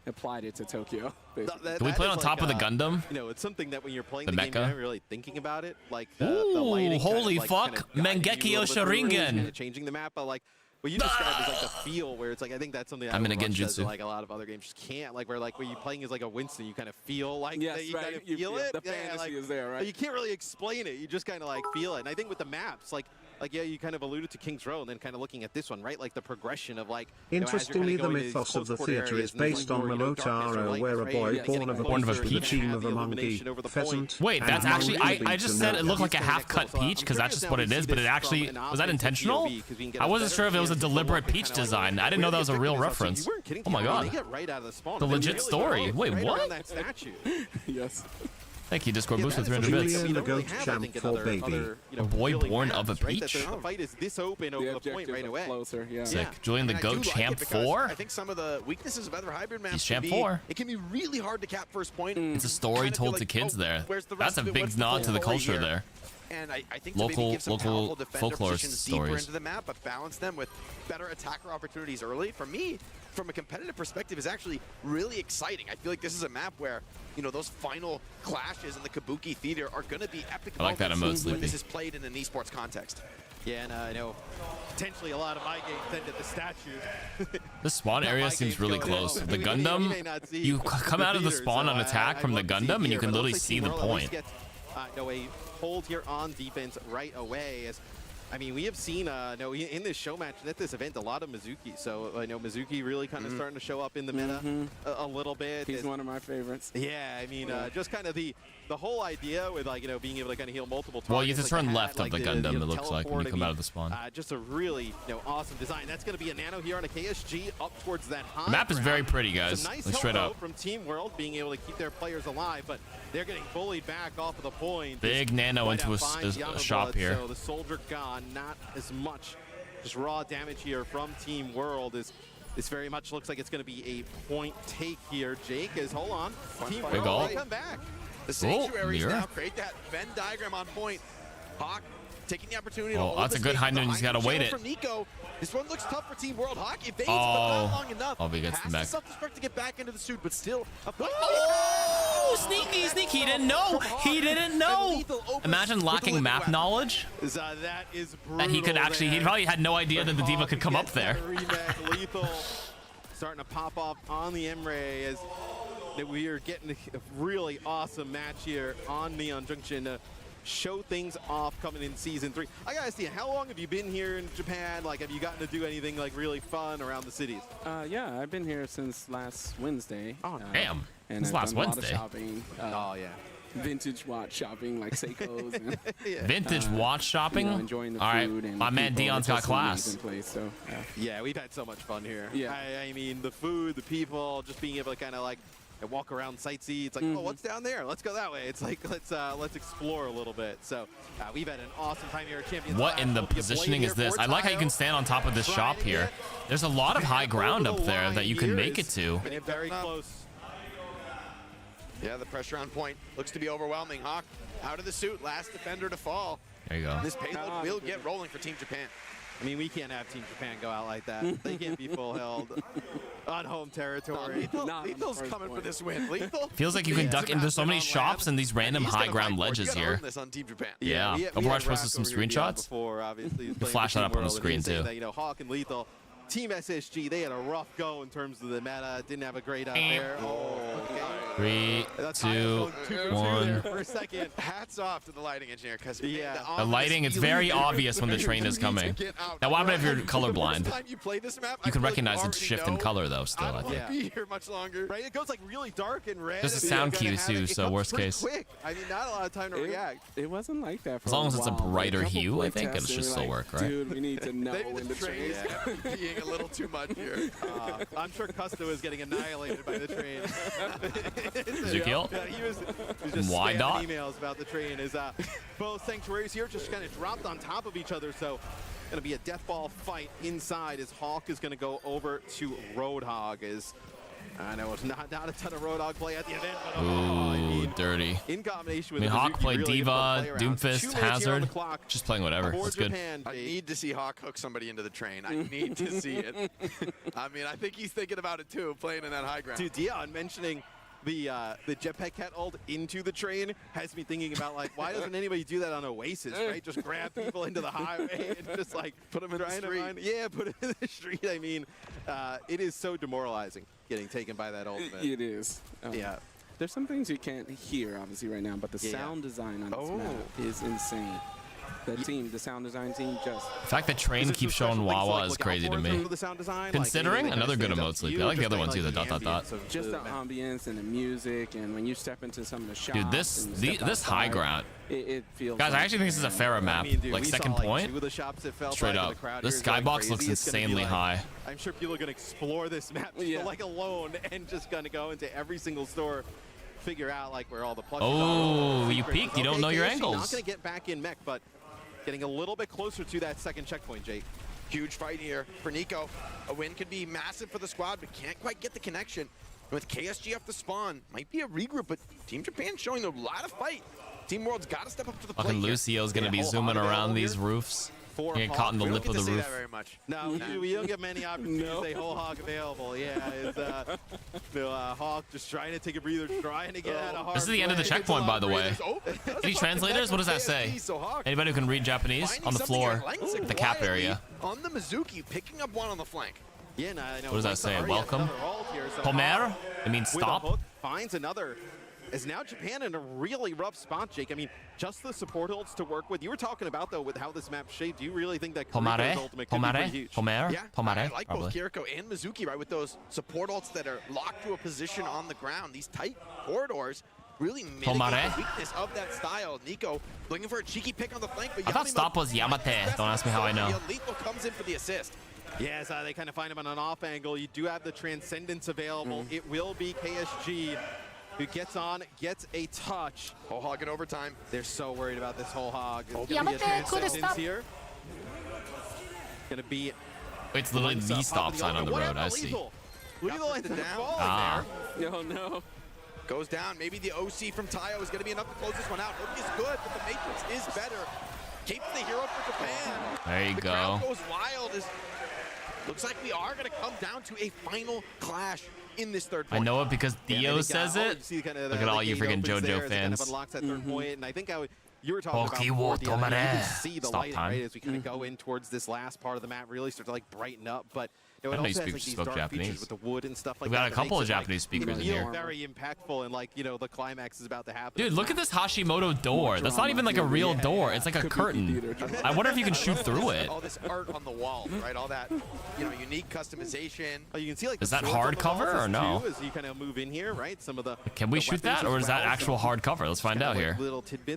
applied it to Tokyo. Can we play it on top of the Gundam? You know, it's something that when you're playing The the game, you're mecha? not really thinking about it. Like the Ooh, lighting. holy kind of, like, fuck, kind of guiding you a Mangekyo little bit through it, Sharingan. kind of changing the map, but like what you described is like the feel where it's like I think that's something that I'm in a Overwatch does Genjutsu. that, like a lot of other games just can't. Like where you're playing as like a Winston, you kind of feel like Yes, that you right. kind of You feel feel- it. the Yeah, fantasy like, is there, right? You can't really explain it. You just kind of like feel it. And I think with the maps, like yeah, you kind of alluded to King's Row, and then kind of looking at this one, right? Like the progression of like. Interestingly, the mythos of the theatre is based on Momotaro, where a boy born of a peach, team of a monkey, pheasant. Wait, and that's actually monkey I leads just to said it nowhere. looked like a half-cut peach because that's just what it is, but it actually was that intentional? I wasn't sure if it was a deliberate peach design. I didn't know that was a real reference. Oh my god. The legit story. Wait, what? Yes. Thank you, Discord Boost, with 300 bits. Julian the goat champ for baby. A boy born of a Right, that peach? the fight is this open over the point right away. Closer, yeah. Sick. Julian the And I do Goat like Champ it because 4? I think some of the weaknesses of other hybrid maps He's can Champ be, 4. it can be really hard to cap first point. It's a story Kind of feel told to like, kids oh, there. where's the That's rest a of it? big What's nod to the story culture here? there. And I think to Local- maybe give some local powerful defender folklore positions deeper stories. into the map, but balance them with better attacker opportunities early. For me, from a competitive perspective, is actually really exciting. I feel like this is a map where, you know, those final clashes in the Kabuki Theater are going to be epic I like that moments emote, when Sleepy. this is played in an esports context. Yeah, and I know potentially a lot of my games end at the statue. The spawn area seems really close. The Gundam, you come out of the spawn on attack from the Gundam, and you can literally see the point. A hold here on defense right away. As I mean, we have seen in this show match and at this event a lot of Mizuki. So I know Mizuki really kind of starting to show up in the meta a little bit. He's one of my favorites. Yeah, I mean, just kind of the whole idea with like being able to kind of heal multiple targets. Well, you have to like turn the left hat, of the like Gundam, it looks like, when you come out of the spawn. Just a really awesome design. That's going to be a nano here on a KSG up towards that high. The map is very pretty, Some guys. nice Like, straight help, up. though, from Team World being able to keep their players alive, but they're getting bullied back off of the point. Big nano Right into out a behind Yama shop Blood, here. So the soldier gone, not as much. Just raw damage here from Team World. This very much looks like it's going to be a point take here. Jake is, hold on. Team Big World ult. may come back. The sanctuaries mirror. now create that Venn diagram on point. Hawk taking the opportunity to Oh, hold that's the a good space high noon. behind He's gotta the wait channel it. From Nico. This one looks tough for Team World. Hawk evades, but Oh. not long enough. Oh, he gets Has back. the self-destruct to get back into the suit, but still a fight. Oh, sneaky, sneaky. He didn't know. He didn't know. Imagine lacking map knowledge. That is brutal. That he could actually, he probably had no idea that the Diva could come up there. Lethal starting to pop off on the Emre as that we are getting a really awesome match here on Neon Junction to show things off coming in Season 3. I gotta see, how long have you been here in Japan? Like, have you gotten to do anything like really fun around the cities? Yeah, I've been here since last Wednesday. Oh, damn. And Since I've last done Wednesday. A lot of shopping. Oh, yeah. Vintage watch shopping like Seiko's. And, Vintage watch shopping? You know, enjoying the All right, food and my man people, Dion's the got class. facilities in place, so, Yeah, we've had so much fun here. Yeah. I mean, the food, the people, just being able to kind of like walk around, sightsee. It's like, oh, what's down there? Let's go that way. It's like, let's explore a little bit. So we've had an awesome time here at Champions. What in the positioning is this? I like how you can stand on top of this shop here. There's a lot of high ground up there that you can make it to. Very close. Yeah, the pressure on point looks to be overwhelming. Hawk out of the suit, last defender to fall. There you go. This payload will get rolling for Team Japan. I mean, we can't have Team Japan go out like that. They can't be full held on home territory. Lethal's coming for this win. Lethal Feels like you can duck into so many shops and these random high ground ledges here. This on Team Japan. Yeah. Overwatch posted some screenshots. Obviously, We'll flash that up on the screen too. That, Hawk and Lethal, Team SSG, they had a rough go in terms of the meta. Didn't have a great out there. Three, two, one. For a second. Hats off to the lighting engineer because The lighting, it's very obvious when the train is coming. Now, what if you're colorblind? You can recognize its shift in color, though, still, I think. Be here much longer. Right? It goes like really dark and red. There's a sound cue, too, so worst case. Quick. I mean, not a lot of time to react. It wasn't like that for As long as it's a while. brighter Like, hue, I think tests, it should they were still like, work, right? Dude, we need to know when the train is coming. Being a little too much here. I'm sure Custo is getting annihilated by the train. Ezekiel? Yeah, he was just Why spamming not? emails about the train. Is both sanctuaries here just kind of dropped on top of each other, so gonna be a death ball fight inside as Hawk is gonna go over to Roadhog. As I know it's not a ton of Roadhog play at the event, but Ooh, dirty. in combination I with mean, Hawk Mizuki, played really Diva, good play around. 2 Doomfist, minutes here on Hazard. the clock Just playing whatever. for That's good. Japan. I need to see Hawk hook somebody into the train. I need to see it. I mean, I think he's thinking about it too, playing in that high ground. Dude, Dion mentioning the jetpack cat ult into the train has me thinking about, like, why doesn't anybody do that on Oasis, right? Just grab people into the highway and just, like, put them in the street. Yeah, put them in the street. I mean, it is so demoralizing getting taken by that ultimate. It is. Yeah. There's some things you can't hear, obviously, right now, but the sound design on this map is insane. The sound design team just... The fact that train keeps showing Wawa is crazy to me. Considering another good emote sleep. I like the other one too, the ... Just the ambience and the music, and when you step into some of the shops... Dude, this high ground. It feels... Guys, I actually think this is a fairer map. Like, second point, straight up. This skybox looks insanely high. I'm sure people are going to explore this map just like alone and just going to go into every single store, figure out like where all the plugs are. Oh, you peeked. You don't know your KSG angles. Not going to get back in mech, but getting a little bit closer to that second checkpoint, Jake. Huge fight here for Nico. A win could be massive for the squad, but can't quite get the connection. With KSG off the spawn, might be a regroup, but Team Japan showing a lot of fight. Team World's got to step up to the plate. Fucking Lucio's gonna be zooming around these roofs. Get caught in the lip of the roof. Very much. No, we don't get many opportunities to say whole hog available. Yeah, it's Hawk just trying to take a breather, trying to get out of hard. This is the end of the checkpoint, by the way. Any translators? What does that say? Anybody who can read Japanese? On the floor, the cap area. On the Mizuki, picking up one on the flank. Yeah, no, I know. What does that say? Welcome? Pomer? It means stop? Finds another. Is now Japan in a really rough spot, Jake. I mean, just the support ults to work with. You were talking about, though, with how this map's shaped. Do you really think that Kiriko's ultimate could be pretty huge? Yeah, I like probably. both Kiriko and Mizuki, right, with those support ults that are locked to a position on the ground. These tight corridors really mitigate the weakness of that style. Nico looking for a cheeky pick on the flank, but I thought stop was Yamate. Don't ask me how I know. Lethal comes in for the assist. Yes, they kind of find him on an off angle. You do have the Transcendence available. It will be KSG who gets on, gets a touch. Whole hog in overtime. They're so worried about this whole hog. It's gonna be a Transcendence here. Gonna be... It's literally the stop sign on the road, I see. Lethal ends up Ah. falling there. No. Goes down. Maybe the OC from Tayo is going to be enough to close this one out. Hook is good, but the Matrix is better. Keeps the hero for Japan. There you the go. crowd goes wild. Looks like we are going to come down to a final clash in this third point. I know it because Theo says it. Look at all you freaking JoJo fans. Unlocks that third point, and I think you were talking about before, Dion, you can see the lighting, right, as we kind of go in towards this last part of the map, really start to like brighten up, but it I know also you has like these spoke dark Japanese. features with the wood and stuff like We've got that. a couple of Japanese speakers in here. Very impactful, and like, you know, the climax is about to happen. Dude, look at this Hashimoto door. That's not even like a real door. It's like a curtain. I wonder if you can shoot through it. All this art on the wall, right? All that, you know, unique customization. You can see like Is that hardcover or no? As you kind of move in here, right? Some of the Can we shoot that, or is that actual hardcover? Let's find out here.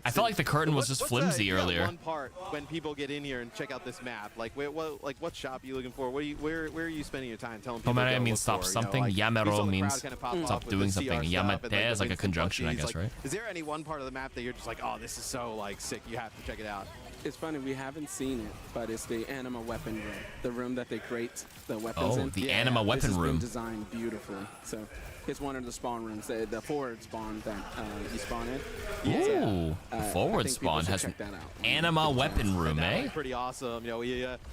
I felt like the curtain was just flimsy earlier. One part when people get in here and check out this map, like what shop are you looking for? Where are you spending your time? Telling people Pomare means stop something. Yamero means stop stop doing something. Yamate is like a conjunction, I guess, right? Is there any one part of the map that you're just like, oh, this is so like sick, you have to check it out? It's funny, we haven't seen it, but it's the anima weapon room, the room that they create the weapons in. Oh, the anima weapon this has room. Been designed beautifully. So it's one of the spawn rooms, the forward spawn that you spawn in. Ooh, I forward think people spawn should has check that out. anima weapon room, eh? Pretty awesome. We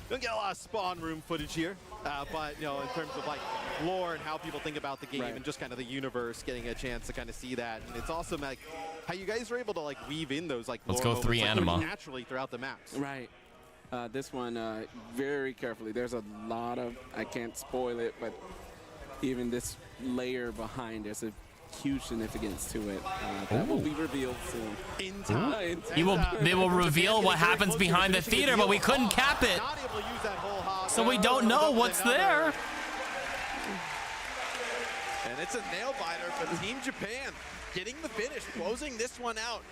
don't get a lot of spawn room footage here, but in terms of like lore and how people think about the game and just kind of the universe, getting a chance to kind of see that, and it's awesome like how you guys are able to like weave in those like Let's lore go 3 moments, like, anima naturally throughout the maps. Right. This one, very carefully. There's a lot of, I can't spoil it, but even this layer behind, there's a huge significance to it that will be revealed soon. In time. They will reveal what happens behind the theater, but we couldn't cap it. So we don't know what's there. And it's a nail biter for Team Japan, getting the finish, closing this one out.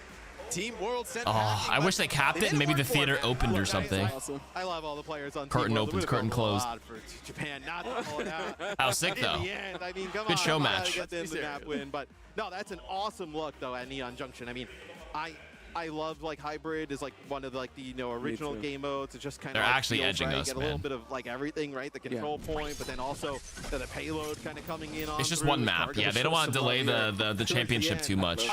Team World sent Oh, I wish they capped it and maybe the theater opened or something. I love all the players on Curtain Team opens, World. curtain closed. For Japan not to pull it out. That was sick, though. In the end, I mean, come Good on, show come on, match. get the map win, but no, that's an awesome look though at Neon Junction. I mean, I love like hybrid is like one of the, like the original game modes. It's just kind They're of actually feels edging right. us, Get a man. little bit of like everything, right? The control point, but then also the payload kind of coming in on. It's just through one with map. cargo Yeah, they don't want to supply delay here the towards championship end. too much.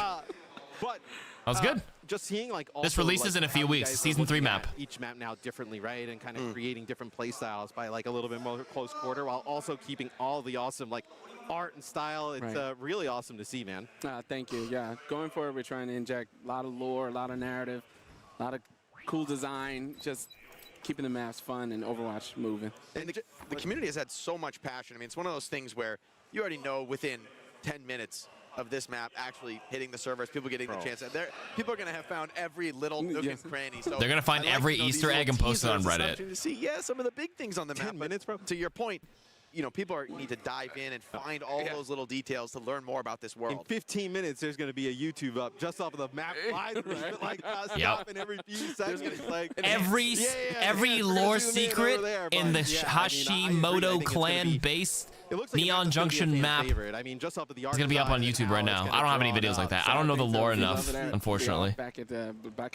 But That was good. Just seeing like This also, releases like, in a few how you weeks. guys are Season 3 looking map. at each map now differently, right? And kind of creating different play styles by like a little bit more close quarter, while also keeping all the awesome like art and style. It's really awesome to see, man. Thank you. Yeah, going forward, we're trying to inject a lot of lore, a lot of narrative, a lot of cool design, just keeping the maps fun and Overwatch moving. And the community has had so much passion. I mean, it's one of those things where you already know within 10 minutes of this map actually hitting the servers, people getting the chance. People are going to have found every little nook and cranny. So They're gonna find I like, every you know, these Easter egg little and post it on teasers. It's an Reddit. opportunity to see, some of the big things on the map. 10 minutes, bro. To your point, people need to dive in and find all those little details to learn more about this world. In 15 minutes, there's going to be a YouTube up just off of the map. Stopping every few seconds. Like every lore secret in the Hashimoto clan based Neon Junction map I mean, just off of the is gonna be up on YouTube right now. I don't have any videos like that. I don't know the lore enough, unfortunately. Back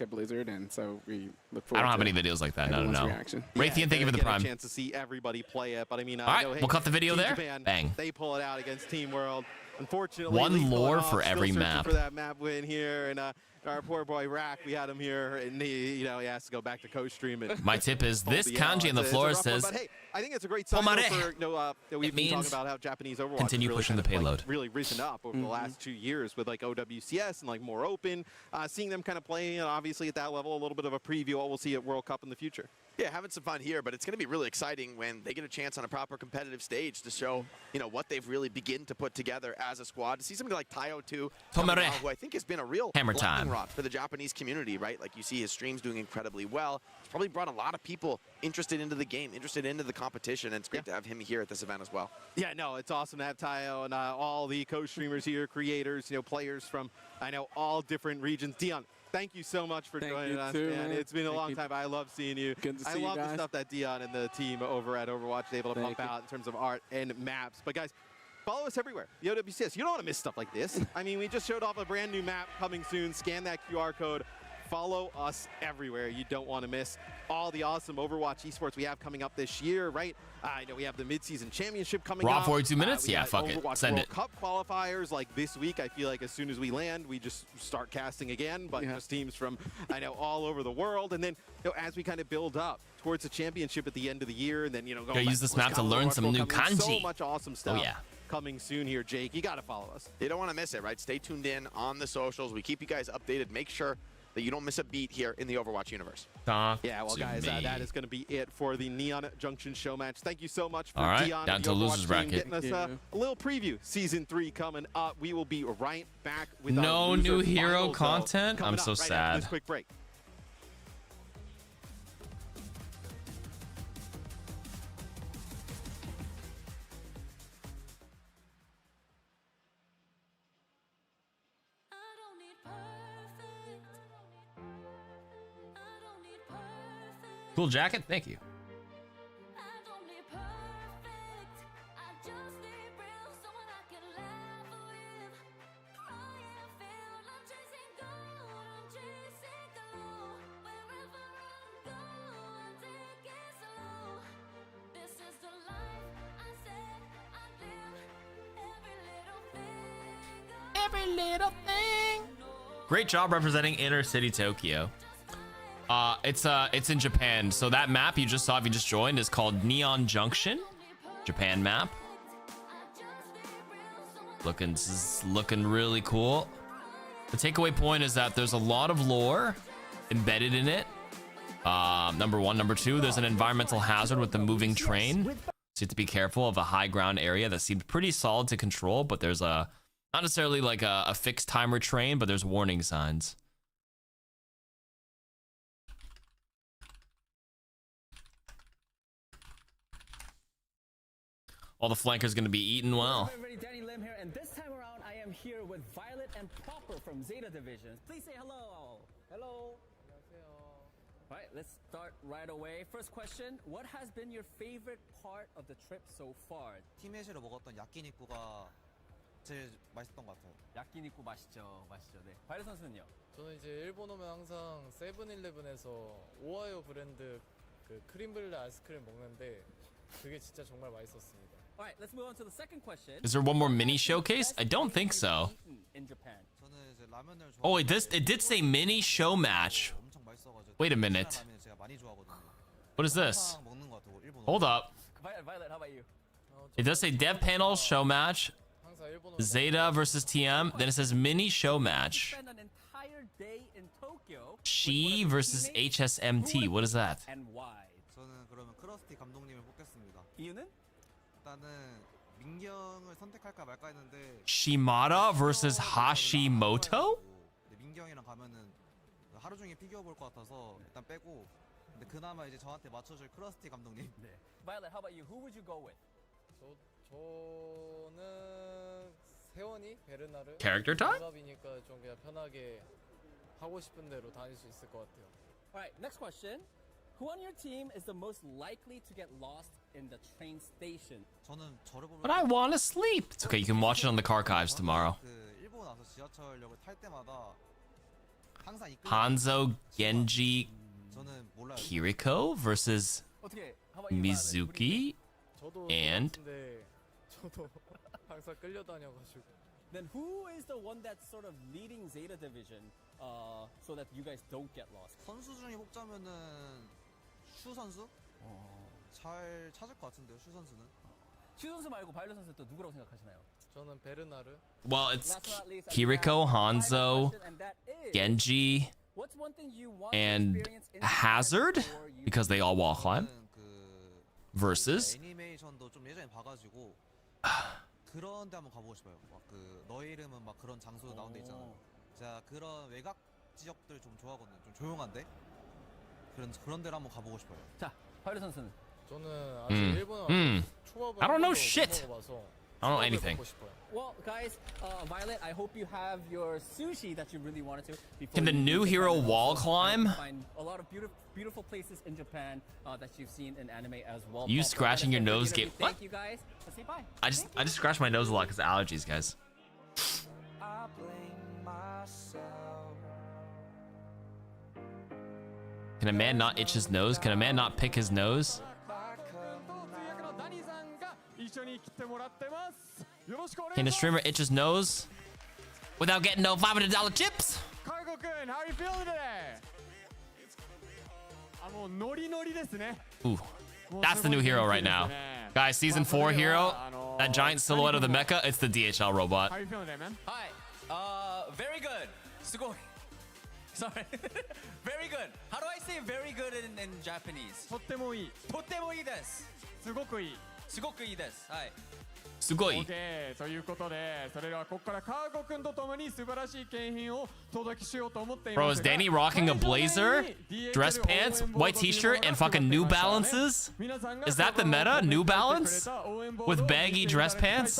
at Blizzard, and so we look I forward don't have to any videos like that. No. everyone's reaction. Raytheon, thank you for the get prime. A chance to see everybody play it, but I mean, All right, I know, hey, we'll cut the video Team there. Japan, Bang. They pull it out against Team World. Unfortunately, One Lee lore pulling for off, every still searching map. for that map win here, and our poor boy Rack, we had him here, and he has to go back to co-stream. My tip is this kanji on the floor says, but hey, I think it's a great sign for we've been talking about how Japanese Overwatch continue really pushing kind the of, payload. really risen up over the last 2 years with like OWCS and like more open. Seeing them kind of playing, obviously at that level, a little bit of a preview of what we'll see at World Cup in the future. Yeah, having some fun here, but it's going to be really exciting when they get a chance on a proper competitive stage to show, what they've really begin to put together as a squad. To see somebody like Taio 2, Tomare. who I think has been a real Hammer lightning time. rod for the Japanese community, right? Like you see his streams doing incredibly well. It's probably brought a lot of people interested into the game, interested into the competition, and it's great to have him here at this event as well. Yeah, no, it's awesome to have Taio and all the co-streamers here, creators, players from, all different regions. Dion, thank you so much for joining us, man. It's been a long time. I love seeing you. Good to see I you love the guys. stuff that Dion and the team over at Overwatch is able to pump out in terms of art and maps. But guys, follow us everywhere. The OWCS. You don't want to miss stuff like this. I mean, we just showed off a brand new map coming soon. Scan that QR code. Follow us everywhere. You don't want to miss all the awesome Overwatch esports we have coming up this year, right? I know we have the mid-season championship coming up. Raw 42 minutes? We Yeah, got fuck it. Overwatch Send World it. Cup qualifiers like this week. I feel like as soon as we land, we just start casting again, but just teams from, all over the world. And then, as we kind of build up towards the championship at the end of the year, and then, going Gotta back use this to map to Wisconsin, learn Overwatch some World new Cup. I mean, So kanji. much awesome Oh, stuff. yeah. Coming soon here, Jake. You got to follow us. You don't want to miss it, right? Stay tuned in on the socials. We keep you guys updated. Make sure that you don't miss a beat here in the Overwatch universe. Yeah, well, guys, that is going to be it for the Neon Junction show match. Thank you so much for All right, Dion down and to the Overwatch loser's team bracket. getting us a little preview. Season 3 coming up. We will be right back with our No loser new hero finals, though, content? coming I'm so up right after sad. this quick break. Cool jacket? Thank you. every little thing. Great job representing inner city Tokyo. It's in Japan. So that map you just saw if you just joined is called Neon Junction, Japan map. Looking really cool. The takeaway point is that there's a lot of lore embedded in it. Number one. Number two, there's an environmental hazard with the moving train. So you have to be careful of a high ground area that seems pretty solid to control, but there's not necessarily like a fixed timer train, but there's warning signs. All the flankers gonna be eaten well. Everybody, Danny Lim here, and this time around I am here with Violet and Proper from Zeta Divisions. Please say hello. Hello. All right, let's start right away. First question, what has been your favorite part of the trip so far? 팀에시로 먹었던 야끼니쿠가 제일 맛있던 것 같아요. 야끼니쿠 맛있죠. 네. 바이러 선수는요? 저는 이제 일본 오면 항상 세븐일레븐에서 오하이오 브랜드 그 크림블레 아이스크림 먹는데 그게 진짜 정말 맛있었습니다. All right, let's move on to the second question. Is there one more mini showcase? I don't think so. In Japan. Oh, it did say mini show match. Wait a minute. What is this? Hold up. Violet, how about you? It does say dev panel show match. Zeta versus TM. Then it says mini show match. Spend an entire day in Tokyo. She versus HSMT. What is that? And why? 저는 그러면 크러스티 감독님을 뽑겠습니다. 이유는? 일단은 민경을 선택할까 말까 했는데 Shimada versus Hashimoto? 근데 민경이랑 가면은 하루 종일 피규어 볼 것 같아서 일단 빼고 근데 그나마 이제 저한테 맞춰줄 크러스티 감독님. 네. Violet, how about you? Who would you go with? 저는 세원이 베르나르. Character time? 동갑이니까 좀 그냥 편하게 하고 싶은 대로 다닐 수 있을 것 같아요. All right, next question. Who on your team is the most likely to get lost in the train station? 저는 저를 보면 But I want to sleep. It's okay. You can watch it on the archives tomorrow. 그 일본 와서 지하철역을 탈 때마다 항상 Hanzo, Genji, 저는 몰라요. Kiriko versus Mizuki and 저도 항상 끌려다녀가지고. Then who is the one that's sort of leading Zeta Division so that you guys don't get lost? 선수 중에 뽑자면은 슈 선수? 잘 찾을 것 같은데요, 슈 선수는. 슈 선수 말고 바이올렛 선수 또 누구라고 생각하시나요? 저는 베르나르. Well, it's Kiriko, Hanzo, Genji, and Hazard because they all wall climb versus 애니메이션도 좀 예전에 봐가지고 그런 데 한번 가보고 싶어요. 막 그 너의 이름은 막 그런 장소 나온 데 있잖아요. 제가 그런 외곽 지역들 좀 좋아하거든요. 좀 조용한데 그런 데를 한번 가보고 싶어요. 자, 바이올렛 선수는? 저는 아직 일본 와서 초밥을 I don't know 한 번도 shit. 못 먹어봐서 I don't know anything. 먹고 싶어요. Well, guys, Violet, I hope you have your sushi that you really wanted to. Can the new hero wall climb? Find a lot of beautiful places in Japan that you've seen in anime as well. You scratching your nose get what? Thank you guys. Let's say bye. I just scratch my nose a lot because of allergies, guys. I blame myself. Can a man not itch his nose? Can a man not pick his nose? Can a streamer itch his nose without getting no $500 chips? Cargo-kun, how are you feeling today? Ooh, that's the new hero right now. Guys, season 4 hero, that giant silhouette of the mecha, it's the DHL robot. How are you feeling today, man? Hi. Very good. Sugoi. Sorry. Very good. How do I say very good in Japanese? とってもいい。とってもいいです。すごくいい。すごくいいです。はい。Sugoi. OK ということで、それではここからカーゴ君とともに素晴らしい景品を届けしようと思っています。Bro, is Danny rocking a blazer, dress pants, white t-shirt, and fucking New Balances? Is that the meta? New Balance? With baggy dress pants?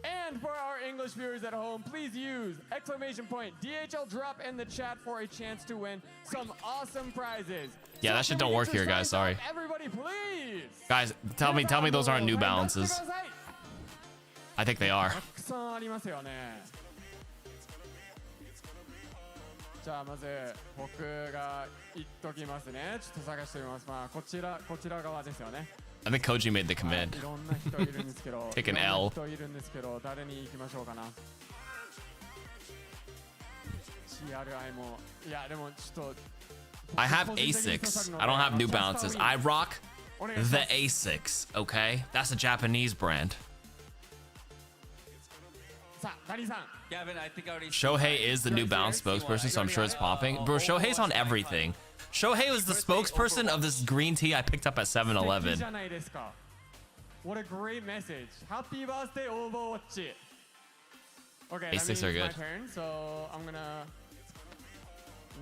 And for our English viewers at home, please use !DHL drop in the chat for a chance to win some awesome prizes. Yeah, that shit don't work here, guys. Sorry. Everybody, please. Guys, tell me those aren't New Balances. I think they are. たくさんありますよね。じゃあまず僕が言っときますね。ちょっと探してみます。まあこちら側ですよね。I think Koji made the command. いろんな人いるんですけど。Take an L. いろんな人いるんですけど、誰に行きましょうかな。I have Asics. I don't have New Balances. I rock the Asics, okay? That's a Japanese brand. Gavin, I think I already Shohei is the New Balance spokesperson, so I'm sure it's popping. Bro, Shohei's on everything. Shohei was the spokesperson of this green tea I picked up at 7-Eleven. What a great message. Happy birthday, Overwatch. Okay, Asics are good. My turn, so I'm gonna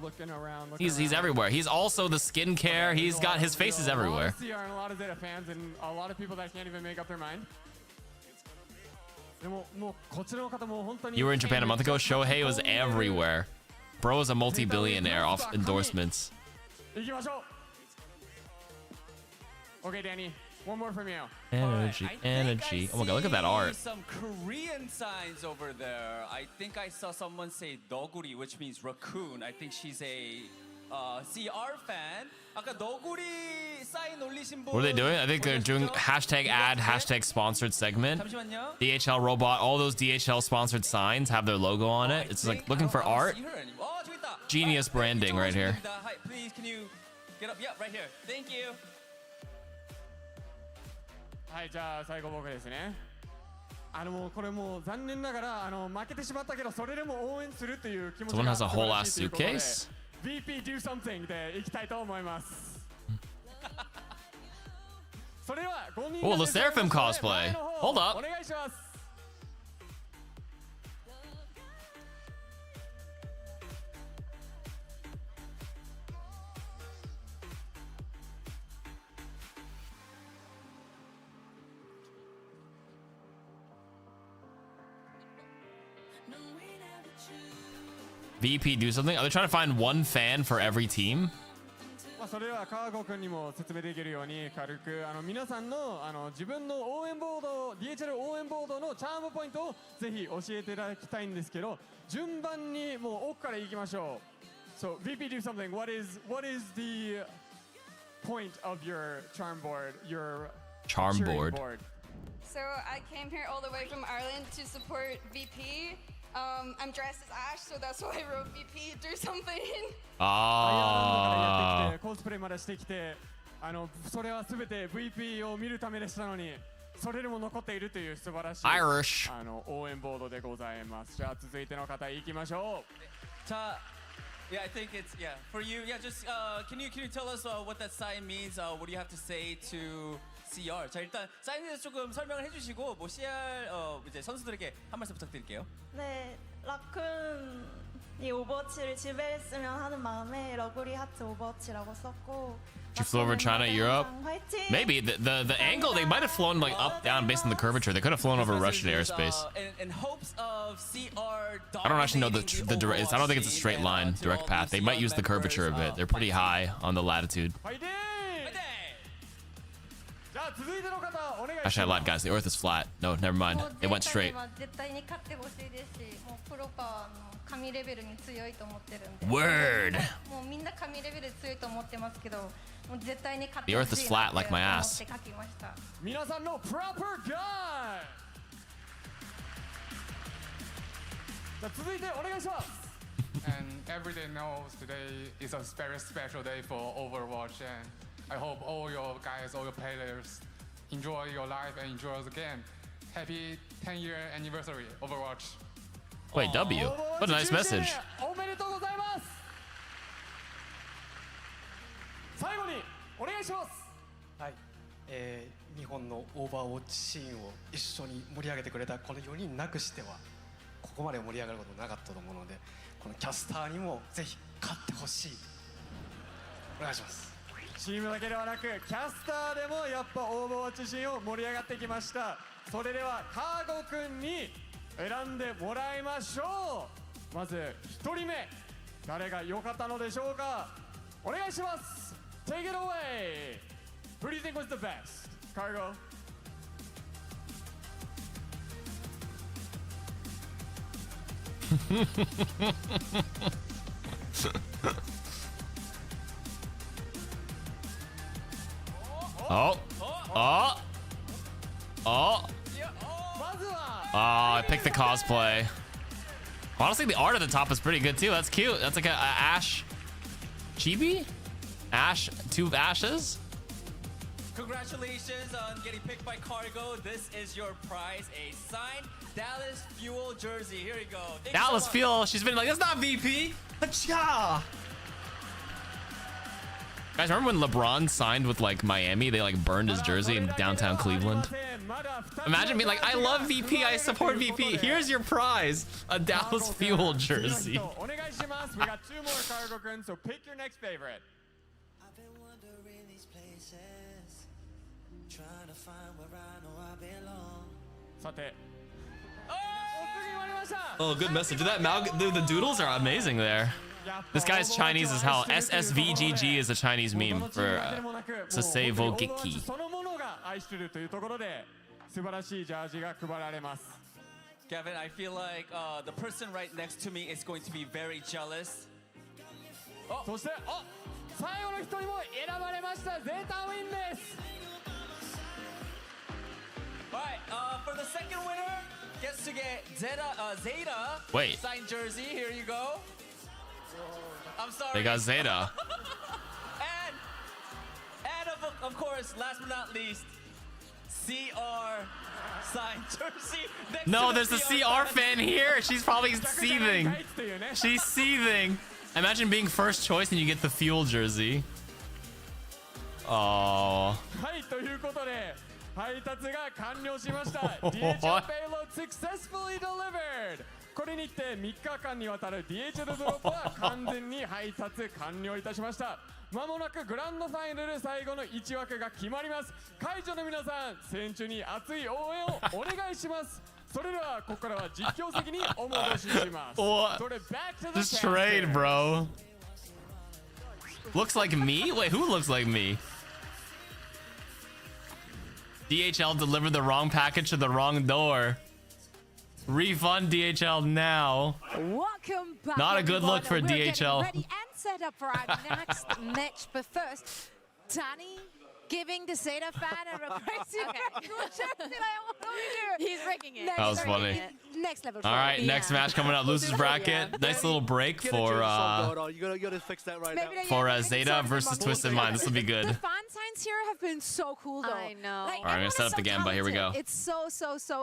looking around. He's everywhere. He's also the skincare. He's got his faces everywhere. A lot of CR and a lot of Zeta fans and a lot of people that can't even make up their mind. You were in Japan a month ago. Shohei was everywhere. Bro is a multi-billionaire off endorsements. Okay, Danny. One more from you. Energy, energy. Oh my god, look at that art. Some Korean signs over there. I think I saw someone say doguri, which means raccoon. I think she's a CR fan. 아까 너구리 사인 올리신 분. What are they doing? I think they're doing hashtag ad, hashtag sponsored segment. DHL robot, all those DHL sponsored signs have their logo on it. It's like looking for art. Genius branding right here. Hi, please, can you get up? Yeah, right here. Thank you. はい、じゃあ最後僕ですね。もうこれもう残念ながら負けてしまったけどそれでも応援するという気持ちが Someone has a whole ass suitcase? VP do something でいきたいと思います。それでは5人 Oh, the Seraphim cosplay. Hold up. お願いします。VP do something? Are they trying to find one fan for every team? それでは川郷君にも説明できるように軽く皆さんの自分の応援ボード DHL 応援ボードのチャームポイントをぜひ教えていただきたいんですけど順番にもう奥から行きましょう。So VP do something. What is the point of your charm board? Your charm board. So I came here all the way from Ireland to support VP. I'm dressed as Ash, so that's why I wrote VP. Do something. コスプレまでしてきてそれは全て VP を見るためでしたのにそれでも残っているという素晴らしい Irish 応援ボードでございます。じゃあ続いての方行きましょう。Yeah, I think it's for you. Yeah, just can you tell us what that sign means? What do you have to say to CR? 자 일단 사인에 대해서 조금 설명을 해주시고 뭐 CR 이제 선수들에게 한 말씀 부탁드릴게요. 네, 라쿤이 오버워치를 지배했으면 하는 마음에 러구리 하트 오버워치라고 썼고. She flew over China, Europe. Maybe the angle they might have flown like up down based on the curvature. They could have flown over Russian airspace. In hopes of CR. I don't actually know the direct. I don't think it's a straight line, direct path. They might use the curvature a bit. They're pretty high on the latitude. Actually, I lied, guys. The Earth is flat. No, never mind. It went straight. Word. The Earth is flat like my ass. And every day knows today is a very special day for Overwatch, and I hope all your guys, all your players, enjoy your life and enjoy the game. Happy 10-year anniversary, Overwatch. Wait, W. What a nice message. おめでとうございます。最後にお願いします。はい、日本のオーバーウォッチシーンを一緒に盛り上げてくれたこの4人なくしてはここまで盛り上がることなかったと思うので、このキャスターにもぜひ勝ってほしい。お願いします。チームだけではなくキャスターでもやっぱオーバーウォッチシーンを盛り上がってきました。それではカーゴくんに選んでもらいましょう。まず1人目誰が良かったのでしょうか。お願いします。 Take it away. Who do you think was the best? Cargo. Oh, I picked the cosplay. Honestly, the art at the top is pretty good too. That's cute. That's like a Ash chibi? Ash, 2 ashes? Congratulations on getting picked by Cargo. This is your prize, a signed Dallas Fuel jersey. Here you go. Thank you Dallas so much. Fuel, she's been like, that's not VP. Hacha. Guys, remember when LeBron signed with like Miami? They like burned his jersey in downtown Cleveland. Imagine being like, I love VP, I support VP. Here's your prize, a Dallas Fuel jersey. We got 2 more, Cargo-kun, so pick your next favorite. I've been wandering these places, trying to find where I know I belong. さて。 Oh, good message. Dude, the doodles are amazing there. This guy's Chinese as hell. SSVGG is a Chinese meme for Saseivo Geki. そのものが愛してるというところで素晴らしいジャージが配られます。 Kevin, I feel like the person right next to me is going to be very jealous. そして、最後の人にも選ばれましたゼータウィンです。 Alright, for the second winner, gets to get Zeta Wait. signed jersey. Here you go. I'm sorry. They got Zeta. and of course, last but not least, CR signed jersey. No, there's a CR fan here. She's probably seething. She's seething. Imagine being first choice and you get the Fuel jersey. Oh. はいということで配達が完了しました。DHL payload successfully delivered. これにて3日間にわたる DHL ドロップは完全に配達完了いたしました。まもなくグランドファイナル最後の1枠が決まります。会場の皆さん、選手に熱い応援をお願いします。それではここからは実況席にお戻しします。それ back to the Just trade, bro. Looks like me? Wait, who looks like me? DHL delivered the wrong package to the wrong door. Refund DHL now. Welcome back. Not a good look for everyone. We're DHL. getting ready and set up for our next match, but first, Danny giving the Zeta fan a crazy He's rigging it. That was funny. Next level. All right, next match coming up. Losers bracket. Nice little break for you gotta fix that right now. for Zeta versus Twisted Mind. This will be good. The fan signs here have been so cool, though. I know. Like, All right, I'm gonna set up the game, but here we go. It's so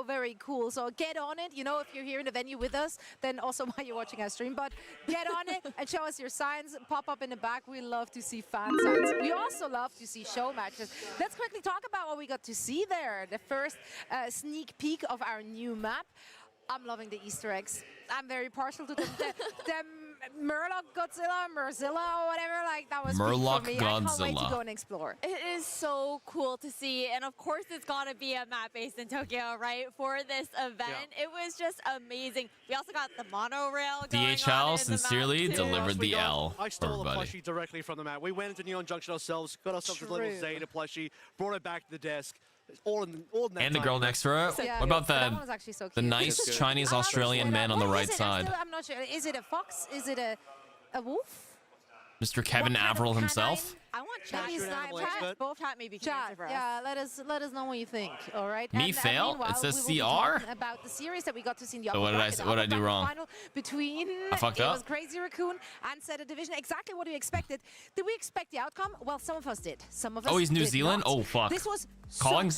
very cool. So get on it. You know, if you're here in the venue with us, then also while you're watching our stream, but get on it and show us your signs. Pop up in the back. We love to see fan signs. We also love to see show matches. Let's quickly talk about what we got to see there. The first sneak peek of our new map. I'm loving the Easter eggs. I'm very partial to the Murloc Godzilla, Merzilla, or whatever. Like, that was Murloc big for me. I can't wait to Godzilla. go and explore. It is so cool to see, and of course it's gotta be a map based in Tokyo, right? For this event, it was just amazing. We also got the monorail going DHL on sincerely in the map, too. delivered the L I for stole a everybody. plushie directly from the map. We went into Neon Junction ourselves, got ourselves a little True. Zeta plushie, brought it back to the desk. All in that And the time. girl next to her. Yeah, What about that one was actually so the cute. nice Chinese Australian man on the What right is it? side? I'm not sure. Is it a fox? Is it a wolf? Mr. Kevin Averill himself. I want Maybe chat. it's not Chat, both chat maybe can Chat, answer for us. yeah, let us know what you think. All right. Me fail? meanwhile, It says we will be CR? talking about the series that we got to see in the So upper what did I bracket, say- the what did I upper do bracket wrong? final between I fucked it up? was Crazy Raccoon and Zeta Division. Exactly what we expected. Did we expect the outcome? Well, some of us did. Some of us. Oh, he's New did Zealand? not. Oh, fuck. This was Calling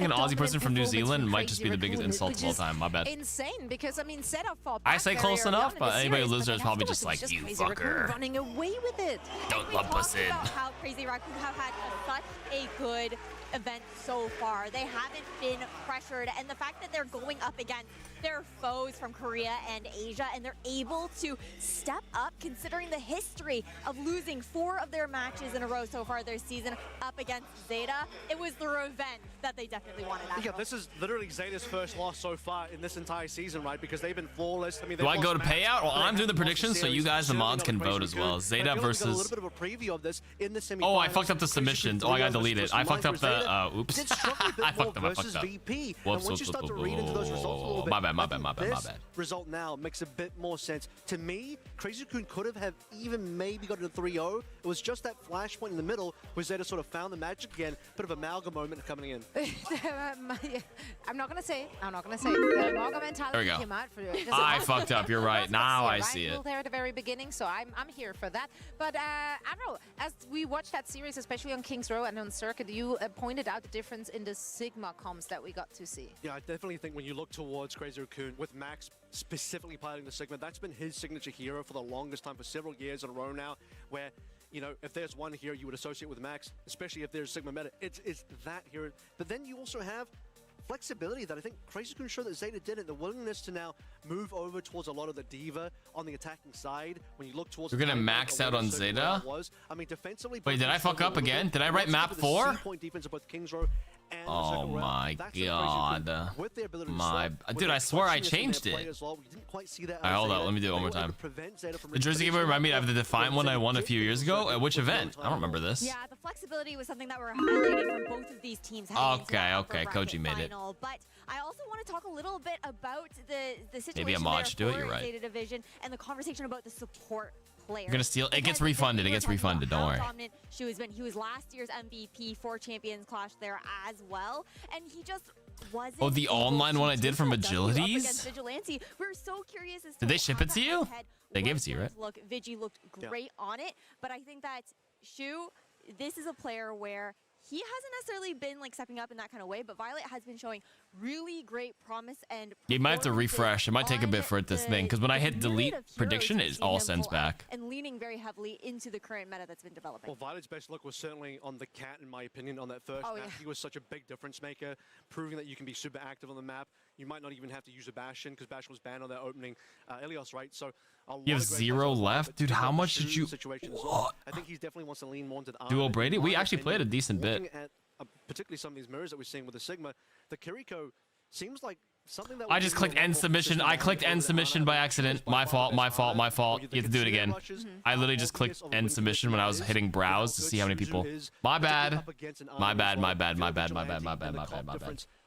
an a Aussie person dominant from New performance Zealand from might just be Crazy the biggest Raccoon, insult of which all is time. My bad. Insane, because I mean, Zeta fought I back say very close early enough, on in but the anybody series, who loses but is probably afterwards just it was like, just you Crazy Raccoon fucker. running away with it. Don't We lump us talked in. about how Crazy Raccoon have had such a good event so far. They haven't been pressured, and the fact that they're going up against their foes from Korea and Asia, and they're able to step up considering the history of losing 4 of their matches in a row so far this season up against Zeta. It was the revenge that they definitely wanted out Yeah, of. this is literally Zeta's first loss so far in this entire season, right? Because they've been flawless. I mean, Do I go to maps, payout? Well, they I'm doing the haven't lost predictions, so you series, guys, the certainly mods, not can Crazy vote as Raccoon. well. I Zeta feel like we got a versus. little bit of a preview of this in the semifinals. Oh, I fucked up the Crazy submissions. Raccoon Oh, I gotta versus delete it. Twisted I fucked up Mind, where the. Zeta Oops. did struggle a bit I more fucked up. I versus fucked up. VP. Whoops, And once you start to read into those results a little Oh, my bad. This result now makes a bit more sense. To me, Crazy Raccoon could have even maybe got it a 3-0. It was just that flashpoint in the middle where Zeta sort of found the magic again. Bit of a Malga moment coming in. I'm not gonna say. The Malga mentality There we go. came out for I fucked up. You're right. Now I see it. There at the very beginning, so I'm here for that. But I don't know. As we watched that series, especially on Kings Row and on Circuit, you pointed out the difference in the Sigma comms that we got to see. Yeah, I definitely think when you look towards Crazy Raccoon, with Max specifically piloting the Sigma, that's been his signature hero for the longest time, for several years in a row now, where, you know, if there's one hero you would associate with Max, especially if there's Sigma meta, it's that hero. But then you also have flexibility that I think Crazy Raccoon showed that Zeta didn't. The willingness to now move over towards a lot of the diva on the attacking side. When you look towards, You're gonna max out on Zeta? I mean, defensively. Wait, did I fuck up again? Did I write map 4? Point defense of both Kings Row and Oh my god. Dude, I swear I changed it. Alright, hold on. Let me do it one more time. The jersey giveaway reminded me of the Defiant one I won a few years ago. At which event? I don't remember this. Yeah, the flexibility was something that we're highlighting from both of these teams. Okay. Koji made it. But I also want to talk a little bit about the situation Maybe a mod should do it. You're right. Zeta Division and the conversation about the support player. You're gonna steal. It gets refunded. Don't worry. He was last year's MVP for Champions Clash there as well, and he just wasn't. Oh, the online one I did from Agilities? Vigilante. We're so curious as to Did they ship it to you? They gave it to you, right? Look, Vigi looked great on it, but I think that Shu, this is a player where he hasn't necessarily been like stepping up in that kind of way, but Violet has been showing really great promise and You might have to refresh. It might take a bit for it to thing, because when I hit delete prediction, it all sends back. And leaning very heavily into the current meta that's been developing. Well, Violet's best look was certainly on the Cat, in my opinion, on that first map. Yeah. He was such a big difference maker, proving that you can be super active on the map. You might not even have to use a Bastion, because Bastion was banned on that opening Ilios, right? So You have 0 left? Dude, how much did you... What? I think he definitely wants to lean more into the Duo Brady? We actually played a decent bit. Looking at, particularly some of these mirrors that we're seeing with the Sigma, the Kiriko seems like something that I just clicked end submission. I clicked end submission by accident. My fault. You have to do it again. I literally just clicked end submission when I was hitting browse to see how many people. My bad.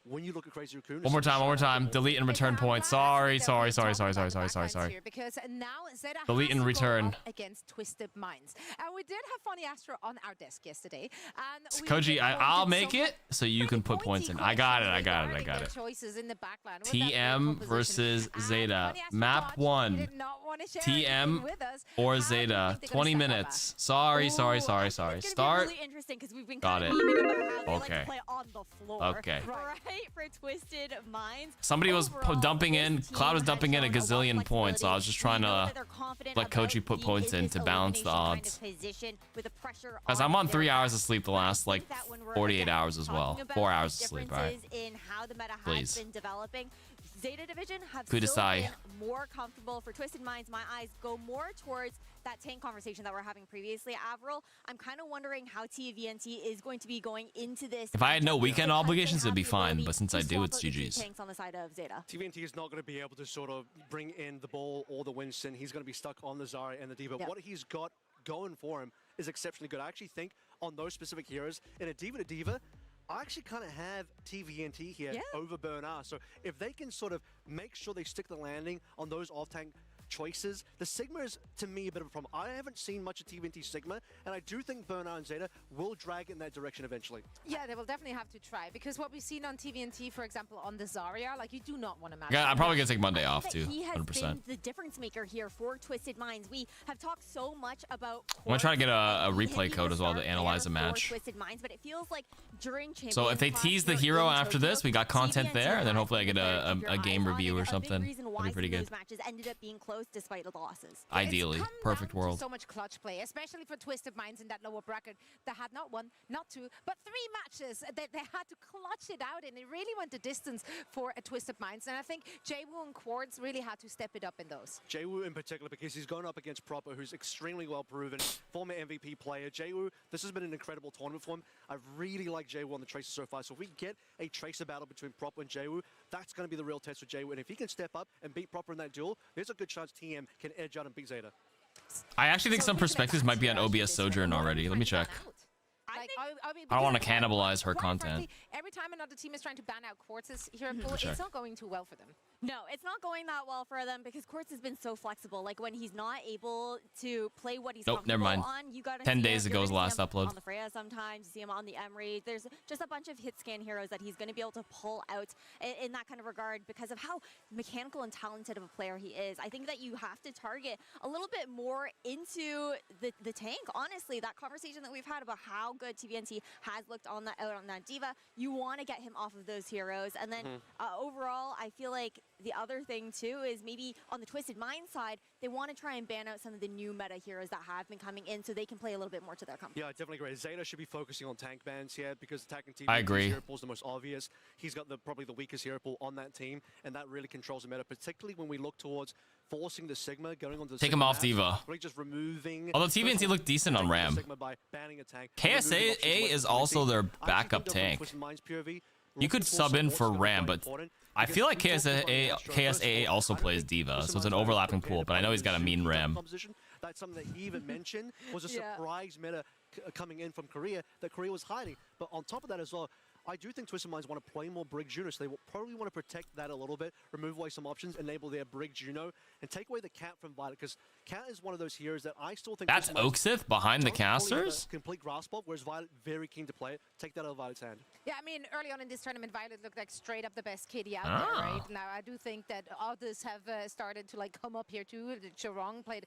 When you look at Crazy Raccoon, One more time. Delete and return points. Sorry. Because now Zeta Delete and return. against Twisted Minds. And we did have Funny Astro on our desk yesterday. And Koji, I'll make it so you can put points in. I got it. Choices in the backline. TM versus Zeta. Map 1. TM or Zeta. 20 minutes. Sorry. Start. Really interesting because we've been Got it. Okay. play on the floor. Okay. Right for Twisted Minds. Somebody was dumping in. Cloud was dumping in a gazillion points, so I was just trying to let Koji put points in to balance the odds. Because I'm on 3 hours of sleep the last like 48 hours as well. 4 hours of sleep, alright. In how the meta has Please. been developing. Zeta Division have Kudasai. still been more comfortable. For Twisted Minds, my eyes go more towards that tank conversation that we're having previously. Avril, I'm kind of wondering how TVNT is going to be going into this. If I had no weekend obligations, it'd be fine, but since I do, it's Two GG's. tanks on the side of Zeta. TVNT is not going to be able to sort of bring in the ball or the Winston. He's going to be stuck on the Zarya and the Diva. What he's got going for him is exceptionally good. I actually think on those specific heroes, in a Diva to Diva, I actually kind of have TVNT here over Bernard. So if they can sort of make sure they stick the landing on those off-tank choices, the Sigma is, to me, a bit of a problem. I haven't seen much of TVNT Sigma, and I do think Bernard and Zeta will drag in that direction eventually. Yeah, they will definitely have to try, because what we've seen on TVNT, for example, on the Zarya, like, you do not want to match. Yeah, I'm probably going to take Monday off, too. He has 100%. been the difference maker here for Twisted Minds. We have talked so much about I'm going to try to get a replay code as well to analyze a match. Twisted Minds, but it feels like during So if they tease the hero after this, we got content there, and then hopefully I get a game review or something. That'd be pretty good. Those matches ended up being close despite the losses. Ideally, perfect world. So much clutch play, especially for Twisted Minds in that lower bracket that had not one, not two, but 3 matches that they had to clutch it out, and it really went the distance for a Twisted Minds. And I think Jaewoo and Quartz really had to step it up in those. Jaewoo in particular, because he's going up against Proper, who's extremely well proven, former MVP player. Jaewoo, this has been an incredible tournament for him. I really like Jaewoo on the Tracer so far. So if we get a Tracer battle between Proper and Jaewoo, that's going to be the real test for Jaewoo. And if he can step up and beat Proper in that duel, there's a good chance TM can edge out and beat Zeta. I actually think some perspectives might be on OBS Sojourn already. Let me check. Like, I don't want to because, cannibalize her quite content. frankly, every time another team is trying to ban out Quartz here in pool, Sure. it's not going too well for them. No, it's not going that well for them because Quartz has been so flexible. Like when he's not able to play what he's Nope, never mind. on, you gotta 10 see days him. ago You're was the gonna last see him upload. on the Freya sometimes, you see him on the Emery. There's just a bunch of hit scan heroes that he's going to be able to pull out in that kind of regard because of how mechanical and talented of a player he is. I think that you have to target a little bit more into the tank. Honestly, that conversation that we've had about how good TVNT has looked on that diva, you want to get him off of those heroes. And then overall, I feel like the other thing too is maybe on the Twisted Mind side, they want to try and ban out some of the new meta heroes that have been coming in so they can play a little bit more to their comfort. Yeah, I definitely agree. Zeta should be focusing on tank bans here because attacking team I agree. hero pool is the most obvious. He's got probably the weakest hero pool on that team, and that really controls the meta, particularly when we look towards forcing the Sigma, going on to the Take Sigma him off map, Diva. really just removing. Although TVNT looked decent on Ram. Sigma by banning a tank, KSA removing options away is from also TVNT. their I actually backup think that from tank. Twisted Minds POV, You could sub in for Ram, but I feel like KSAA also plays Diva, so it's an overlapping pool, but I know he's got a mean Ram. Composition. That's something that he even mentioned was a Yeah. surprise meta coming in from Korea that Korea was hiding. But on top of that as well, I do think Twisted Minds want to play more Brig Juno, so they will probably want to protect that a little bit, remove away some options, enable their Brig Juno, and take away the Cat from Violet, because Cat is one of those heroes that I still think... That's Twisted Minds Oaksith behind the don't fully have a casters? complete grasp of, whereas Violet very keen to play it. Take that out of Violet's hand. Yeah, I mean, early on in this tournament, Violet looked like straight up the best KD out Ah. there, right? Now, I do think that others have started to like come up here too. Chorong played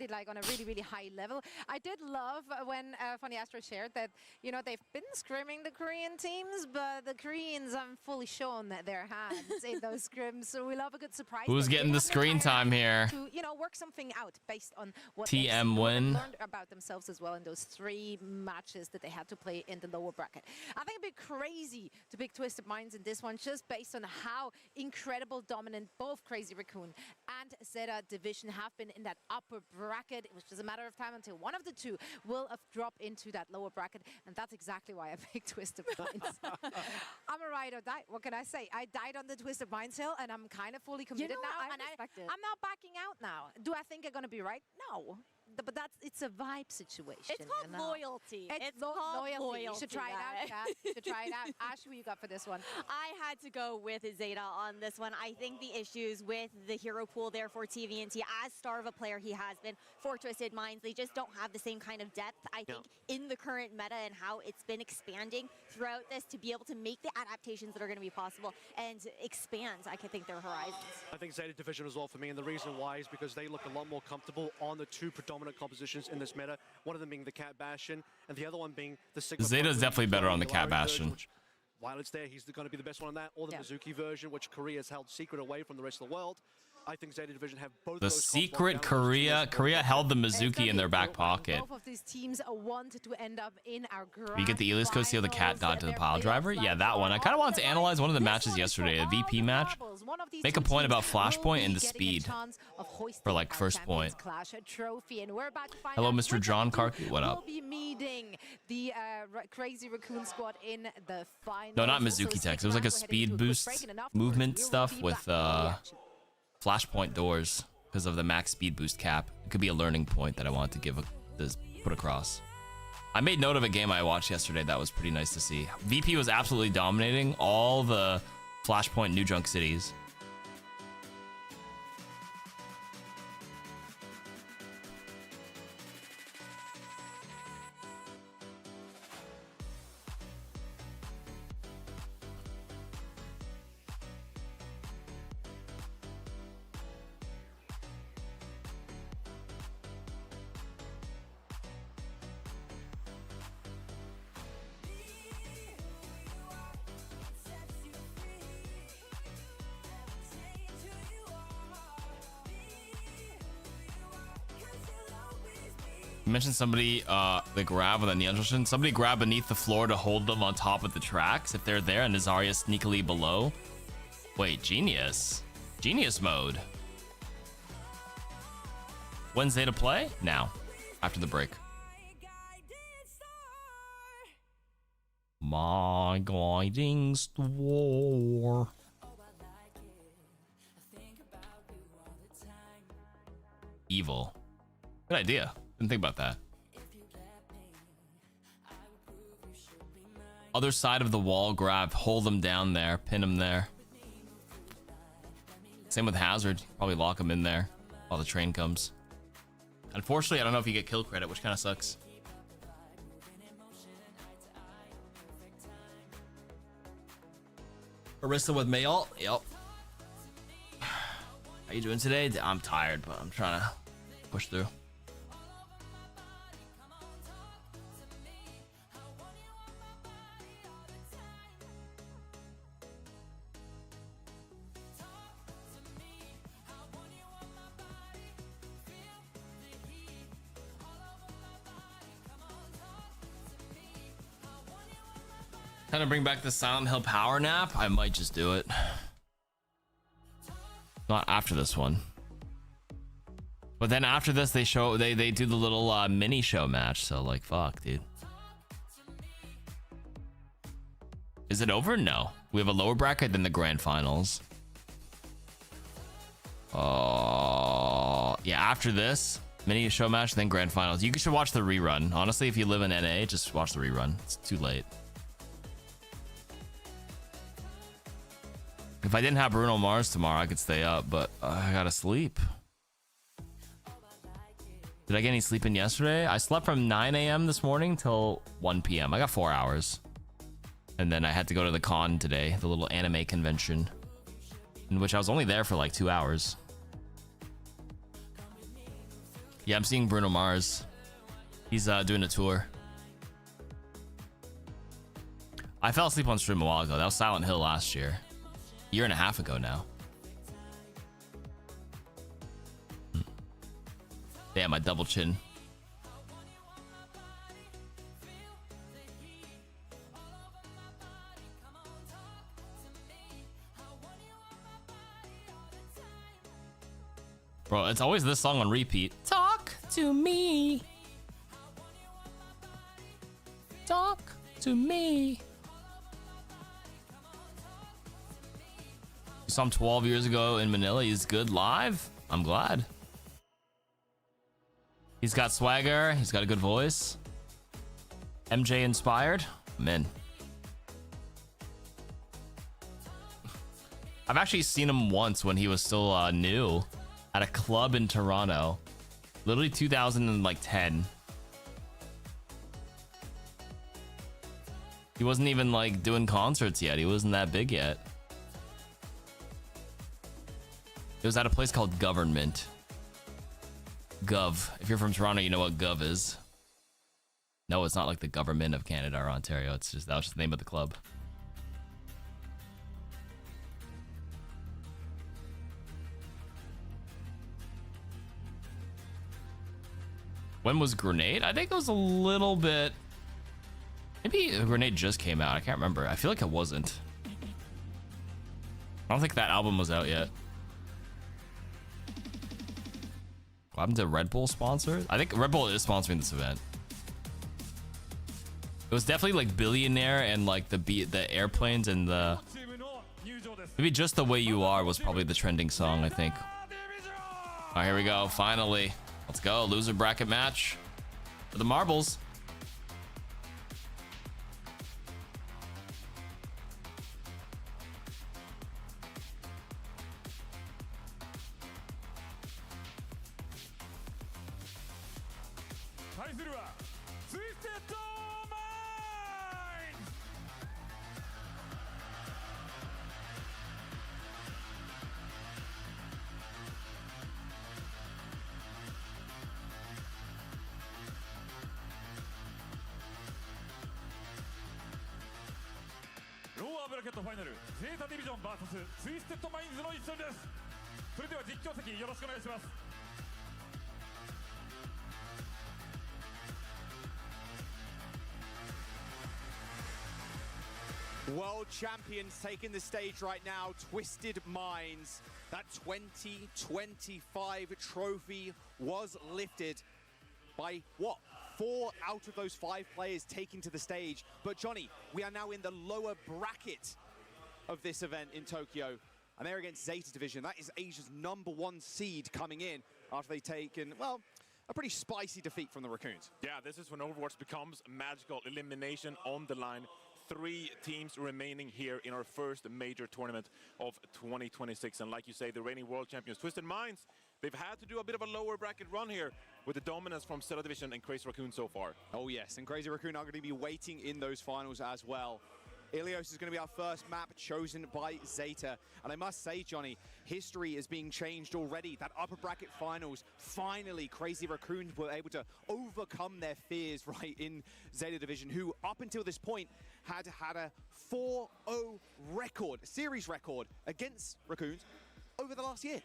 it like on a really, really high level. I did love when Funny Astro shared that, you know, they've been scrimming the Korean teams, but the Koreans haven't fully shown their hands in those scrims. So we love a good surprise. Who's They getting the have no screen time time here? to, you know, work something out based on what TM they've seen, what they've win. learned about themselves as well in those 3 matches that they had to play in the lower bracket. I think it'd be crazy to pick Twisted Minds in this one just based on how incredible dominant both Crazy Raccoon and Zeta Division have been in that upper bracket. It was just a matter of time until one of the two will drop into that lower bracket, and that's exactly why I picked Twisted Minds. I'm a ride or die. What can I say? I died on the Twisted Minds hill, and I'm kind of fully committed now, and I'm not backing out now. Do I think I'm going to be right? No. But it's a vibe situation. It's called you know? loyalty. It's called loyalty. You should try it out, Kat. You should try it out. Ash, who you got for this one? I had to go with Zeta on this one. I think the issues with the hero pool there for TVNT, as star of a player he has been for Twisted Minds, they just don't have the same kind of depth, I think, in the current meta and how it's been expanding throughout this to be able to make the adaptations that are going to be possible and expand, I can think, their horizons. I think Zeta Division as well for me, and the reason why is because they look a lot more comfortable on the 2 predominant compositions in this meta, one of them being the Cat Bastion, and the other one being the Sigma. Zeta's definitely better on the Cat Bastion. Violet's there, he's going to be the best one on that, or the Mizuki version, which Korea's held secret away from the rest of the world. I think Zeta Division have both The of those secret Korea held the Mizuki in their back pocket. Both of these teams want to end up in our grand We get the Elias Coast the cat dot to the pile driver. Yeah, that one. I kind of wanted to analyze one of the matches yesterday, a VP match. Make a point about Flashpoint and the speed for like first point. Hello, Mr. John Karki. What up? We'll be meeting the Crazy Raccoon squad in the final. No, not Mizuki Tex. It was like a speed boost movement stuff with Flashpoint doors because of the max speed boost cap. It could be a learning point that I wanted to put across. I made note of a game I watched yesterday that was pretty nice to see. VP was absolutely dominating all the Flashpoint New Junk cities. You mentioned somebody, the grab on the Junction. Somebody grab beneath the floor to hold them on top of the tracks if they're there, and Nazaria sneakily below. Wait, genius. Genius mode. When's Zeta play? Now, after the break. My guiding star. Evil. Good idea. Didn't think about that. Other side of the wall grab, hold them down there, pin them there. Same with Hazard, probably lock him in there while the train comes. Unfortunately, I don't know if you get kill credit, which kind of sucks. Arista with Mayalt, yep. How you doing today? I'm tired, but I'm trying to push through. Time to bring back the Silent Hill power nap. I might just do it. Not after this one. But then after this, they do the little mini show match. So like, fuck, dude. Is it over? No. We have a lower bracket than the grand finals. Oh, yeah. After this mini show match, then grand finals. You should watch the rerun. Honestly, if you live in NA, just watch the rerun. It's too late. If I didn't have Bruno Mars tomorrow, I could stay up, but I gotta sleep. Did I get any sleep in yesterday? I slept from 9 a.m. this morning till 1 p.m. I got 4 hours. And then I had to go to the con today, the little anime convention, in which I was only there for like 2 hours. Yeah, I'm seeing Bruno Mars. He's doing a tour. I fell asleep on stream a while ago. That was Silent Hill last year. Year and a half ago now. Damn, my double chin. Bro, it's always this song on repeat. Talk to me. Talk to me. Saw him 12 years ago in Manila. He's good live. I'm glad. He's got swagger. He's got a good voice. MJ inspired. I'm in. I've actually seen him once when he was still new at a club in Toronto. Literally 2010. He wasn't even like doing concerts yet. He wasn't that big yet. It was at a place called Government. Gov. If you're from Toronto, you know what Gov is. No, it's not like the government of Canada or Ontario. It's just, that was just the name of the club. When was Grenade? I think it was a little bit... Maybe Grenade just came out. I can't remember. I feel like it wasn't. I don't think that album was out yet. What happened to Red Bull sponsor? I think Red Bull is sponsoring this event. It was definitely like Billionaire and like the airplanes and the... Maybe Just the Way You Are was probably the trending song, I think. All right, here we go. Finally. Let's go. Loser bracket match for the marbles. World champions taking the stage right now, Twisted Minds. That 2025 trophy was lifted by what? 4 out of those 5 players taking to the stage. But Johnny, we are now in the lower bracket of this event in Tokyo. And they're against Zeta Division. That is Asia's #1 seed coming in after they've taken, well, a pretty spicy defeat from the Raccoons. Yeah, this is when Overwatch becomes a magical elimination on the line. 3 teams remaining here in our first major tournament of 2026. And like you say, the reigning world champions, Twisted Minds, they've had to do a bit of a lower bracket run here with the dominance from Zeta Division and Crazy Raccoon so far. Oh yes, and Crazy Raccoon are going to be waiting in those finals as well. Ilios is going to be our first map chosen by Zeta. And I must say, Johnny, history is being changed already. That upper bracket finals, finally, Crazy Raccoons were able to overcome their fears right in Zeta Division, who up until this point had a 4-0 record, series record against Raccoons over the last year.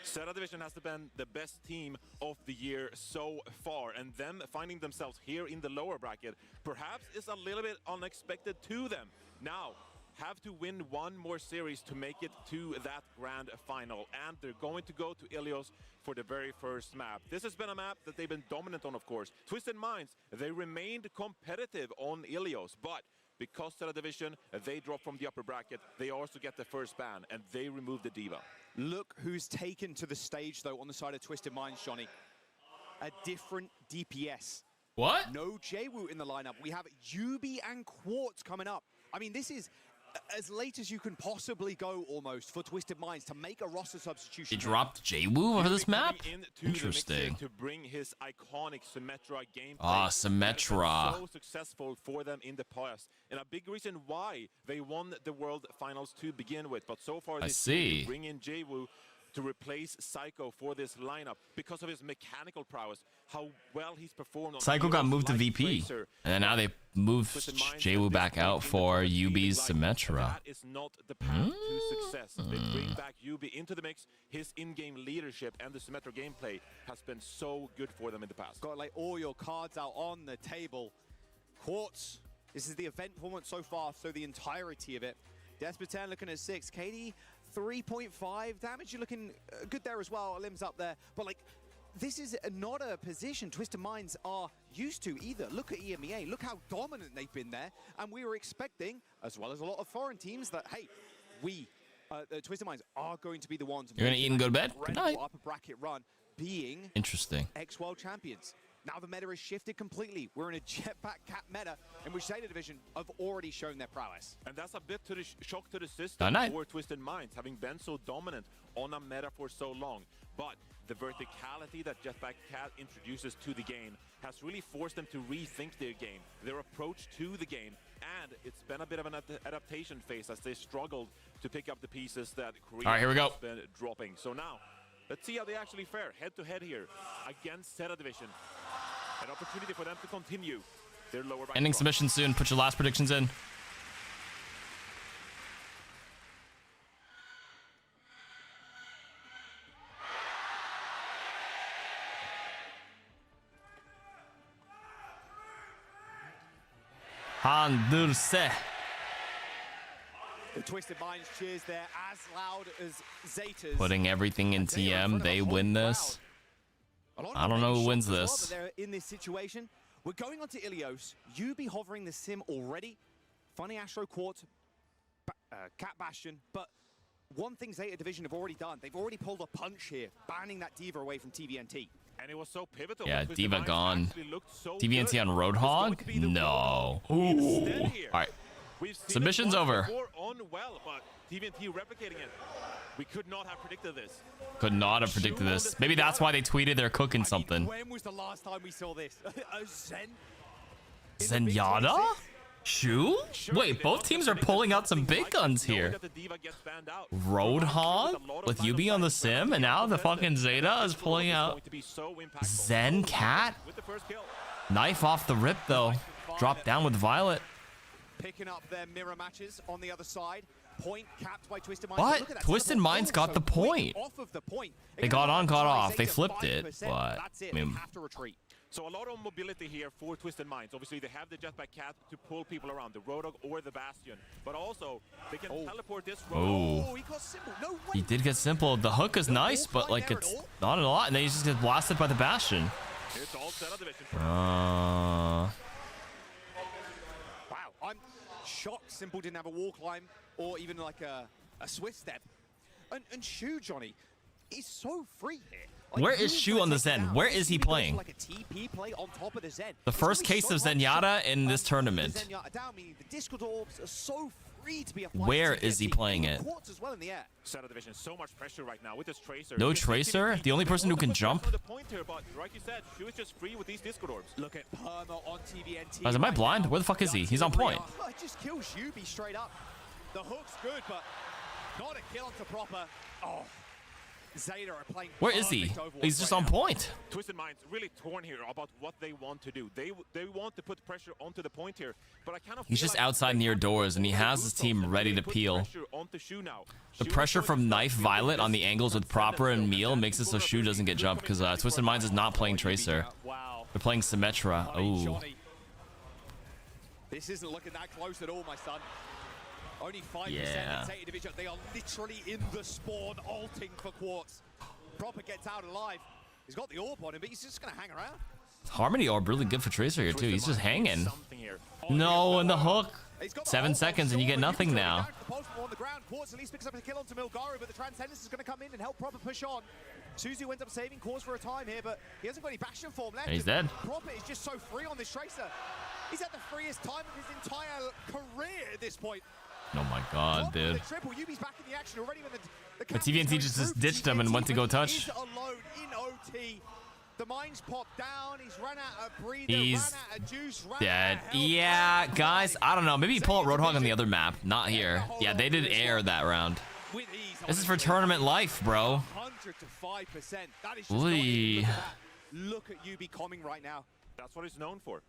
Zeta Division has been the best team of the year so far, and them finding themselves here in the lower bracket perhaps is a little bit unexpected to them. Now, have to win one more series to make it to that grand final, and they're going to go to Ilios for the very first map. This has been a map that they've been dominant on, of course. Twisted Minds, they remained competitive on Ilios, but because Zeta Division, they drop from the upper bracket, they also get the first ban, and they remove the Diva. Look who's taken to the stage, though, on the side of Twisted Minds, Johnny. A different DPS. What? No Jwoo in the lineup. We have Yubi and Quartz coming up. I mean, this is as late as you can possibly go, almost, for Twisted Minds to make a roster substitution. They dropped Jwoo for this map? Interesting. To bring his iconic Symmetra gameplay. Ah, Symmetra. So successful for them in the past, and a big reason why they won the World Finals to begin with. But so far, they bring in Jwoo to replace Psycho for this lineup because of his mechanical prowess, how well he's performed on Psycho got moved to VP, and then now they moved Jwoo back out for UB's Symmetra. That is not the path to success. They bring back Yubi into the mix. His in-game leadership and the Symmetra gameplay has been so good for them in the past. Got like all your cards out on the table. Quartz, this is the event performance so far, so the entirety of it. Despoten looking at 6. KD 3.5 damage. You're looking good there as well. Limbs up there. But like, this is not a position Twisted Minds are used to either. Look at EMEA. Look how dominant they've been there. And we were expecting, as well as a lot of foreign teams, that, hey, we, Twisted Minds, are going to be the ones. You're going to eat and go to bed? Good night. Upper bracket run being interesting. Ex-World Champions. Now the meta has shifted completely. We're in a jetpack cap meta in which Zeta Division have already shown their prowess. And that's a bit to the shock to the system for Twisted Minds, having been so dominant on a meta for so long. But the verticality that Jetpack Cat introduces to the game has really forced them to rethink their game, their approach to the game. And it's been a bit of an adaptation phase as they struggled to pick up the pieces that Korea here we go. has been dropping. So now, let's see how they actually fare head-to-head here against Zeta Division. An opportunity for them to continue their lower bracket. Ending submission soon. Put your last predictions in. Handurse. The Twisted Minds cheers there as loud as Zeta's. Putting everything in TM. They win this. I don't know who wins this. They're in this situation. We're going on to Ilios. Yubi hovering the sim already. Funny Astro Quartz, Cat Bastion. But one thing Zeta Division have already done, they've already pulled a punch here, banning that Diva away from TVNT. And it was so pivotal. Yeah, Diva gone. TVNT on Roadhog? No. Ooh. All right. Submission's over. On well, but TVNT replicating it. We could not have predicted this. Could not have predicted this. Maybe that's why they tweeted they're cooking something. When was the last time we saw this? Zenyatta? Shu? Wait, both teams are pulling out some big guns here. Roadhog with Yubi on the sim, and now the fucking Zeta is pulling out Zen Cat. Knife off the rip though. Drop down with Violet. Picking up their mirror matches on the other side. Point capped by Twisted Minds. What? Twisted Minds got the point. They got on, got off. They flipped it, but I mean, so a lot of mobility here for Twisted Minds. Obviously, they have the Jetpack Cat to pull people around, the Roadhog or the Bastion. But also, they can teleport this Roadhog. he got simple. No way. He did get simple. The hook is nice, but like it's not a lot. And then he just gets blasted by the Bastion. It's all Zeta Division. Wow, I'm shocked Simple didn't have a wall climb or even like a Swift step. And Shu, Johnny, is so free here. Where is Shu on the Zen? Where is he playing? Like a TP play on top of the Zen. The first case of Zenyatta in this tournament. Zenyatta down, meaning the Discord orbs are so free to be a Where is he playing it? As well in the air. Center division, so much pressure right now with this Tracer. No Tracer? The only person who can jump? The point here, but like you said, Shu is just free with these Discord orbs. Look at Perma on TVNT. Am I blind? Where the fuck is he? He's on point. Just kill Shubi straight up. The hook's good, but not a kill onto proper. Oh. Zeta are playing. Where is he? He's just on point. Twisted Minds really torn here about what they want to do. They want to put pressure onto the point here, but I kind of He's just outside near doors, and he has his team ready to peel. The pressure from Knife Violet on the angles with Proper and Meal makes it so Shu doesn't get jumped, because Twisted Minds is not playing Tracer. They're playing Symmetra. Ooh. This isn't looking that close at all, my son. Only 5% Yeah. in Zeta Division. They are literally in the spawn, ulting for Quartz. Proper gets out alive. He's got the orb on him, but he's just going to hang around. Harmony Orb really good for Tracer here, too. He's just hanging. No, and the hook. 7 seconds, and you get nothing now. On the ground, Quartz at least picks up a kill onto Milgaru, but the Transcendence is going to come in and help Proper push on. Suzu ends up saving Quartz for a time here, but he hasn't got any Bastion form left. And he's dead. Proper is just so free on this Tracer. He's at the freest time of his entire career at this point. Oh my god, dude. Triple, Yubi's back in the action already when the But TVNT just ditched him and went to go touch. He's alone in OT. The mines popped down. He's run out of breather, He's ran out of juice, ran dead. out of health. Yeah, guys, I don't know. Maybe pull out Roadhog on the other map. Not here. Yeah, they did air that round. This is for tournament life, bro. 100 to 5%. That is just Ooh. Look at Yubi coming right now. That's what he's known for.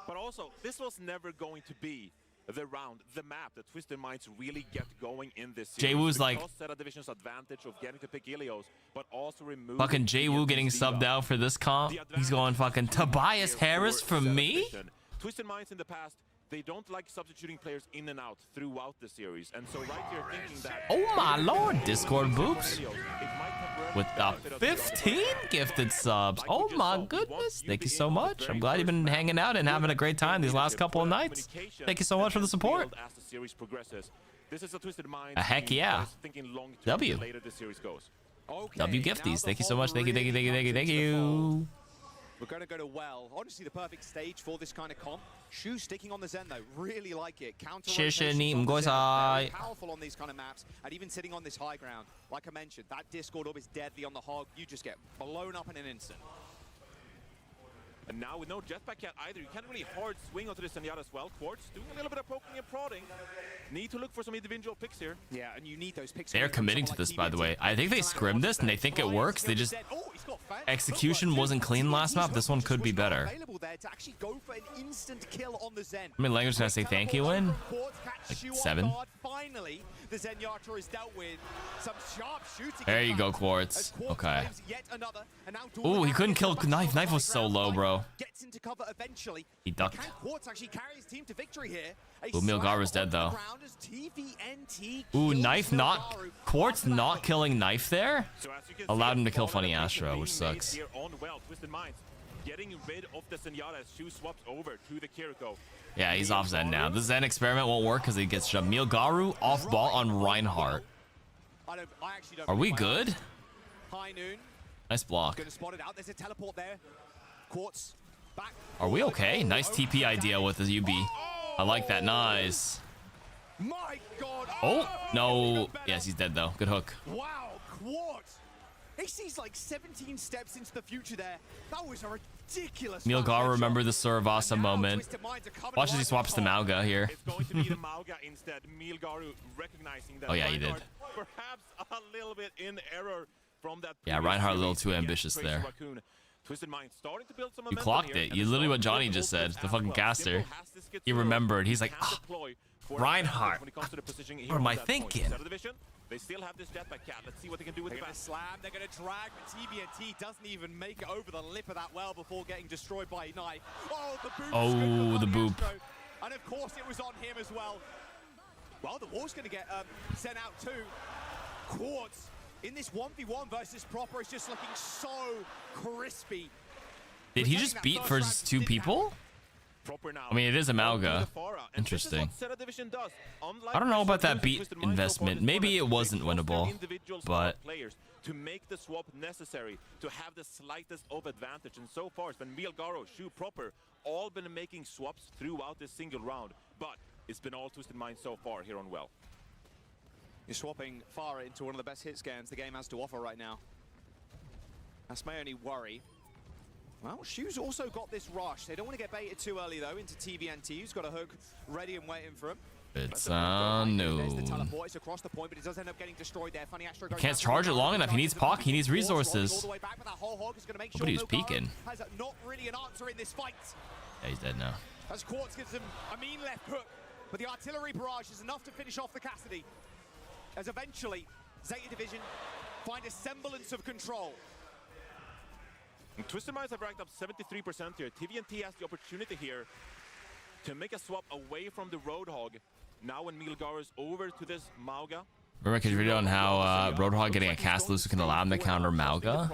But also, this was never going to be the round, the map that Twisted Minds really get going in this series. Jwoo's like Zeta Division's advantage of getting to pick Ilios, but also remove fucking Jwoo getting subbed out for this comp. He's going fucking Tobias Harris for me? Twisted Minds in the past, they don't like substituting players in and out throughout the series, and so right here thinking that Oh my lord, Discord boops. With the 15 gifted subs. Oh my goodness. Thank you so much. I'm glad you've been hanging out and having a great time these last couple of nights. Thank you so much for the support. as the series progresses. This is a Twisted Minds Heck team yeah. that is thinking long-term W. the later the series goes. W gifties. Thank you so much. Thank you, thank you, thank you, thank you, thank you. We're going to go to well. Honestly, the perfect stage for this kind of comp. Shu sticking on the Zen though, really like it. Counter very powerful on these kind of maps, and even sitting on this high ground. Like I mentioned, that Discord orb is deadly on the hog. You just get blown up in an instant. And now with no jetpack yet either, you can't really hard swing onto this Zenyatta as well. Quartz doing a little bit of poking and prodding. Need to look for some individual picks here. Yeah, and you need those picks. They're committing to this, by the way. I think they scrimmed this and they think it works. They just execution wasn't clean last map. This one could be better. How many languages can I say thank you in? Like 7. Finally, the Zenyatta is dealt with. Some sharp shooting. There you go, Quartz. Okay. Ooh, he couldn't kill Knife. Knife was so low, bro. Gets into cover eventually. He ducked. Quartz actually carry his team to victory here. Ooh, Milgaru's dead though. Ooh, Knife not Quartz not killing Knife there allowed him to kill Funny Astro, which sucks. Getting rid of the Zenyatta as Shu swaps over to the Kiriko. Yeah, he's off Zen now. The Zen experiment won't work because he gets jumped. Milgaru off ball on Reinhardt. Are we good? High noon. Nice block. Gonna spot it out. There's a teleport there. Quartz back. Are we okay? Nice TP idea with the UB. I like that. Nice. My God. Oh, no. Yes, he's dead though. Good hook. Wow, Quartz. He sees like 17 steps into the future there. That was a ridiculous. Milgaru, remember the Suravasa moment. Watch as he swaps to Mauga here. It's going to be the Mauga instead. Milgaru recognizing that. Oh yeah, he did. Perhaps a little bit in error from that. Yeah, Reinhardt a little too ambitious there. Twisted Mind starting to build some You clocked it. You literally what Johnny just said. The fucking caster. He remembered. He's like, ah, Reinhardt. What am I thinking? They still have this jetpack cat. Let's see what they can do with the back. Slam. They're going to drag, but TVNT doesn't even make it over the lip of that well before getting destroyed by Knife. Oh, the boop. Oh, the boop. And of course, it was on him as well. Well, the wall's going to get sent out too. Quartz in this 1v1 versus Proper is just looking so crispy. Did he just beat for just 2 people? I mean, it is a Malga. Interesting. I don't know about that beat investment. Maybe it wasn't winnable, but to make the swap necessary to have the slightest of advantage. And so far, it's been Milgaro, Shu, Proper, all been making swaps throughout this single round. But it's been all Twisted Minds so far here on Well. You're swapping far into one of the best hit scans the game has to offer right now. That's my only worry. Well, Shu's also got this rush. They don't want to get baited too early, though, into TVNT, who's got a hook ready and waiting for him. it's no. There's the teleport. It's across the point, but it does end up getting destroyed there. Funny Astro Can't charge it long enough. He needs Pock. He needs resources. But he's peeking. Has not really an answer in this fight. Yeah, he's dead now. As Quartz gives him a mean left hook, but the artillery barrage is enough to finish off the Cassidy. As eventually, Zeta Division find a semblance of control. And Twisted Minds have ranked up 73% here. TVNT has the opportunity here to make a swap away from the Roadhog. Now when Milgar is over to this Mauga. Remember Making video on how Roadhog getting a cast loose can allow him to counter Mauga?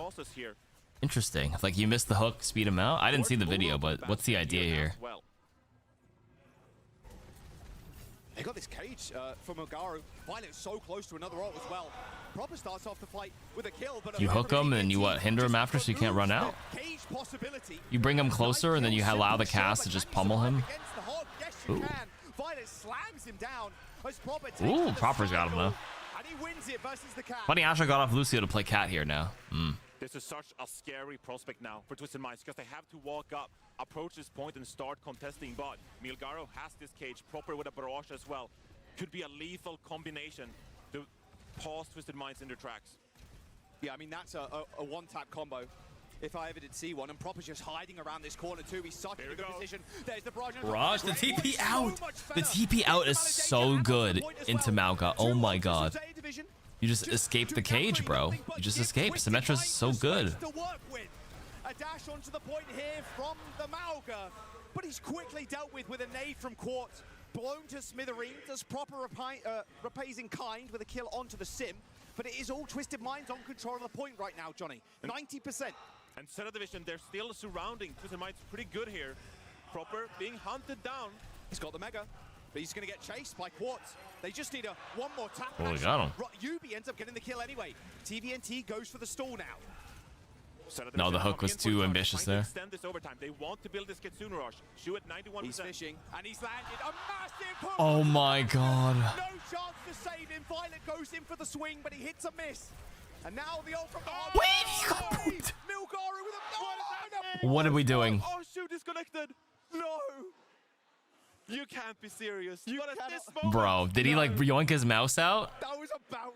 Interesting. Like you missed the hook, speed him out. I didn't see the video, but what's the idea here? They got this cage from Milgaro. Violet's so close to another ult as well. Proper starts off the fight with a kill, but You hook him and you what? Hinder him after so you can't run out? You bring him closer and then you allow the cast to just pummel him? Ooh. Ooh, Proper's got him though. Funny Asha got off Lucio to play Cat here now. This is such a scary prospect now for Twisted Minds because they have to walk up, approach this point and start contesting. But Milgaro has this cage, Proper with a barrage as well. Could be a lethal combination to pause Twisted Minds in their tracks. Yeah, I mean, that's a one-tap combo, if I ever did see one. And Proper's just hiding around this corner too. He's such a good position. There's the barrage. Barrage, the TP out! The TP out is so good into Mauga. Oh my god. You just escaped the cage, bro. You just escaped. Symmetra's so good. A dash onto the point here from the Mauga, but he's quickly dealt with a nade from Quartz. Blown to smithereens as Proper repays in kind with a kill onto the Sim. But it is all Twisted Minds on control of the point right now, Johnny. 90%. And Zeta Division, they're still surrounding Twisted Minds pretty good here. Proper being hunted down. He's got the Mega, but he's going to get chased by Quartz. They just need one more tap. Oh, he got him. Yubi ends up getting the kill anyway. TVNT goes for the stall now. No, the hook was too ambitious there. Extend this overtime. They want to build this Kitsune rush. Shu at 91%. He's fishing, and he's landed a massive hook. Oh my god. No chance to save him. Violet goes in for the swing, but he hits a miss. And now the ult from the Wait, he got pooped. Milgaro with a What are we doing? Oh, Shu disconnected. No. You can't be serious. Bro, did he like yoink his mouse out? That was about.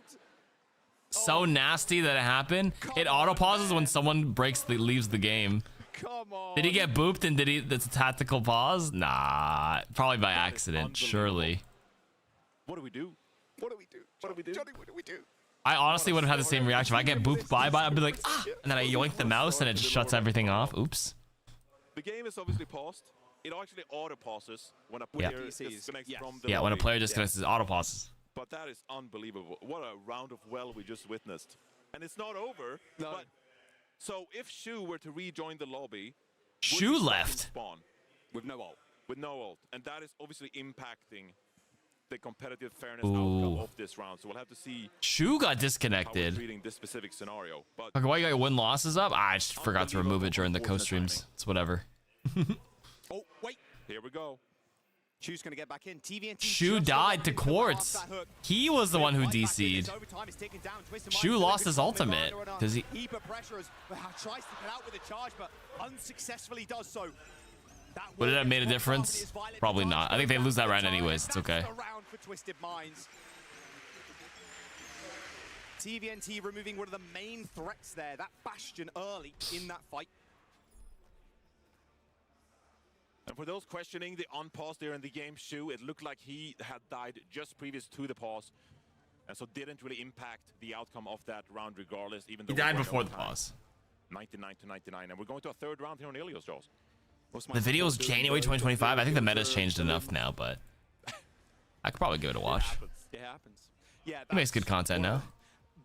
So nasty that it happened. It auto pauses when someone leaves the game. Come on. Did he get booped and that's a tactical pause? Nah, probably by accident, surely. What do we do? What do we do? What do we do? Johnny, what do we do? I honestly would have had the same reaction. If I get booped by, I'd be like, ah, and then I yoink the mouse and it just shuts everything off. Oops. The game is obviously paused. It actually auto pauses when a player disconnects from the when a lobby. player disconnects, it auto pauses. But that is unbelievable. What a round of well we just witnessed. And it's not over. No. But so if Shu were to rejoin the lobby, Shu left. Spawn with no ult. With no ult. And that is obviously impacting the competitive fairness outcome of this round. So we'll have to see. Shu got disconnected. How we're treating this specific scenario. But okay, why you got win losses up? I just forgot to remove it during the co-streams. It's whatever. Oh, wait. Here we go. Shu's going to get back in. TVNT Shu died to Quartz. He was the one who DC'd. Shu lost his ultimate because he. Pressure tries to get out with a charge, but unsuccessfully does so. Would it have made a difference? Probably not. I think they lose that round anyways. It's okay. Round for Twisted Minds. TVNT removing one of the main threats there. That Bastion early in that fight. And for those questioning the unpause there in the game, Shu, it looked like he had died just previous to the pause. And so didn't really impact the outcome of that round regardless, even though he died before the pause. 99 to 99. And we're going to a third round here on Ilios, Jaws. The video is January 2025. I think the meta's changed enough now, but I could probably give it a watch. It happens. Yeah, he makes good content now.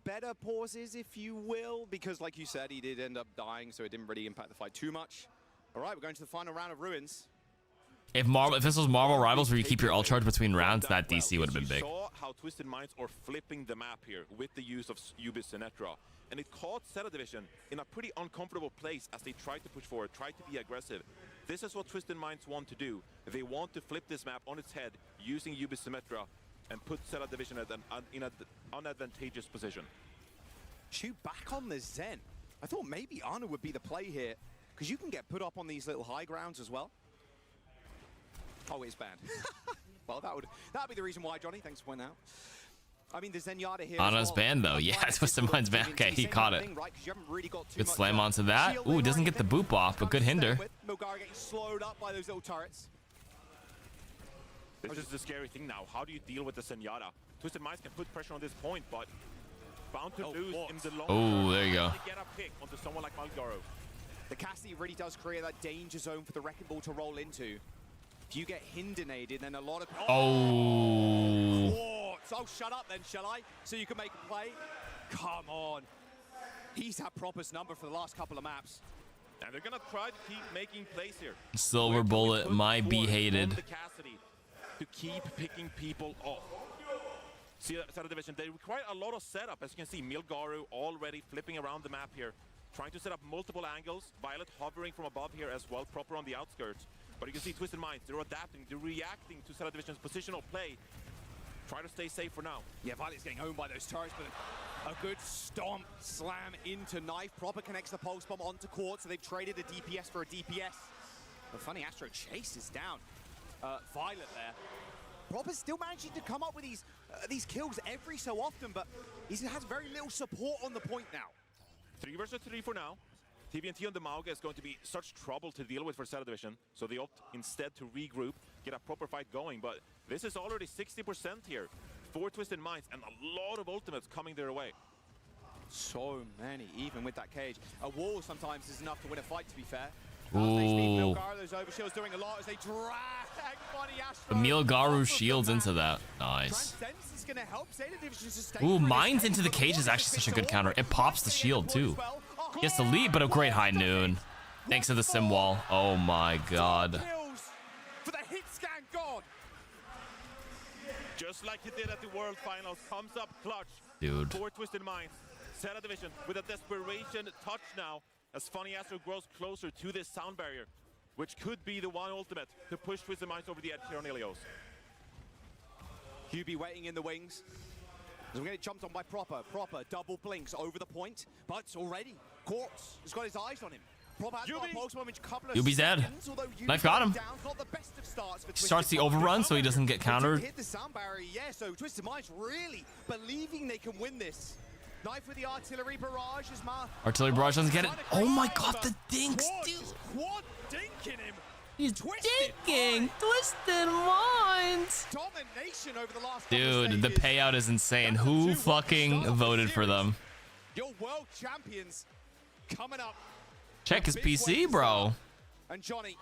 Better pauses, if you will, because like you said, he did end up dying, so it didn't really impact the fight too much. All right, we're going to the final round of Ruins. If this was Marvel Rivals where you keep your ult charge between rounds, that DC would have been big. You saw how Twisted Minds are flipping the map here with the use of UB Sinatra. And it caught Zeta Division in a pretty uncomfortable place as they tried to push forward, tried to be aggressive. This is what Twisted Minds want to do. They want to flip this map on its head using UB Symmetra and put Zeta Division in an unadvantageous position. Shoot back on the Zen. I thought maybe Ana would be the play here, because you can get put up on these little high grounds as well. Oh, it's banned. Well, that would be the reason why, Johnny. Thanks for pointing out. I mean, the Zenyatta here. Ana's banned though. Yeah, Twisted Mind's banned. Okay, he caught it. Good slam onto that. Ooh, doesn't get the boop off, but good hinder. Milgara getting slowed up by those little turrets. This is the scary thing now. How do you deal with the Zenyatta? Twisted Minds can put pressure on this point, but bound to lose in the long term. There you go. Get a pick onto someone like Malgaro. The Cassidy really does create that danger zone for the Wrecking Ball to roll into. If you get hindinated, then a lot of... Oh, so shut up then, shall I? So you can make a play? Come on. He's had Proper's number for the last couple of maps. And they're gonna try to keep making plays here. Silver Bullet might be hated. To keep picking people off. See, Zeta Division, they require a lot of setup. As you can see, Milgaru already flipping around the map here, trying to set up multiple angles. Violet hovering from above here as well, Proper on the outskirts. But you can see Twisted Minds, they're adapting, they're reacting to Zeta Division's positional play. Try to stay safe for now. Yeah, Violet's getting owned by those turrets, but a good stomp slam into Knife. Proper connects the pulse bomb onto Court, so they've traded a DPS for a DPS. The funny Astro chases down Violet there. Proper's still managing to come up with these kills every so often, but he has very little support on the point now. 3 versus 3 for now. TVNT on the Mauga is going to be such trouble to deal with for Zeta Division, so they opt instead to regroup, get a proper fight going. But this is already 60% here for Twisted Minds, and a lot of ultimates coming their way. So many, even with that cage. A wall sometimes is enough to win a fight, to be fair. Ooh. Those overshields doing a lot as they drag Funny Astro. Milgaru shields into that. Nice. Ooh, mines into the cage is actually such a good counter. It pops the shield too. He has to lead, but a great high noon. Thanks to the sim wall. Oh my god. For the hit scan god. Just like he did at the World Finals, comes up clutch. Dude. For Twisted Minds. Zeta Division with a desperation touch now as Funny Astro grows closer to this sound barrier, which could be the one ultimate to push Twisted Minds over the edge here on Ilios. Hubie waiting in the wings. As we get jumped on by Proper. Proper double blinks over the point, but already Quartz has got his eyes on him. Proper has got a pulse bomb, which couple of Yubi's dead. Knife got him. Starts the overrun so he doesn't get countered. Hit the sound barrier, yeah, so Twisted Minds really believing they can win this. Knife with the artillery barrage as Artillery barrage doesn't get it. Oh my god, the dinks, dude. Quad dinking him. He's dinking. Twisted Minds. Domination over the last dude, the payout is insane. Who fucking voted for them? Your world champions coming up. Check his PC, bro. And Johnny,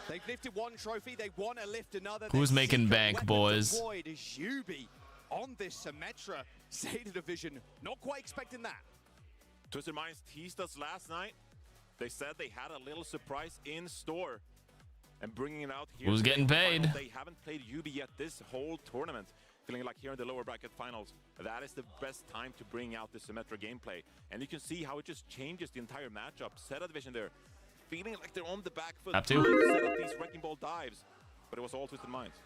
they've lifted one trophy. They want to lift another. Who's making bank, boys? Deployed is Yubi on this Symmetra Zeta Division. Not quite expecting that. Twisted Minds teased us last night. They said they had a little surprise in store. And bringing it out here. Who's getting paid? They haven't played Yubi yet this whole tournament. Feeling like here in the lower bracket finals, that is the best time to bring out the Symmetra gameplay. And you can see how it just changes the entire matchup. Zeta Division there, feeling like they're on the back foot. Have to set up these Wrecking Ball dives, but it was all Twisted Minds.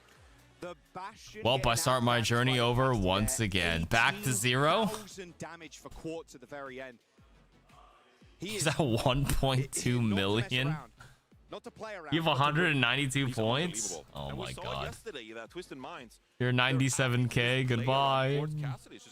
Well, I start my journey over once again. Back to 0. Damage for Quartz at the very end. He's at 1.2 million. You have 192 points? Oh my god. You're 97k. Goodbye.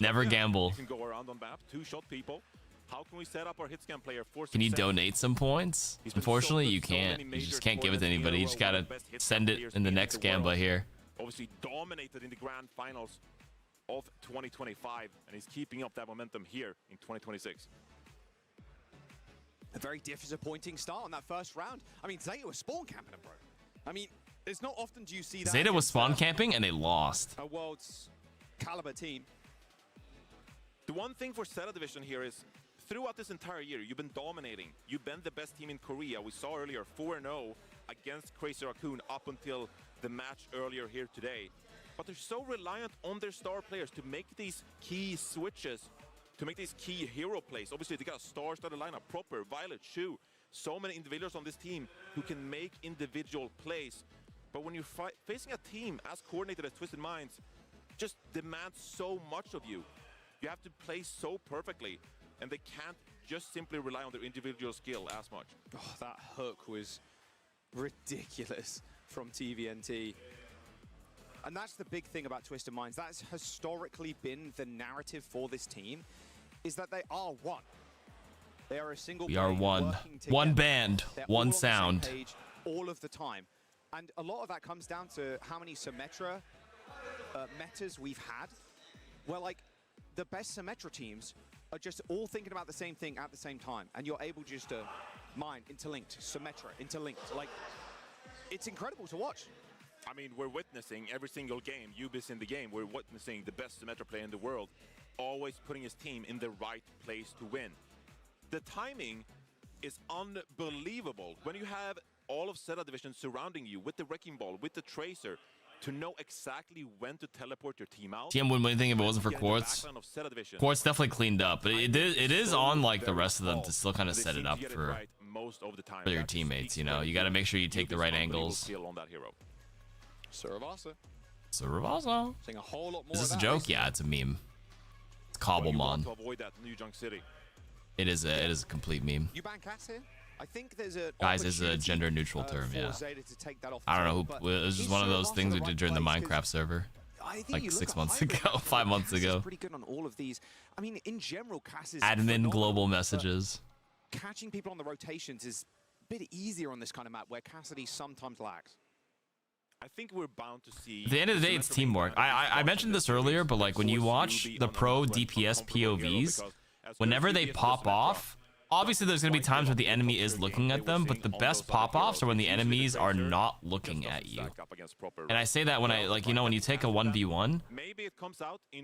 Never gamble. You can go around on map, 2-shot people. How can we set up our hit scan player for Can you donate some points? Unfortunately, you can't. You just can't give it to anybody. You just gotta send it in the next gamba here. Obviously dominated in the grand finals of 2025, and he's keeping up that momentum here in 2026. A very disappointing start on that first round. I mean, Zeta was spawn camping him, bro. I mean, it's not often do you see that. Zeta was spawn camping and they lost. A world's caliber team. The one thing for Zeta Division here is, throughout this entire year, you've been dominating. You've been the best team in Korea. We saw earlier 4-0 against Crazy Raccoon up until the match earlier here today. But they're so reliant on their star players to make these key switches, to make these key hero plays. Obviously, they got a star-studded lineup, Proper, Violet, Shu. So many individuals on this team who can make individual plays. But when you're facing a team as coordinated as Twisted Minds, just demands so much of you. You have to play so perfectly, and they can't just simply rely on their individual skill as much. Oh, that hook was ridiculous from TVNT. And that's the big thing about Twisted Minds. That's historically been the narrative for this team, is that they are one. They are a single We are one. One band, one sound. All of the time. And a lot of that comes down to how many Symmetra metas we've had, where like the best Symmetra teams are just all thinking about the same thing at the same time. And you're able just to mine, interlinked, Symmetra, interlinked. Like, it's incredible to watch. I mean, we're witnessing every single game, Ubi's in the game, we're witnessing the best Symmetra player in the world, always putting his team in the right place to win. The timing is unbelievable. When you have all of Zeta Division surrounding you with the Wrecking Ball, with the Tracer, to know exactly when to teleport your team out. TM wouldn't win anything if it wasn't for Quartz. Quartz definitely cleaned up, but it is on like the rest of them to still kind of set it up for your teammates, you know? You got to make sure you take the right angles. Suravasa. Suravasa. Saying a whole lot more. Is this a joke? Yeah, it's a meme. It's Cobblemon. It is a complete meme. You ban Cass here? I think there's a guys is a gender neutral term, yeah. I don't know who. It was just one of those things we did during the Minecraft server, like 6 months ago, 5 months ago. Pretty good on all of these. I mean, in general, Cass is admin global messages. Catching people on the rotations is a bit easier on this kind of map where Cassidy sometimes lags. I think we're bound to see. At the end of the day, it's teamwork. I mentioned this earlier, but like when you watch the pro DPS POVs, whenever they pop off, obviously there's going to be times where the enemy is looking at them, but the best pop-offs are when the enemies are not looking at you. And I say that when I, like, you know, when you take a 1v1,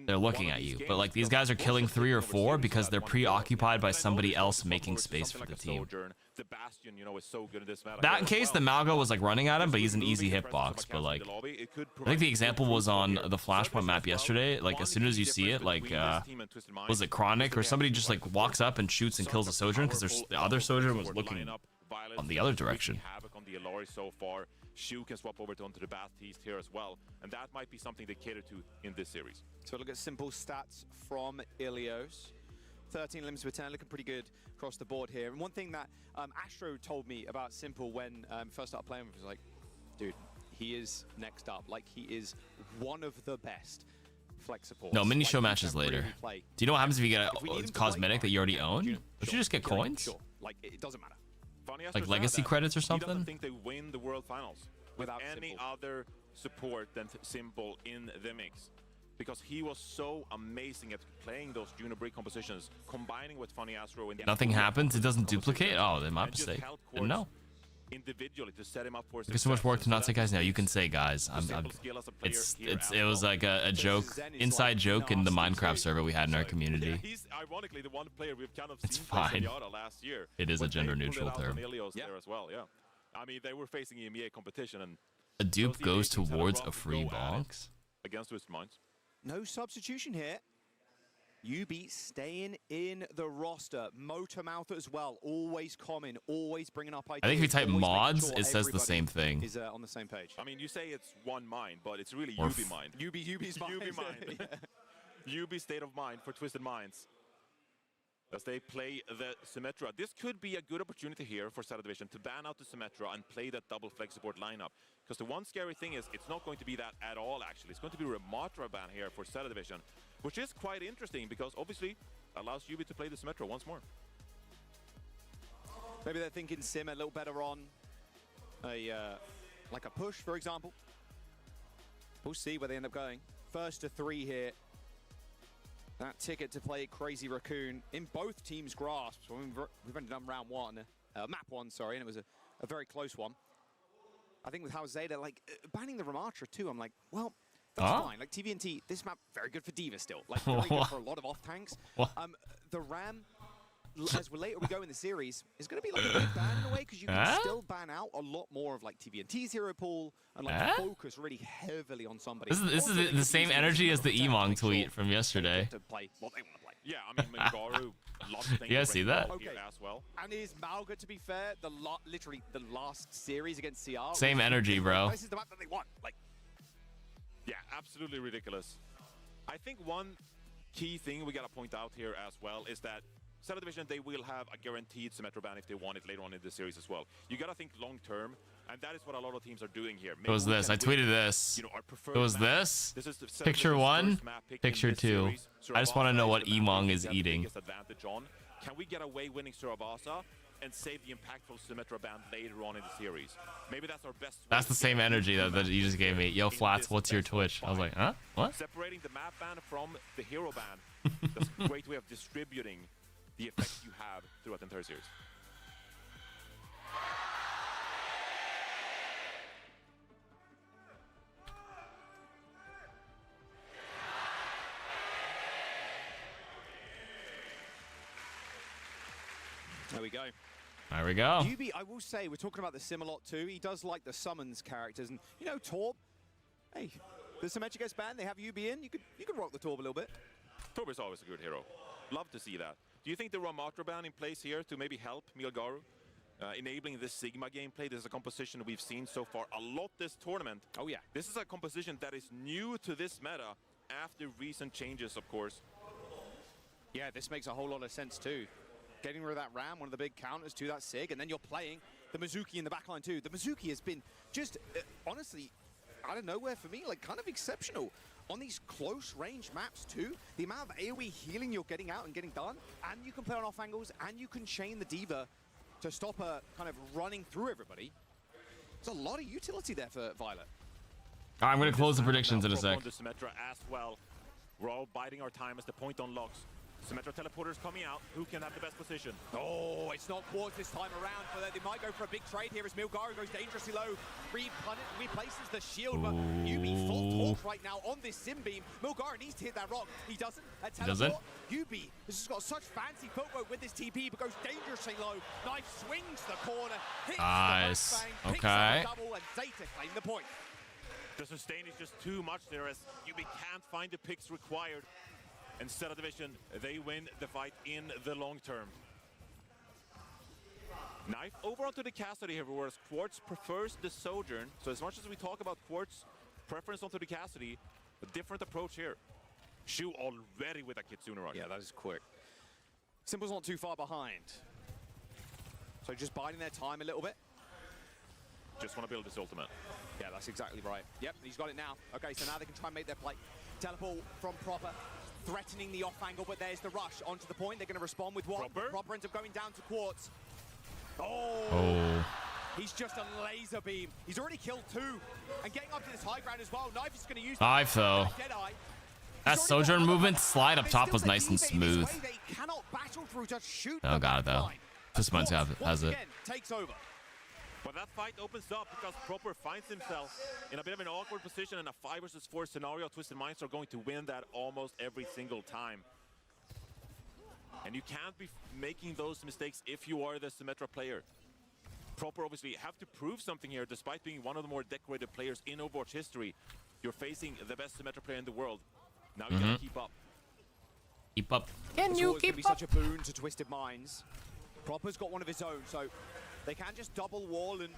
they're looking at you. But like these guys are killing 3 or 4 because they're preoccupied by somebody else making space for the team. That case, the Malgo was like running at him, but he's an easy hitbox. But like, I think the example was on the Flashpoint map yesterday. Like as soon as you see it, like, was it Chronic or somebody just like walks up and shoots and kills a Sojourn because the other Sojourn was looking on the other direction. Havoc on the Alori so far. Shu can swap over onto the Bath Tease here as well, and that might be something they cater to in this series. So look at simple stats from Ilios. 13 limbs per turn, looking pretty good across the board here. And one thing that Astro told me about Simple when first started playing with was like, dude, he is next up. Like, he is one of the best flex supports. No, mini show matches later. Do you know what happens if you get a cosmetic that you already own? Don't you just get coins? Sure. Like, it doesn't matter. Like legacy credits or something? He doesn't think they win the World Finals without any other support than Simple in the mix. Because he was so amazing at playing those Juno Break compositions, combining with Funny Astro. Nothing happens. It doesn't duplicate. Oh, then my mistake. Didn't know. Individually to set him up for There's so much work to not say guys. No, you can say guys. It was like a joke, inside joke in the Minecraft server we had in our community. He's ironically the one player we've kind of it's seen fine. Last year. It is a gender neutral term. There as well, yeah. I mean, they were facing EMEA competition, and a dupe goes towards a free box against Twisted Minds. No substitution here. UB staying in the roster. Motormouth as well. Always common. Always bringing up ideas. I think if you type mods, it says the same thing. Is on the same page. I mean, you say it's one mind, but it's really UB mind. UB's mind. UB mind. UB state of mind for Twisted Minds. As they play the Symmetra. This could be a good opportunity here for Zeta Division to ban out the Symmetra and play that double flex support lineup. Because the one scary thing is it's not going to be that at all, actually. It's going to be a Ramatra ban here for Zeta Division, which is quite interesting because obviously allows UB to play the Symmetra once more. Maybe they're thinking Sim a little better on a like a push, for example. We'll see where they end up going. First to 3 here. That ticket to play Crazy Raccoon in both teams' grasps. We've only done round 1, map 1, sorry, and it was a very close one. I think with how Zeta, like, banning the Ramatra too, I'm like, well, that's fine. Like, TVNT, this map, very good for D.Va still. Like, very good for a lot of off-tanks. The Ram, as later we go in the series, is going to be like a big ban in a way, because you can still ban out a lot more of like TV and T's hero pool and like focus really heavily on somebody. This is the same energy as the Emong tweet from yesterday. To play what they want to play. Yeah, I mean, Mingaru, lots of things. You guys see that? Okay. As well. And is Malga, to be fair, literally the last series against CR? Same energy, bro. This is the map that they want. Like, yeah, absolutely ridiculous. I think one key thing we gotta point out here as well is that Cellar Division, they will have a guaranteed Symmetra ban if they want it later on in the series as well. You gotta think long term, and that is what a lot of teams are doing here. It was this. I tweeted this. It was this. Picture 1, picture 2. I just want to know what Emong is eating. Can we get away winning Surabasa and save the impactful Symmetra ban later on in the series? Maybe that's our best. That's the same energy that you just gave me. Yo, Flats, what's your Twitch? I was like, huh? What? Separating the map ban from the hero ban. That's a great way of distributing the effect you have throughout the entire series. There we go. There we go. Yubi, I will say, we're talking about the Sim a lot too. He does like the summons characters, and you know, Torb. Hey, the Symmetra gets banned. They have Yubi in. You could rock the Torb a little bit. Torb is always a good hero. Love to see that. Do you think the Ramatra ban in place here to maybe help Milgaru? Enabling this Sigma gameplay. This is a composition we've seen so far a lot this tournament. Oh yeah. This is a composition that is new to this meta after recent changes, of course. Yeah, this makes a whole lot of sense too. Getting rid of that Ram, one of the big counters to that Sig, and then you're playing the Mizuki in the backline too. The Mizuki has been just, honestly, out of nowhere for me, like kind of exceptional. On these close range maps too, the amount of AoE healing you're getting out and getting done, and you can play on off angles, and you can chain the D.Va to stop her kind of running through everybody. There's a lot of utility there for Violet. All right, I'm going to close the predictions in a sec. Symmetra as well. We're all biding our time as the point unlocks. Symmetra teleporters coming out. Who can have the best position? Oh, it's not Quartz this time around, but they might go for a big trade here as Milgaru goes dangerously low. Replaces the shield, but Yubi full torch right now on this Sim beam. Milgaru needs to hit that rock. He doesn't. Yubi has just got such fancy footwork with this TP, but goes dangerously low. Knife swings the corner, hits nice. the picks up a double, and Zeta claim the point. The sustain is just too much there as Yubi can't find the picks required. And Cellar Division, they win the fight in the long term. Knife over onto the Cassidy here, whereas Quartz prefers the Sojourn. So as much as we talk about Quartz preference onto the Cassidy, a different approach here. Shu already with a Kitsune Rush. Yeah, that is quick. Simple's not too far behind. So just biding their time a little bit. Just want to build this ultimate. Yeah, that's exactly right. Yep, he's got it now. Okay, so now they can try and make their play. Teleport from Proper. Threatening the off angle, but there's the rush onto the point. They're going to respond with one. Proper ends up going down to Quartz. Oh. He's just a laser beam. He's already killed 2. And getting up to this high ground as well. Knife is going to use 5 though. That Sojourn movement slide up top was nice and smooth. Oh god though. This one has it. Takes over. But that fight opens up because Proper finds himself in a bit of an awkward position in a 5 versus 4 scenario. Twisted Minds are going to win that almost every single time. And you can't be making those mistakes if you are the Symmetra player. Proper obviously have to prove something here despite being one of the more decorated players in Overwatch history. You're facing the best Symmetra player in the world. Now you gotta keep up. Keep up. Can you keep up? Such a boon to Twisted Minds. Proper's got one of his own, so they can just double wall and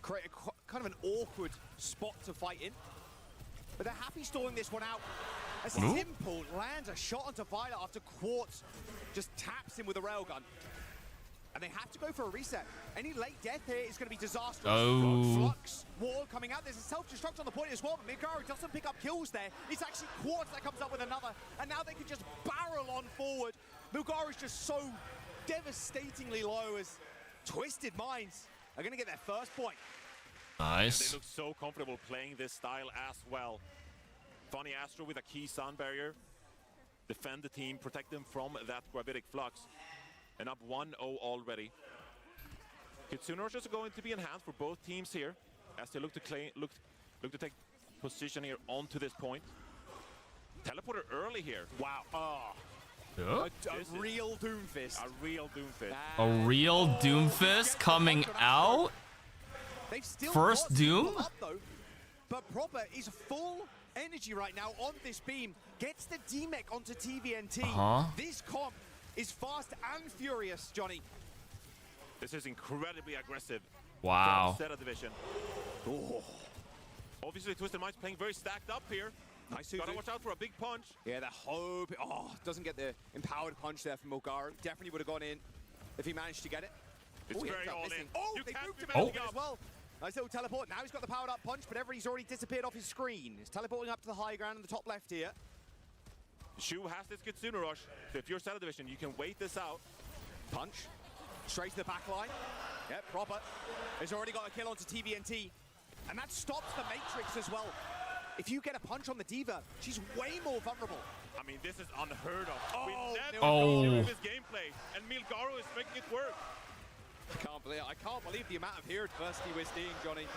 create a kind of an awkward spot to fight in. But they're happy stalling this one out. As Simple lands a shot onto Violet after Quartz just taps him with a railgun. And they have to go for a reset. Any late death here is going to be disastrous. Flux wall coming out. There's a self-destruct on the point as well, but Milgaru doesn't pick up kills there. It's actually Quartz that comes up with another. And now they can just barrel on forward. Milgaru's just so devastatingly low as Twisted Minds are going to get their first point. Nice. They look so comfortable playing this style as well. Funny Astro with a key sun barrier. Defend the team, protect them from that gravitic flux. And up 1-0 already. Kitsune Rush is going to be enhanced for both teams here as they look to take position here onto this point. Teleporter early here. Wow. Oh, A real Doomfist. A real Doomfist. A real Doomfist coming out? They've still First got Doom? people up, though, but Proper is full energy right now on this beam. Gets the D-Mech onto TVNT. This comp is fast and furious, Johnny. This is incredibly aggressive. Wow. From Zeta Division. Oh. Obviously, Twisted Mind's playing very stacked up here. Nice. Gotta watch out for a big punch. Yeah, the hope. Oh, doesn't get the empowered punch there from Milgaru. Definitely would have gone in if he managed to get it. It's he very ended up all missing. in. Oh, You they can't grouped him be out backing as up. well. Nice little teleport. Now he's got the powered up punch, but he's already disappeared off his screen. He's teleporting up to the high ground in the top left here. Shu has this Kitsune rush. So if you're Zeta Division, you can wait this out. Punch. Straight to the back line. Yep, Proper. He's already got a kill onto TVNT. And that stops the Matrix as well. If you get a punch on the Diva, she's way more vulnerable. I mean, this is unheard of. Oh, we never no. know this gameplay. And Milgaru is making it work. I can't believe the amount of hero diversity we're seeing, Johnny.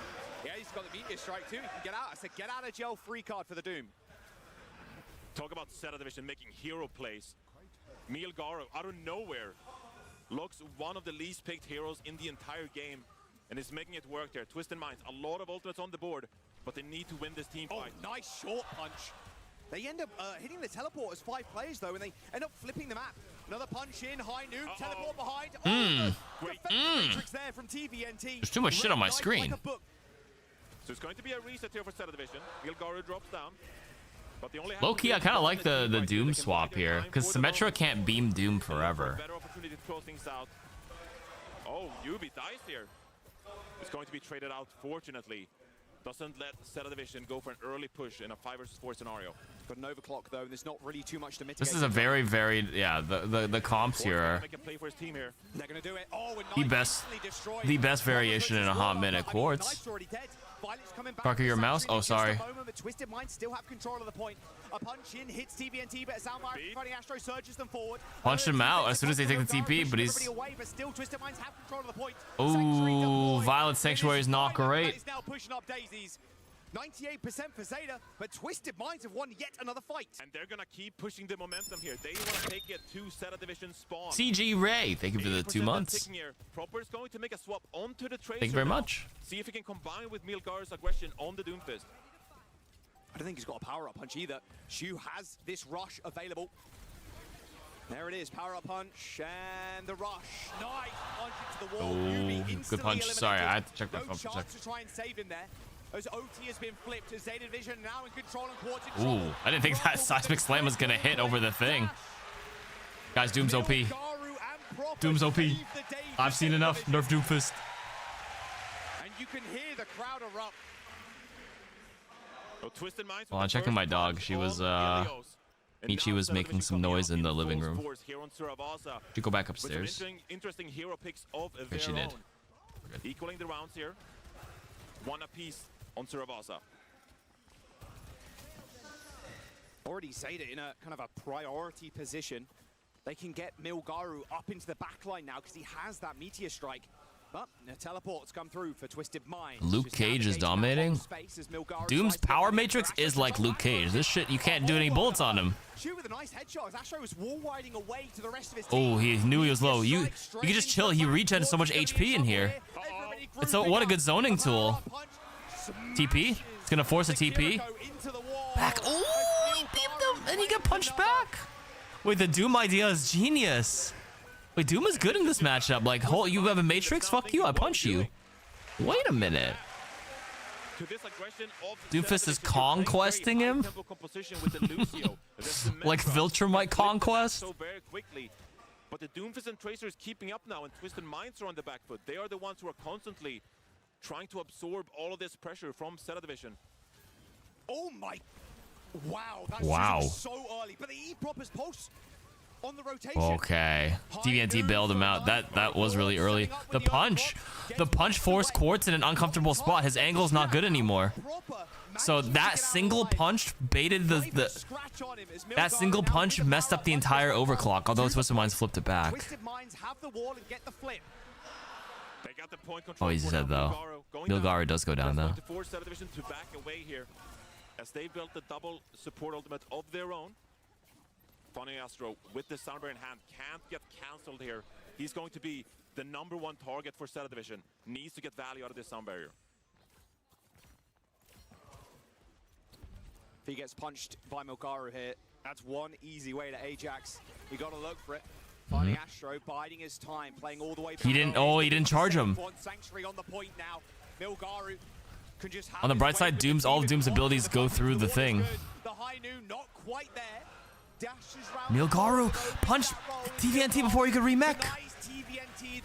Yeah, he's got the meteor strike too. He can get out. I said get out of jail free card for the Doom. Talk about Zeta Division making hero plays. Milgaru, out of nowhere, looks one of the least picked heroes in the entire game and is making it work there. Twisted Minds, a lot of ultimates on the board, but they need to win this team fight. Nice short punch. They end up hitting the teleport as 5 players though, and they end up flipping the map. Another punch in, high nuke, teleport behind. Great Matrix there from TVNT. There's too much shit on my screen. So it's going to be a reset here for Zeta Division. Milgaru drops down. But the only Low-key, I kind of like the Doom swap here, because Symmetra can't beam Doom forever. Better opportunity to close things out. Oh, Yubi dies here. It's going to be traded out, fortunately. Doesn't let Zeta Division go for an early push in a 5 versus 4 scenario. Got an overclock though, and there's not really too much to mitigate. This is a very, very, yeah, the comps here are Make a play for his team here. They're gonna do it. Oh, the best variation in a hot minute quartz. Parker, your mouse? Oh, sorry. Twisted Minds still have control of the point. A punch in hits TVNT, but Soundwire fighting Astro surges them forward. Punched him out as soon as they take the TP, but he's... Still Twisted Minds have control of the point. Ooh, Violet Sanctuary is not great. He's now pushing up daisies. 98% for Zeta, but Twisted Minds have won yet another fight. And they're gonna keep pushing the momentum here. They want to take it to Zeta Division spawn. CG Ray, thank you for the 2 months. Proper is going to make a swap onto the Tracer. Thank you very now. much. See if he can combine with Milgaru's aggression on the Doomfist. I don't think he's got a power-up punch either. Shu has this rush available. There it is, power-up punch, and the rush. Nice punch into the wall. Oh, good punch. Sorry, I had to check my phone for a chance sec. to try and save him there. As OT has been flipped, as Zeta Division now in control and Quartz in Ooh, I didn't think that seismic slam was gonna hit over the thing. Guys, Doom's OP. Doom's OP. I've seen enough. Nerf Doomfist. And you can hear the crowd erupt. Well, I'm checking my dog. She was, Michi was making some noise in the living room. Should go back upstairs. Interesting hero picks of Okay, she did. Equaling the rounds here. 1 apiece on Surabasa. Already Zeta in a kind of a priority position. They can get Milgaru up into the backline now because he has that meteor strike. But the teleports come through for Twisted Minds. Luke Cage is dominating. Doom's power matrix is like Luke Cage. This shit, you can't do any bullets on him. Shu with a nice headshot as Astro was wall riding away to the rest of his team. Oh, he knew he was low. You can just chill. He regenerated so much HP in here. It's so what a good zoning tool. TP. It's gonna force a TP. Back. Oh, he beamed him, and he got punched back. Wait, the Doom idea is genius. Wait, Doom is good in this matchup. Like, you have a Matrix? Fuck you, I punch you. Wait a minute. Doomfist is conquesting him? Like Viltrumite conquest? So very quickly. But the Doomfist and Tracer is keeping up now, and Twisted Minds are on the back foot. They are the ones who are constantly trying to absorb all of this pressure from Zeta Division. Oh my! Wow, Wow. So early, but the E-Proper's pulse on the rotation. Okay. DVNT bailed him out. That was really early. The punch forced Quartz in an uncomfortable spot. His angle's not good anymore. So that single punch baited that single punch messed up the entire overclock, although Twisted Minds flipped it back. Twisted Minds have the wall and get the flip. They got the point control. Oh, he's dead though. Milgaru does go down though. To force Zeta Division to back away here, as they built the double support ultimate of their own. Funny Astro with the Soundbar in hand can't get cancelled here. He's going to be the #1 target for Zeta Division. Needs to get value out of this sound barrier. If he gets punched by Milgaru here, that's one easy way to Ajax. You got to look for it. Finding Astro, biding his time, playing all the way back. He didn't charge him. Sanctuary on the point now. Milgaru can just On the bright side, all of Doom's abilities go through the thing. The high noon not quite there. Milgaru punched TVNT before he could remech.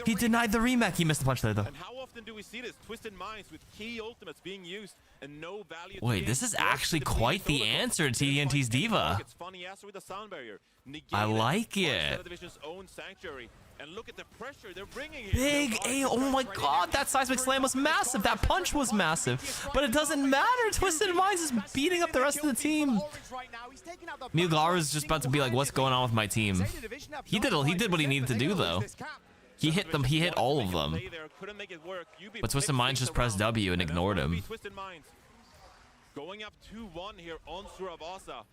He denied the remech. He missed the punch there, though. And how often do we see this? Twisted Minds with key ultimates being used and no value. Wait, this is actually quite the answer to TVNT's Diva. It's funny Astro with the sound barrier. I like it. Zeta Division's own sanctuary. And look at the pressure they're bringing here. Big A. Oh my god, that seismic slam was massive. That punch was massive. But it doesn't matter. Twisted Minds is beating up the rest of the team. Milgaru is just about to be like, what's going on with my team? He did what he needed to do, though. He hit them. He hit all of them. But Twisted Minds just pressed W and ignored him. Going up 2-1 here on Suravasa.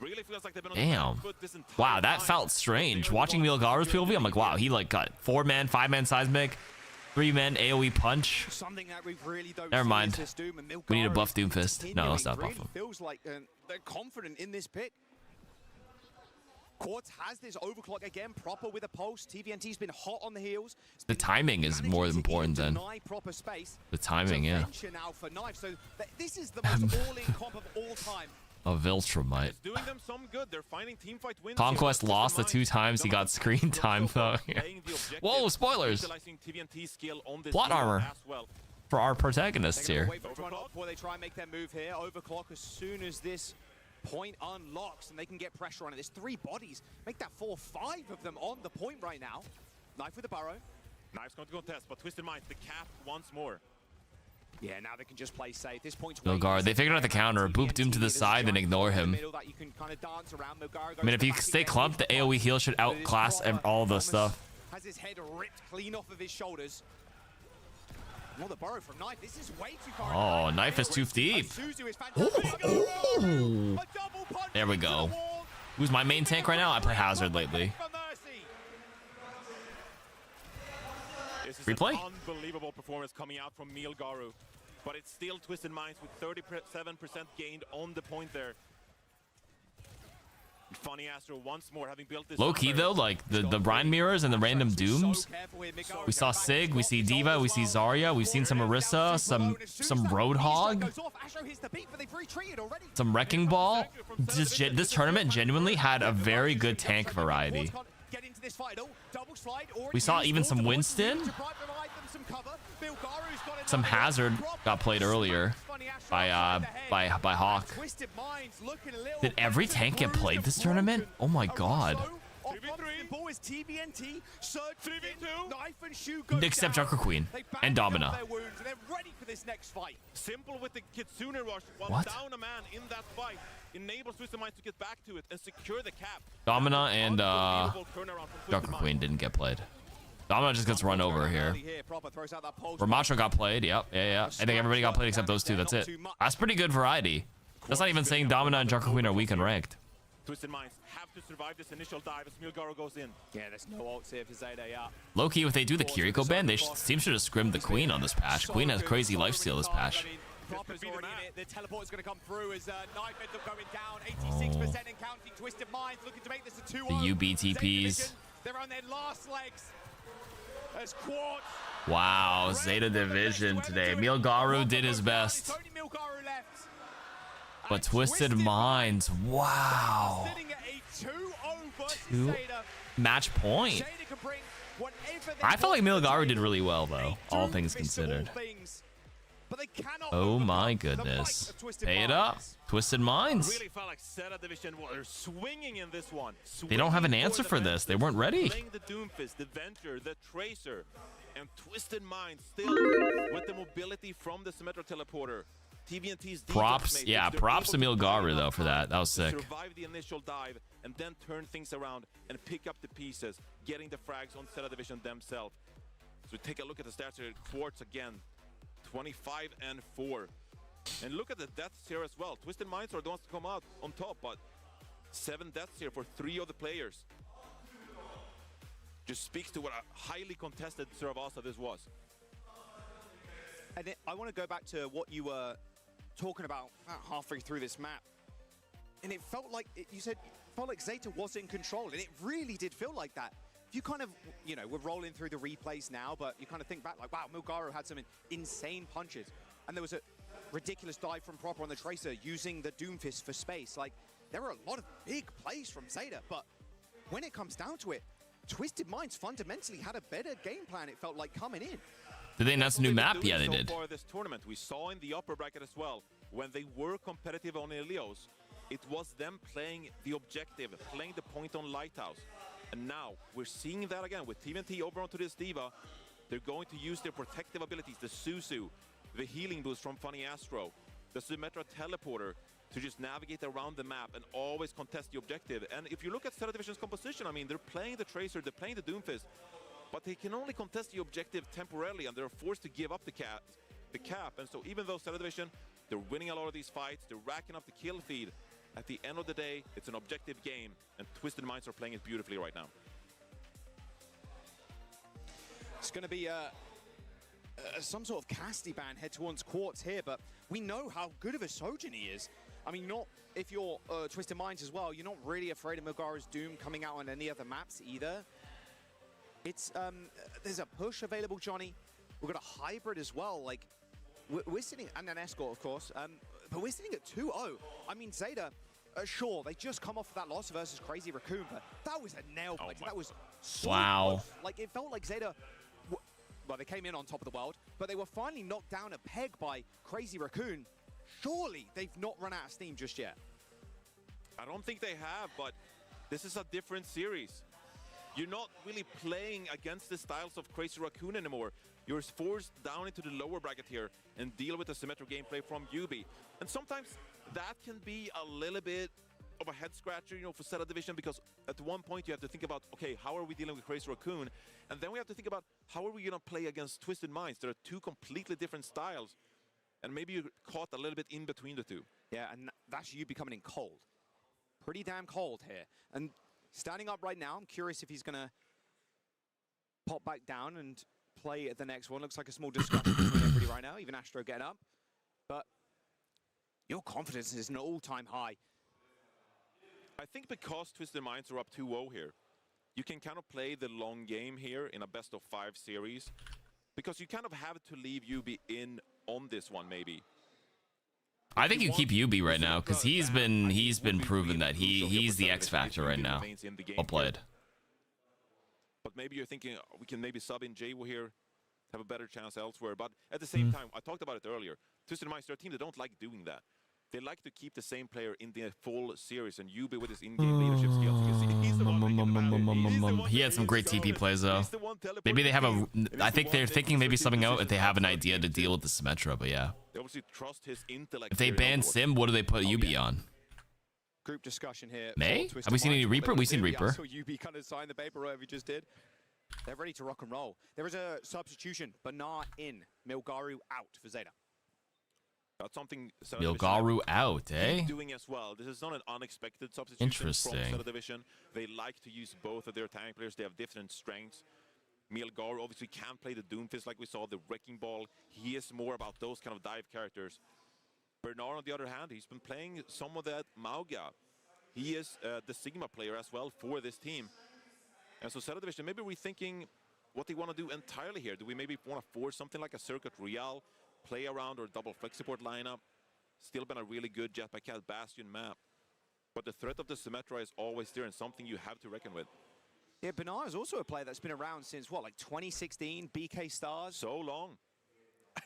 Really feels like they've been on Damn. the foot this entire Wow, that time. felt strange. Watching Milgaru's POV, I'm like, wow, he like got 4-man, 5-man seismic, 3-man AoE punch. Never mind. We need to buff Doomfist. No, let's not buff him. Feels like they're confident in this pick. Quartz has this overclock again, proper with a pulse. TVNT's been hot on the heels. The timing is more important than the timing, yeah. Now for Knife. So this is the most all-in comp of all time. A Viltrumite. Doing them some good. They're finding team fight wins. Conquest lost the 2 times he got screen time, though. Whoa, spoilers. Plot armor for our protagonists here. Before they try and make their move here, overclock as soon as this point unlocks and they can get pressure on it. There's 3 bodies. Make that 4, 5 of them on the point right now. Knife with the burrow. Knife's going to go test, but Twisted Minds, the cap once more. Yeah, now they can just play safe. This point's Milgaru, they figured out the counter. Boop Doom to the side, then ignore him. I mean, if you stay clumped, the AoE heal should outclass all the stuff. Has his head ripped clean off of his shoulders. Well, the burrow from Knife. This is way too far. Oh, Knife is too deep. Ooh. There we go. Who's my main tank right now? I play Hazard lately. Replay? Unbelievable performance coming out from Milgaru, but it's still Twisted Minds with 37% gained on the point there. Funny Astro once more having built this. Low key though, like the Brine mirrors and the random dooms. We saw Sig, we see Diva, we see Zarya, we've seen some Orisa, some Roadhog, some Wrecking Ball. This tournament genuinely had a very good tank variety. We saw even some Winston. Some Hazard got played earlier by Hawk. Did every tank get played this tournament? Oh my god. Except Junker Queen and Domina. Simple with the Kitsune rush while What? down a man in that fight enables Twisted Minds to get back to it and secure the cap. Domina and Junker Queen didn't get played. Domina just gets run over here. Ramacho got played. Yep. Yeah. I think everybody got played except those 2. That's it. That's pretty good variety. That's not even saying Domina and Junker Queen are weak and ranked. Twisted Minds have to survive this initial dive as Milgaru goes in. Yeah, there's no ults here for Zeta, yeah. Low-key, if they do the Kiriko ban, they team should have scrimmed the Queen on this patch. Queen has crazy lifesteal this patch. Proper's already in it. The teleport's going to come through as Knife ends up going down. 86% and counting. Twisted Minds looking to make this a 2-0. The UBTPs. They're on their last legs. As Quartz. Wow, Zeta Division today. Milgaru did his best. But Twisted Minds, wow. 2 match point. I felt like Milgaru did really well, though, all things considered. Oh my goodness. Pay it up. Twisted Minds. Really felt like Zeta Division were swinging in this one. They don't have an answer for this. They weren't ready. Playing the Doomfist, the Venture, the Tracer, and Twisted Minds still with the mobility from the Symmetra teleporter. TVNT's props, yeah, props to Milgaru though for that. That was sick. Survive the initial dive and then turn things around and pick up the pieces, getting the frags on Zeta Division themselves. So take a look at the stats here. Quartz again, 25 and 4. And look at the deaths here as well. Twisted Minds are the ones to come out on top, but 7 deaths here for 3 of the players. Just speaks to what a highly contested Servasa this was. And I want to go back to what you were talking about halfway through this map. And it felt like, you said, felt like Zeta was in control, and it really did feel like that. If you kind of, you know, we're rolling through the replays now, but you kind of think back like, wow, Milgaro had some insane punches. And there was a ridiculous dive from Proper on the Tracer using the Doomfist for space. Like, there were a lot of big plays from Zeta, but when it comes down to it, Twisted Minds fundamentally had a better game plan, it felt like, coming in. Did they announce a new map? Yeah, they did. So far this tournament, we saw in the upper bracket as well, when they were competitive on Ilios, it was them playing the objective, playing the point on Lighthouse. And now we're seeing that again with TMNT over onto this Diva. They're going to use their protective abilities, the Suzu, the healing boost from Funny Astro, the Symmetra teleporter, to just navigate around the map and always contest the objective. And if you look at Zeta Division's composition, I mean, they're playing the Tracer, they're playing the Doomfist, but they can only contest the objective temporarily, and they're forced to give up the cap. And so even though Zeta Division, they're winning a lot of these fights, they're racking up the kill feed, at the end of the day, it's an objective game, and Twisted Minds are playing it beautifully right now. It's going to be some sort of casty ban head towards Quartz here, but we know how good of a Sojin he is. I mean, not if you're Twisted Minds as well, you're not really afraid of Milgaro's Doom coming out on any other maps either. It's there's a push available, Johnny. We've got a hybrid as well. Like, we're sitting, and an escort, of course, but we're sitting at 2-0. I mean, Zeta, sure, they just come off that loss versus Crazy Raccoon, but that was a nail biter. That was so wow. close. Like, it felt like Zeta, well, they came in on top of the world, but they were finally knocked down a peg by Crazy Raccoon. Surely they've not run out of steam just yet. I don't think they have, but this is a different series. You're not really playing against the styles of Crazy Raccoon anymore. You're forced down into the lower bracket here and deal with the symmetric gameplay from Yubi. And sometimes that can be a little bit of a head scratcher, you know, for Zeta Division, because at one point you have to think about, okay, how are we dealing with Crazy Raccoon? And then we have to think about, how are we gonna play against Twisted Minds? There are 2 completely different styles. And maybe you're caught a little bit in between the 2. Yeah, and that's Yubi coming in cold. Pretty damn cold here. And standing up right now, I'm curious if he's gonna pop back down and play at the next one. Looks like a small discussion between everybody right now, even Astro getting up. But your confidence is an all-time high. I think because Twisted Minds are up 2-0 here, you can kind of play the long game here in a best-of-5 series, because you kind of have to leave Yubi in on this one, maybe. I think you keep Yubi right now, because he's been proven that he's the X factor right now. Well played. But maybe you're thinking we can maybe sub in Jawo here, have a better chance elsewhere. But at the same time, I talked about it earlier. Twisted Minds, they're a team that don't like doing that. They like to keep the same player in the full series, and Yubi with his in-game leadership skills. You can see he's the one he had some great TP plays though. Maybe they have a. I think they're thinking maybe subbing out if they have an idea to deal with the Symmetra, but yeah. They obviously trust his intellect. If they ban Sim, what do they put Yubi on? Group discussion here. May? Have we seen any Reaper? We've seen Reaper. So Yubi kind of signed the paper, whatever he just did. They're ready to rock and roll. There is a substitution. Bernard in, Milgaro out for Zeta. That's something Milgaro out, eh? Doing as well. This is not an unexpected substitution from Zeta Division. They like to use both of their tank players. They have different strengths. Milgaro obviously can play the Doomfist like we saw, the Wrecking Ball. He is more about those kind of dive characters. Bernard, on the other hand, he's been playing some of that Mauga. He is the Sigma player as well for this team. And so Zeta Division, maybe rethinking what they want to do entirely here. Do we maybe want to force something like a Circuit Real, play around or double flex support lineup? Still been a really good Jetpack Cat Bastion map. But the threat of the Symmetra is always there and something you have to reckon with. Yeah, Bernard is also a player that's been around since, what, like 2016, BK Stars? So long.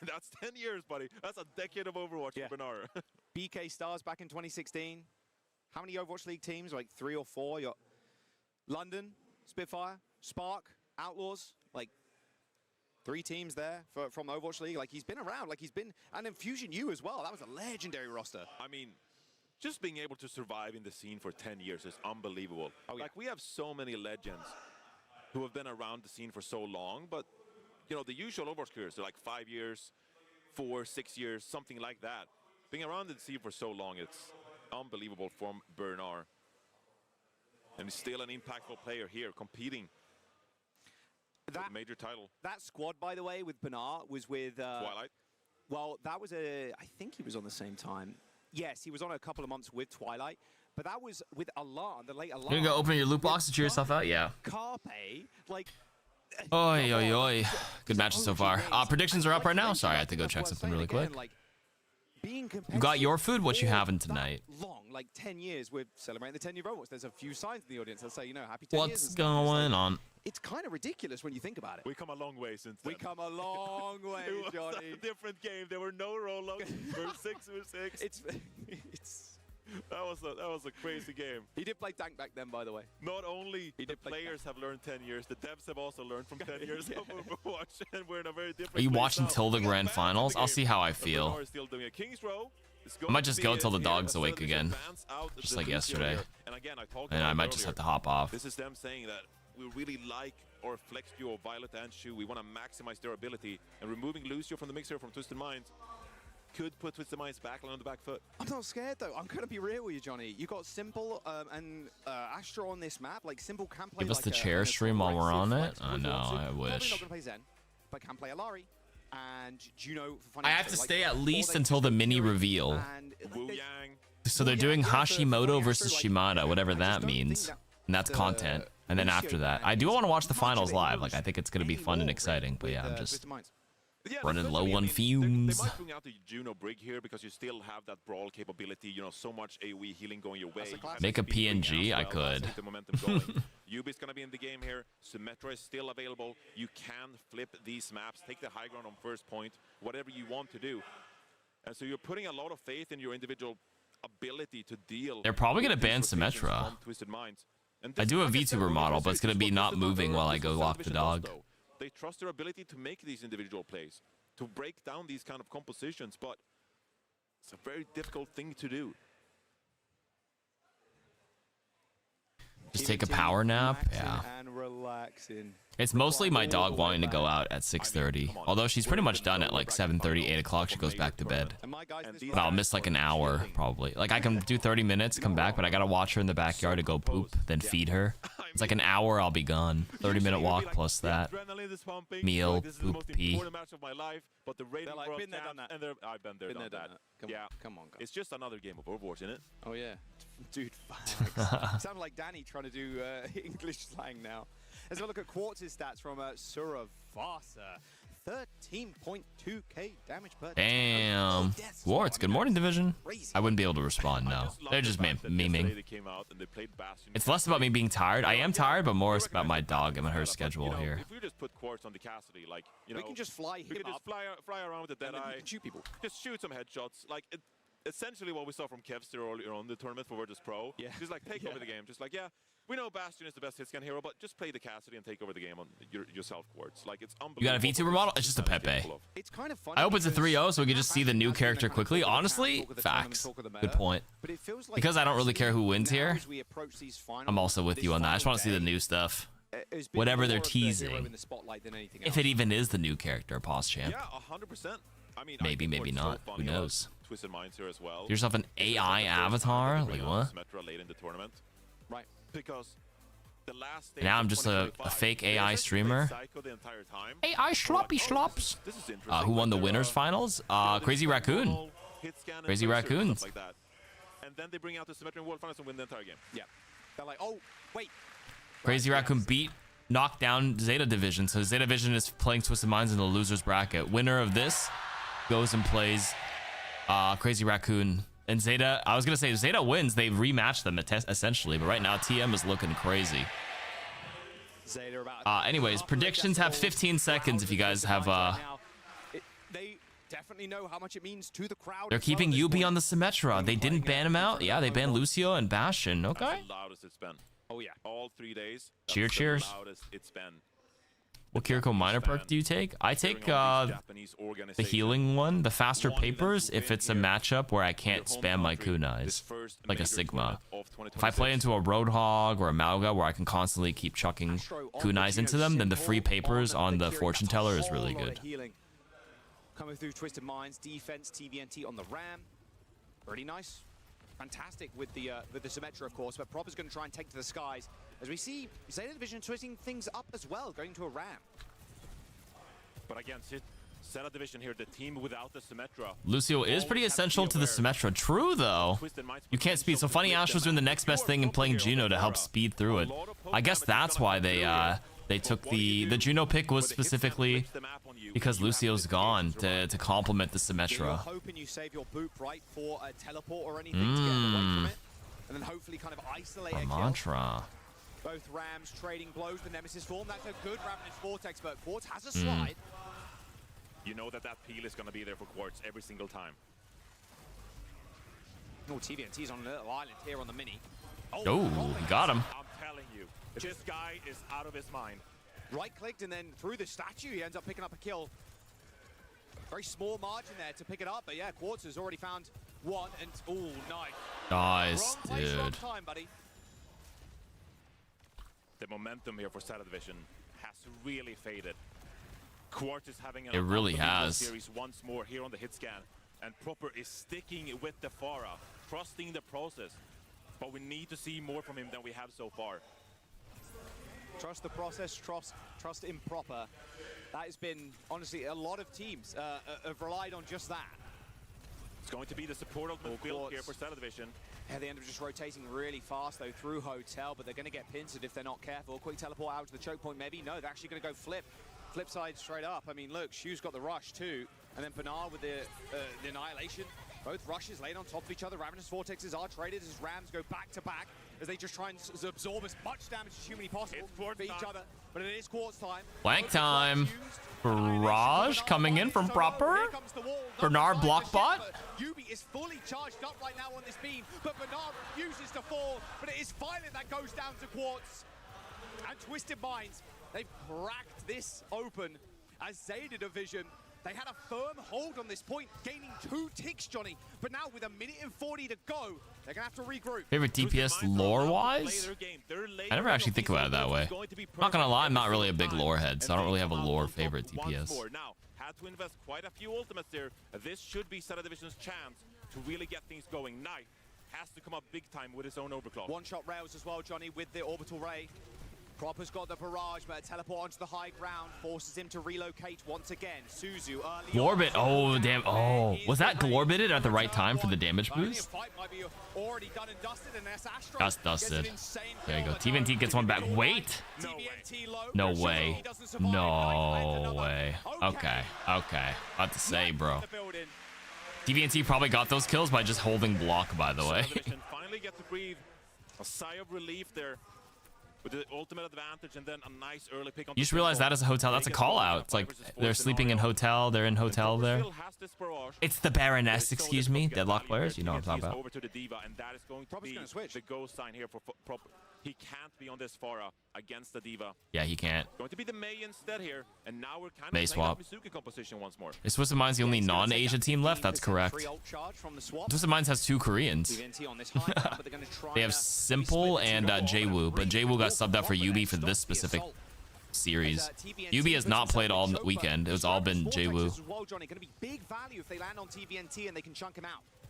That's 10 years, buddy. That's a decade of Overwatch for Bernard. BK Stars back in 2016. How many Overwatch League teams? Like 3 or 4? You're London, Spitfire, Spark, Outlaws. Like 3 teams there from Overwatch League. Like, he's been around. Like, he's been... And then Fusion U as well. That was a legendary roster. I mean, just being able to survive in the scene for 10 years is unbelievable. Like, we have so many legends who have been around the scene for so long, but, you know, the usual Overwatch careers are like 5 years, 4, 6 years, something like that. Being around the scene for so long, it's unbelievable from Bernard. And he's still an impactful player here, competing for the major title. That squad, by the way, with Bernard was with... Twilight? Well, that was I think he was on the same time. Yes, he was on a couple of months with Twilight. But that was with Alarm, the late Alarm. You gonna go open your loot box to cheer yourself out? Yeah. Carpe, like... Oi, oi, oi. Good matches so far. Predictions are up right now. Sorry, I have to go check something really quick. You got your food? What you having tonight? Long, like 10 years, we're celebrating the 10-year Overwatch. There's a few signs in the audience that say, you know, happy 10 years. What's going on? It's kind of ridiculous when you think about it. We come a long way since then. We come a long way, it was Johnny. a different game. There were no roll-ups. We're 6v6. It's that was a crazy game. He did play tank back then, by the way. Not only the players have learned 10 years, the devs have also learned from 10 years of Overwatch, and we're in a very different. Are you place watching now. till the grand finals? I'll see how I feel. Still doing a King's Row. I might just go till the dog's awake again, just like yesterday. And I might just have to hop off. This is them saying that we really like our flex duo, Violet and Shu. We want to maximize their ability, and removing Lucio from the mixer from Twisted Minds could put Twisted Minds back on the back foot. I'm not scared though. I'm gonna be real with you, Johnny. You got Simple and Astra on this map. Like Simple can play. Give us like the chair stream while we're on it. I know. I Probably wish. not gonna play Zen, but can play Alari and Juno. For I have to stay at least until the mini reveal. So they're doing Hashimoto versus Shimada, whatever that means. And that's content. And then after that, I do want to watch the finals live. Like, I think it's going to be fun and exciting. But yeah, I'm just running low on fumes. They might bring out the Juno Brig here because you still have that brawl capability. You know, so much AoE healing going your way. Make a PNG? I could. Keep the momentum going. Yubi's gonna be in the game here. Symmetra is still available. You can flip these maps, take the high ground on first point, whatever you want to do. And so you're putting a lot of faith in your individual ability to deal. They're probably going to ban Symmetra. I do a VTuber model, but it's going to be not moving while I go walk the dog. They trust their ability to make these individual plays, to break down these kind of compositions, but it's a very difficult thing to do. Just take a power nap? Yeah. And relaxing. It's mostly my dog wanting to go out at 6:30. Although she's pretty much done at like 7:30, 8 o'clock. She goes back to bed. But I'll miss like an hour, probably. Like I can do 30 minutes, come back, but I gotta watch her in the backyard to go poop, then feed her. It's like an hour, I'll be gone. 30-minute walk plus that. Meal, poop, pee. But the rating like, been there, done that. And I've been there, done that. Come on, guys. It's just another game of Overwatch, isn't it? Oh yeah, dude. Sound like Danny trying to do English slang now. Let's have a look at Quartz's stats from Suravasa. 13.2k damage per. Damn. Warts, good morning, Division. I wouldn't be able to respond, no. They're just memeing. It's less about me being tired. I am tired, but more about my dog and her schedule here. If we just put Quartz on the Cassidy, like, you know, we can just fly him up. Fly around with the Deadeye. Shoot people. Just shoot some headshots. Like, essentially what we saw from Kevster earlier on the tournament for Virtus Pro. Yeah. Just like take over the game. Just like, yeah, we know Bastion is the best hitscan hero, but just play the Cassidy and take over the game on yourself, Quartz. Like, it's unbelievable. You got a VTuber model? It's just a Pepe. It's kind of fun. I hope it's a 3-0 so we can just see the new character quickly. Honestly, facts. Good point. Because I don't really care who wins here, I'm also with you on that. I just want to see the new stuff. Whatever they're teasing. If it even is the new character, Pause Champ. Yeah, 100%. I mean, maybe, maybe not. Who knows? Twisted Minds here as well. Yourself an AI avatar? Like what? Late in the tournament. Right. Because the last now I'm just a fake AI streamer. AI sloppy slops. Who won the winners finals? Crazy Raccoon. Crazy Raccoons. Like that. And then they bring out the Symmetra World Finals and win the entire game. Yeah. They're like, oh, wait. Crazy Raccoon knocked down Zeta Division. So Zeta Division is playing Twisted Minds in the losers bracket. Winner of this goes and plays Crazy Raccoon. And Zeta, I was going to say, Zeta wins. They rematched them essentially. But right now, TM is looking crazy. Anyways, predictions have 15 seconds if you guys have... They definitely know how much it means to the crowd. They're keeping Yubi on the Symmetra. They didn't ban him out? Yeah, they banned Lucio and Bastion. Okay. That's the loudest it's been. Oh, yeah. All 3 days. Cheers. The loudest it's been. What Kiriko minor perk do you take? I take the healing one, the faster papers, if it's a matchup where I can't spam my kunais, like a Sigma. If I play into a Roadhog or a Mauga where I can constantly keep chucking kunais into them, then the free papers on the Fortune Teller is really good. Coming through Twisted Minds, defense, TBNT on the Ram. Pretty nice. fantastic with the Symmetra, of course, but Proper's going to try and take to the skies. As we see Zeta Division twisting things up as well, going to a ram. But again, Zeta Division here, the team without the Symmetra. Lucio is pretty essential to the Symmetra. True, though. You can't speed. So Funny Astro's doing the next best thing and playing Juno to help speed through it. I guess that's why they took the Juno pick was specifically because Lucio's gone to complement the Symmetra. You're hoping you save your boot right for a teleport or anything to get away from it, and then hopefully kind of isolate a kill. Mantra. Both Rams trading blows, the Nemesis form. That's a good Ravenous Vortex, but Quartz has a slide. You know that peel is going to be there for Quartz every single time. Oh, TVNT's on a little island here on the mini. Oh, he got him. I'm telling you, this guy is out of his mind. Right-clicked and then through the statue, he ends up picking up a kill. Very small margin there to pick it up, but yeah, Quartz has already found one, and oh, nice. Nice, wrong place, wrong dude. time, buddy. The momentum here for Zeta Division has really faded. Quartz is having an It really unbelievable has. series once more here on the hit scan, and Proper is sticking with the Pharah, trusting the process. But we need to see more from him than we have so far. Trust the process, trust in Proper. That has been, honestly, a lot of teams have relied on just that. It's going to be the support ultimate build here for Zeta Division. Yeah, they end up just rotating really fast, though, through Hotel, but they're going to get pincered if they're not careful. Quick teleport out to the choke point, maybe. No, they're actually going to go flip side straight up. I mean, look, Shu's got the rush, too. And then Bernard with the Annihilation. Both rushes laid on top of each other. Ravenous Vortexes are traded as Rams go back to back as they just try and absorb as much damage as humanly possible for each other. But it is Quartz time. Blank time. Barrage coming in from Proper. Bernard block bot. Yubi is fully charged up right now on this beam, but Bernard refuses to fall. But it is Violet that goes down to Quartz. And Twisted Minds, they've cracked this open as Zeta Division. They had a firm hold on this point, gaining 2 ticks, Johnny. But now with 1:40 to go, they're going to have to regroup. Favorite DPS lore-wise? I never actually think about it that way. Not gonna lie, I'm not really a big lore head, so I don't really have a lore favorite DPS. Now, had to invest quite a few ultimates there. This should be Zeta Division's chance to really get things going. Knight has to come up big time with his own overclock. One-shot rails as well, Johnny, with the orbital ray. Proper's got the barrage, but a teleport onto the high ground forces him to relocate once again. Suzu early Glorbit. Oh, damn. Oh, was that Glorbited at the right time for the damage boost? Just dusted. There you go. TVNT gets one back. Wait. No way. No way. Okay. Okay. About to say, bro. TVNT probably got those kills by just holding block, by the way. Finally get to breathe a sigh of relief there. With the ultimate advantage and then a nice early pick on You just realize that as a hotel. That's a call out. It's like they're sleeping in hotel. They're in hotel there. It's the Baroness, excuse me. Deadlock players. You know what I'm talking about. Over to the Diva, and that is going to be the ghost sign here for Proper. He can't be on this Pharah against the Diva. Yeah, he can't. Going to be the Mei instead here, and now we're kind of May playing swap. that Mizuki composition once more. Is Twisted Minds the only non-Asia team left? That's correct. Twisted Minds has 2 Koreans. They have Simple and Jaewoo, but Jaewoo got subbed out for Yubi for this specific series. Yubi has not played all weekend. It's all been Jaewoo.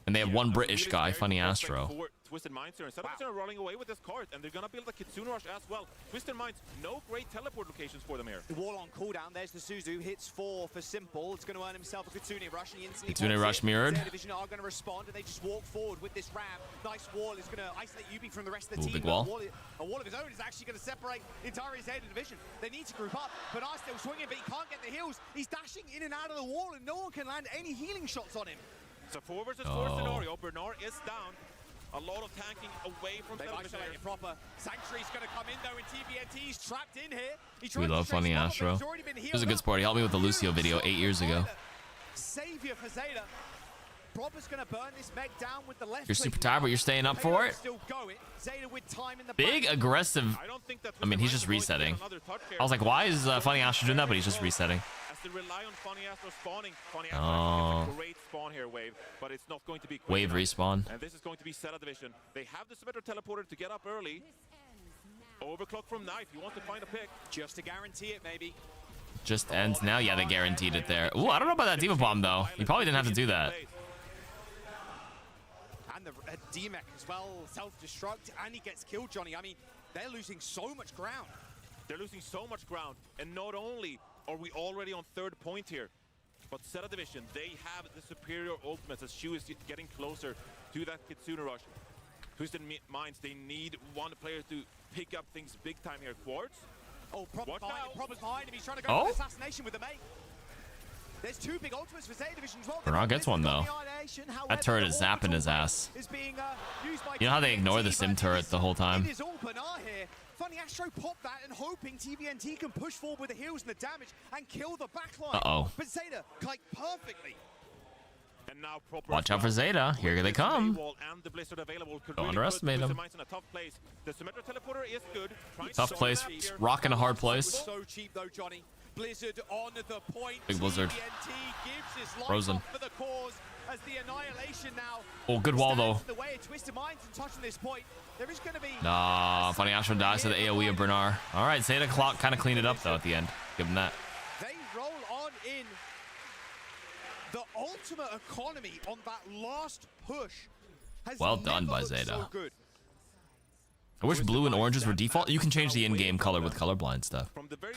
And they have one British guy, Funny Astro. Twisted Minds here, and Zeta Division are rolling away with this card, and they're gonna build a Kitsune Rush as well. Twisted Minds, no great teleport locations for them here. The wall on cooldown, there's the Suzu, hits 4 for Simple. It's gonna earn himself a Kitsune Rush, and he instantly Kitsune Rush mirrored. Zeta Division are gonna respond, and they just walk forward with this ram. Nice wall is gonna isolate Yubi from the rest of the team. Big wall. A wall of his own is actually gonna separate the entire Zeta Division. They need to group up. Bernard's still swinging, but he can't get the heals. He's dashing in and out of the wall, and no one can land any healing shots on him. So 4 versus 4 scenario. Bernard is down. A lot of tanking away from They've isolated Proper. Sanctuary's going to come in though, and TVNT's trapped in here. We love Funny Astro. He was a good sport. He helped me with the Lucio video 8 years ago. Savior for Zeta. Proper's going to burn this mech down with the left. You're super tired, but you're staying up for it. Zeta with time in the Big aggressive. I mean, he's just resetting. I was like, why is Funny Astro doing that? But he's just resetting. They rely on Funny Astro spawning. Funny Astro gets a great spawn here, Wave, but it's not going to be quick Wave enough. respawn. And this is going to be Zeta Division. They have the Symmetra teleporter to get up early. Overclock from Knife. He wants to find a pick. Just to guarantee it, maybe. Just ends now. Yeah, they guaranteed it there. Ooh, I don't know about that Diva Bomb, though. He probably didn't have to do that. And the D-Mech as well, self-destruct, and he gets killed, Johnny. I mean, they're losing so much ground. They're losing so much ground, and not only are we already on 3rd point here, but Zeta Division, they have the superior ultimates as Shu is getting closer to that Kitsune rush. Twisted Minds, they need one player to pick up things big time here. Quartz. Oh, Proper's behind him. He's trying to go Oh? for assassination with the mate. There's 2 big ultimates for Zeta Division as well. Bernard gets one though. That turret is zapping his ass. You know how they ignore the sim turret the whole time? It is all Bernard here. Funny Astro popped that and hoping TVNT can push forward with the heals and the damage and kill the backline. Uh-oh. But Zeta kite perfectly. And now Watch out for Zeta. Here they come. Don't underestimate them. Tough place. Rocking a hard place. So cheap though, Johnny. Blizzard on the point. Big Blizzard. TVNT gives his life Frozen. up for the cause as the annihilation now. Oh, good wall though. The way of Twisted Minds and touching this point. There is going to be Nah, Funny Astro dies to the AoE of Bernard. All right, Zeta clock kind of cleaned it up though at the end. Give him that. They roll on in. The ultimate economy on that last push has Well done never by looked Zeta. so good. I wish blue and oranges were default. You can change the in-game color with colorblind stuff.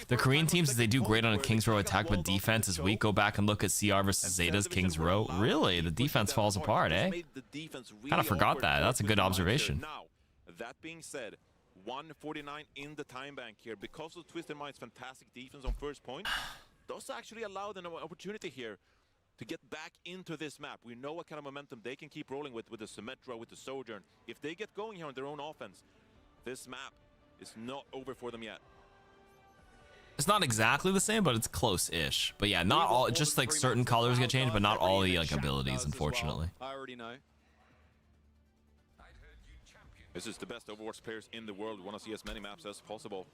The Korean teams, they do great on a King's Row attack, but defense is weak. Go back and look at CR versus Zeta's King's Row. Really? The defense falls apart, eh? Kind of forgot that. That's a good observation. Now, that being said, 149 in the time bank here. Because of Twisted Mind's fantastic defense on 1st point, does actually allow them an opportunity here to get back into this map. We know what kind of momentum they can keep rolling with the Symmetra, with the Sojourn. If they get going here on their own offense, this map is not over for them yet. It's not exactly the same, but it's close-ish. But yeah, not all. Just like certain colors get changed, but not all the like abilities, unfortunately. I already know. This is the best Overwatch players in the world. We want to see as many maps as possible.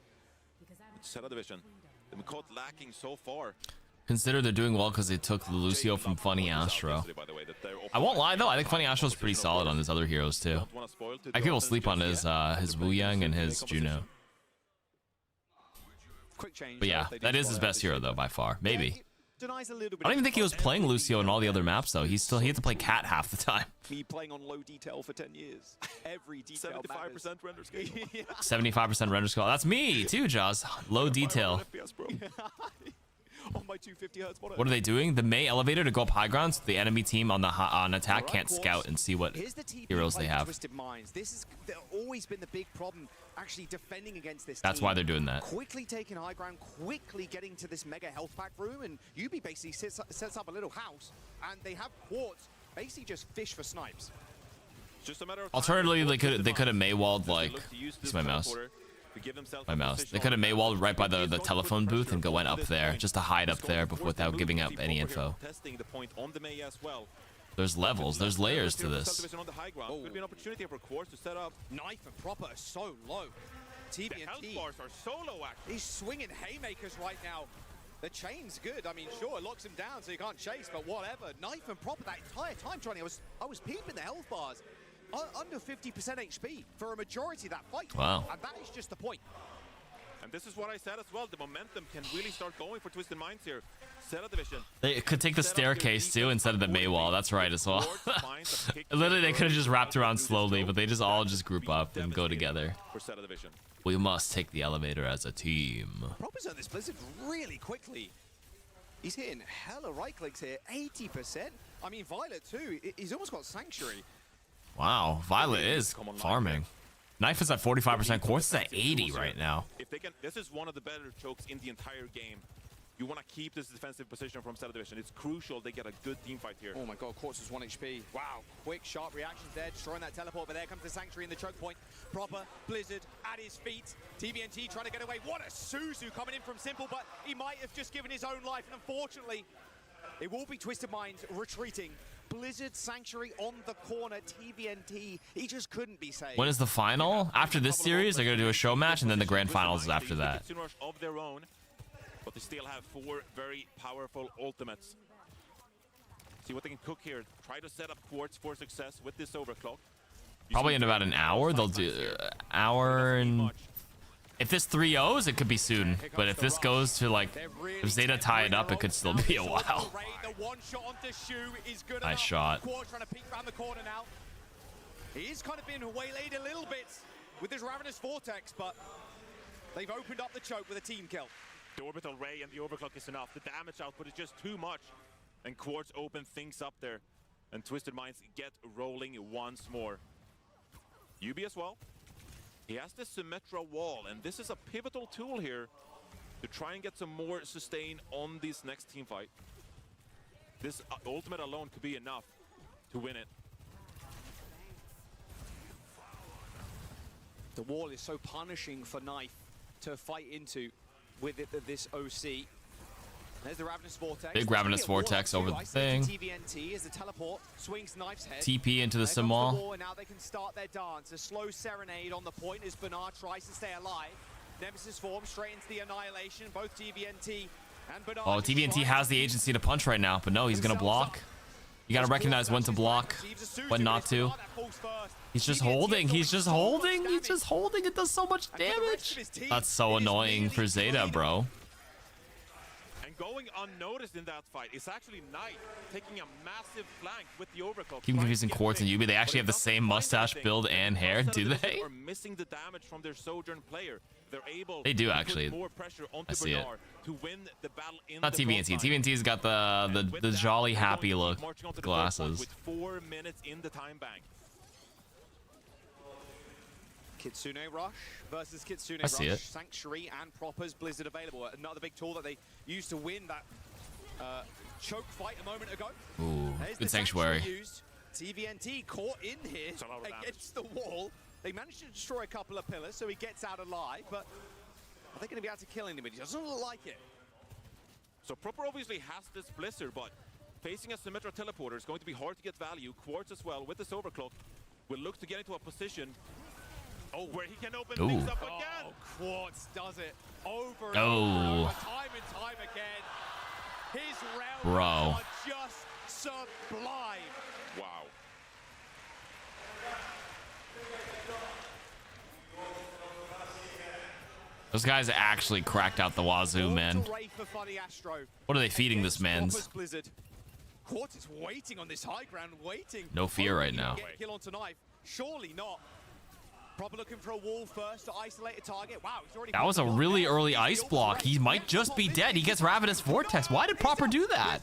Zeta Division, they've been caught lacking so far. Consider they're doing well because they took Lucio from Funny Astro. I won't lie though, I think Funny Astro's pretty solid on his other heroes too. I think people sleep on his Wu Yang and his Juno. But yeah, that is his best hero though by far. Maybe. I don't even think he was playing Lucio in all the other maps though. He had to play Cat half the time. Me playing on low detail for 10 years. Every detail 75% render scale. 75% render scale. That's me too, Jaws. Low detail. On my 250 hertz monitor. What are they doing? The Mei elevator to go up high ground so the enemy team on the on attack can't scout and see what heroes they have. Twisted Minds. This is always been the big problem actually defending against this That's team. why they're doing that. Quickly taking high ground, quickly getting to this mega health pack room, and UB basically sets up a little house, and they have Quartz basically just fish for snipes. Just a matter of Alternatively, they could have Maywalled like this is my mouse. My mouse. They could have Maywalled right by the telephone booth and go went up there just to hide up there without giving up any info. There's levels, there's layers to this. Could be an opportunity for Quartz to set up. Knife and Proper are so low. TVNT bars are so low actually. He's swinging haymakers right now. The chain's good. I mean, sure, it locks him down so you can't chase, but whatever. Knife and Proper that entire time, Johnny, I was peeping the health bars. Under 50% HP for a majority of that fight. Wow. And that is just the point. And this is what I said as well. The momentum can really start going for Twisted Minds here. Zeta Division. They could take the staircase too instead of the Maywall. That's right as well. Literally, they could have just wrapped around slowly, but they just all group up and go together. For Zeta Division. We must take the elevator as a team. Proper's on this Blizzard really quickly. He's hitting hella right clicks here. 80%. I mean, Violet too. He's almost got Sanctuary. Wow, Violet is farming. Knife is at 45%. Quartz is at 80 right now. If they can, this is one of the better chokes in the entire game. You want to keep this defensive position from Zeta Division. It's crucial they get a good team fight here. Oh my god, Quartz is 1 HP. Wow, quick, sharp reactions there, destroying that teleport, but there comes the Sanctuary in the choke point. Proper, Blizzard at his feet. TVNT trying to get away. What a Suzu coming in from Simple, but he might have just given his own life, and unfortunately, it will be Twisted Minds retreating. Blizzard Sanctuary on the corner, TVNT, he just couldn't be saved. When is the final? After this series, they're going to do a show match, and then the grand finals is after that. Of their own, but they still have 4 very powerful ultimates. See what they can cook here. Try to set up Quartz for success with this overclock. Probably in about an hour. They'll do hour and... If this 3-0s, it could be soon. But if this goes to like, if Zeta tie it up, it could still be a while. Nice shot. He's kind of been waylaid a little bit with this Ravenous Vortex, but they've opened up the choke with a team kill. The Orbital Ray and the Overclock is enough. The damage output is just too much. And Quartz open things up there. And Twisted Minds get rolling once more. UB as well. He has the Symmetra wall, and this is a pivotal tool here to try and get some more sustain on this next team fight. This ultimate alone could be enough to win it. The wall is so punishing for Knife to fight into with this OC. There's the Ravenous Vortex. Big Ravenous Vortex over the thing. TVNT as the teleport swings Knife's head. TP into the sim wall. And now they can start their dance. A slow serenade on the point as Bernard tries to stay alive. Nemesis forms straight into the annihilation. Both TVNT and Bernard. Oh, TVNT has the agency to punch right now, but no, he's gonna block. You gotta recognize when to block, when not to. He's just holding. He's just holding. He's just holding. It does so much damage. That's so annoying for Zeta, bro. Going unnoticed in that fight is actually Knight taking a massive flank with the Overclock. Keep confusing Quartz and Yubi. They actually have the same mustache build and hair, do they? Are missing the damage from their Sojourn player. They're able They do to actually. Put more pressure onto I see it. Bernard to win the battle in Not the TVNT. front line. TVNT's got the jolly happy look. The glasses. With 4 minutes in the time bank. Kitsune Rush versus Kitsune I see Rush. it. Sanctuary and Proppers Blizzard available. Another big tool that they used to win that choke fight a moment ago. Ooh, There's good the Sanctuary. Used. TVNT caught in here against the wall. They managed to destroy a couple of pillars, so he gets out alive, but are they going to be able to kill anybody? Doesn't look like it. So Proper obviously has this Blizzard, but facing a Symmetra teleporter is going to be hard to get value. Quartz as well with this Overclock will look to get into a position where he can open things up again. Oh, Quartz does it over and Oh. over, time and time again. His rounds Bro. are just sublime. Wow. Those guys actually cracked out the wazoo, man. What are they feeding this man's? Quartz is waiting on this high ground, waiting. No fear right now. Get a kill onto Knife. Surely not. Proper looking for a wall first to isolate a target. Wow, he's already. That was a really early ice block. He might just be dead. He gets Ravenous Vortex. Why did Proper do that?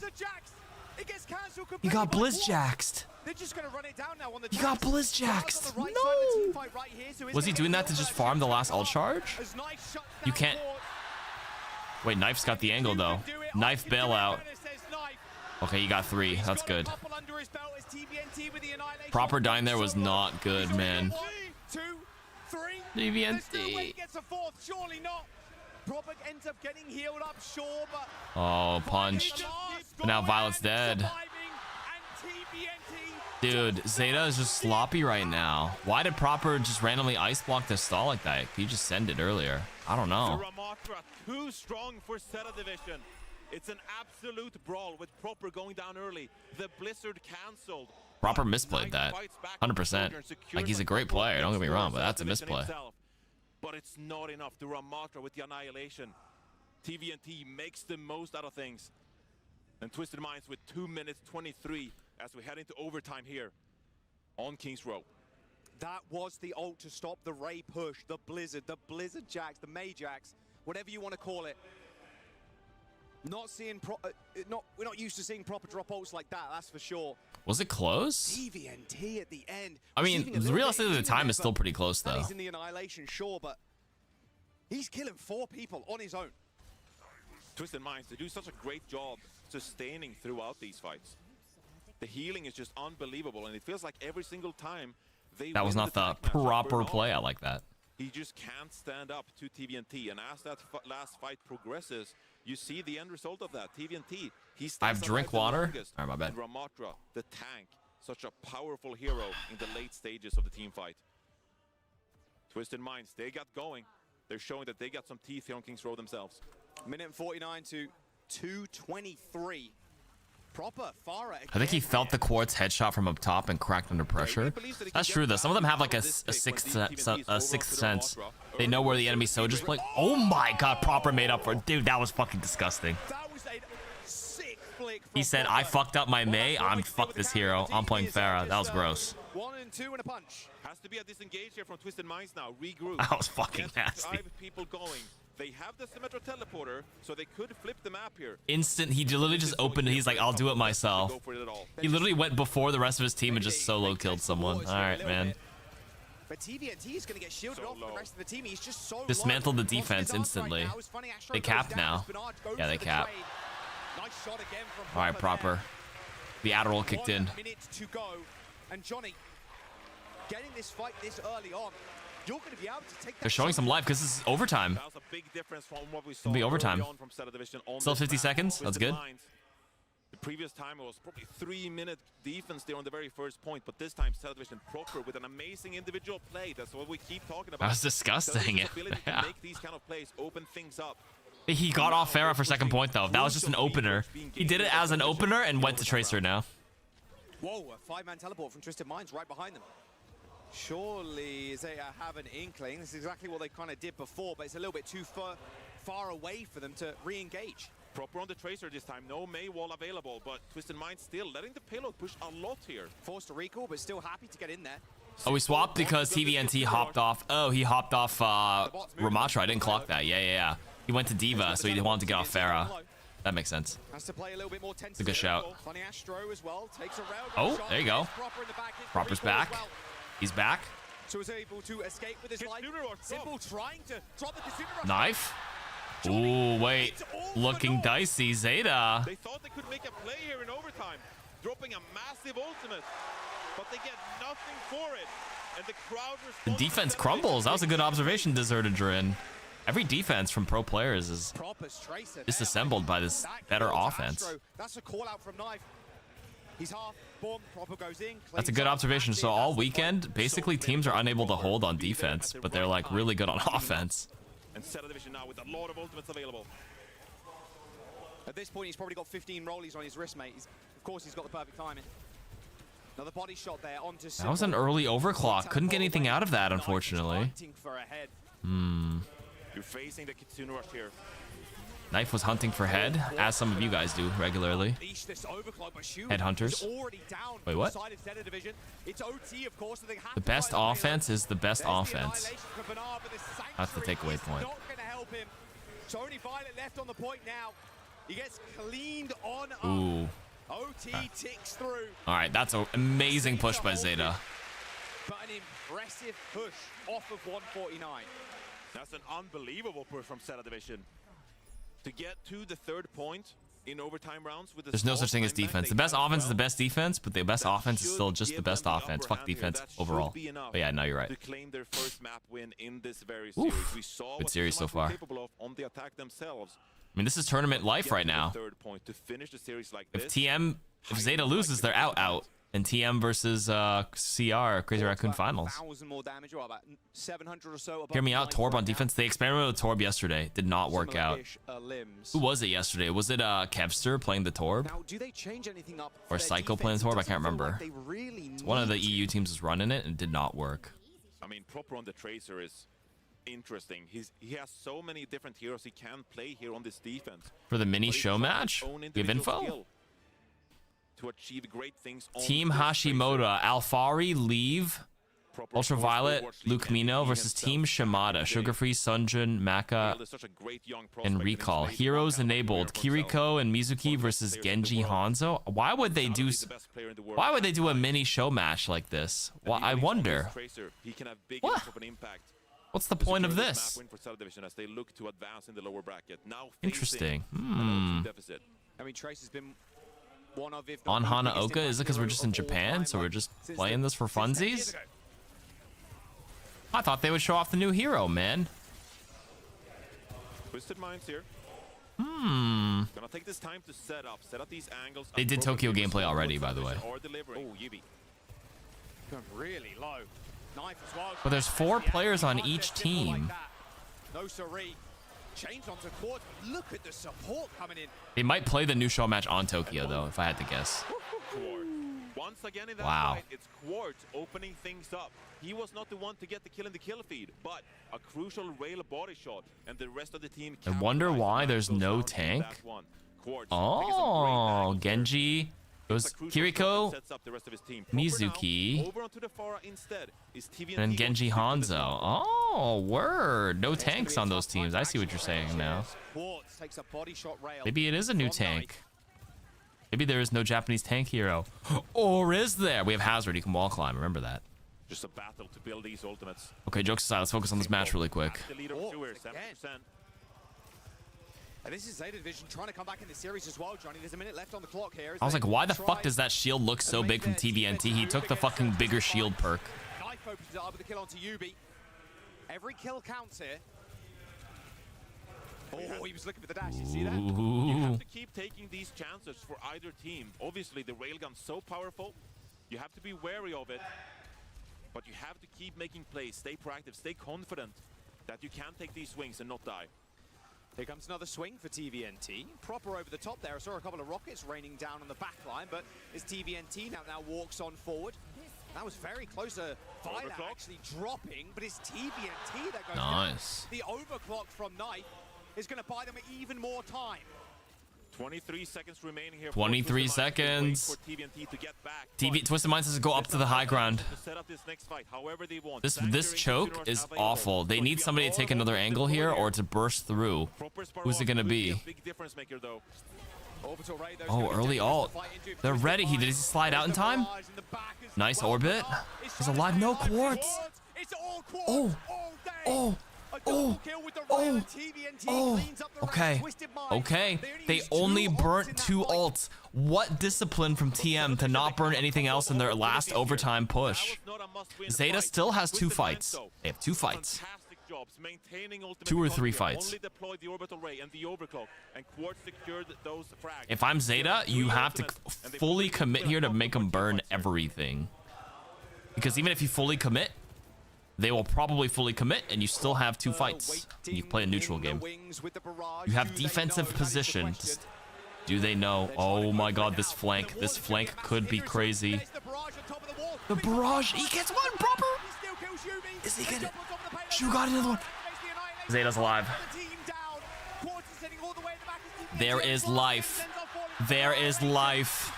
He got Blizzjaxed. They're just gonna run it down now on the He got Blizzjaxed. No. Was he doing that to just farm the last ult charge? You can't. Wait, Knife's got the angle though. Knife bailout. Okay, you got 3. That's good. Proper dying there was not good, man. 2, 3. DVNT. Gets a fourth, surely not. Proper ends up getting healed up, sure, but Oh, punched. But now Violet's dead. Dude, Zeta is just sloppy right now. Why did Proper just randomly ice block the stall like that? He just send it earlier. I don't know. Ramatra too strong for Zeta Division. It's an absolute brawl with Proper going down early. The Blizzard cancelled. Proper misplayed that. 100%. Like, he's a great player, don't get me wrong, but that's a misplay. But it's not enough to Ramatra with the annihilation. TVNT makes the most out of things. And Twisted Minds with 2 minutes 23 as we head into overtime here on King's Row. that was the ult to stop the Ray push, the Blizzard Jax, the Majax, whatever you want to call it. Not seeing we're not used to seeing proper drop ults like that, that's for sure. Was it close? TVNT at the end. I mean, realistically, the time is still pretty close, though. He's in the annihilation, sure, but he's killing 4 people on his own. Twisted Minds, they do such a great job sustaining throughout these fights. The healing is just unbelievable, and it feels like every single time they That was win not the proper play. I like that. He just can't stand up to TVNT, and as that last fight progresses, you see the end result of that. TVNT, he I have drink water. All right, my bad. And Ramatra, the tank, such a powerful hero in the late stages of the team fight. Twisted Minds, they got going. They're showing that they got some teeth here on King's Row themselves. Minute 49 to 2:23. Proper Farah. I think he felt the Quartz headshot from up top and cracked under pressure. That's true, though. Some of them have like a sixth sense. They know where the enemy soldiers play. Oh my god, Proper made up for it. Dude, that was fucking disgusting. He said, I fucked up my Mei. I'm fuck this hero. I'm playing Farah. That was gross. 1 and 2 and a punch. Has to be a disengage here from Twisted Minds now. Regroup. That was fucking Get nasty. 5 people going. They have the Symmetra teleporter, so they could flip the map here. Instant, he literally just opened it. He's like, I'll do it myself. He literally went before the rest of his team and just solo killed someone. All right, man. But TVNT is going to get shielded off the rest of the team. He's just so Dismantled the defense instantly. They capped now. Yeah, they cap. Nice shot again from All right, proper. The Adderall kicked in. 1 minute to go. And Johnny, getting this fight this early on, you're going to be able to take that. They're showing some life because this is overtime. That was a big difference from what we saw It'll be overtime. early on from Zeta Division on Still this 50 map. seconds. That's Twisted good. Minds. The previous time it was probably 3-minute defense there on the very first point, but this time Zeta Division proper with an amazing individual play. That's what we keep talking about. That was disgusting. Zeta Division's ability Yeah. to make these kind of plays, open things up. He got off Farah for second point though. That was just an opener. He did it as an opener and went to Tracer now. Whoa, a 5-man teleport from Twisted Minds right behind them. Surely they have an inkling. This is exactly what they kind of did before, but it's a little bit too far away for them to re-engage. Proper on the Tracer this time. No May wall available, but Twisted Minds still letting the payload push a lot here. Forced to recall, but still happy to get in there. Oh, we swapped because TVNT hopped off. Oh, he hopped off Ramatra. I didn't clock that. Yeah. He went to Diva, so he wanted to get off Farah. That makes sense. Has to play a little bit more tense. It's a good shout. Funny Astro as well takes a railgun Oh, shot. there you go. Proper in the back. Proper's back. He's back. So was able to escape with his life. Simple trying to drop the Kasuna Rush. Knife. Ooh, wait. Looking dicey. Zeta. They thought they could make a play here in overtime, dropping a massive ultimate, but they get nothing for it. And the crowd The defense crumbles. That was a good observation, Deserted Drin. Every defense from pro players is disassembled by this better offense. That's a call out from Knife. He's half. Boom. Proper goes in. That's a good observation. So all weekend, basically teams are unable to hold on defense, but they're like really good on offense. And Zeta Division now with a lot of ultimates available. At this point, he's probably got 15 rollies on his wrist, mate. Of course, he's got the perfect timing. Another body shot there onto That was an early overclock. Couldn't get anything out of that, unfortunately. You're facing the Kitsune Rush here. Knife was hunting for head, as some of you guys do regularly. Headhunters. Wait, what? The best offense is the best offense. That's the takeaway point. So only Violet left on the point now. He gets cleaned on up. Ooh. OT ticks through. All right, that's an amazing push by Zeta. But an impressive push off of 149. That's an unbelievable push from Zeta Division. To get to the third point in overtime rounds with There's no such thing as defense. The best offense is the best defense, but the best offense is still just the best offense. Fuck defense overall. But yeah, no, you're right. To claim their first map win in this very series. We saw Good series so far. capable of on the attack themselves. I mean, this is tournament life right now. Third point to finish the series like If this. if Zeta loses, they're out. And TM versus CR, Crazy Raccoon Finals. 1,000 more damage, or about 700 or so. Hear me out, Torb on defense. They experimented with Torb yesterday. Did not work out. Limbs. Who was it yesterday? Was it Kevster playing the Torb? Now, do they change anything up Or Psycho playing the Torb? I can't remember. One of the EU teams was running it and it did not work. I mean, proper on the Tracer is interesting. He has so many different heroes he can play here on this defense. For the mini show match, we have info? To achieve great things on Team this Hashimoto, Alfari, Leave, Ultraviolet, Luke Mino versus Team Shimada, Sugarfree, Sunjun, Maka, and Recall. Heroes enabled, Kiriko and Mizuki versus Genji Hanzo. Why would they do a mini show match like this? Well, I wonder. What? What's the point of this? Interesting. I mean, Trace has been one of, if On Hanaoka? Is it because we're just in Japan, so we're just playing this for funsies? I thought they would show off the new hero, man. Twisted Minds here. Gonna take this time to set up these angles. They did Tokyo gameplay already, by the way. Oh, Yubi. Going really low. Knife as well. But there's 4 players on each team. No siree. Change onto Quad. Look at the support coming in. They might play the new show match on Tokyo, though, if I had to guess. Once again in that Wow. fight, it's Quartz opening things up. He was not the one to get the kill in the kill feed, but a crucial rail body shot, and the rest of the team. I wonder why there's no tank. Oh, Genji Goes Kiriko, Mizuki, and Genji Hanzo. Oh, word. No tanks on those teams. I see what you're saying now. Maybe it is a new tank. Maybe there is no Japanese tank hero. Or is there? We have Hazard. He can wall climb. Remember that. Just a battle to build these ultimates. Okay, jokes aside. Let's focus on this match really quick. And this is Zeta Division trying to come back in the series as well, Johnny. There's a minute left on the clock here. I was like, why the fuck does that shield look so big from TVNT? He took the fucking bigger shield perk. Knife opens it up with the kill onto Yubi. Every kill counts here. Oh, he was looking for the dash. You see that? You have to keep taking these chances for either team. Obviously, the railgun's so powerful. You have to be wary of it. But you have to keep making plays. Stay proactive. Stay confident that you can take these swings and not die. Here comes another swing for TVNT. Proper over the top there. I saw a couple of rockets raining down on the back line, but it's TVNT now walks on forward. That was very close to Violet actually dropping, but it's TVNT that goes nice. down. The overclock from Knife is going to buy them even more time. 23 seconds remaining here. 23 seconds. For TVNT to get back. Twisted Minds has to go up to the high ground. This choke is awful. They need somebody to take another angle here or to burst through. Who's it gonna be? Oh, early ult. They're ready. Did he slide out in time? Nice orbit. He's alive. No quartz. Oh. Oh. Oh, oh, oh, okay, okay. They only burnt 2 ults. What discipline from TM to not burn anything else in their last overtime push. Zeta still has 2 fights. They have 2 fights. 2 or 3 fights. If I'm Zeta, you have to fully commit here to make them burn everything. Because even if you fully commit, they will probably fully commit, and you still have 2 fights. You play a neutral game. You have defensive position. Do they know? Oh my god, this flank. This flank could be crazy. The barrage. He gets one proper. Is he gonna? Shu got another one. Zeta's alive. There is life. There is life.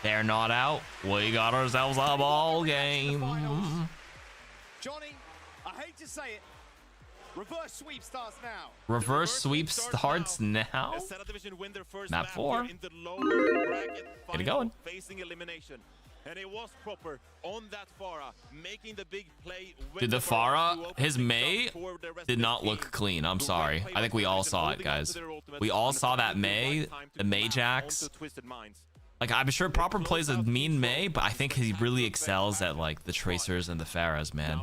They're not out. We got ourselves a ball game. Johnny, I hate to say it. Reverse sweep starts now. Reverse sweep starts now. Map 4. Get it going. Facing elimination. And it was proper on that Pharah, making the big play. Dude, the Pharah, his Mei did not look clean. I'm sorry. I think we all saw it, guys. We all saw that Mei, the Mei Jax. Like, I'm sure Proper plays a mean Mei, but I think he really excels at, like, the Tracers and the Pharahs, man.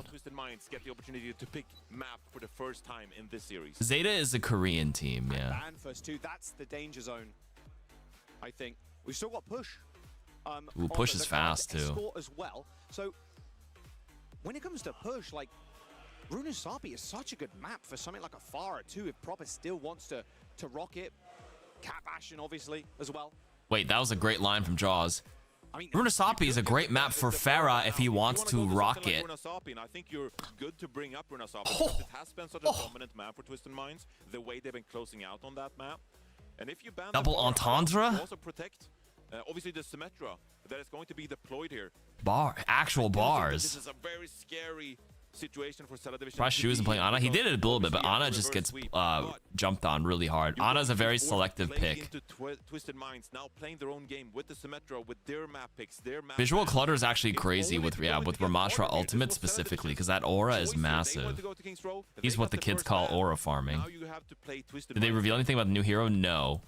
Zeta is a Korean team, yeah. And first 2, that's the danger zone, I think. We've still got push. Ooh, push is fast, too. As well. So, when it comes to push, like, Runasapi is such a good map for something like a Pharah, too, if Proper still wants to rock it. Cat Bastion, obviously, as well. Wait, that was a great line from Jaws. Runasapi is a great map for Pharah if he wants to rock it. I think you're good to bring up Runasapi because it has been such a dominant map for Twisted Minds, the way they've been closing out on that map. And if you ban double entendre, also protect obviously the Symmetra that is going to be deployed here. Actual bars. This is a very scary situation for Zeta Division. Probably isn't playing Ana. He did it a little bit, but Ana just gets jumped on really hard. Ana's a very selective pick. Twisted Minds now playing their own game with the Symmetra, with their map picks, their map. Visual clutter is actually crazy with Ramatra Ultimate specifically, because that aura is massive. He's what the kids call aura farming. Did they reveal anything about the new hero? No.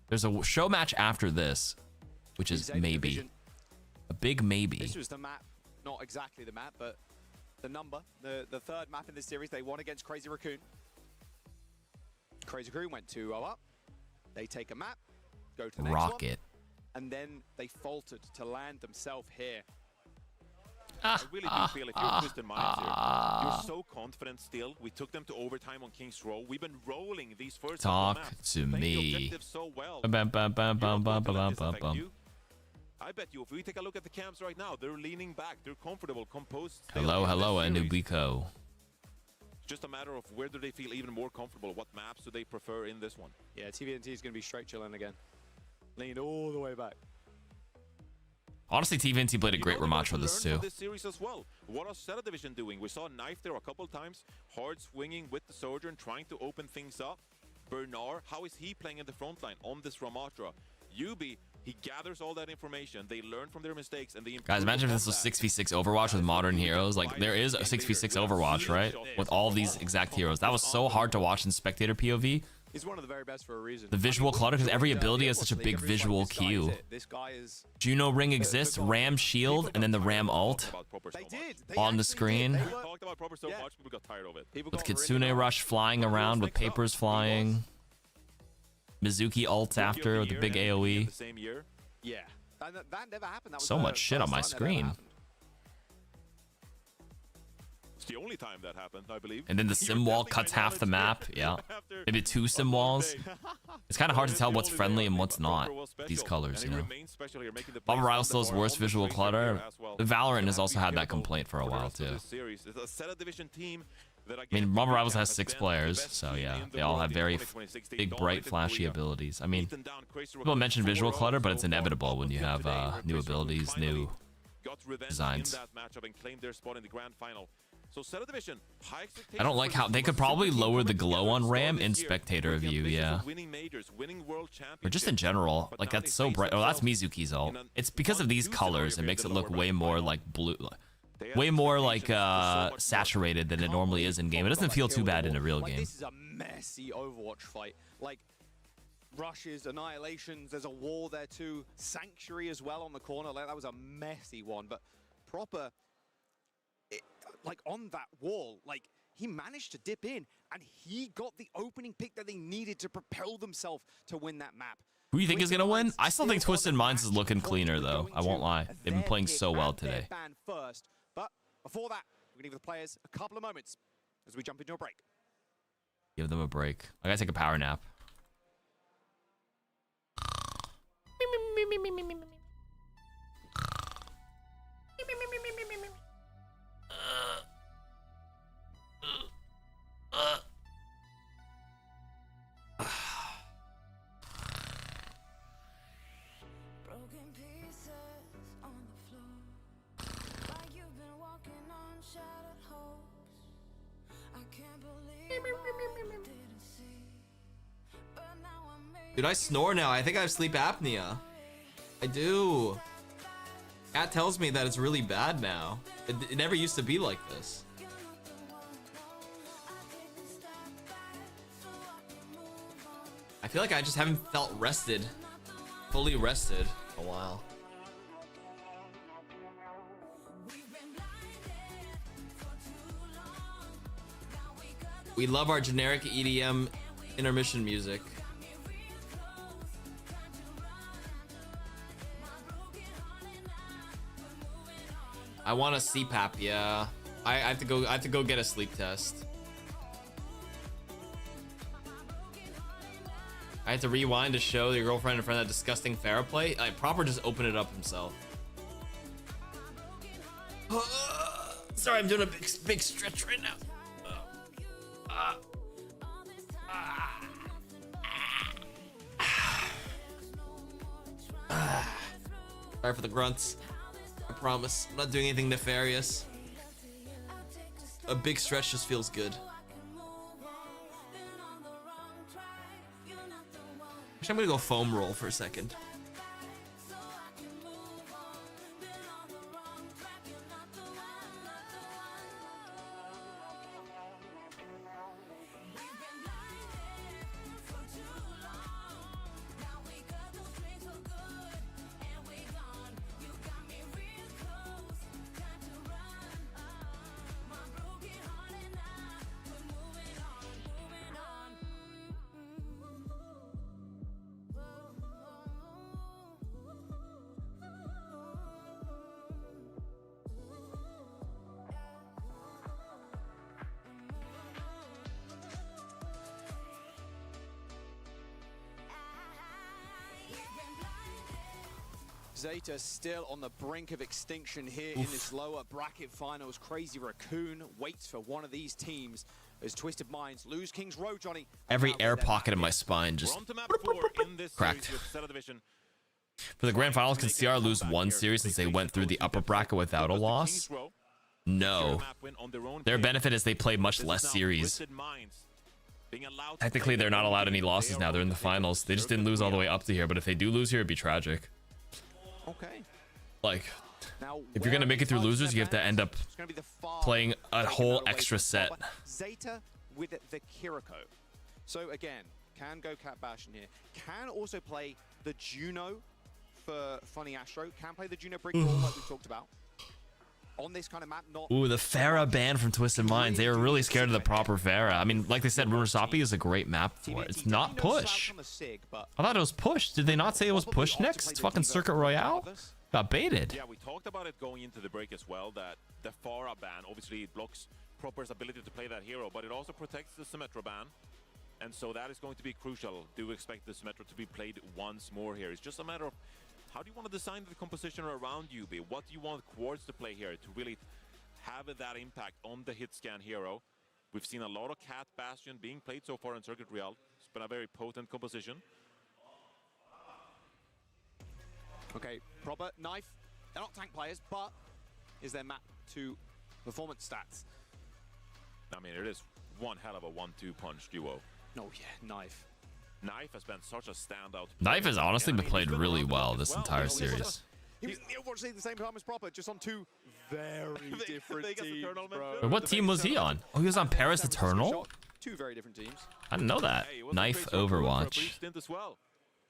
There's a show match after this, which is maybe a big maybe. This was the map, not exactly the map, but the number, the 3rd map in this series. They won against Crazy Raccoon. Crazy Raccoon went 2-0 up. They take a map, go to the next Rocket. one, and then they faltered to land themselves here. I really do feel if you're Twisted Minds here, you're so confident still. We took them to overtime on King's Row. We've been rolling these first Talk maps, to me. So well. I bet you if we take a look at the camps right now, they're leaning back, they're comfortable, composed. Hello, Anubiko. just a matter of where do they feel even more comfortable. What maps do they prefer in this one? Yeah, TVNT is going to be straight chilling again. Leaned all the way back. Honestly, TVNT played a great rematch with this too. This series as well. What is Zeta Division doing? We saw Knife there a couple times, hard swinging with the Sojourn, trying to open things up. Bernard, how is he playing in the front line on this Ramatra? Yubi, he gathers all that information. They learn from their mistakes and they improve. Guys, imagine if this was 6v6 Overwatch with modern heroes. Like, there is a 6v6 Overwatch, right? With all these exact heroes. That was so hard to watch in spectator POV. He's one of the very best for a reason. The visual clutter, because every ability has such a big visual cue. Juno Ring exists, Ram Shield, and then the Ram ult on the screen. Talked about proper so much, people got tired of it. With Kitsune Rush flying around, with Papers flying. Mizuki ult after with the big AoE. The same year. Yeah. That never happened. That was So much shit on my screen. It's the only time that happened, I believe. And then the sim wall cuts half the map. Yeah. Maybe 2 sim walls. It's kind of hard to tell what's friendly and what's not. These colors, you know. Bubble Rival still has worse visual clutter. Valorant has also had that complaint for a while too. I mean, Bubble Rivals has 6 players, so yeah, they all have very big, bright, flashy abilities. I mean, people mention visual clutter, but it's inevitable when you have new abilities, new designs. I don't like how they could probably lower the glow on Ram in spectator view, yeah. Or just in general, like that's so bright. Oh, that's Mizuki's ult. It's because of these colors, it makes it look way more like blue. Way more like saturated than it normally is in game. It doesn't feel too bad in a real game. This is a messy Overwatch fight. Like rushes, annihilations. There's a wall there too. Sanctuary as well on the corner. Like that was a messy one. But proper, like on that wall, like he managed to dip in and he got the opening pick that they needed to propel themselves to win that map. Who do you think is gonna win? I still think Twisted Minds is looking cleaner though. I won't lie. They've been playing so well today. First. But before that, we're gonna give the players a couple of moments as we jump into a break. Give them a break. I gotta take a power nap. Dude, I snore now. I think I have sleep apnea. I do. Cat tells me that it's really bad now. It never used to be like this. I feel like I just haven't felt rested, fully rested in a while. We love our generic EDM intermission music. I want a CPAP, yeah. I have to go get a sleep test. I had to rewind to show your girlfriend in front of that disgusting Farrah play. Proper just opened it up himself. Sorry, I'm doing a big stretch right now. Sorry for the grunts. I promise. I'm not doing anything nefarious. A big stretch just feels good. Actually, I'm gonna go foam roll for a second. Zeta still on the brink of extinction here in this lower bracket finals. Crazy Raccoon waits for one of these teams as Twisted Minds lose King's Row, Johnny. Every air pocket in my spine just cracked. For the grand finals, can CR lose one series since they went through the upper bracket without a loss? No. Their benefit is they play much less series. Technically, they're not allowed any losses now. They're in the finals. They just didn't lose all the way up to here, but if they do lose here, it'd be tragic. Okay. Like, if you're gonna make it through losers, you have to end up playing a whole extra set. Zeta with the Kiriko. So again, can go Cat Bash in here. Can also play the Juno for Funny Astro. Can play the Juno Brick Ball like we talked about. On this kind of map, not... Ooh, the Pharah ban from Twisted Minds. They were really scared of the proper Pharah. I mean, like they said, Runasapi is a great map for it. It's not push. I thought it was push. Did they not say it was push next? It's fucking Circuit Royale? Got baited. Yeah, we talked about it going into the break as well, that the Pharah ban, obviously it blocks Proper's ability to play that hero, but it also protects the Symmetra ban. And so that is going to be crucial. Do expect the Symmetra to be played once more here. It's just a matter of how do you want to design the composition around UB? What do you want Quartz to play here to really have that impact on the hit scan hero? We've seen a lot of Cat Bastion being played so far in Circuit Real. It's been a very potent composition. Okay, Proper, Knife. They're not tank players, but is their map to performance stats? I mean, it is one hell of a 1-2 punch duo. Oh yeah, Knife. Knife has been such a standout. Knife has honestly been played really well this entire series. He was in the Overwatch League at the same time as Proper, just on two very different teams, bro. Wait, what team was he on? Oh, he was on Paris Eternal? Two very different teams. I didn't know that. Knife Overwatch.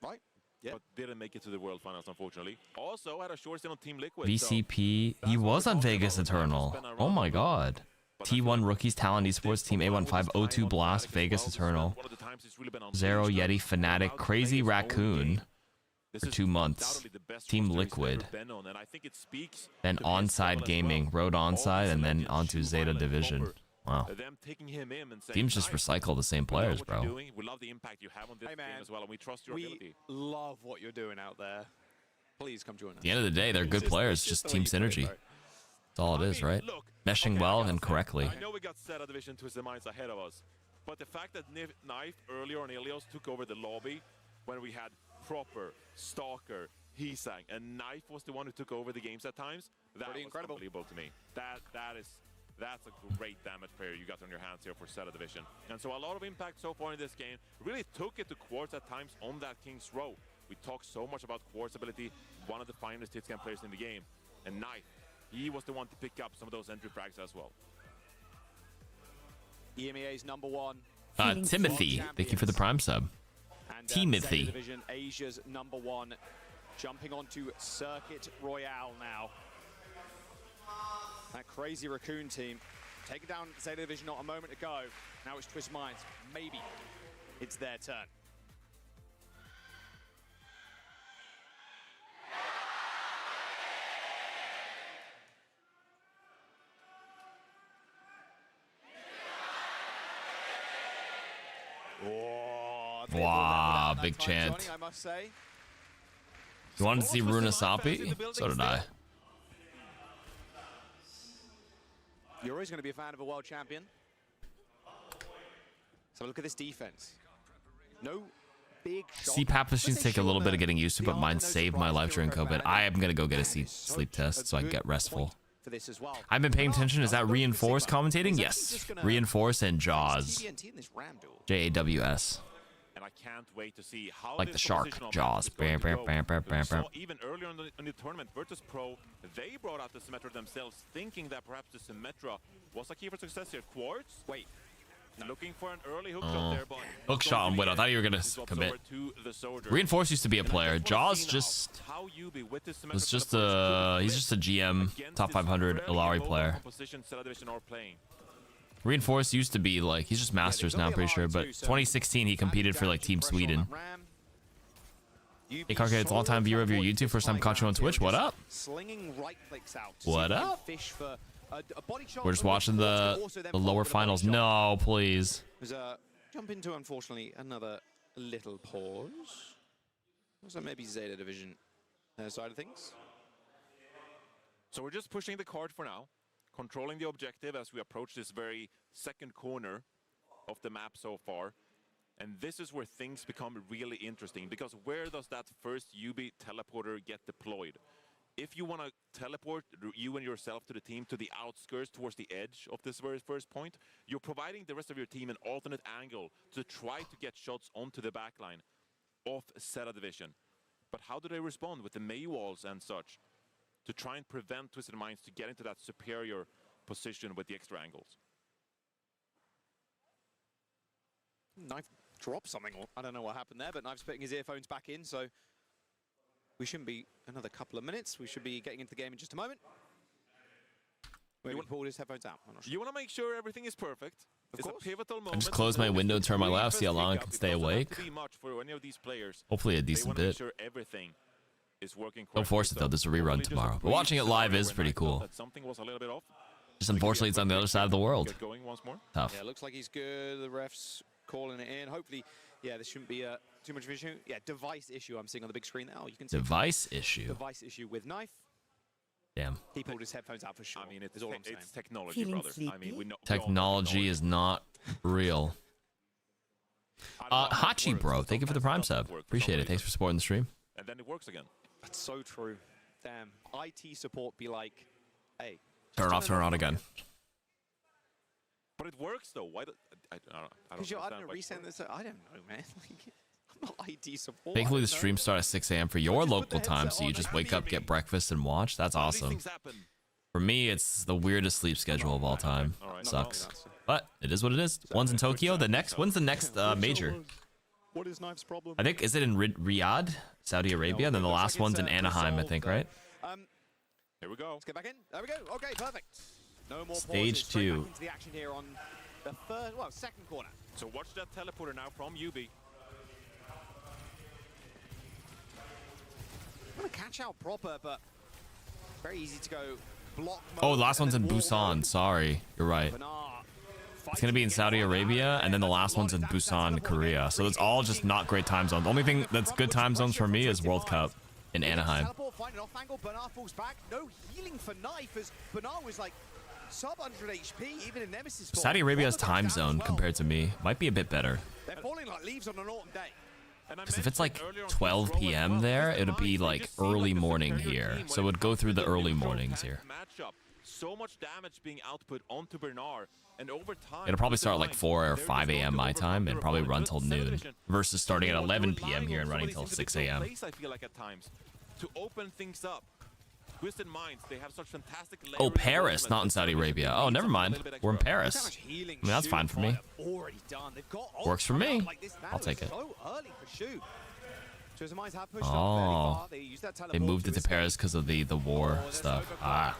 Right? Yeah. But didn't make it to the World Finals, unfortunately. Also had a short stint on Team Liquid. VCP. He was on Vegas Eternal. Oh my god. T1 Rookies, Talent Esports, Team A15, O2 Blast, Vegas Eternal, Zero Yeti, Fnatic, Crazy Raccoon for 2 months, Team Liquid, then Onside Gaming, Road Onside, and then onto Zeta Division. Wow. Teams just recycle the same players, bro. We love the impact you have on this game as well, and we trust your ability. We love what you're doing out there. Please come join us. At the end of the day, they're good players, just team synergy. That's all it is, right? Meshing well and correctly. I know we got Zeta Division Twisted Minds ahead of us, but the fact that Knife earlier on Ilios took over the lobby when we had Proper, Stalker, Heesang, and Knife was the one who took over the games at times, that was incredible. Unbelievable to me. That's a great damage player you got on your hands here for Zeta Division. And so a lot of impact so far in this game. Really took it to Quartz at times on that King's Row. We talked so much about Quartz ability, one of the finest hit scan players in the game. And Knife, he was the one to pick up some of those entry frags as well. EMEA's #1. Timothy, thank you for the Prime sub. And, Timothy. Zeta Division, Asia's #1, jumping onto Circuit Royale now. That crazy Raccoon team taking down Zeta Division not a moment ago. Now it's Twisted Minds. Maybe it's their turn. Wow, big chant. Johnny, I must say. You wanted to see Runasapi? So did I. You're always going to be a fan of a world champion. So look at this defense. No big shot. CPAP machines take a little bit of getting used to, but mine saved my life during COVID. I am going to go get a sleep test so I can get restful. For this as well. I've been paying attention. Is that Reinforce commentating? Yes. Reinforce and Jaws. J-A-W-S. And I can't wait to see how like the shark, Jaws. Even earlier in the tournament, Virtus Pro, they brought out the Symmetra themselves, thinking that perhaps the Symmetra was a key for success here. Quartz, wait, looking for an early hook shot there, but hook shot on Widow. I thought you were gonna commit. Reinforce used to be a player. Jaws just was just he's just a GM top 500 Ilari player. Reinforce used to be like, he's just Masters now, I'm pretty sure, but 2016 he competed for like Team Sweden. Hey Karka, it's a long-time viewer of your YouTube, first time caught you on Twitch. What up? What up? We're just watching the lower finals. No, please. Jump into, unfortunately, another little pause. So maybe Zeta Division side of things. So we're just pushing the card for now, controlling the objective as we approach this very second corner of the map so far. And this is where things become really interesting, because where does that first UB teleporter get deployed? If you want to teleport you and yourself to the team to the outskirts towards the edge of this very first point, you're providing the rest of your team an alternate angle to try to get shots onto the backline of Zeta Division. But how do they respond with the May walls and such to try and prevent Twisted Minds to get into that superior position with the extra angles? Knife dropped something. I don't know what happened there, but Knife's putting his earphones back in, so we shouldn't be another couple of minutes. We should be getting into the game in just a moment. Maybe he pulled his headphones out. I'm not sure. You want to make sure everything is perfect. It's a pivotal moment. I just close my window and turn my light off, see how long I can stay awake. Hopefully a decent bit. Sure everything is working. Don't force it though, there's a rerun tomorrow. But watching it live is pretty cool. Something was a little bit off. Just unfortunately it's on the other side of the world. Get going once more. Tough. Yeah, looks like he's good. The ref's calling it in. Hopefully, yeah, there shouldn't be too much of an issue. Yeah, device issue I'm seeing on the big screen now. You can see Device issue. Device issue with Knife. Damn. He pulled his headphones out for sure. I mean, it's all I'm saying. it's technology, brother. I mean, we know Technology is not real. Hachi bro, thank you for the Prime sub. Appreciate it. Thanks for supporting the stream. And then it works again. That's so true. Damn. IT support be like, hey. Turn off, turn on again. But it works though. Why? I don't know. Because I don't know, resend this. I don't know, man. Like, I'm not IT support. Thankfully, the stream starts at 6 a.m. for your local time, so you just wake up, get breakfast, and watch. That's awesome. For me, it's the weirdest sleep schedule of all time. Sucks. But it is what it is. One's in Tokyo. When's the next major? What is Knife's problem? I think, is it in Riyadh, Saudi Arabia? And then the last one's in Anaheim, I think, right? Here we go. Let's get back in. There we go. Okay, perfect. No more Stage pauses. Straight 2. back into the action here on the second corner. So watch that teleporter now from UB. I'm gonna catch out proper, but very easy to go block mode. Oh, the last one's in Busan. Sorry. You're right. It's going to be in Saudi Arabia, and then the last one's in Busan, Korea. So it's all just not great time zones. The only thing that's good time zones for me is World Cup in Anaheim. Teleport, find an off angle. Bernard falls back. No healing for Knife, as Bernard was like sub 100 HP, even in Nemesis form. Saudi Arabia's time zone compared to me might be a bit better. They're falling like leaves on an autumn day. Because if it's like 12 p.m. there, it would be like early morning here. So it would go through the early mornings here. So much damage being output onto Bernard, and over time It'll probably start at like 4 or 5 a.m. my time and probably run till noon. Versus starting at 11 p.m. here and running till 6 a.m. I feel like at times to open things up. Twisted Minds, they have such fantastic. Oh, Paris, not in Saudi Arabia. Oh, never mind. We're in Paris. I mean, that's fine for me. Works for me. I'll take it. Oh, they moved it to Paris because of the war stuff. Ah.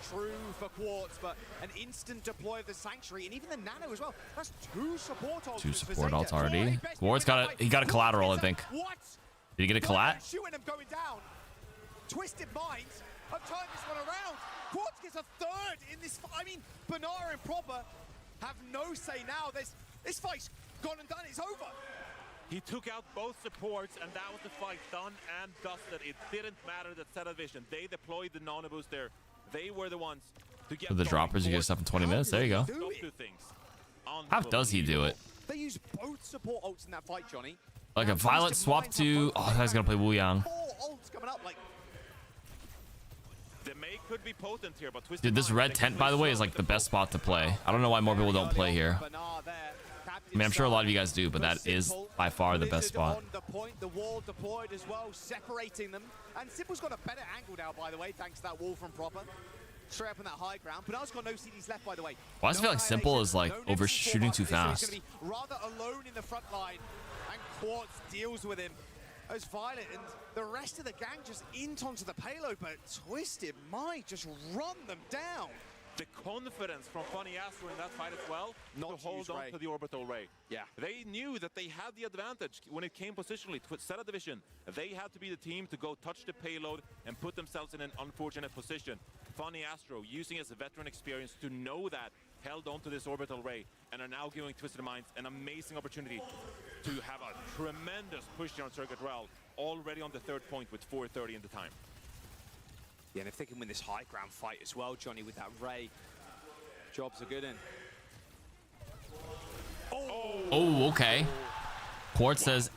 True for Quartz, but an instant deploy of the Sanctuary, and even the Nano as well. That's 2 support ults. 2 support ults already. Quartz got a collateral, I think. Did he get a collat? Shooting him going down. Twisted Minds have turned this one around. Quartz gets a 3rd in this fight. I mean, Banara and Proper have no say now. This fight's gone and done. It's over. He took out both supports, and that was the fight done and dusted. It didn't matter that Zeta Division. They deployed the nano boost there. They were the ones to get For the droppers, you get stuff in 20 minutes. There you go. How does he do it? They use both support ults in that fight, Johnny. Like a Violet swap to... Oh, I was going to play Wu Yang. 4 ults coming up, like... The May could be potent here, but Dude, this red tent, by the way, is like the best spot to play. I don't know why more people don't play here. I mean, I'm sure a lot of you guys do, but that is by far the best spot. On the point, the wall deployed as well, separating them. And Simple's got a better angle now, by the way, thanks to that wall from Proper. Straight up on that high ground. Bernard's got no CDs left, by the way. Why does it feel like Simple is like overshooting too fast? He's going to be rather alone in the front line, and Quartz deals with him as Violet and the rest of the gang just int onto the payload, but Twisted might just run them down. The confidence from Funny Astro in that fight as well to hold on to the orbital ray. Yeah. They knew that they had the advantage when it came positionally to Zeta Division. They had to be the team to go touch the payload and put themselves in an unfortunate position. Funny Astro, using his veteran experience to know that, held on to this orbital ray and are now giving Twisted Minds an amazing opportunity to have a tremendous push here on Circuit Rail, already on the 3rd point with 4:30 in the time. Yeah, and if they can win this high ground fight as well, Johnny, with that Ray, jobs are good in. Oh, okay. Quartz says,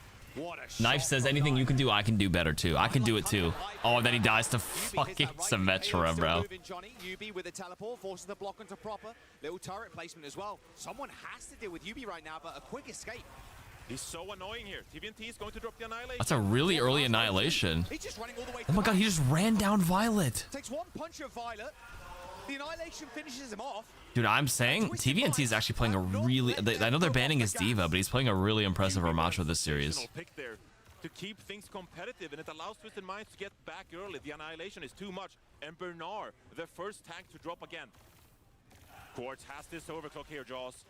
Knife says, anything you can do, I can do better too. I can do it too. Oh, and then he dies to fucking Symmetra, bro. UB with the teleport forces the block onto proper. Little turret placement as well. Someone has to deal with UB right now, but a quick escape. He's so annoying here. TVNT is going to drop the Annihilation. That's a really early Annihilation. Oh my god, he just ran down Violet. Takes one punch of Violet. The Annihilation finishes him off. Dude, I'm saying TVNT is actually playing a really... I know they're banning his Diva, but he's playing a really impressive Ramacho this series. Pick there to keep things competitive, and it allows Twisted Minds to get back early. The Annihilation is too much, and Bernard, the first tank to drop again. Quartz has this overclock here, Jaws.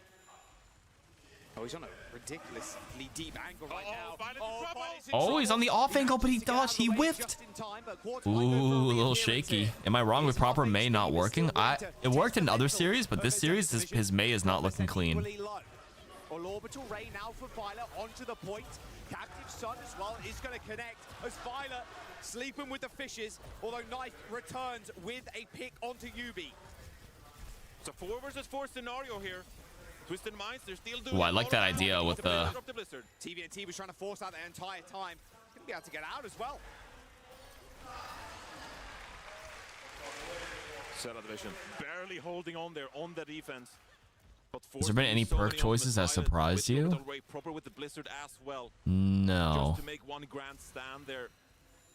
Oh, he's on a ridiculously deep angle right now. Oh, he's on the off angle, but he dodged. He whiffed. Ooh, a little shaky. Am I wrong with proper May not working? It worked in other series, but this series, his May is not looking clean. Orbital Ray now for Violet onto the point. Captive Sun as well is going to connect as Violet sleeping with the fishes, although Knife returns with a pick onto UB. It's a 4 versus 4 scenario here. Twisted Minds, they're still doing. Oh, I like that idea with the... TVNT was trying to force that the entire time. Gonna be able to get out as well. Set of division, barely holding on there on the defense. But has there been any perk choices that surprised you? Proper with the Blizzard as well. No. Just to make one grand stand there.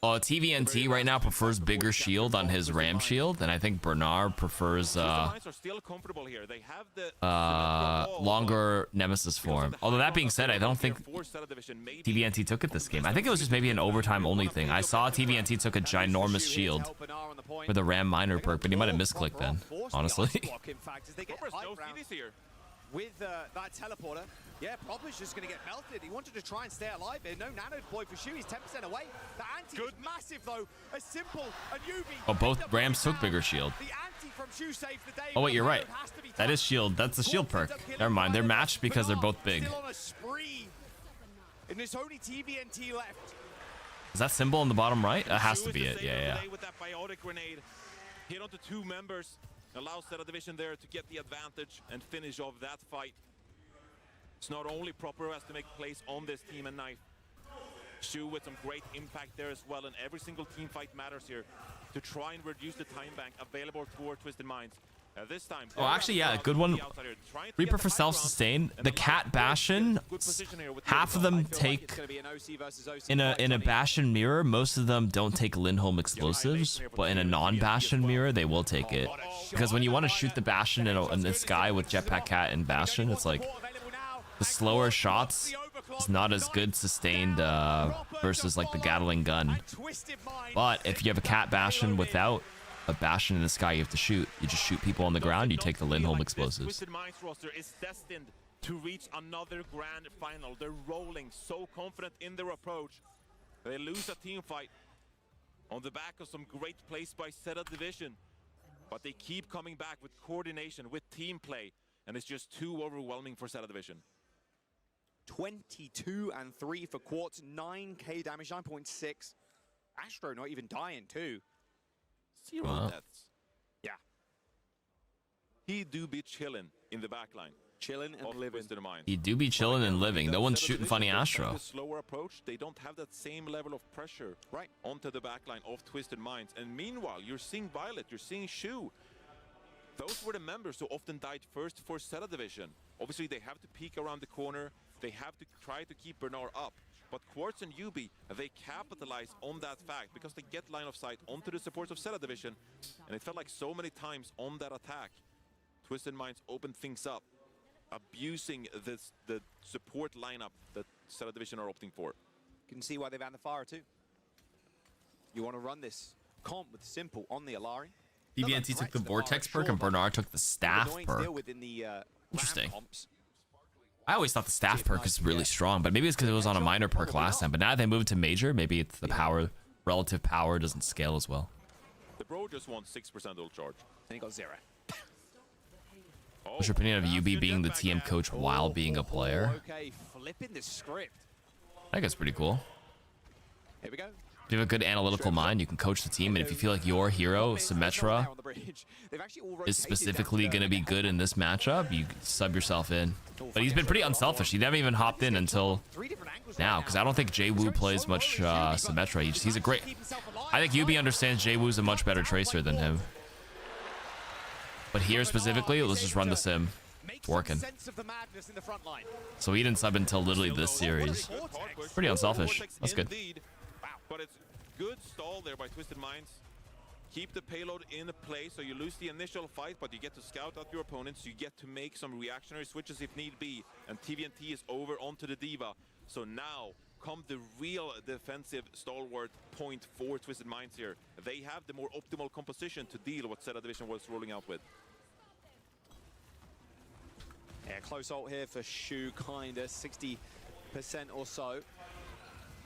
TVNT right now prefers bigger shield on his Ram shield, and I think Bernard prefers longer Nemesis form. Although that being said, I don't think TVNT took it this game. I think it was just maybe an overtime only thing. I saw TVNT took a ginormous shield for the Ram minor perk, but he might have misclicked then, honestly. With that teleporter, yeah, Proper's just going to get melted. He wanted to try and stay alive here. No nano deploy for Shu. He's 10% away. The anti is massive, though. As simple and UB. Oh, both Rams took bigger shield. The anti from Shu saves the day. Oh, wait, you're right. That is shield. That's the shield perk. Never mind. They're matched because they're both big. Still on a spree. And there's only TVNT left. Is that symbol in the bottom right? That has to be it. Yeah. With that biotic grenade, hit onto 2 members. Allows Set of Division there to get the advantage and finish off that fight. It's not only Proper who has to make plays on this team and Knife. Shu with some great impact there as well, and every single team fight matters here to try and reduce the time bank available toward Twisted Minds. This time, oh, actually, yeah, good one. Reaper for self-sustain. The Cat Bastion, half of them take in a Bastion mirror. Most of them don't take Lindholm explosives, but in a non-Bastion mirror, they will take it. Because when you want to shoot the Bastion in the sky with Jetpack Cat and Bastion, it's like the slower shots is not as good sustained versus like the Gatling gun. But if you have a Cat Bastion without a Bastion in the sky, you have to shoot. You just shoot people on the ground. You take the Lindholm explosives. Twisted Minds roster is destined to reach another grand final. They're rolling, so confident in their approach. They lose a team fight on the back of some great plays by Zeta Division, but they keep coming back with coordination, with team play, and it's just too overwhelming for Zeta Division. 22 and 3 for Quartz, 9k damage, 9.6. Astro not even dying too. 0 deaths. Yeah. He do be chilling in the backline. Chilling and living. He do be chilling and living. No one's shooting funny Astro. The slower approach, they don't have that same level of pressure onto the backline of Twisted Minds. And meanwhile, you're seeing Violet, you're seeing Shu. Those were the members who often died first for Zeta Division. Obviously, they have to peek around the corner. They have to try to keep Bernard up. But Quartz and UB, they capitalize on that fact because they get line of sight onto the supports of Zeta Division. And it felt like so many times on that attack, Twisted Minds opened things up, abusing the support lineup that Zeta Division are opting for. You can see why they banned the Fire too. You want to run this comp with Simple on the Alari. TVNT took the Vortex perk and Bernard took the Staff perk. Interesting. I always thought the Staff perk is really strong, but maybe it's because it was on a minor perk last time. But now that they moved to major, maybe it's the power, relative power doesn't scale as well. The bro just won 6% ult charge. And he got 0. What's your opinion of UB being the TM coach while being a player? Okay, flipping the script. I think it's pretty cool. Here we go. If you have a good analytical mind, you can coach the team, and if you feel like your hero, Symmetra, is specifically going to be good in this matchup, you sub yourself in. But he's been pretty unselfish. He never even hopped in until now, because I don't think Jwoo plays much Symmetra. He's a great... I think Yubi understands Jwoo's a much better tracer than him. But here specifically, let's just run the sim. It's working. So he didn't sub until literally this series. Pretty unselfish. That's good. But it's good stall there by Twisted Minds. Keep the payload in play, so you lose the initial fight, but you get to scout out your opponents. You get to make some reactionary switches if need be. And TVNT is over onto the Diva. So now come the real defensive stalwart point for Twisted Minds here. They have the more optimal composition to deal what Zeta Division was rolling out with. Yeah, close ult here for Shu, kinda 60% or so.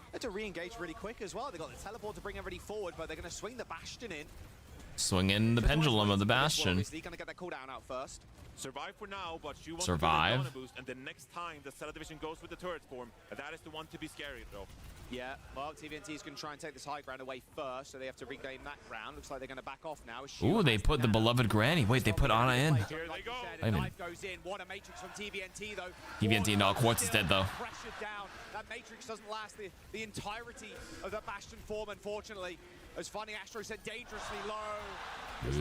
They had to re-engage really quick as well. They got the teleport to bring everybody forward, but they're going to swing the Bastion in. Swing in the pendulum of the Bastion. Obviously, going to get that cooldown out first. Survive for now, but you want Survive. to boost, and the next time the Zeta Division goes with the turret form, that is the one to be scary, though. Yeah, well, TVNT is going to try and take this high ground away first, so they have to regain that ground. Looks like they're going to back off now. Ooh, they put the beloved Granny. Wait, they put Ana in. Here they go. Knife goes in. What a matrix from TVNT, though. TVNT, no, Quartz is dead, though. Pressured down. That matrix doesn't last the entirety of that Bastion form, unfortunately. As Finding Astro said, dangerously low.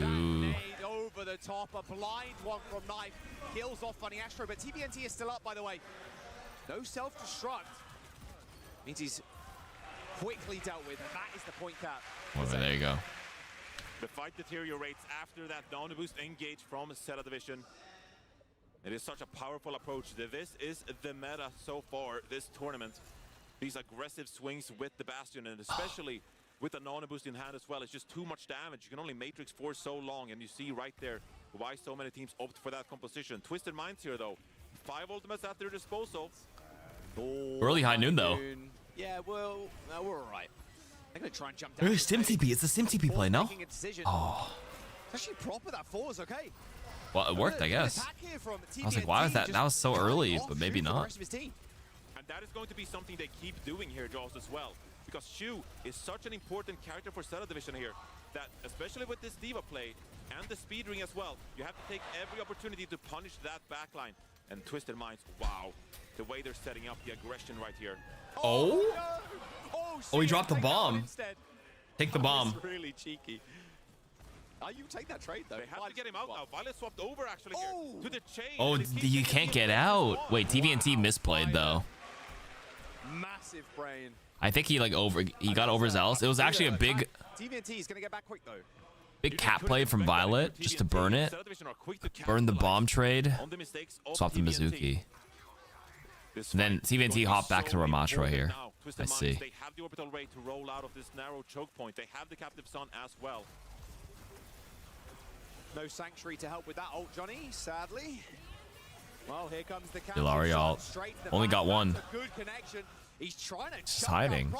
Ooh. Over the top, a blind one from Knife. Kills off Finding Astro, but TVNT is still up, by the way. No self-destruct. Means he's quickly dealt with, and that is the point cap. Well, there you go. The fight deteriorates after that down boost engage from Zeta Division. It is such a powerful approach. This is the meta so far this tournament. These aggressive swings with the Bastion, and especially with the Nano boost in hand as well. It's just too much damage. You can only matrix for so long, and you see right there why so many teams opt for that composition. Twisted Minds here, though. 5 ultimates at their disposal. Early high noon, though. Yeah, well, no, we're all right. They're going to try and jump down. Ooh, Sim TP. It's a Sim TP play, no? Oh. It's actually proper. That 4 is okay. Well, it worked, I guess. I was like, why was that? That was so early, but maybe not. And that is going to be something they keep doing here, Jaws, as well. Because Shu is such an important character for Zeta Division here, that especially with this Diva play and the speed ring as well, you have to take every opportunity to punish that backline. And Twisted Minds, wow, the way they're setting up the aggression right here. Oh? Oh, he dropped the bomb. Take the bomb. That's really cheeky. You take that trade, though. They have to get him out now. Violet swapped over, actually, here to the chain. Oh, you can't get out. Wait, TVNT misplayed, though. Massive brain. I think he got overzealous. It was actually a big TVNT is going to get back quick, though. big cap play from Violet just to burn it. Burn the bomb trade. Swap the Mizuki. And then TVNT hopped back to Ramatra here. I see. They have the orbital ray to roll out of this narrow choke point. They have the captive sun as well. No Sanctuary to help with that ult, Johnny, sadly. Well, here comes the Illari ult. Only got one. Good connection. He's trying to just hiding.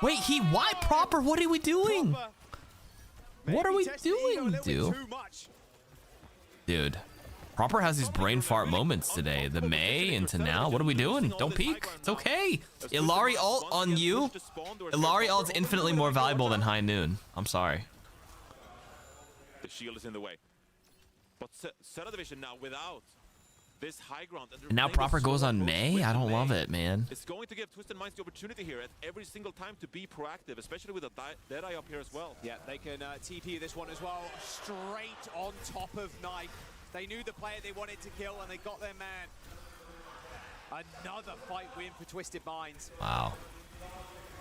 Wait, why proper? What are we doing? What are we doing, dude? Proper has these brain fart moments today. The May into now. What are we doing? Don't peek. It's okay. Illari ult on you. Illari ult's infinitely more valuable than High Noon. I'm sorry. The shield is in the way. But Zeta Division now without this high ground. And now Proper goes on May? I don't love it, man. It's going to give Twisted Minds the opportunity here at every single time to be proactive, especially with a Deadeye up here as well. Yeah, they can TP this one as well. Straight on top of Knife. They knew the player they wanted to kill, and they got their man. Another fight win for Twisted Minds. Wow.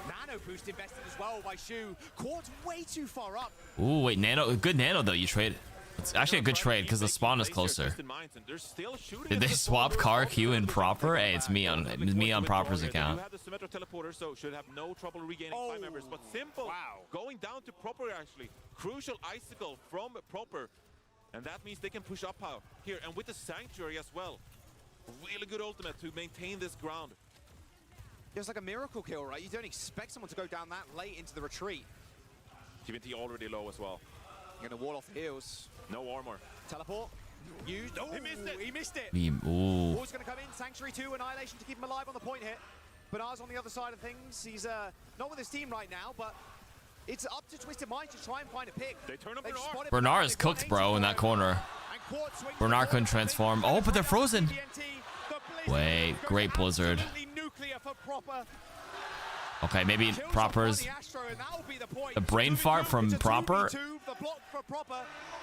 Nano boost invested as well by Shu. Quartz way too far up. Ooh, wait, Nano. Good Nano, though. You trade. It's actually a good trade because the spawn is closer. Did they swap Car Q and Proper? Hey, it's me on Proper's account. You have the Symmetra teleporter, so should have no trouble regaining 5 members. But Simple going down to Proper, actually. Crucial icicle from Proper. And that means they can push up power here. And with the Sanctuary as well. Really good ultimate to maintain this ground. It was like a miracle kill, right? You don't expect someone to go down that late into the retreat. TVNT already low as well. You're going to wall off heals. No armor. Teleport. Used. Oh, he missed it. He missed it. Ooh. Wall's going to come in. Sanctuary 2, Annihilation to keep him alive on the point here. Bernard's on the other side of things. He's not with his team right now, but it's up to Twisted Minds to try and find a pick. They turn up Bernard. Bernard is cooked, bro, in that corner. Bernard couldn't transform. Oh, but they're frozen. Wait, great Blizzard. Okay, maybe Proper's the brain fart from Proper.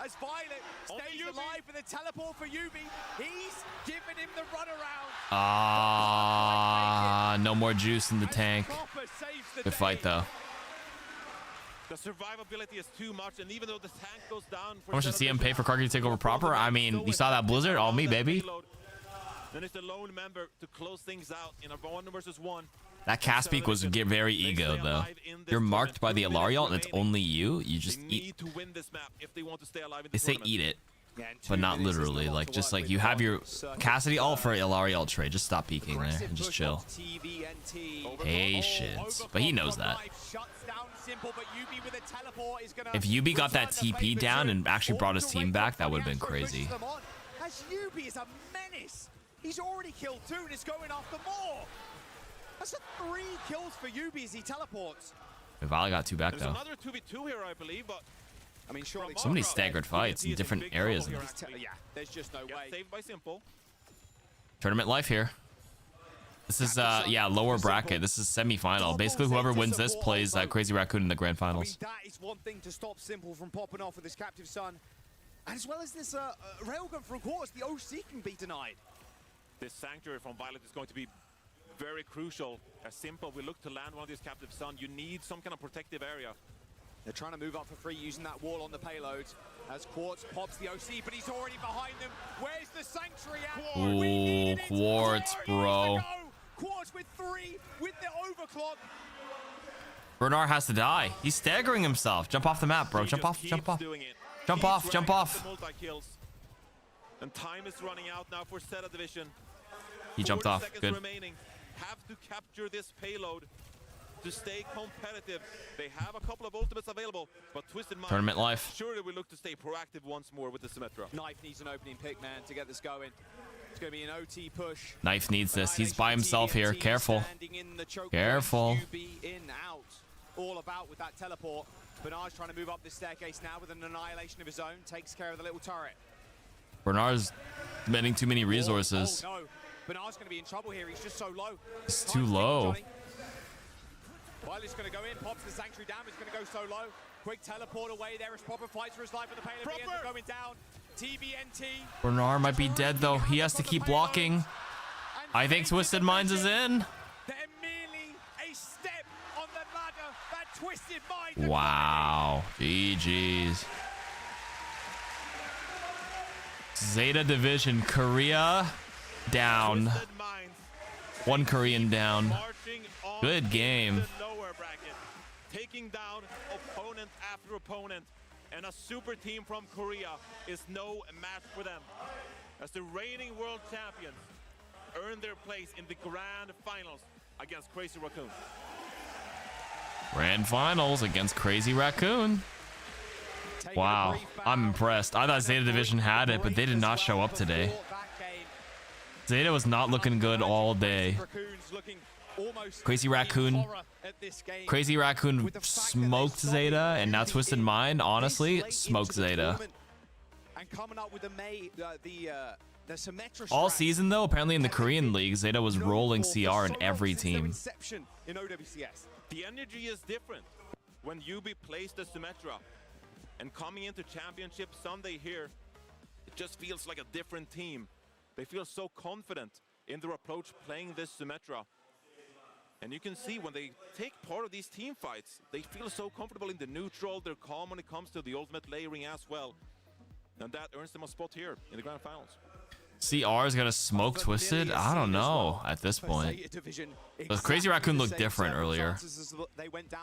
As Violet stays alive with a teleport for Yubi. He's giving him the runaround. Ah, no more juice in the tank. Good fight though. The survivability is too much, and even though the tank goes down, How much did CM pay for Karki to take over Proper? I mean, you saw that Blizzard? All me, baby. Then it's the lone member to close things out in a 1-versus-1. That Caspic was very ego though. You're marked by the Alarial and it's only you. You just eat. They say eat it, but not literally. Like just like you have your Cassidy all for Alarial trade. Just stop peeking there and just chill. Patience, but he knows that. If Yubi got that TP down and actually brought his team back, that would have been crazy. As Yubi is a menace. He's already killed 2 and is going after more. That's 3 kills for Yubi as he teleports. Valley got 2 back though. Another 2v2 here, I believe, but I mean, surely so many staggered fights in different areas. Yeah, there's just no way. Saved by Simple. Tournament life here. This is yeah, lower bracket. This is semi-final. Basically, whoever wins this plays Crazy Raccoon in the grand finals. I mean, that is one thing to stop Simple from popping off with his captive son, and as well as this railgun from Quartz, the OC can be denied. This Sanctuary from Violet is going to be very crucial. As Simple will look to land one of these captive son. You need some kind of protective area. They're trying to move up for free using that wall on the payloads as Quartz pops the OC, but he's already behind them. Where's the Sanctuary at? Ooh, Quartz, bro. Quartz with 3 with the overclock. Bernard has to die. He's staggering himself. Jump off the map, bro. Jump off, jump off. Jump off, jump off. And time is running out now for Zeta Division. He jumped off. Good. Remaining. Have to capture this payload to stay competitive. They have a couple of ultimates available, but Twisted Mind Tournament life. Surely we look to stay proactive once more with the Symmetra. Knife needs an opening pick, man, to get this going. It's going to be an OT push. Knife needs this. He's by himself here. Careful. Careful. In, out. All about with that teleport. Bernard's trying to move up this staircase now with an annihilation of his own. Takes care of the little turret. Bernard's spending too many resources. Oh, no. Bernard's going to be in trouble here. He's just so low. It's too low. Violet's going to go in. Pops the Sanctuary down. It's going to go so low. Quick teleport away there as Proper fights for his life with the payload. He ends up going down. TBNT. Bernard might be dead though. He has to keep blocking. I think Twisted Minds is in. They're merely a step on the ladder. That Twisted Mind. Wow. GG's. Zeta Division, Korea down. 1 Korean down. Good game. Taking down opponent after opponent. And a super team from Korea is no match for them. As the reigning world champions earn their place in the grand finals against Crazy Raccoon. Grand finals against Crazy Raccoon. Wow, I'm impressed. I thought Zeta Division had it, but they did not show up today. Zeta was not looking good all day. Crazy Raccoon smoked Zeta, and now Twisted Mind, honestly, smoked Zeta. All season, though, apparently in the Korean League, Zeta was rolling CR in every team. The energy is different when Yubi plays the Symmetra. And coming into Championship Sunday here, it just feels like a different team. They feel so confident in their approach playing this Symmetra. And you can see when they take part of these team fights, they feel so comfortable in the neutral. They're calm when it comes to the ultimate layering as well. And that earns them a spot here in the grand finals. CR is gonna smoke Twisted? I don't know at this point. The Crazy Raccoon looked different earlier.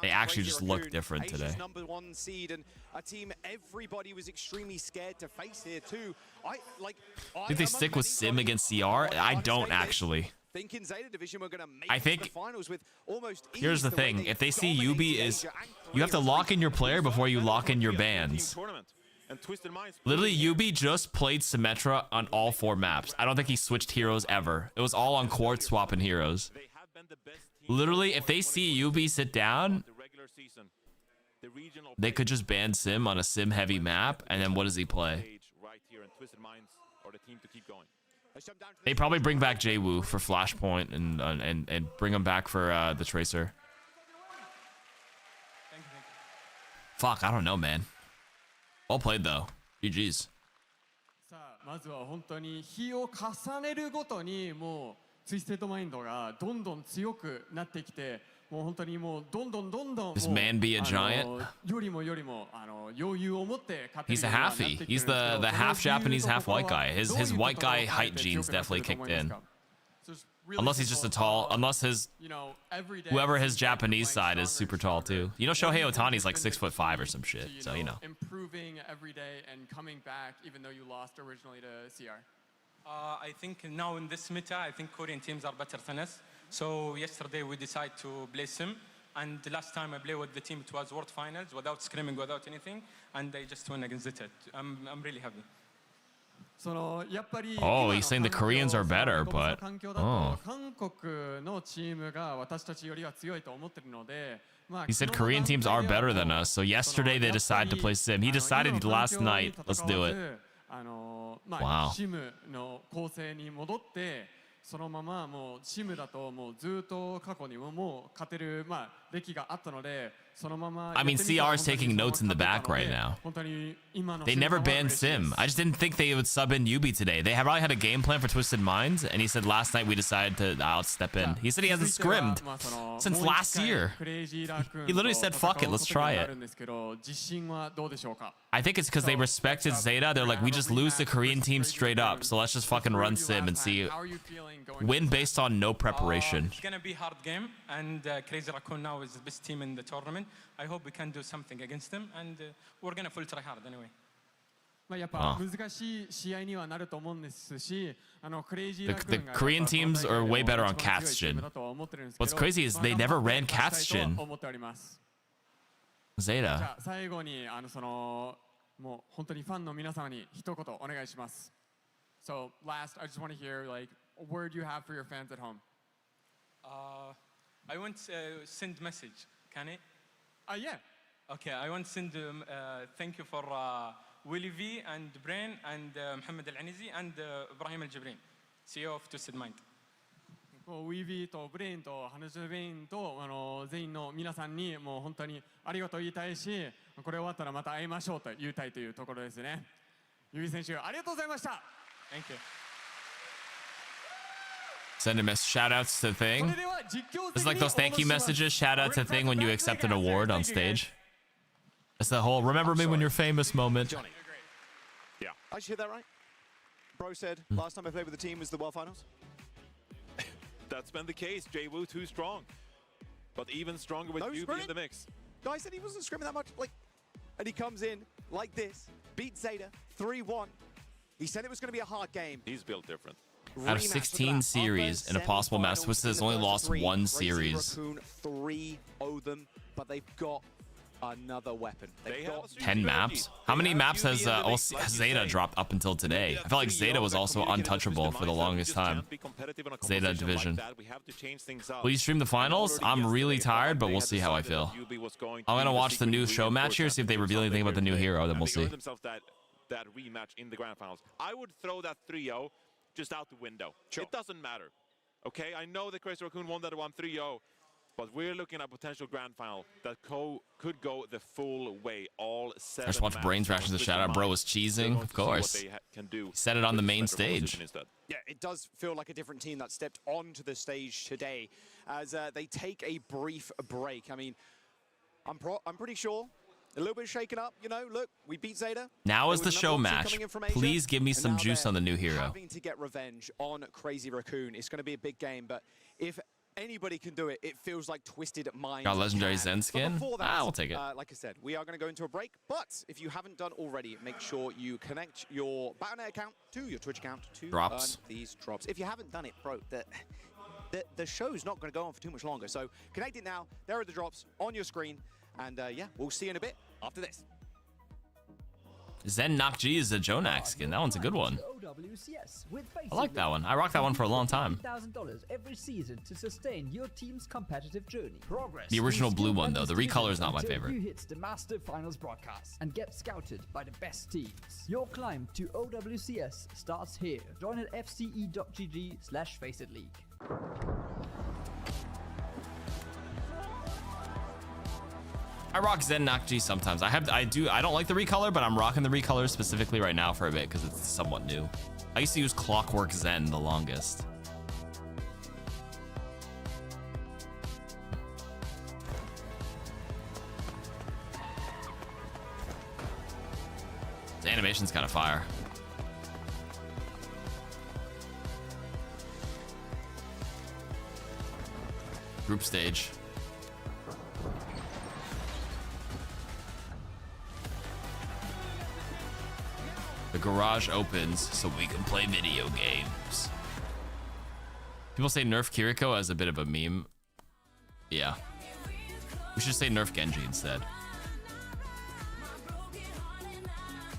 They actually just look different today. Number 1 seed and a team everybody was extremely scared to face here too. Think they stick with Sim against CR? I don't actually. I think here's the thing. If they see Yubi is, you have to lock in your player before you lock in your bans. Literally, Yubi just played Symmetra on all 4 maps. I don't think he switched heroes ever. It was all on Quartz swapping heroes. Literally, if they see UB sit down, they could just ban Sim on a Sim heavy map, and then what does he play? They probably bring back Jwoo for Flashpoint and bring him back for the Tracer. Fuck, I don't know, man. Well played though. GG's. まずは本当に日を重ねるごとにもうツイステッドマインドがどんどん強くなってきて、もう本当にもうどんどん This man be a giant? よりも余裕を持って勝てる He's a halfie. He's the half Japanese, half white guy. His white guy height genes definitely kicked in. Unless he's just a tall, unless whoever his Japanese side is super tall too. You know, Shohei Ohtani's like 6'5" or some shit. So you know. Improving every day and coming back, even though you lost originally to CR. I think now in this meta, I think Korean teams are better than us. So yesterday we decided to play Sim, and the last time I played with the team, it was World Finals without screaming, without anything, and they just won against it. I'm really happy. Oh, he's saying the Koreans are better, but oh. He said Korean teams are better than us, so yesterday they decided to play Sim. He decided last night, let's do it. Wow. そのままもうチームだともうずっと過去にも勝てる歴があったのでそのまま I mean, CR is taking notes in the back right now. They never banned Sim. I just didn't think they would sub in Yubi today. They probably had a game plan for Twisted Minds, and he said last night we decided to step in. He said he hasn't scrimmed since last year. He literally said, fuck it, let's try it. I think it's because they respected Zeta. They're like, we just lose the Korean team straight up, so let's just fucking run Sim and see. Win based on no preparation. It's gonna be a hard game, and Crazy Raccoon now is the best team in the tournament. I hope we can do something against them, and we're gonna full try hard anyway. The Korean teams are way better on Katsujin. What's crazy is they never ran Katsujin. Zeta. 最後にもう本当にファンの皆様に一言お願いします。So last, I just want to hear like a word you have for your fans at home. I want to send message. Can it? Yeah. Okay, I want to send thank you for Willie V and Brain and Mohammed Al-Anizi and Ibrahim Al-Jibrin, CEO of Twisted Mind. ウィビーとブレインとハネジュベインと全員の皆さんにもう本当にありがとう言いたいし、これ終わったらまた会いましょうと言いたいというところですね。ユビ選手ありがとうございました。Thank you. Send him shout outs to Thing. It's like those thank you messages, shout out to Thing when you accept an award on stage. It's the whole remember me when you're famous moment. Johnny. Yeah. I should hear that right? Bro said last time I played with the team was the World Finals. That's been the case. Jwoo too strong, but even stronger with UB in the mix. Guy said he wasn't scrimming that much, and he comes in like this, beats Zeta 3-1. He said it was going to be a hard game. He's built different. Out of 16 series in a possible match, Twisted has only lost one series. 3 owe them, but they've got another weapon. 10 maps? How many maps has Zeta dropped up until today? I felt like Zeta was also untouchable for the longest time. Zeta division. Will you stream the finals? I'm really tired, but we'll see how I feel. I'm gonna watch the new show match here, see if they reveal anything about the new hero, then we'll see. That rematch in the grand finals. I would throw that 3-0 just out the window. Sure. It doesn't matter. Okay, I know that Crazy Raccoon won that 1-3-0, but we're looking at a potential grand final that could go the full way. All 7 I just watched Brains reaction to the shout out. Bro was cheesing, of course. He said it on the main stage. Yeah, it does feel like a different team that stepped onto the stage today as they take a brief break. I mean, I'm pretty sure a little bit shaken up, you know. Look, we beat Zeta. Now is the show match. Please give me some juice on the new hero. Having to get revenge on Crazy Raccoon. It's going to be a big game, but if anybody can do it, it feels like Twisted Minds. Got legendary Zen skin? We'll take it. Like I said, we are going to go into a break, but if you haven't done already, make sure you connect your Battle.net account to your Twitch account to earn these drops. If you haven't done it, bro, the show's not going to go on for too much longer. So connect it now. There are the drops on your screen. And yeah, we'll see you in a bit after this. Zen Nakji is a Jonak skin. That one's a good one. OWCS with I like that one. I rocked that one for a long time. $1,000 every season to sustain your team's competitive journey. Progress. The original blue one though. The recolor is not my until favorite. You hit the Master Finals broadcast and get scouted by the best teams. Your climb to OWCS starts here. Join at fce.gg/FacetItLeague. I rock Zen Nakji sometimes. I don't like the recolor, but I'm rocking the recolor specifically right now for a bit because it's somewhat new. I used to use Clockwork Zen the longest. The animation's kind of fire. Group stage. The garage opens so we can play video games. People say nerf Kiriko as a bit of a meme. Yeah. We should say nerf Genji instead.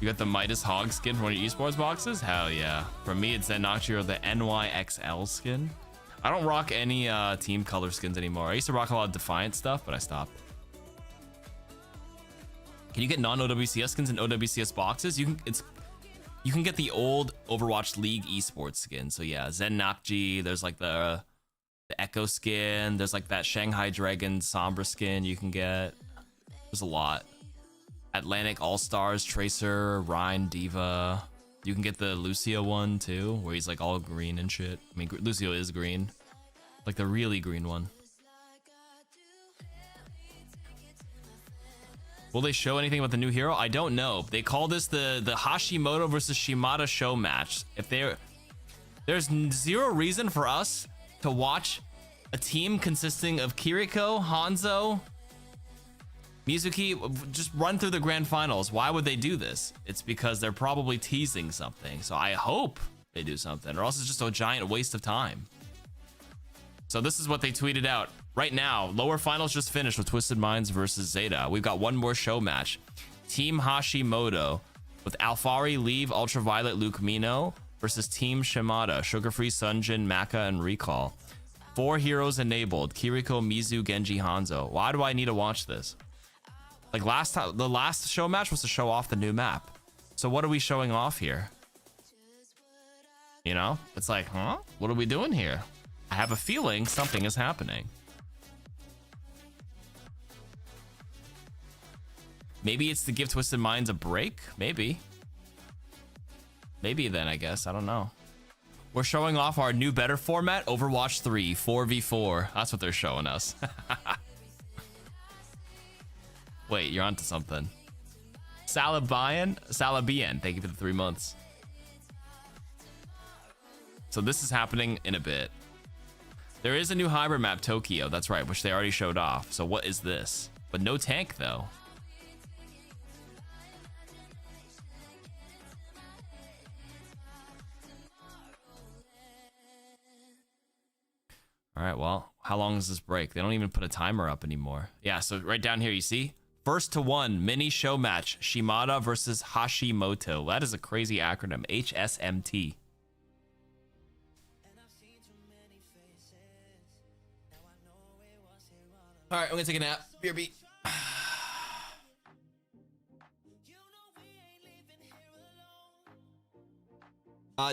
You got the Midas Hog skin from one of your esports boxes? Hell yeah. For me, it's Zen Nakji or the NYXL skin. I don't rock any team color skins anymore. I used to rock a lot of Defiant stuff, but I stopped. Can you get non-OWCS skins in OWCS boxes? You can get the old Overwatch League esports skin. So yeah, Zen Nakji, there's like the Echo skin, there's like that Shanghai Dragon Sombra skin you can get. There's a lot. Atlantic All-Stars, Tracer, Rhine, Diva. You can get the Lucio one too, where he's like all green and shit. I mean, Lucio is green. Like the really green one. Will they show anything about the new hero? I don't know. They call this the Hashimoto versus Shimada show match. There's zero reason for us to watch a team consisting of Kiriko, Hanzo, Mizuki just run through the grand finals. Why would they do this? It's because they're probably teasing something. So I hope they do something, or else it's just a giant waste of time. So this is what they tweeted out. Right now, lower finals just finished with Twisted Minds versus Zeta. We've got one more show match. Team Hashimoto with Alfari, Leave, Ultraviolet, Luke Mino versus Team Shimada, Sugar Free, Sunjin, Maka, and Recall. 4 heroes enabled. Kiriko, Mizu, Genji, Hanzo. Why do I need to watch this? Like last time, the last show match was to show off the new map. So what are we showing off here? You know, it's like, huh? What are we doing here? I have a feeling something is happening. Maybe it's to give Twisted Minds a break. Maybe then, I guess. I don't know. We're showing off our new better format, Overwatch 3, 4v4. That's what they're showing us. Wait, you're onto something. Salabian, thank you for the 3 months. So this is happening in a bit. There is a new hybrid map, Tokyo, that's right, which they already showed off. So what is this? But no tank, though. All right, well, how long is this break? They don't even put a timer up anymore. Yeah, so right down here, you see? First to one, mini show match, Shimada versus Hashimoto. That is a crazy acronym, HSMT. All right, I'm gonna take a nap. BRB.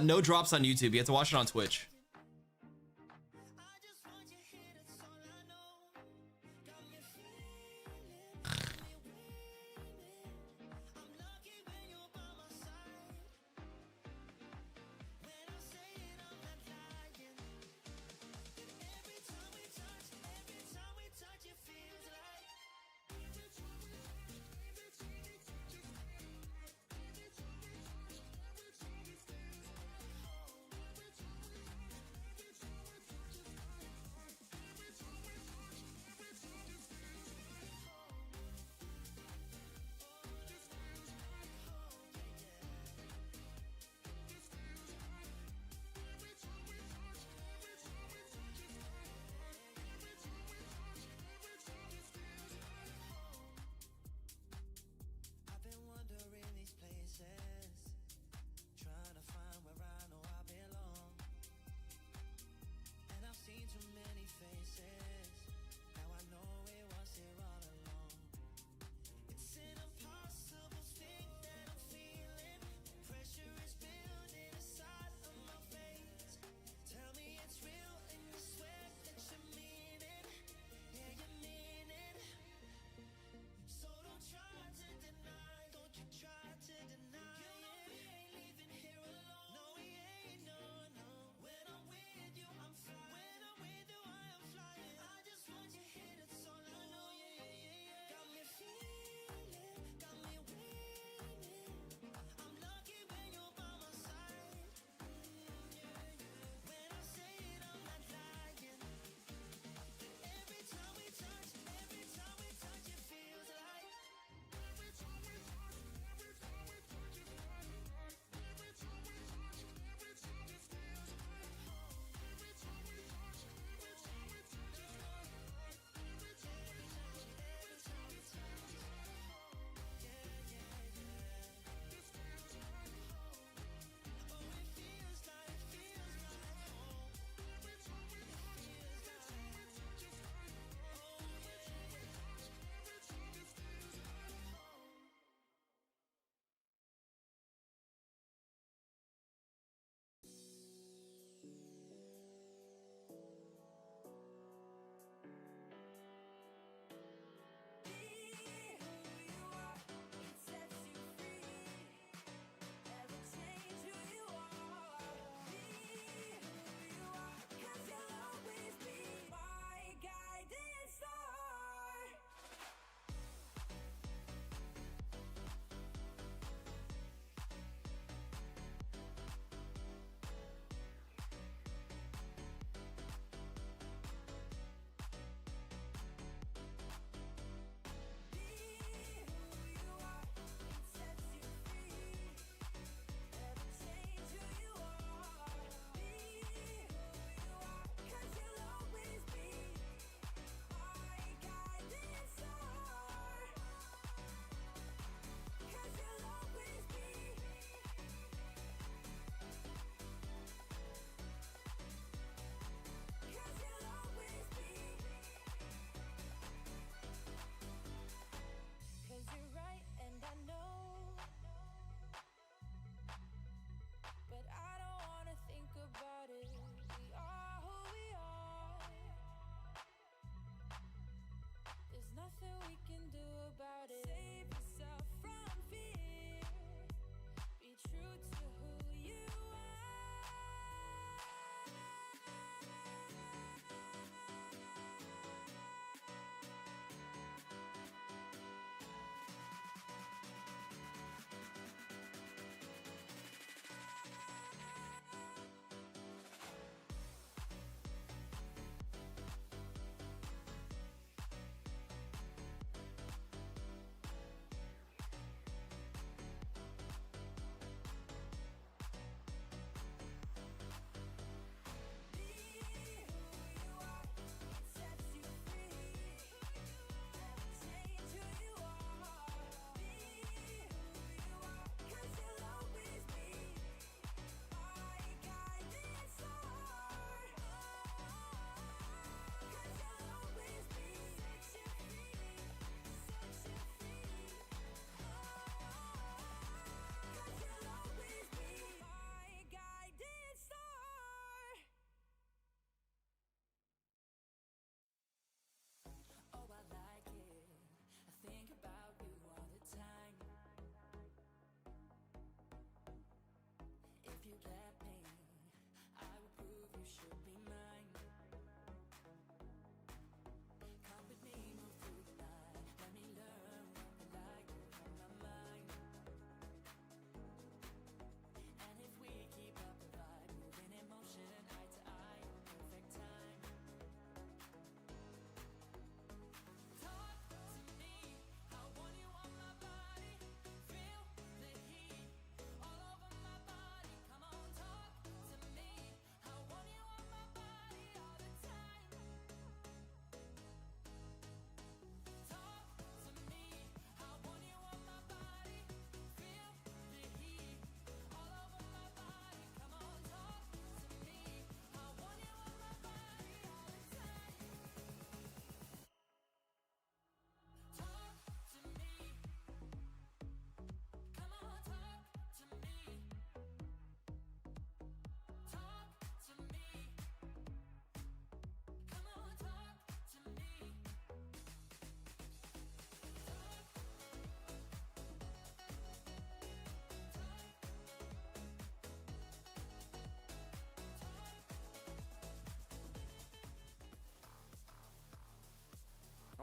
No drops on YouTube. You have to watch it on Twitch.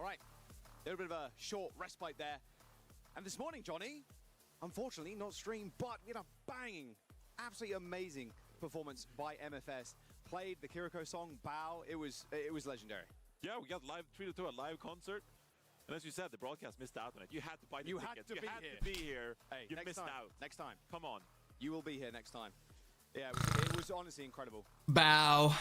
All right, a little bit of a short respite there. And this morning, Johnny, unfortunately not streamed, but we had a banging, absolutely amazing performance by MFS. Played the Kiriko song, Bow. It was legendary. Yeah, we got treated to a live concert. And as you said, the broadcast missed out on it. You had to buy the tickets. You had to be here. Hey, you missed out. Next time. Come on. You will be here next time. Yeah, it was honestly incredible. Bow.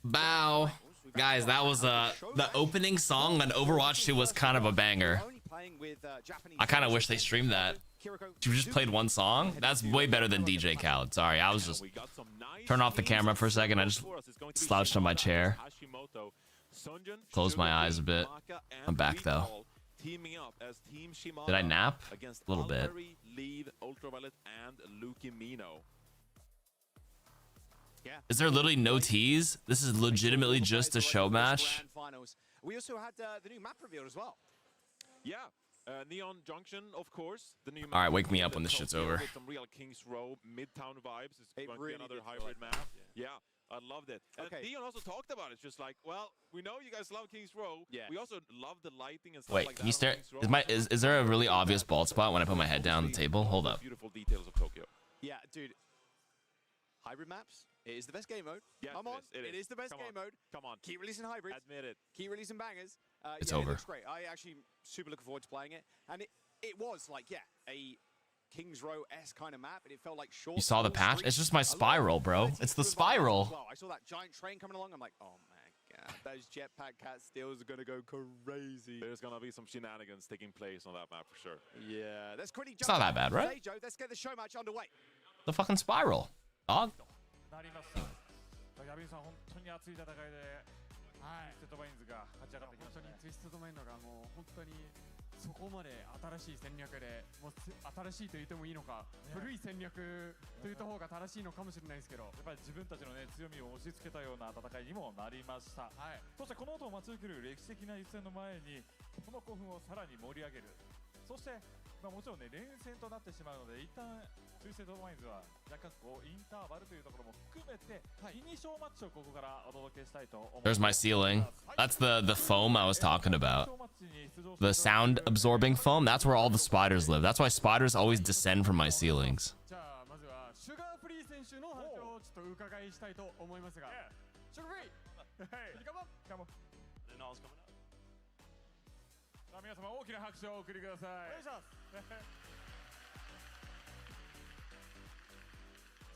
Bow. Guys, that was the opening song on Overwatch 2 was kind of a banger. I kind of wish they streamed that. You just played one song? That's way better than DJ Khaled. Sorry, I was just turn off the camera for a second. I just slouched on my chair. Closed my eyes a bit. I'm back though. Did I nap? A little bit. Is there literally no tease? This is legitimately just a show match. We also had the new map revealed as well. Yeah. Neon Junction, of course. The new All right, wake me up when this shit's over. With some real Kings Row Midtown vibes. It's going to be another hybrid map. Yeah, I loved it. And Dion also talked about it. It's just like, well, we know you guys love Kings Row. Yeah. We also love the lighting and stuff Wait, like can you that. stare? Is there a really obvious bald spot when I put my head down on the table? Hold up. Beautiful details of Tokyo. Yeah, dude. Hybrid maps. It is the best game mode. Yes, Come on. It is the best game mode. Come on. Keep releasing hybrids. Admit it. Keep releasing bangers. It's yeah, over. It looks great. I actually super looking forward to playing it. And it was like, yeah, a Kings Row-esque kind of map, and it felt like short. You saw the patch? It's just my spiral, bro. It's the spiral. Well, I saw that giant train coming along. I'm like, oh my god, those jetpack cat steals are gonna go crazy. There's gonna be some shenanigans taking place on that map for sure. Yeah, let's quickly jump. It's not that bad, right? Let's get the show match underway. The fucking spiral, dog. ヤビンさん、本当に熱い戦いで、ツイストマインズが勝ち上がってきましたね。ツイストマインズがもう本当にそこまで新しい戦略で、もう新しいと言ってもいいのか、古い戦略と言った方が正しいのかもしれないですけど、やっぱり自分たちのね強みを押し付けたような戦いにもなりました。そしてこの後待ち受ける歴史的な一戦の前に、この興奮をさらに盛り上げる。そして、もちろんね連戦となってしまうので、一旦ツイストマインズは若干こうインターバルというところも含めて、イニショーマッチをここからお届けしたいと思います。 There's my ceiling. That's the foam I was talking about. The sound absorbing foam. That's where all the spiders live. That's why spiders always descend from my ceilings. じゃあまずはシュガーフリー選手の話をちょっと伺いしたいと思いますが、シュガーフリー、come on. Then all's coming up. さあ皆様大きな拍手をお送りください。お願いします。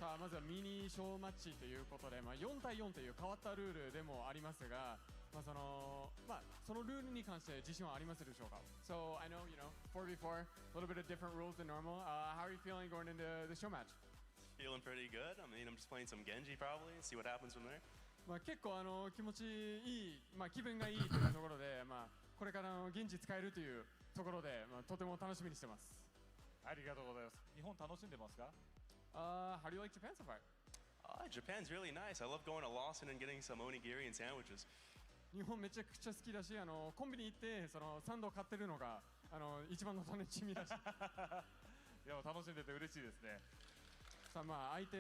さあまずはミニショーマッチということで、4対4という変わったルールでもありますが、そのルールに関して自信はありますでしょうか？ So I know, 4v4, a little bit of different rules than normal. How are you feeling going into the show match? Feeling pretty good. I mean, I'm just playing some Genji probably and see what happens from there. 結構気持ちいい、気分がいいというところで、これから現地使えるというところで、とても楽しみにしてます。ありがとうございます。日本楽しんでますか？How do you like Japan so far? Japan's really nice. I love going to Lawson and getting some onigiri and sandwiches. 日本めちゃくちゃ好きだし、コンビニ行ってサンドを買ってるのが一番の楽しみだし。いや楽しんでて嬉しいですね。さあ相手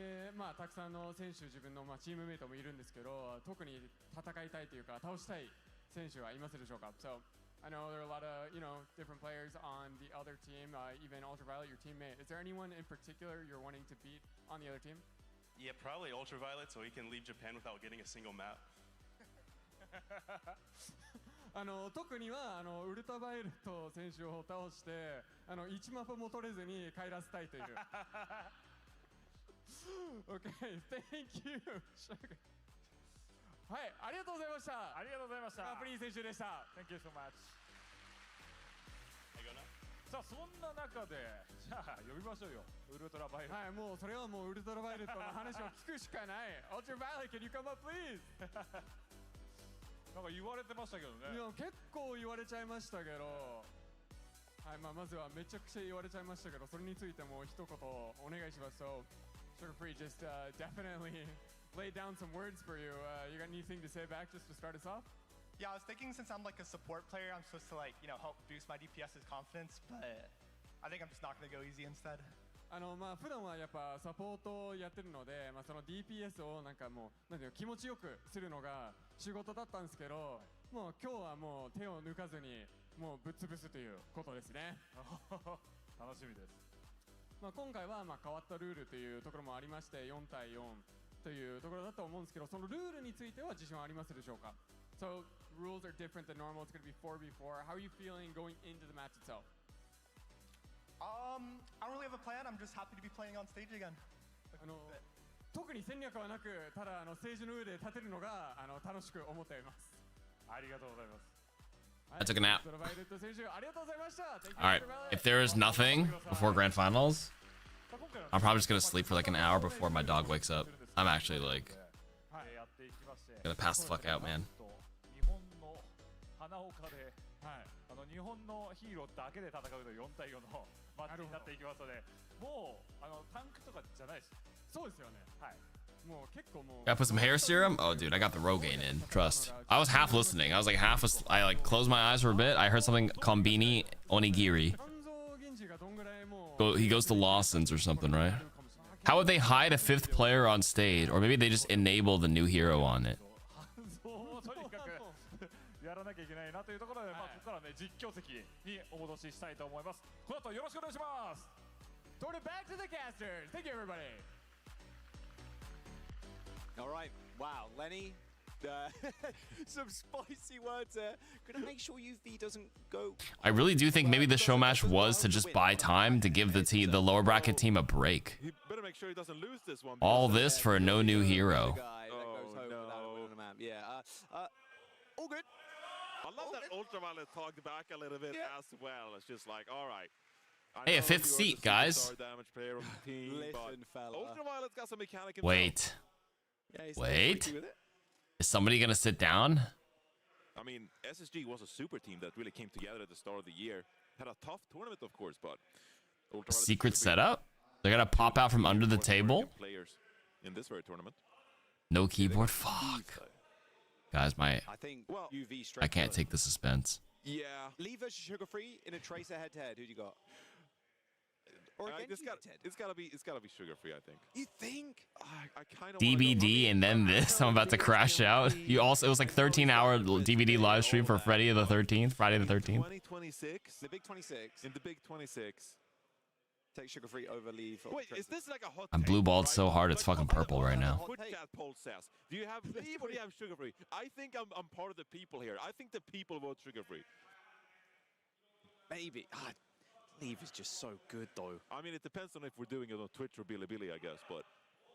たくさんの選手自分のチームメイトもいるんですけど、特に戦いたいというか倒したい選手はいますでしょうか？ So I know there are a lot of different players on the other team, even Ultraviolet, your teammate. Is there anyone in particular you're wanting to beat on the other team? Yeah, probably Ultraviolet, so he can leave Japan without getting a single map. 特にはウルトラバイオレット選手を倒して1マップも取れずに帰らせたいという。Okay, thank you. はい、ありがとうございました。ありがとうございました。フリー選手でした。Thank you so much. さあそんな中でじゃあ呼びましょうよウルトラバイオレット。はい、もうそれはもうウルトラバイオレットの話を聞くしかない。Ultraviolet, can you come up please? なんか言われてましたけどね。いや結構言われちゃいましたけど。はい、まずはめちゃくちゃ言われちゃいましたけど、それについても一言お願いします。So, Sugar Free, just definitely lay down some words for you. You got anything to say back just to start us off? Yeah, I was thinking since I'm like a support player, I'm supposed to help boost my DPS's confidence, but I think I'm just not going to go easy instead. 普段はやっぱサポートをやってるので、その DPS をなんかもう気持ちよくするのが仕事だったんですけど、もう今日はもう手を抜かずにもうぶっ潰すということですね。楽しみです。まあ今回はまあ変わったルールというところもありまして4対4というところだと思うんですけど、そのルールについては自信はありますでしょうか？ So rules are different than normal. It's going to be 4v4. How are you feeling going into the match itself? I don't really have a plan. I'm just happy to be playing on stage again. 特に戦略はなく、ただステージの上で立てるのが楽しく思っています。ありがとうございます。 I took a nap. そのバイレット選手ありがとうございました。All right. If there is nothing before grand finals, I'm probably just gonna sleep for like an hour before my dog wakes up. I'm actually like gonna pass the fuck out, man. 日本の花岡で、日本のヒーローだけで戦うと4対4のマッチになっていきますので、もうタンクとかじゃないです。そうですよね。はい。もう結構もう。Gotta put some hair serum? Oh, dude, I got the Rogaine in. Trust. I was half listening. I was like I like closed my eyes for a bit. I heard something Kombini Onigiri. He goes to Lawson's or something, right? How would they hide a 5th player on stage? Or maybe they just enable the new hero on it. やらなきゃいけないなというところで、まあここからね実況席にお戻ししたいと思います。この後よろしくお願いします。Turn it back to the casters. Thank you, everybody. All right. Wow, Lenny. Some spicy words there. Gonna make sure UV doesn't go. I really do think maybe the show match was to just buy time to give the lower bracket team a break. He better make sure he doesn't lose this one. All this for no new hero. Yeah. All good. I love that Ultraviolet talked back a little bit as well. It's just like, all right. Hey, a 5th seat, guys. Wait. Wait. Is somebody gonna sit down? I mean, SSG was a super team that really came together at the start of the year. Had a tough tournament, of course, but A secret setup? They're gonna pop out from under the table? Players in this very tournament. No keyboard? Fuck. Guys, I can't take the suspense. Yeah. Lee versus Sugar Free in a Tracer head-to-head. Who do you got? Or it's gotta be Sugar Free, I think. You think? I kind of DVD and then this. I'm about to crash out. It was like 13-hour DVD live stream for Friday the 13th. 2026. The big 26. In the big 26. Take Sugar Free over Lee. Wait, is this like a hot? I'm blue balled so hard it's fucking purple right now. What that poll says. Do you have Lee or do you have Sugar Free? I think I'm part of the people here. I think the people vote Sugar Free. Maybe. Leave is just so good, though. I mean, it depends on if we're doing it on Twitch or Bilibili, I guess, but...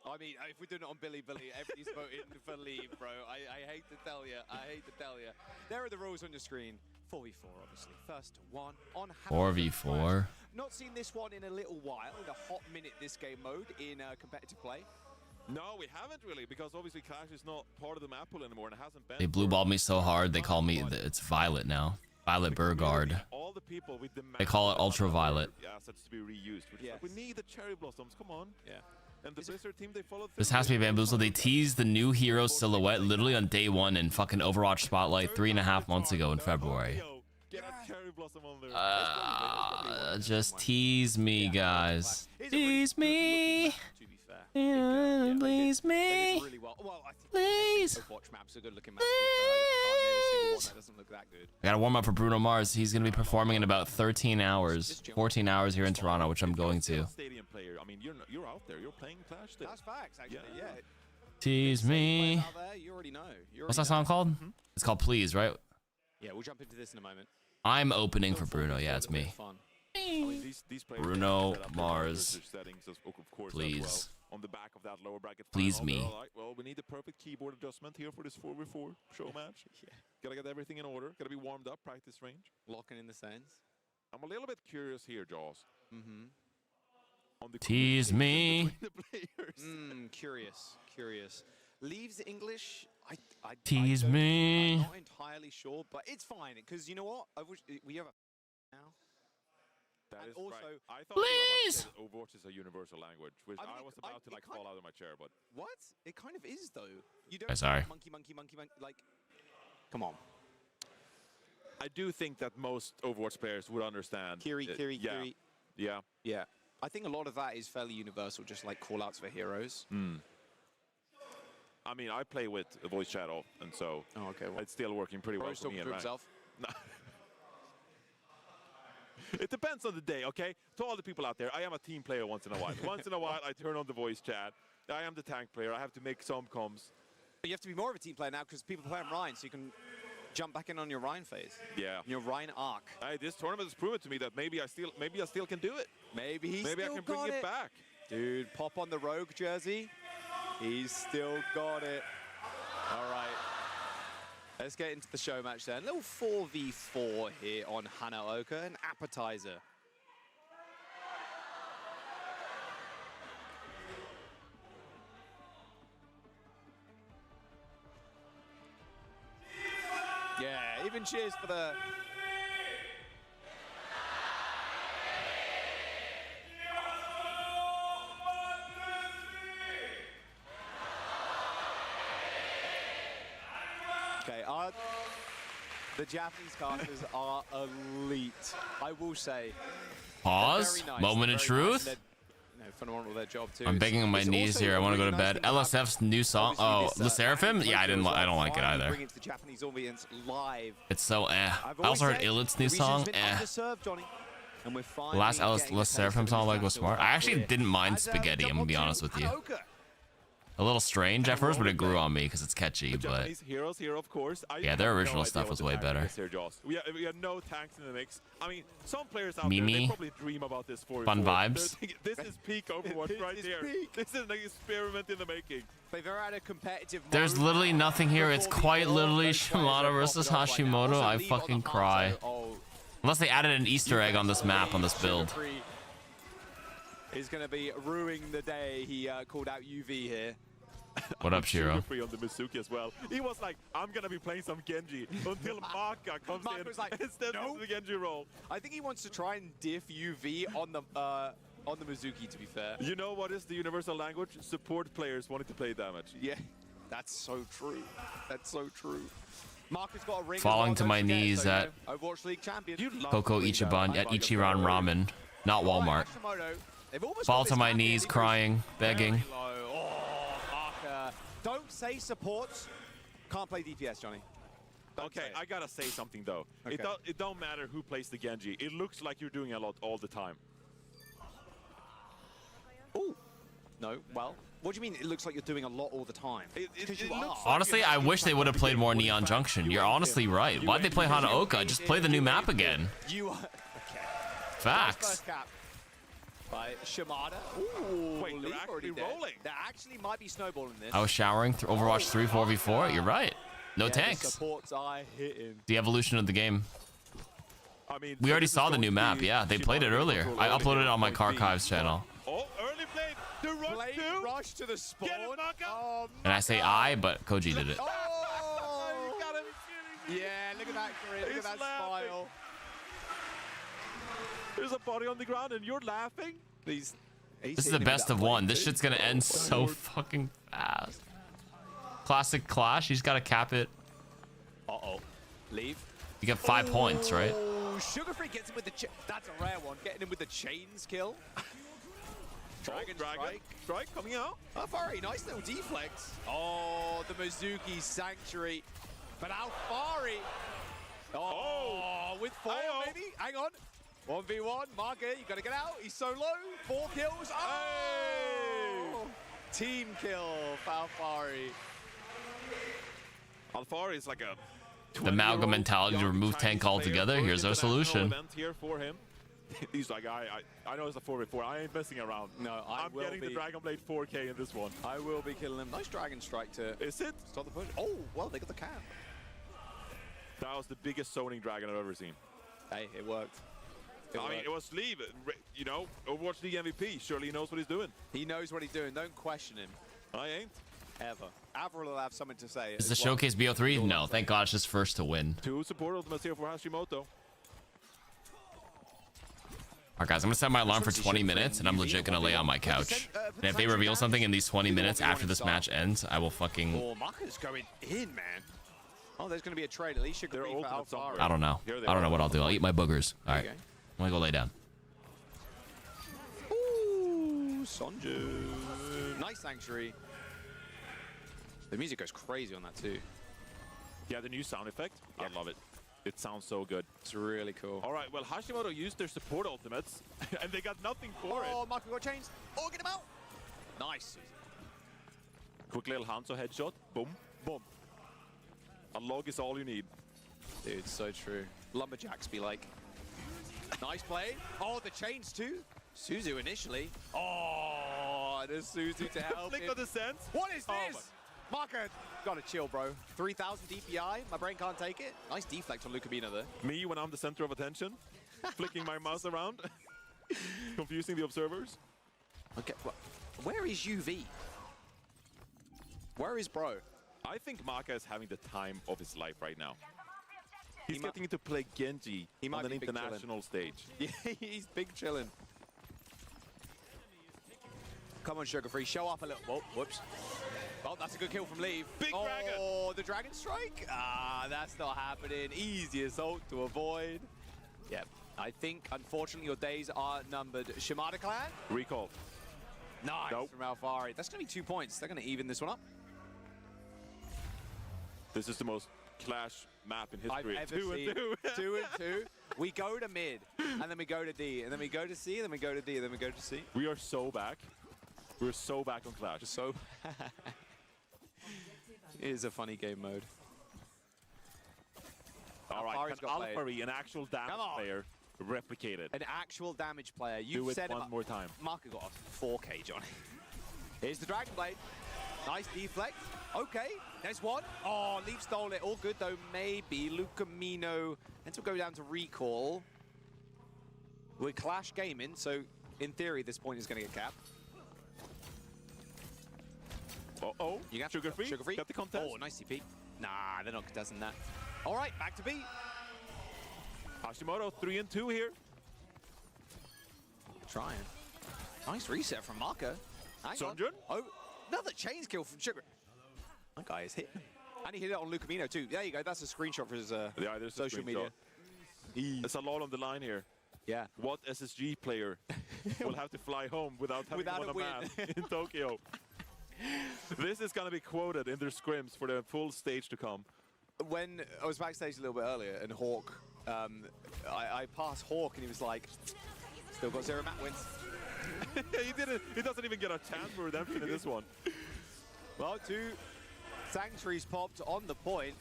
I mean, if we're doing it on Bilibili, everybody's voting for Leave, bro. I hate to tell you. I hate to tell you. There are the rules on your screen. 4v4, obviously. First to 1 on... 4v4. Not seen this one in a little while, in a hot minute this game mode in competitive play. No, we haven't really, because obviously Clash is not part of the map pool anymore, and it hasn't been... They blue balled me so hard, they call me... It's Violet now. Violet Burgard. All the people with the They call it Ultraviolet. assets to be reused. Like, we need the Cherry Blossoms, come on. Yeah. And the Blizzard team, they followed This has to be bamboozled. They teased the new hero silhouette literally on day 1 in fucking Overwatch Spotlight 3.5 months ago in February. Just tease me, guys. Tease me. Please me. Please. I gotta warm up for Bruno Mars. He's gonna be performing in about 13 hours, 14 hours here in Toronto, which I'm going to. Stadium player. I mean, you're out there. You're playing Clash still. That's facts, actually. Yeah. Tease me. You already know. What's that song called? It's called Please, right? Yeah, we'll jump into this in a moment. I'm opening for Bruno. Yeah, it's me. Bruno Mars. Please. On the back of that lower bracket. Please me. Like, well, we need the perfect keyboard adjustment here for this 4v4 show match. Gotta get everything in order. Gotta be warmed up, practice range. Locking in the sense. I'm a little bit curious here, Jaws. On the Tease me. Curious. Leaves English. I Tease me. I'm not entirely sure, but it's fine because you know what? I wish we have a now. That is also, right. I thought please! Overwatch is a universal language, which I was about to like fall out of my chair, but what? It kind of is though. You don't sorry. Monkey, like, come on. I do think that most Overwatch players would understand. Kiri. Yeah. I think a lot of that is fairly universal, just like call-outs for heroes. I mean, I play with a voice chat off, and so it's still working pretty well for me. To himself. It depends on the day, okay? To all the people out there, I am a team player once in a while. Once in a while, I turn on the voice chat. I am the tank player. I have to make some comms. But you have to be more of a team player now because people play on Ryan, so you can jump back in on your Ryan phase. Yeah. Your Ryan arc. Hey, this tournament has proven to me that maybe I still can do it. Maybe I can bring it back. Dude, pop on the Rogue jersey. He's still got it. All right. Let's get into the show match then. A little 4v4 here on Hanaoka, an appetizer. Yeah, even cheers for the... Okay, the Japanese casters are elite, I will say. Pause. Nice. Moment of truth. Phenomenal their job too. I'm begging on my knees here. I want to go to bed. LSF's new song. Oh, the Seraphim? Yeah, I don't like it either. Bring it to the Japanese audience live. It's so eh. I also heard Illit's new song. Eh. The last LS Seraphim song like was smart. I actually didn't mind Spaghetti. I'm gonna be honest with you. A little strange at first, but it grew on me because it's catchy. But heroes here, of course. yeah, their original stuff was way better. We have no tanks in the mix. I mean, some players out there, they probably dream about this for fun vibes. This is peak Overwatch right here. This is an experiment in the making. They've ever had a competitive. There's literally nothing here. It's quite literally Shimada versus Hashimoto. I fucking cry. Unless they added an Easter egg on this map on this build. Is going to be ruining the day. He called out UV here. What up, Shiro? Free on the Mizuki as well. He was like, I'm going to be playing some Genji until Maka comes in was like, and steps into the Genji role. I think he wants to try and diff UV on the Mizuki, to be fair. You know what is the universal language? Support players wanting to play damage. Yeah, that's so true. That's so true. Marcus got a ring. Falling to my knees at Overwatch League champion. Coco Ichiban at Ichiran Ramen, not Walmart. Fall to my knees, crying, begging. Don't say supports. Can't play DPS, Johnny. Okay, I gotta say something though. Okay. It don't matter who plays the Genji. It looks like you're doing a lot all the time. Ooh. No, well, what do you mean it looks like you're doing a lot all the time? Honestly, I wish they would have played more Neon Junction. You're honestly right. Why'd they play Hanaoka? Just play the new map again. You are okay. Facts. By Shimada. Ooh, wait, they're actually rolling. There actually might be snowballing this. I was showering through Overwatch 3 4v4. You're right. No tanks. The supports are hitting. The evolution of the game. I mean, we already saw the new map. Yeah, they played it earlier. I uploaded it on my Carchives channel. Oh, early play. The rush to the spawn. Oh, and I say I, but Koji did it. Oh, you gotta be kidding me. Yeah, look at that grin. Look at that smile. There's a body on the ground and you're laughing? This is the best of one. This shit's gonna end so fucking fast. Classic Clash. He's gotta cap it. Uh-oh. Leave. You get 5 points, right? Oh, Sugar Free gets him with the that's a rare one. Getting him with the chains kill. Dragon Strike coming out. Oh, very nice little deflex. Oh, the Mizuki Sanctuary. But Alfari. Oh, with 4 maybe. Hang on. 1v1, Margaret, you gotta get out. He's so low. 4 kills. Oh! Team kill for Alfari. Alfari is like a the Malga mentality to remove tank altogether. Here's our solution. Here for him. He's like, I know it's a 4v4. I ain't messing around. No, I'm getting the Dragon Blade 4K in this one. I will be killing him. Nice Dragon Strike to is it? Stop the push. Oh, well, they got the cap. That was the biggest zoning dragon I've ever seen. Hey, it worked. I mean, it was Sleeve, you know, Overwatch League MVP. Surely he knows what he's doing. He knows what he's doing. Don't question him. I ain't. Ever. Avril will have something to say. Is the showcase BO3? No, thank God it's just first to win. 2 support ultimates here for Hashimoto. Alright guys, I'm gonna set my alarm for 20 minutes and I'm legit gonna lay on my couch. And if they reveal something in these 20 minutes after this match ends, I will fucking... Oh, Maka's going in, man. Oh, there's gonna be a trade. At least you can be for Alfari. I don't know. I don't know what I'll do. I'll eat my boogers. Alright. I'm gonna go lay down. Ooh, Sonju. Nice Sanctuary. The music goes crazy on that too. Yeah, the new sound effect. I love it. It sounds so good. It's really cool. All right, well, Hashimoto used their support ultimates, and they got nothing for it. Oh, Marco got changed. Oh, get him out. Nice. Quick little Hanzo headshot. Boom. Boom. A log is all you need. Dude, so true. Lumberjacks be like. Nice play. Oh, the chains too. Suzu initially. Oh, there's Suzu to help Flick him. of the sense. What is this? Marco, gotta chill, bro. 3,000 DPI. My brain can't take it. Nice deflect on Lucamino there. Me when I'm the center of attention, flicking my mouse around, confusing the observers. Okay, well, where is UV? Where is bro? I think Maka is having the time of his life right now. He's getting to play Genji on an international stage. Yeah, he's big chillin'. Come on, Sugar Free, show off a little. Whoa, whoops. Oh, that's a good kill from Leave. Big dragon. Oh, the dragon strike? Ah, that's not happening. Easy assault to avoid. Yep. I think, unfortunately, your days are numbered. Shimada Clan? Recall. Nice Nope. from Alfari. That's going to be 2 points. They're going to even this one up. This is the most Clash map in history. I've ever 2 seen. and 2. 2 and 2. We go to mid, and then we go to D, and then we go to C, and then we go to D, and then we go to C. We are so back. We're so back on Clash. So it is a funny game mode. All right, Alfari's can got played. Alfari, an actual damage player, replicate it? An actual damage player. You Do it said one more time. Marco got a 4K, Johnny. Here's the Dragon Blade. Nice deflect. Okay, there's one. Oh, Leaf stole it. All good, though. Maybe Lucamino. And to go down to recall. We're Clash gaming, so in theory, this point is going to get capped. Uh-oh. You got Sugar Free. Sugar Free. Got the contest. Oh, nice CP. Nah, they're not contesting that. All right, back to B. Hashimoto, 3 and 2 here. Trying. Nice reset from Marco. Hang on. Sunjun. Oh, another chains kill from Sugar. That guy is hit. And he hit it on Lucamino too. There you go. That's a screenshot for his There's social a media. There's a lot on the line here. Yeah. What SSG player will have to fly home without having won a man in Tokyo? This is going to be quoted in their scrims for the full stage to come. When I was backstage a little bit earlier and Hawk, I passed Hawk and he was like, still got 0 map wins. He doesn't even get a chance for redemption in this one. Well, 2 Sanctuaries popped on the point.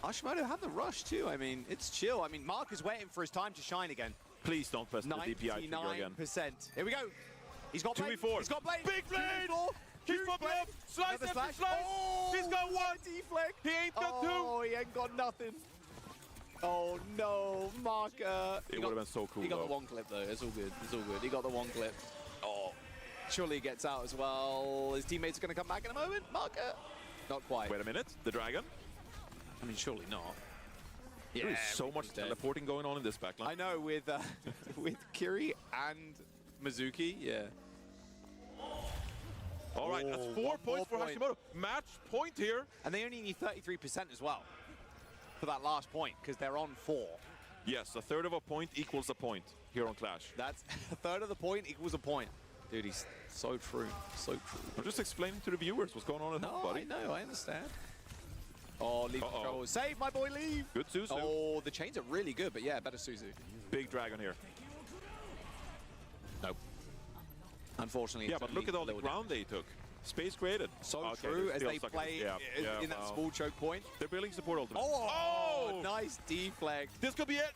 Hashimoto had the rush too. I mean, it's chill. I mean, Mark is waiting for his time to shine again. Please don't press the DPI trigger again. 99%. Here we go. He's got Blade. 2v4. He's got Blade. Big Blade. He's popping up. Slice Another after slash. slice. Oh, He's got 1. Deflect. He ain't got 2. Oh, he ain't got nothing. Oh no, Marker. It would have been so cool. He got the 1 clip though. It's all good. It's all good. He got the 1 clip. Oh, surely he gets out as well. His teammates are going to come back in a moment. Marker. Not quite. Wait a minute. The dragon. I mean, surely not. There is so much teleporting going on in this backline. I know with with Kiri and Mizuki. Yeah. All right, that's 4 points for Hashimoto. Match point here. And they only need 33% as well for that last point because they're on 4. Yes, a third of a point equals a point here on Clash. That's a third of the point equals a point. Dude, he's so true. So true. I'm just explaining to the viewers what's going on at home, buddy. I know, I understand. Oh, Leave control. Save my boy, Leave. Good Suzu. Oh, the chains are really good, but yeah, better Suzu. Big dragon here. Nope. Unfortunately, yeah, but look at all the ground they took. Space created. So true as they play in that small choke point. They're building support ultimate. Oh, nice deflect. This could be it.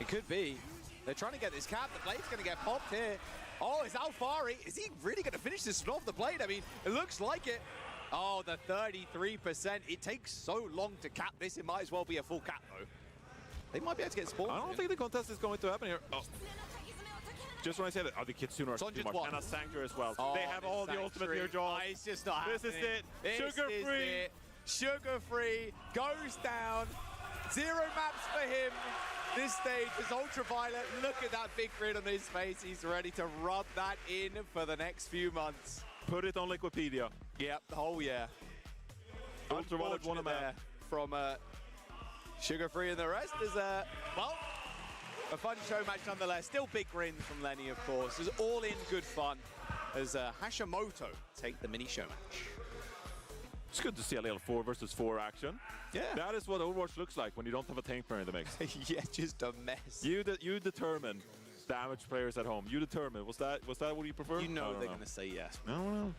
It could be. They're trying to get this cap. The blade's going to get popped here. Oh, it's Alfari. Is he really going to finish this one off the blade? I mean, it looks like it. Oh, the 33%. It takes so long to cap this. It might as well be a full cap, though. They might be able to get spawned. I don't think the contest is going to happen here. Oh. Just when I said it, the Kitsune are too much. And a Sanctuary as well. Oh, they have all the ultimate here, John. It's just not This is happening. it. Sugar free. Sugar free goes down. 0 maps for him. This stage is Ultraviolet. Look at that big grin on his face. He's ready to rub that in for the next few months. Put it on Wikipedia. Yep. Oh, yeah. Ultraviolet won a map. From Sugar Free, and the rest is, well, a fun show match nonetheless. Still big grins from Lenny, of course. It's all in good fun as Hashimoto take the mini show match. It's good to see a little 4 versus 4 action. Yeah. That is what Overwatch looks like when you don't have a tank player in the mix. Yeah, just a mess. You determine damage players at home. You determine. Was that what you prefer? You know they're going to say yes. No.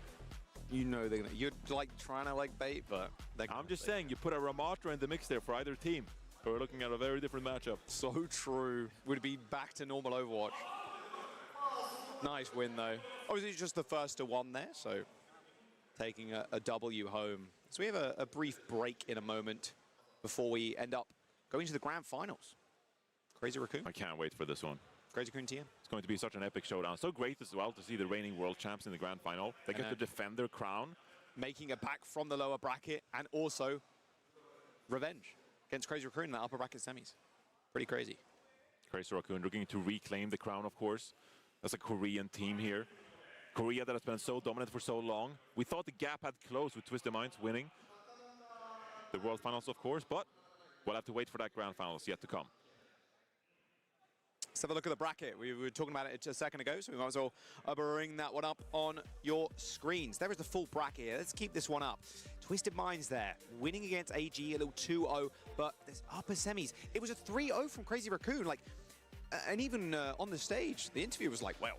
You know they're going to. You're like trying to like bait, but I'm just saying, you put a Ramatra in the mix there for either team. So we're looking at a very different matchup. So true. Would be back to normal Overwatch. Nice win though. Obviously it's just the first to 1 there, so taking a W home. So we have a brief break in a moment before we end up going to the grand finals. Crazy Raccoon. I can't wait for this one. Crazy Raccoon TM. It's going to be such an epic showdown. So great as well to see the reigning world champs in the grand final. They get to defend their crown. Making it back from the lower bracket and also revenge against Crazy Raccoon in the upper bracket semis. Pretty crazy. Crazy Raccoon looking to reclaim the crown, of course. That's a Korean team here. Korea that has been so dominant for so long. We thought the gap had closed with Twisted Minds winning the World Finals, of course, but we'll have to wait for that Grand Finals yet to come. Let's have a look at the bracket. We were talking about it a second ago, so we might as well bring that one up on your screens. There is the full bracket here. Let's keep this one up. Twisted Minds there, winning against AG, a little 2-0, but this upper semis, it was a 3-0 from Crazy Raccoon. Like, and even on the stage, the interview was like, well,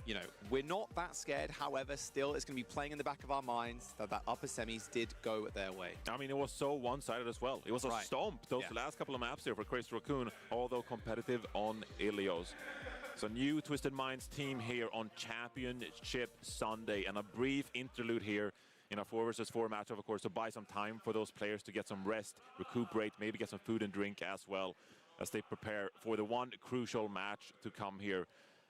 you know, we're not that scared. However, still, it's going to be playing in the back of our minds that upper semis did go their way. I mean, it was so one-sided as well. It was a stomp those last couple of maps here for Crazy Raccoon, although competitive on Ilios. So new Twisted Minds team here on Championship Sunday, and a brief interlude here in a 4 versus 4 matchup, of course, to buy some time for those players to get some rest, recuperate, maybe get some food and drink as well as they prepare for the one crucial match to come here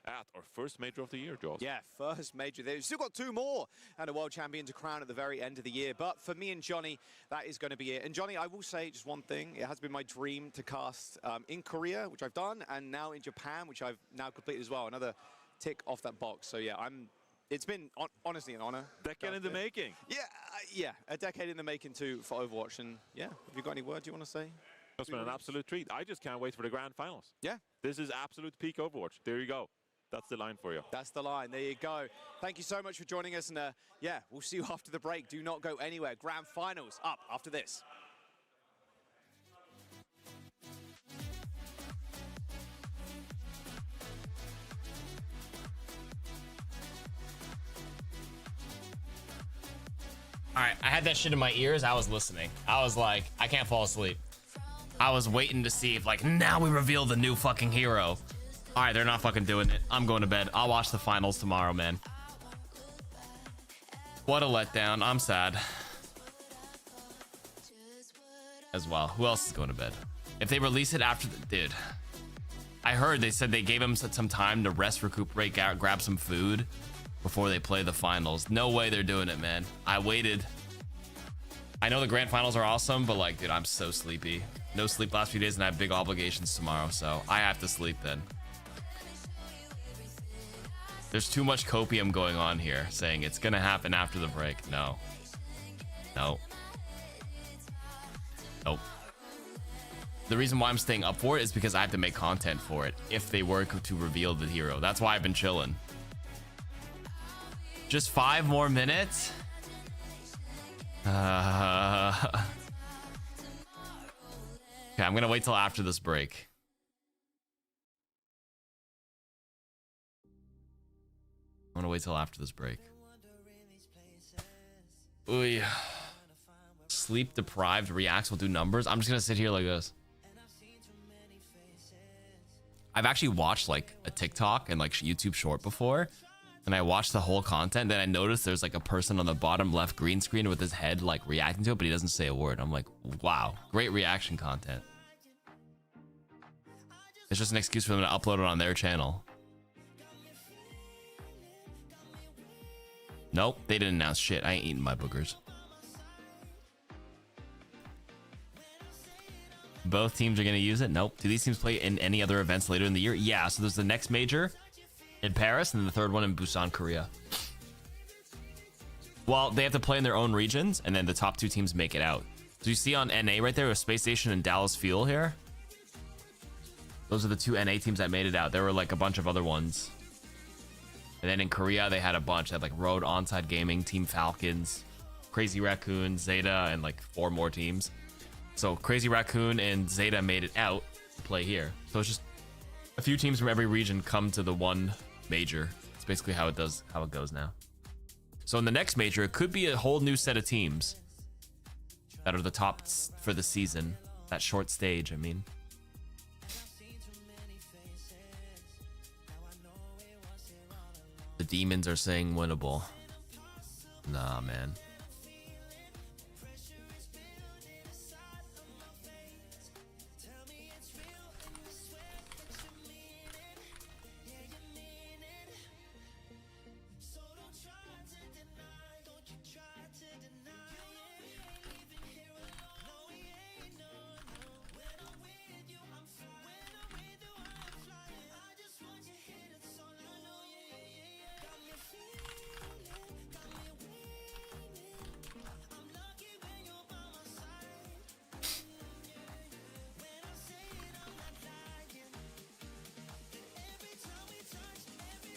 at our first major of the year, Jaws. Yeah, first major. They've still got 2 more and a world champion to crown at the very end of the year. But for me and Johnny, that is going to be it. And Johnny, I will say just one thing. It has been my dream to cast in Korea, which I've done, and now in Japan, which I've now completed as well. Another tick off that box. So yeah, it's been honestly an honor. Decade in the making. Yeah, a decade in the making too for Overwatch. And yeah, have you got any words you want to say? It's been an absolute treat. I just can't wait for the grand finals. Yeah. This is absolute peak Overwatch. There you go. That's the line for you. That's the line. There you go. Thank you so much for joining us. And yeah, we'll see you after the break. Do not go anywhere. Grand finals up after this. All right, I had that shit in my ears. I was listening. I was like, I can't fall asleep. I was waiting to see if, like, now we reveal the new fucking hero. All right, they're not fucking doing it. I'm going to bed. I'll watch the finals tomorrow, man. What a letdown. I'm sad. As well. Who else is going to bed? If they release it after the... Dude. I heard they said they gave him some time to rest, recuperate, grab some food before they play the finals. No way they're doing it, man. I waited. I know the grand finals are awesome, but like, dude, I'm so sleepy. No sleep last few days, and I have big obligations tomorrow, so I have to sleep then. There's too much copium going on here, saying it's gonna happen after the break. No. No. Nope. The reason why I'm staying up for it is because I have to make content for it if they were to reveal the hero. That's why I've been chilling. Just 5 more minutes? Okay, I'm gonna wait till after this break. I'm gonna wait till after this break. Ooh, sleep deprived reacts will do numbers. I'm just gonna sit here like this. I've actually watched like a TikTok and like YouTube short before, and I watched the whole content. Then I noticed there's like a person on the bottom left green screen with his head like reacting to it, but he doesn't say a word. I'm like, wow, great reaction content. It's just an excuse for them to upload it on their channel. Nope, they didn't announce shit. I ain't eating my boogers. Both teams are going to use it? Nope. Do these teams play in any other events later in the year? Yeah, so there's the next major in Paris and then the third one in Busan, Korea. Well, they have to play in their own regions, and then the top 2 teams make it out. So you see on NA right there, a Space Station and Dallas Fuel here. Those are the 2 NA teams that made it out. There were like a bunch of other ones. And then in Korea, they had a bunch. They had like Road, Onside Gaming, Team Falcons, Crazy Raccoon, Zeta, and like 4 more teams. So Crazy Raccoon and Zeta made it out to play here. So it's just a few teams from every region come to the one major. It's basically how it goes now. So in the next major, it could be a whole new set of teams that are the tops for the season. That short stage, I mean. The demons are saying winnable. Nah, man.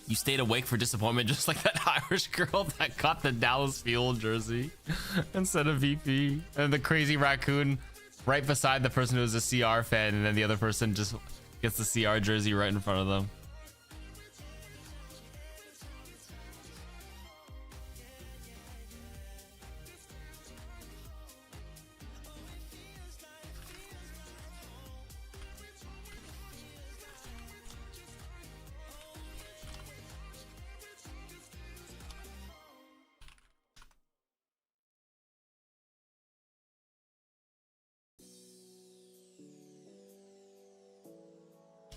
You stayed awake for disappointment, just like that Irish girl that got the Dallas Fuel jersey instead of VP. And the Crazy Raccoon right beside the person who was a CR fan, and then the other person just gets the CR jersey right in front of them.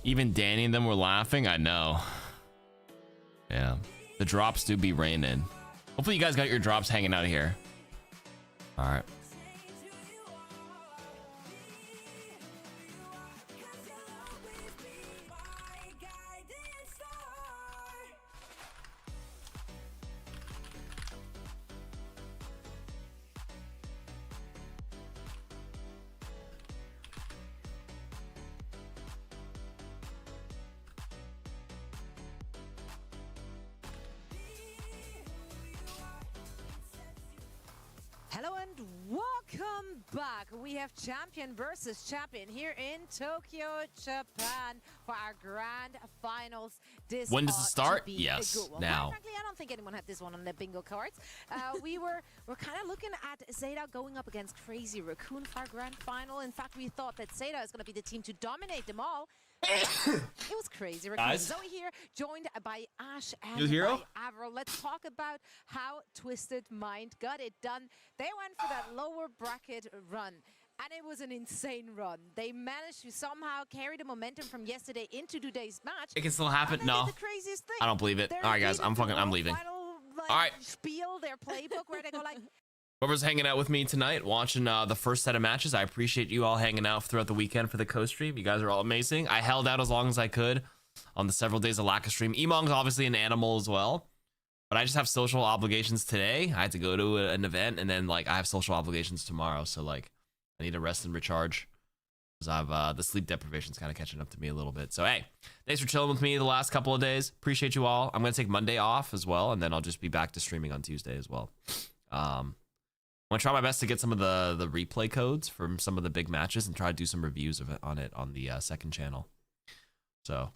Even Danny and them were laughing. I know. Yeah. The drops do be raining. Hopefully you guys got your drops hanging out here. All right. Hello and welcome back. We have champion versus champion here in Tokyo, Japan for our grand finals. This When does it ought to start? be a Yes, good one. now. Quite frankly, I don't think anyone had this one on their bingo cards. We're kind of looking at Zeta going up against Crazy Raccoon for our grand final. In fact, we thought that Zeta is going to be the team to dominate them all. It was Crazy Raccoon. Guys? Zoe here, joined by Ash and You hero? by Avril. Let's talk about how Twisted Mind got it done. They went for that lower bracket run, and it was an insane run. They managed to somehow carry the momentum from yesterday into today's match. It can still happen. And they No, did the craziest thing. I don't believe it. They're All right, guys, leading I'm the leaving. final, like, All right. spiel, their playbook, where they go like, Whoever's hanging out with me tonight, watching the first set of matches, I appreciate you all hanging out throughout the weekend for the co-stream. You guys are all amazing. I held out as long as I could on the several days of lack of stream. Emong's obviously an animal as well, but I just have social obligations today. I had to go to an event, and then like I have social obligations tomorrow, so like I need to rest and recharge because I've the sleep deprivation's kind of catching up to me a little bit. So hey, thanks for chilling with me the last couple of days. Appreciate you all. I'm gonna take Monday off as well, and then I'll just be back to streaming on Tuesday as well. I'm gonna try my best to get some of the replay codes from some of the big matches and try to do some reviews of it on the second channel. So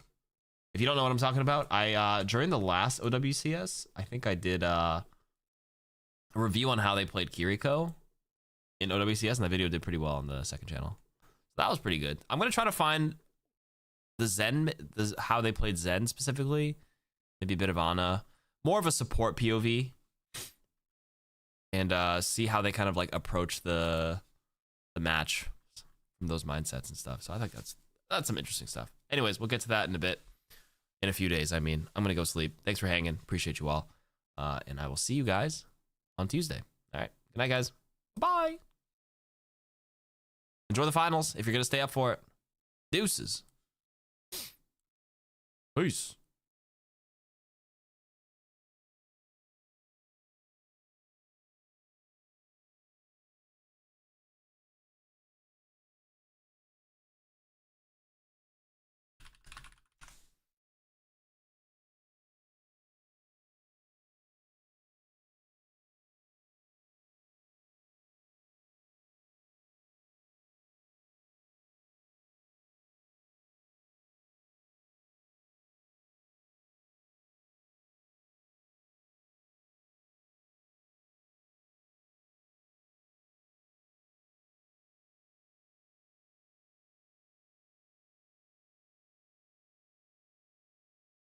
if you don't know what I'm talking about, I during the last OWCS, I think I did a review on how they played Kiriko in OWCS, and that video did pretty well on the second channel. So that was pretty good. I'm gonna try to find the Zen, how they played Zen specifically, maybe a bit of Ana, more of a support POV. And see how they kind of like approach the match from those mindsets and stuff. So I think that's some interesting stuff. Anyways, we'll get to that in a bit, in a few days. I mean, I'm gonna go sleep. Thanks for hanging. Appreciate you all, and I will see you guys on Tuesday. All right. Good night, guys. Bye. Enjoy the finals if you're gonna stay up for it. Deuces. Peace.